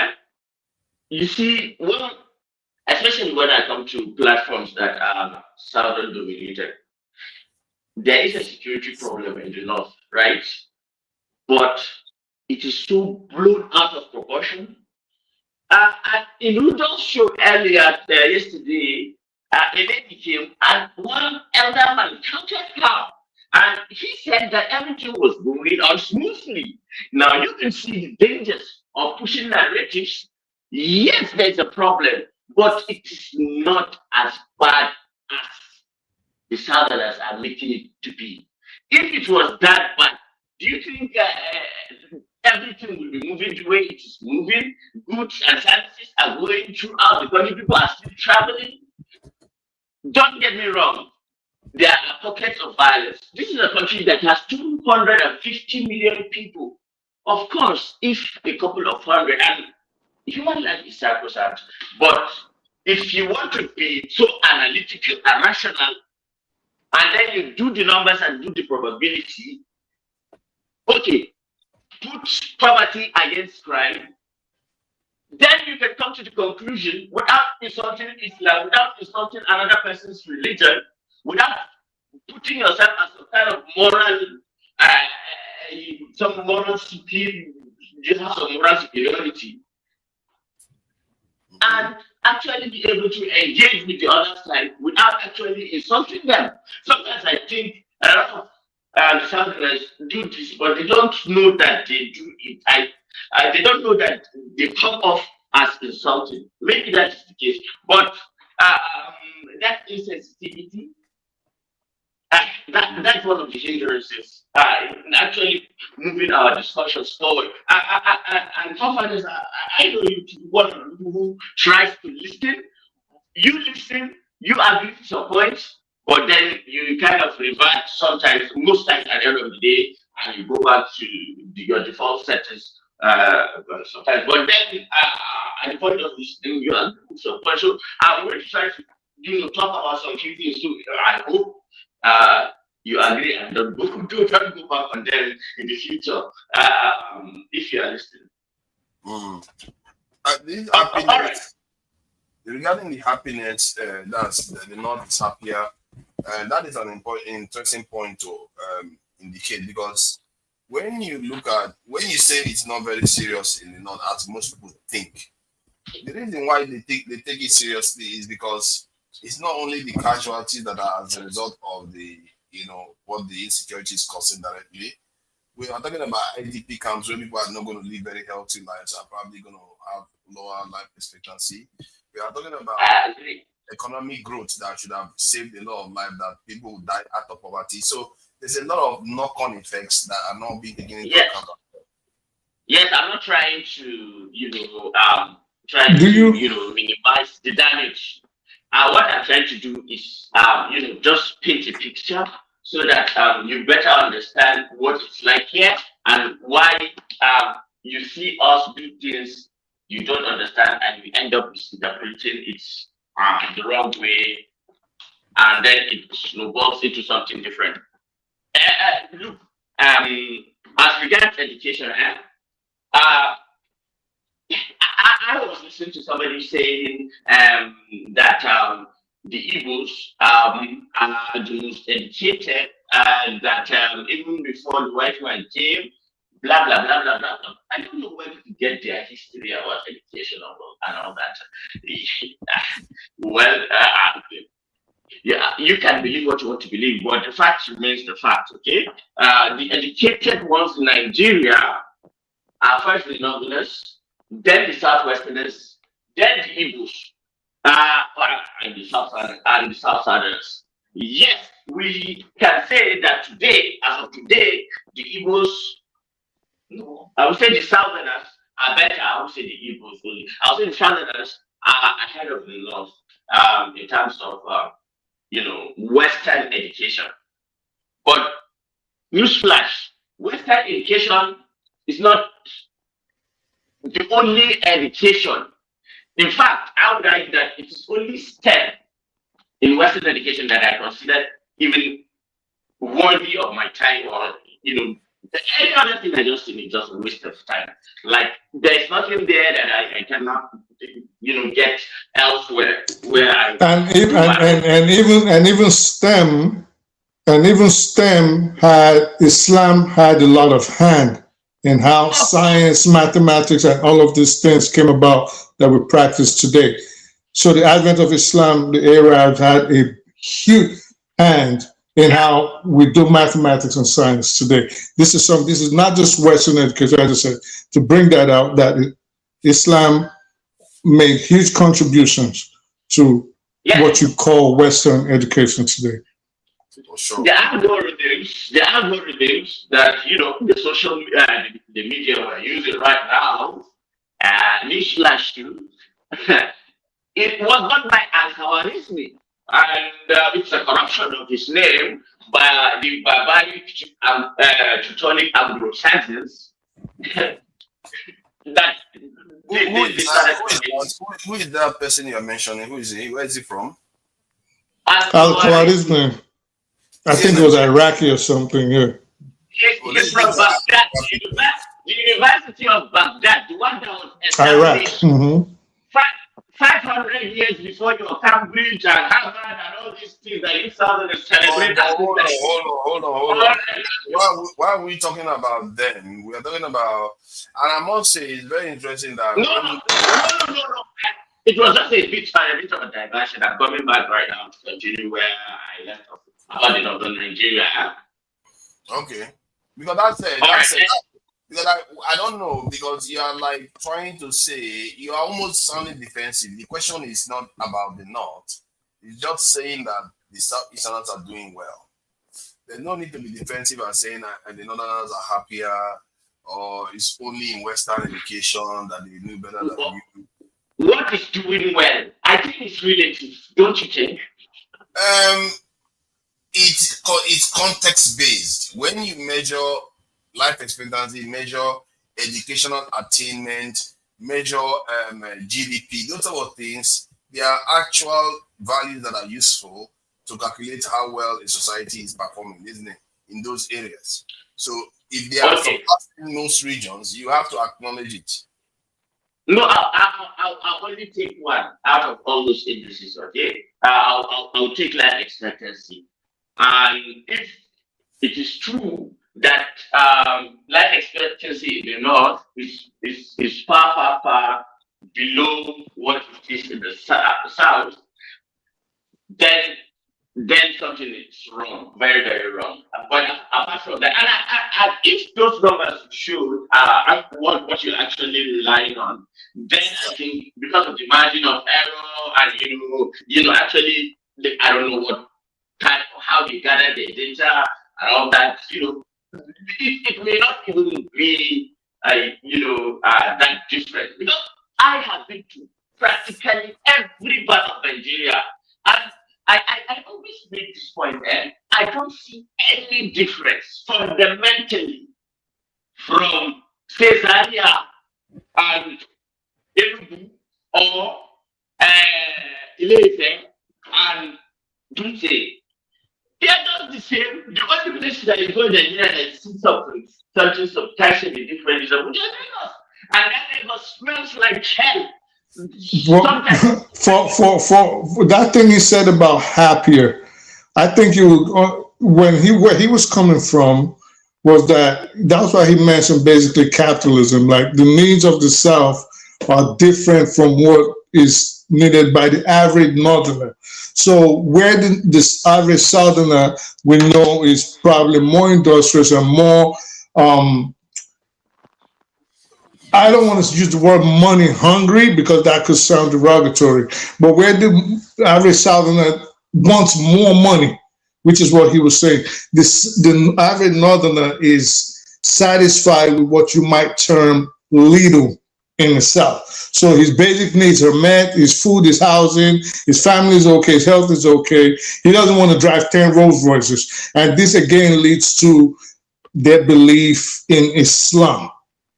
You see, especially when I come to platforms that are southern dominated, there is a security problem in the north, right? But it is so blown out of proportion. And in Rudolph's show earlier yesterday, a lady came and one elder man counted her. And he said that everything was going on smoothly. Now you can see the dangers of pushing narratives. Yes, there's a problem, but it is not as bad as the Southerners are making it to be. If it was that bad, do you think everything will be moving the way it is moving? Goods and services are going throughout the country. People are still traveling. Don't get me wrong. There are pockets of violence. This is a country that has 250 million people. Of course, if a couple of hundred, and human life is sacrosanct, but if you want to be so analytical and rational, and then you do the numbers and do the probability, okay, put poverty against crime, then you can come to the conclusion without insulting Islam, without insulting another person's religion, without putting yourself as some kind of moral, some moral superiority, you have some moral superiority, and actually be able to engage with the other side without actually insulting them. Sometimes I think a lot of Southerners do this, but they don't know that they do it. They don't know that they come off as insulting. Maybe that is the case, but that insensitivity, that's one of the hindrances in actually moving our discussions forward. And forefathers, I know you to be one of the people who tries to listen. You listen, you agree with your points, but then you kind of revert sometimes, most times at the end of the day, and you go back to your default settings sometimes. But then at the point of listening, you agree with your points. So I'm going to try to talk about some few things too. I hope you agree and don't go back on them in the future if you are listening. Happiness, regarding the happiness, that's the North is happier, and that is an interesting point to indicate, because when you say it's not very serious in the North, as most people think, the reason why they take it seriously is because it's not only the casualties that are as a result of the what the insecurity is causing directly. We are talking about IDP camps where people are not going to live very healthy lives, are probably going to have lower life expectancy. We are talking about economic growth that should have saved a lot of lives, that people would die out of poverty. So there's a lot of knock-on effects that are not being taken into account. Yes, I'm not trying to, minimize the damage. What I'm trying to do is, just paint a picture so that you better understand what it's like here and why you see us do things you don't understand and you end up misinterpreting it the wrong way, and then it snowballs into something different. Look, as regards education, I was listening to somebody saying that the Igbos are the most educated, and that even before the white man came, blah blah blah blah blah blah. I don't know where to get their history about education and all that. Well, Yeah, you can believe what you want to believe, but the fact remains the fact, okay? The educated ones in Nigeria are first the Northerners, then the Southwesterners, then the Igbos, and the Southerners. Yes, we can say that today, as of today, the Igbos, no, I would say the Southerners are better. I would say the Igbos only. I would say the Southerners are ahead of the North in terms of Western education. But newsflash, Western education is not the only education. In fact, I would argue that it is only STEM in Western education that I consider even worthy of my time, or any other thing I just think is just a waste of time. Like there's nothing there that I cannot get elsewhere where I even STEM had Islam had a lot of hand in how science, mathematics, and all of these things came about that we practice today. So the advent of Islam, the Arabs had a huge hand in how we do mathematics and science today. This is not just Western education, as I said, to bring that out, that Islam made huge contributions to what you call Western education today. The algorithms that the social the media are using right now, it was not by Al-Khawarizmi, and it's a corruption of his name by the barbaric Teutonic Anglo-Saxons. That who is that person you're mentioning? Who is he? Where is he from? Al-Khawarizmi. I think it was Iraqi or something, yeah. He's from Baghdad, the University of Baghdad, the one that was established Iraq. 500 years before your Cambridge and Harvard and all these things that you Southerners celebrate. Hold on. Why are we talking about them? We are talking about, and I must say, it's very interesting that. No. It was just a bit of a diversion. I'm coming back right now to continue where I left off about the Northern Nigeria. Okay, because because I don't know, because you are like trying to say, you are almost sounding defensive. The question is not about the North. It's just saying that the Southeasterners are doing well. There's no need to be defensive and saying that the Northerners are happier, or it's only in Western education that they know better than you. What is doing well? I think it's relative, don't you think? It's context based. When you measure life expectancy, measure educational attainment, measure GDP, those sort of things, they are actual values that are useful to calculate how well a society is performing, isn't it, in those areas. So if they are surpassing most regions, you have to acknowledge it. No, I'll only take one out of all those indices, okay? I'll take life expectancy. And if it is true that life expectancy in the North is far below what it is in the South, then something is wrong, very wrong. But apart from that, and if those numbers show what you're actually relying on, then I think because of the margin of error and actually I don't know what type of how they gather the data and all that, it may not even be that different, because I have been to practically every part of Nigeria, and I always make this point, I don't see any difference fundamentally from Caesarea and Enugu or Ile-Ife and Dutse. They are not the same. The only place that you go in Nigeria that see something substantially different is Abuja, Lagos. And that Lagos smells like hell. For that thing he said about happier, I think where he was coming from was that's why he mentioned basically capitalism. Like the needs of the South are different from what is needed by the average northerner. So where this average southerner we know is probably more industrious and more I don't want to use the word money hungry because that could sound derogatory, but where the average southerner wants more money, which is what he was saying. The average northerner is satisfied with what you might term little in the South. So his basic needs are met, his food, his housing, his family is okay, his health is okay. He doesn't want to drive 10 Rolls Royces. And this again leads to their belief in Islam.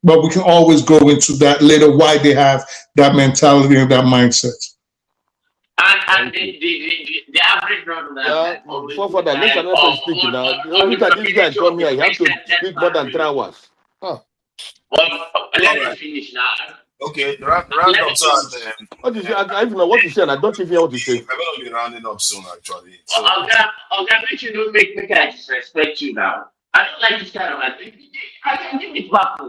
But we can always go into that later, why they have that mentality and that mindset. And the average northerner. For that, let another person speak now. Every time this guy come here, he has to speak more than 3 hours. Well, let me finish now. Okay, round up. So, what is I even know what you say, and I don't even hear what you say. I'm gonna be rounding up soon, actually. So, I'm gonna let you know, make I disrespect you now. I don't like this kind of thing. I can give it back.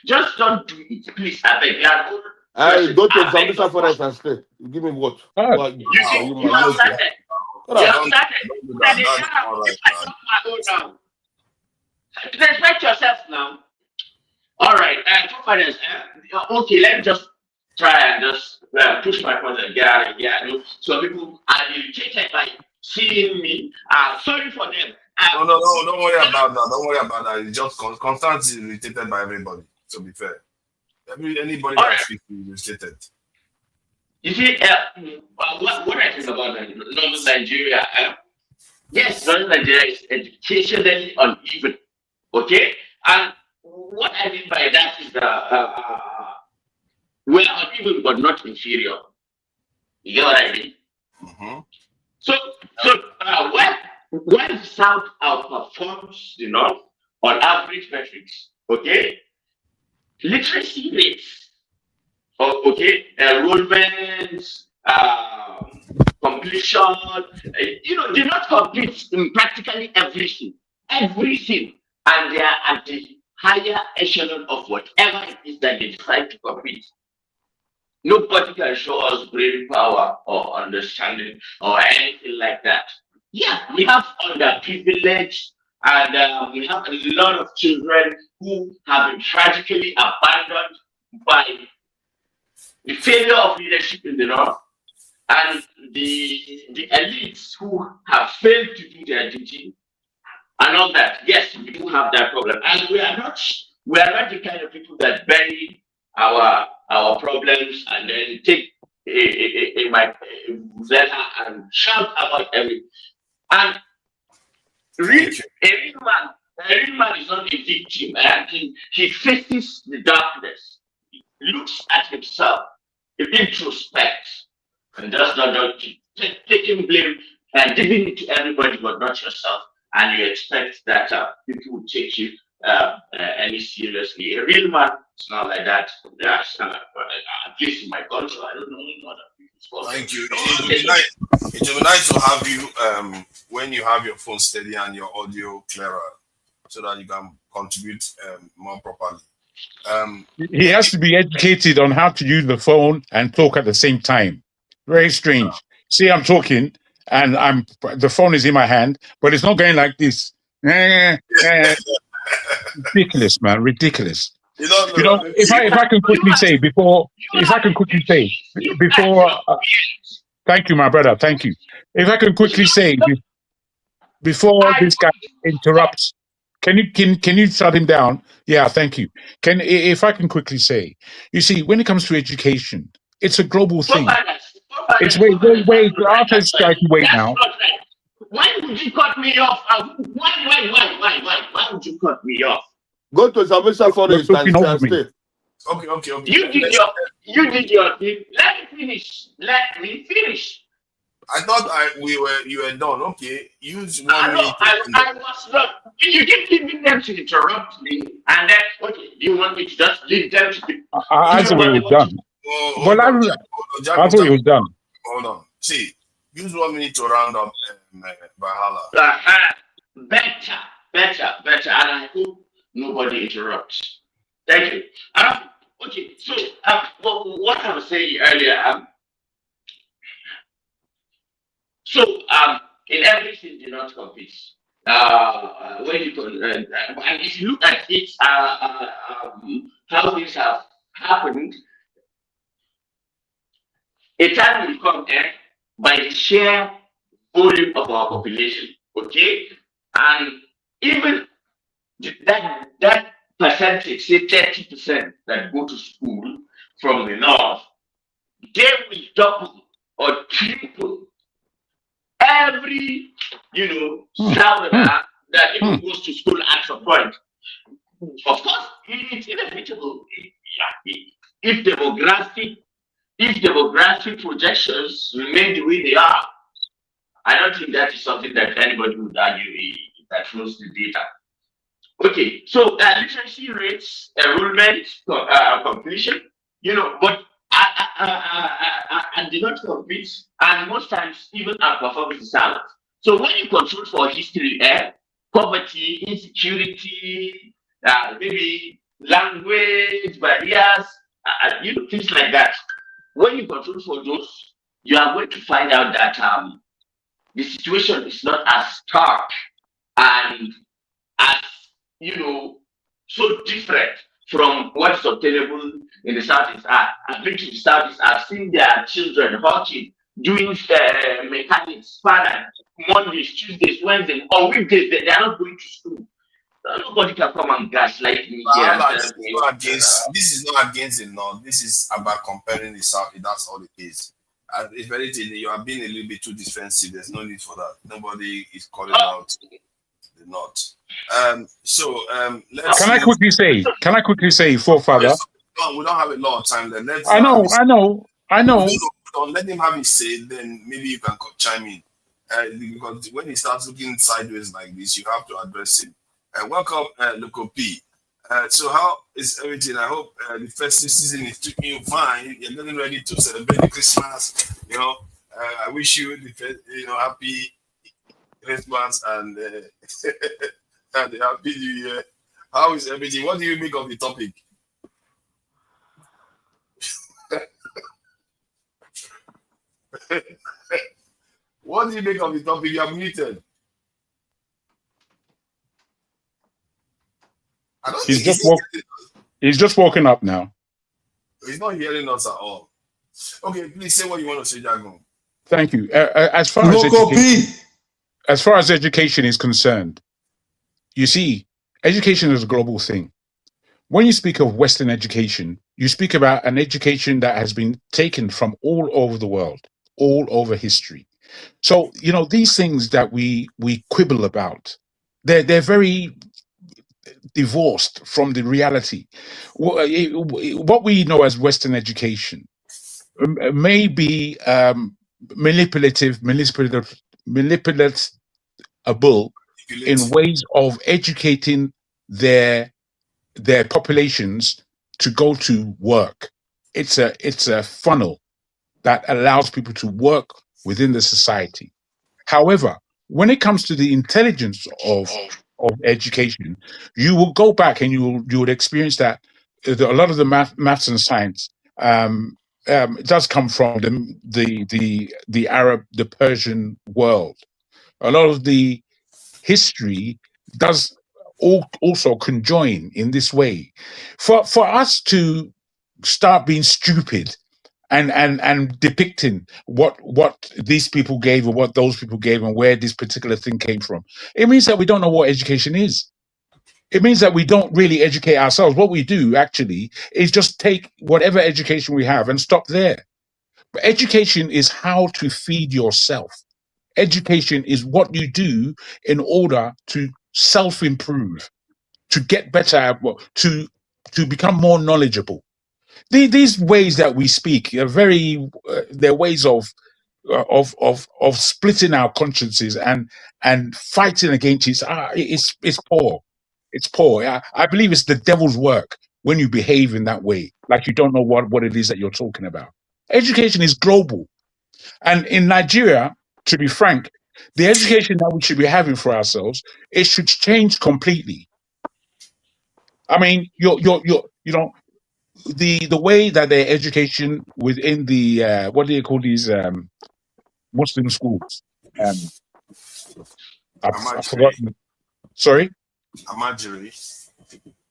Just don't do it, please. I beg you. I go to Zambia Forest and stay. You give me what? You have started. Respect yourself now. All right, okay, let me just try and just push my point and get out of here. So people are irritated by seeing me. Sorry for them. No, don't worry about that. Don't worry about that. It's just constantly irritated by everybody, to be fair. Anybody that speaks is irritated. You see, what I think about Northern Nigeria, yes, Northern Nigeria is educationally uneven, okay? And what I mean by that is we're uneven but not inferior. You get what I mean? Mm-hmm. So when the South outperforms the North on average metrics, okay? Literacy rates, okay, enrollments, completion, they not complete in practically everything, and they are at the higher echelon of whatever it is that they decide to complete. Nobody can show us brain power or understanding or anything like that. Yeah, we have underprivileged, and we have a lot of children who have been tragically abandoned by the failure of leadership in the North and the elites who have failed to do their duty and all that. Yes, we do have that problem, and we are not the kind of people that bury our problems and then take a letter and shout about everything. And a real man is not a victim, and he faces the darkness. He looks at himself, he introspects, and does not taking blame and giving it to everybody but not yourself. And you expect that people will take you any seriously. A real man is not like that. At least in my culture, I don't know in other people's culture. Thank you. It will be nice to have you when you have your phone steady and your audio clearer, so that you can contribute more properly. He has to be educated on how to use the phone and talk at the same time. Very strange. See, I'm talking and the phone is in my hand, but it's not going like this. Ridiculous, man, ridiculous. If I can quickly say before, thank you, my brother, thank you. If I can quickly say before this guy interrupts, can you shut him down? Yeah, thank you. If I can quickly say, you see, when it comes to education, it's a global thing. It's wait. I'll just try to wait now. Why would you cut me off? Why would you cut me off? Go to Zambia Forest and stay. Okay. You did your thing. Let me finish. I thought you were done. Okay, use 1 minute. I was not. You keep giving them to interrupt me, and then do you want me to just leave them to? I thought it was done. Well, I thought it was done. Hold on. See, use 1 minute to round up Valhalla. Better, and I hope nobody interrupts. Thank you. Okay, so what I was saying earlier, So in everything, do not compete. When you and if you look at it, how things have happened, a time will come by the sheer volume of our population, okay, and even that percentage, say 30% that go to school from the north, they will double or triple every, southerner that even goes to school at some point. Of course, it's inevitable. If demographic projections remain the way they are, I don't think that is something that anybody would argue that shows the data. Okay, so literacy rates, enrollment, completion, but I did not compete, and most times even outperform the South. So when you control for history, poverty, insecurity, maybe language barriers, things like that. When you control for those, you are going to find out that the situation is not as stark and as so different from what is obtainable in the Southeast. I've been to the Southeast, I've seen their children hawking, doing mechanics, spanner, Mondays, Tuesdays, Wednesdays, on weekdays, they are not going to school. Nobody can come and gaslight me here and tell me. This is not against the North. This is about comparing the South. That's all it is. And if anything, you are being a little bit too defensive. There's no need for that. Nobody is calling out the North. Let's. Can I quickly say, forefather? We don't have a lot of time. Then I know. Let him have his say. Then maybe you can chime in. Because when he starts looking sideways like this, you have to address him. Welcome, Loco P. So how is everything? I hope the festive season is treating you fine. You're getting ready to celebrate the Christmas. I wish you the happy Christmas and and a happy New Year. How is everything? What do you make of the topic? What do you make of the topic? You are muted. He's just woken up now. He's not hearing us at all. Okay, please say what you want to say, Jago. Thank you. As far as education is concerned, you see, education is a global thing. When you speak of Western education, you speak about an education that has been taken from all over the world, all over history. So, these things that we quibble about, they're very divorced from the reality. What we know as Western education may be manipulative in ways of educating their populations to go to work. It's a funnel that allows people to work within the society. However, when it comes to the intelligence of education, you will go back and you would experience that a lot of the maths and science does come from the Arab, the Persian world. A lot of the history does also conjoin in this way. For us to start being stupid and depicting what these people gave or what those people gave and where this particular thing came from, it means that we don't know what education is. It means that we don't really educate ourselves. What we do actually is just take whatever education we have and stop there. But education is how to feed yourself. Education is what you do in order to self-improve, to get better, to become more knowledgeable. These ways that we speak are they're ways of splitting our consciences and fighting against it. It's poor. It's poor. I believe it's the devil's work when you behave in that way, like you don't know what it is that you're talking about. Education is global. And in Nigeria, to be frank, the education that we should be having for ourselves, it should change completely. I mean, the way that their education within the what do you call these Muslim schools? I've forgotten. Sorry? Amajiri.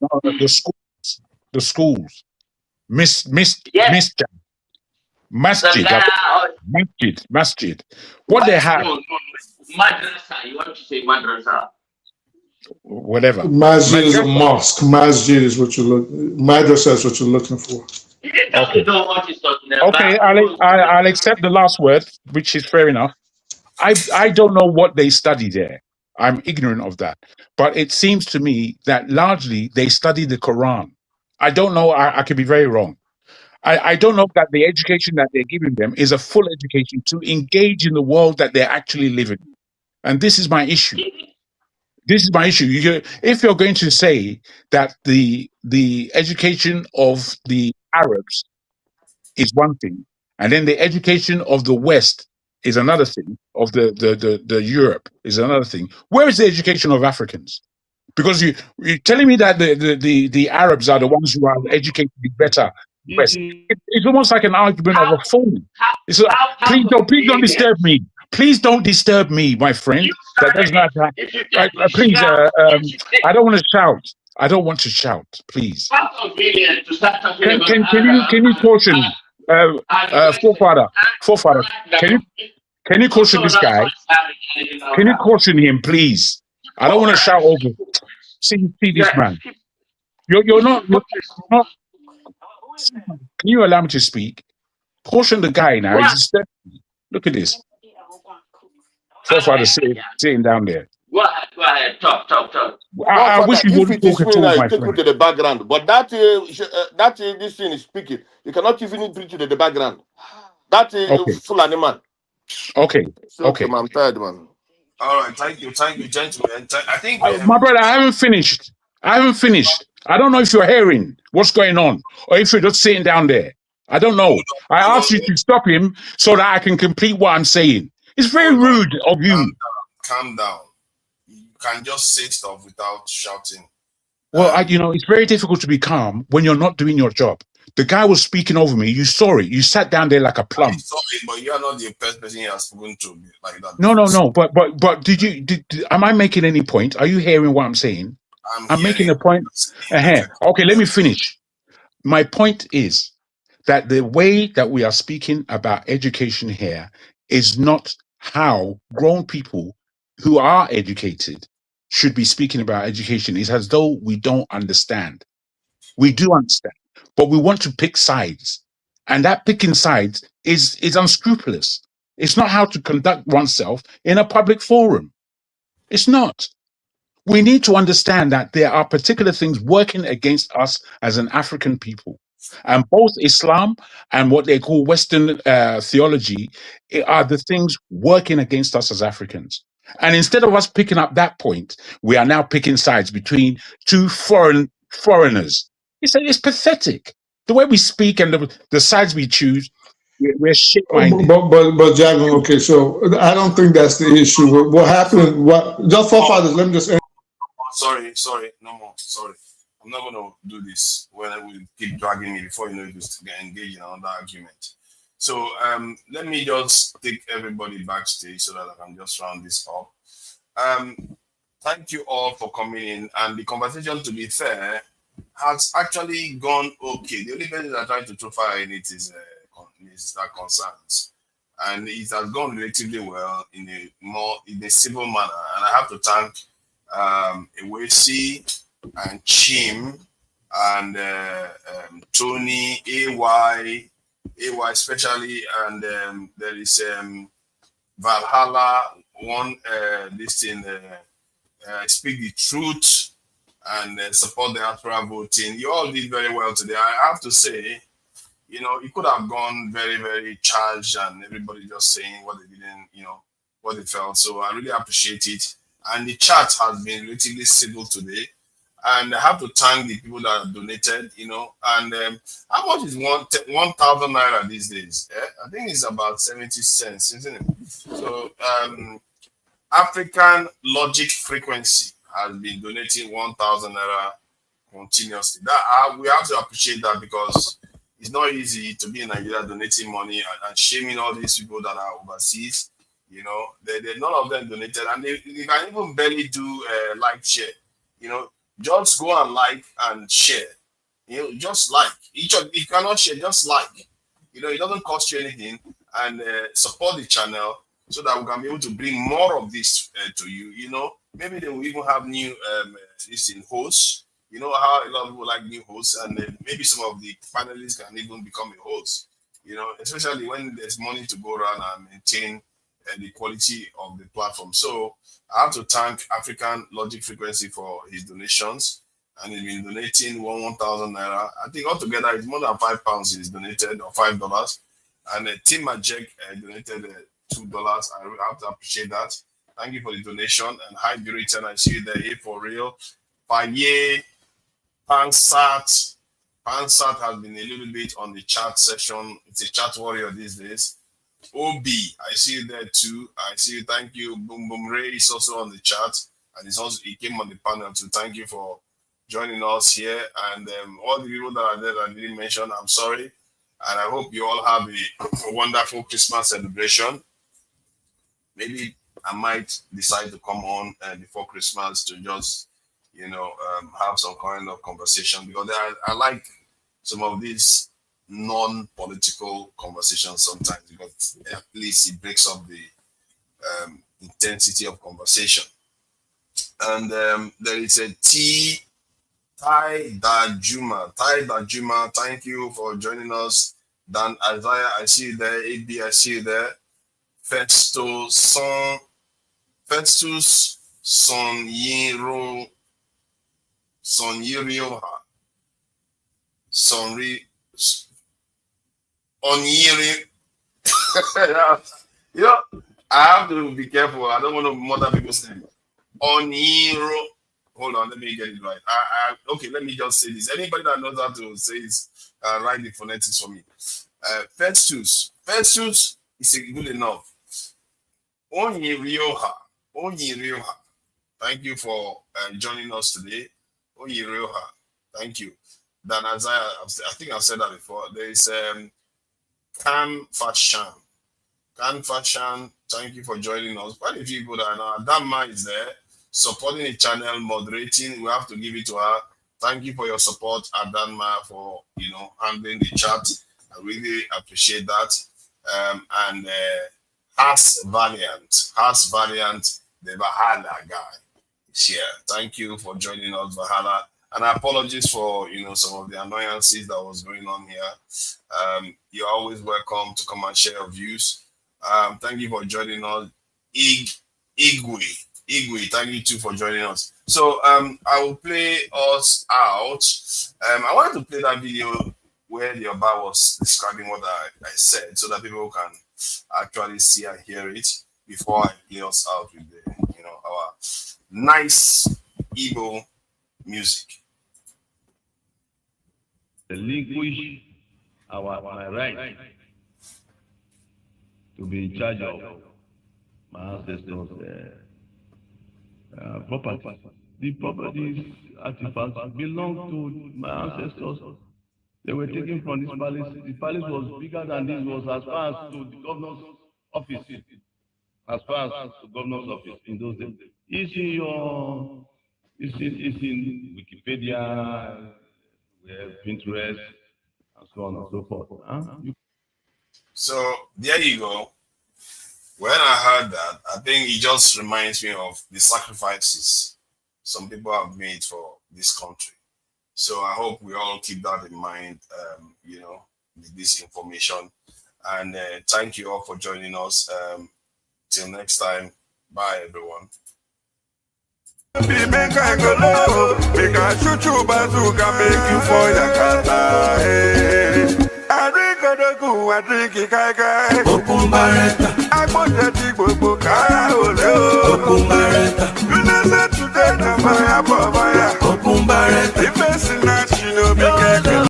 No, the schools. The schools. Masjid. What they have. No, madrasa. You want to say madrasa? Whatever. Masjid is a mosque. Masjid is what you're looking. Madrasa is what you're looking for. Okay. Okay, I'll accept the last word, which is fair enough. I don't know what they study there. I'm ignorant of that. But it seems to me that largely they study the Quran. I don't know. I could be very wrong. I don't know that the education that they're giving them is a full education to engage in the world that they're actually living. And this is my issue. This is my issue. If you're going to say that the education of the Arabs is one thing, and then the education of the West is another thing, of the Europe is another thing, where is the education of Africans? Because you're telling me that the Arabs are the ones who are educated better. West. It's almost like an argument of a fool. It's like, please don't disturb me. Please don't disturb me, my friend. That does not happen. Please, I don't want to shout. I don't want to shout. Please. Can you caution, forefather? Can you caution this guy? Can you caution him, please? I don't want to shout over. See this man. You're not. Can you allow me to speak? Caution the guy now. He's look at this. Forefather sitting down there. Go ahead. Talk. I wish you wouldn't talk at all, my friend. To the background, but that this thing is speaking. You cannot even bring to the background. That is full animal. Okay. I'm tired, man. All right, thank you, gentlemen. I think my brother, I haven't finished. I don't know if you're hearing what's going on, or if you're just sitting down there. I don't know. I asked you to stop him so that I can complete what I'm saying. It's very rude of you. Calm down. You can just say stuff without shouting. Well, it's very difficult to be calm when you're not doing your job. The guy was speaking over me. You saw it. You sat down there like a plum. I saw it, but you are not the first person he has spoken to like that. No. But did am I making any point? Are you hearing what I'm saying? I'm making a point. Okay, let me finish. My point is that the way that we are speaking about education here is not how grown people who are educated should be speaking about education. It's as though we don't understand. We do understand, but we want to pick sides. And that picking sides is unscrupulous. It's not how to conduct oneself in a public forum. It's not. We need to understand that there are particular things working against us as an African people. And both Islam and what they call Western theology are the things working against us as Africans. And instead of us picking up that point, we are now picking sides between two foreigners. It's pathetic. The way we speak and the sides we choose, we're shit-minded. But Jagan, okay, so I don't think that's the issue. What happened? Just forefathers? Let me just. Sorry, no more. Sorry, I'm not going to do this when I will keep dragging me before you get engaged in another argument. So let me just take everybody backstage so that I can just round this up. Thank you all for coming in, and the conversation, to be fair, has actually gone okay. The only person that tried to throw fire in it is that concerns, and it has gone relatively well in a civil manner. And I have to thank Ewesi and Chim and Tony, AY especially, and there is Valhalla, Speak the Truth and support the electoral voting. You all did very well today. I have to say, it could have gone very, very charged and everybody just saying what they didn't, what they felt. So I really appreciate it. And the chat has been relatively civil today. And I have to thank the people that have donated, and how much is 1,000 naira these days? I think it's about 70 cents, isn't it? So African Logic Frequency has been donating 1,000 naira continuously. That we have to appreciate that, because it's not easy to be in Nigeria donating money and shaming all these people that are overseas. You know, none of them donated, and they can even barely do like share. You know, just go and like and share. You know, just like each of you cannot share, just like. You know, it doesn't cost you anything, and support the channel so that we can be able to bring more of this to you. You know, maybe they will even have new hosts. You know how a lot of people like new hosts, and maybe some of the panelists can even become a host. You know, especially when there's money to go around and maintain the quality of the platform. So I have to thank African Logic Frequency for his donations, and he's been donating 1,000 naira. I think altogether it's more than £5 he's donated, or $5. And Tim Majek donated $2. I really have to appreciate that. Thank you for the donation. And hi, Buritan, I see you there. Hey, for real. Paye, Pansat has been a little bit on the chat session. It's a chat warrior these days. OB, I see you there too. I see you. Thank you. Boom Boom Ray is also on the chat, and he came on the panel too. Thank you for joining us here. And all the people that are there that I didn't mention, I'm sorry. And I hope you all have a wonderful Christmas celebration. Maybe I might decide to come on before Christmas to just, have some kind of conversation, because I like some of these non-political conversations sometimes, because at least it breaks up the intensity of conversation. And there is a Tai Dajuma, thank you for joining us. Dan Isaiah, I see you there. AB, I see you there. Festus Sonyirioha. Onyiri. I have to be careful. I don't want to murder people's name. Onyiro. Hold on, let me get it right. Okay, let me just say this. Anybody that knows how to say this, write the phonetics for me. Festus is good enough. Onyirioha. Thank you for joining us today. Onyirioha. Thank you. Dan Isaiah, I think I've said that before. There is Can Fashion, thank you for joining us. Quite a few people that I know. Adama is there, supporting the channel, moderating. We have to give it to her. Thank you for your support, Adama, for handling the chat. I really appreciate that. And Has Valiant, the Vahala guy, is here. Thank you for joining us, Vahala. And apologies for some of the annoyances that was going on here. You're always welcome to come and share your views. Thank you for joining us. Igwe, thank you too for joining us. So I will play us out. I wanted to play that video where the Oba was describing what I said, so that people can actually see and hear it before I play us out with our nice Igbo music. Relinquish my right to be in charge of my ancestors' property. The properties, artifacts belong to my ancestors. They were taken from this palace. The palace was bigger than this, was as far as to the governor's office. As far as the governor's office in those days. It's in Wikipedia, Pinterest, and so on and so forth. So there you go. When I heard that, I think it just reminds me of the sacrifices some people have made for this country. So I hope we all keep that in mind, with this information. And thank you all for joining us. Till next time, bye everyone. Make I go low, make I shoot you bazooka, make you for your kata. I drink a go, I drink it, kai. Okumbareta, I put the big book, I hold Okumbareta, you know that today, the fire, Okumbareta, the best in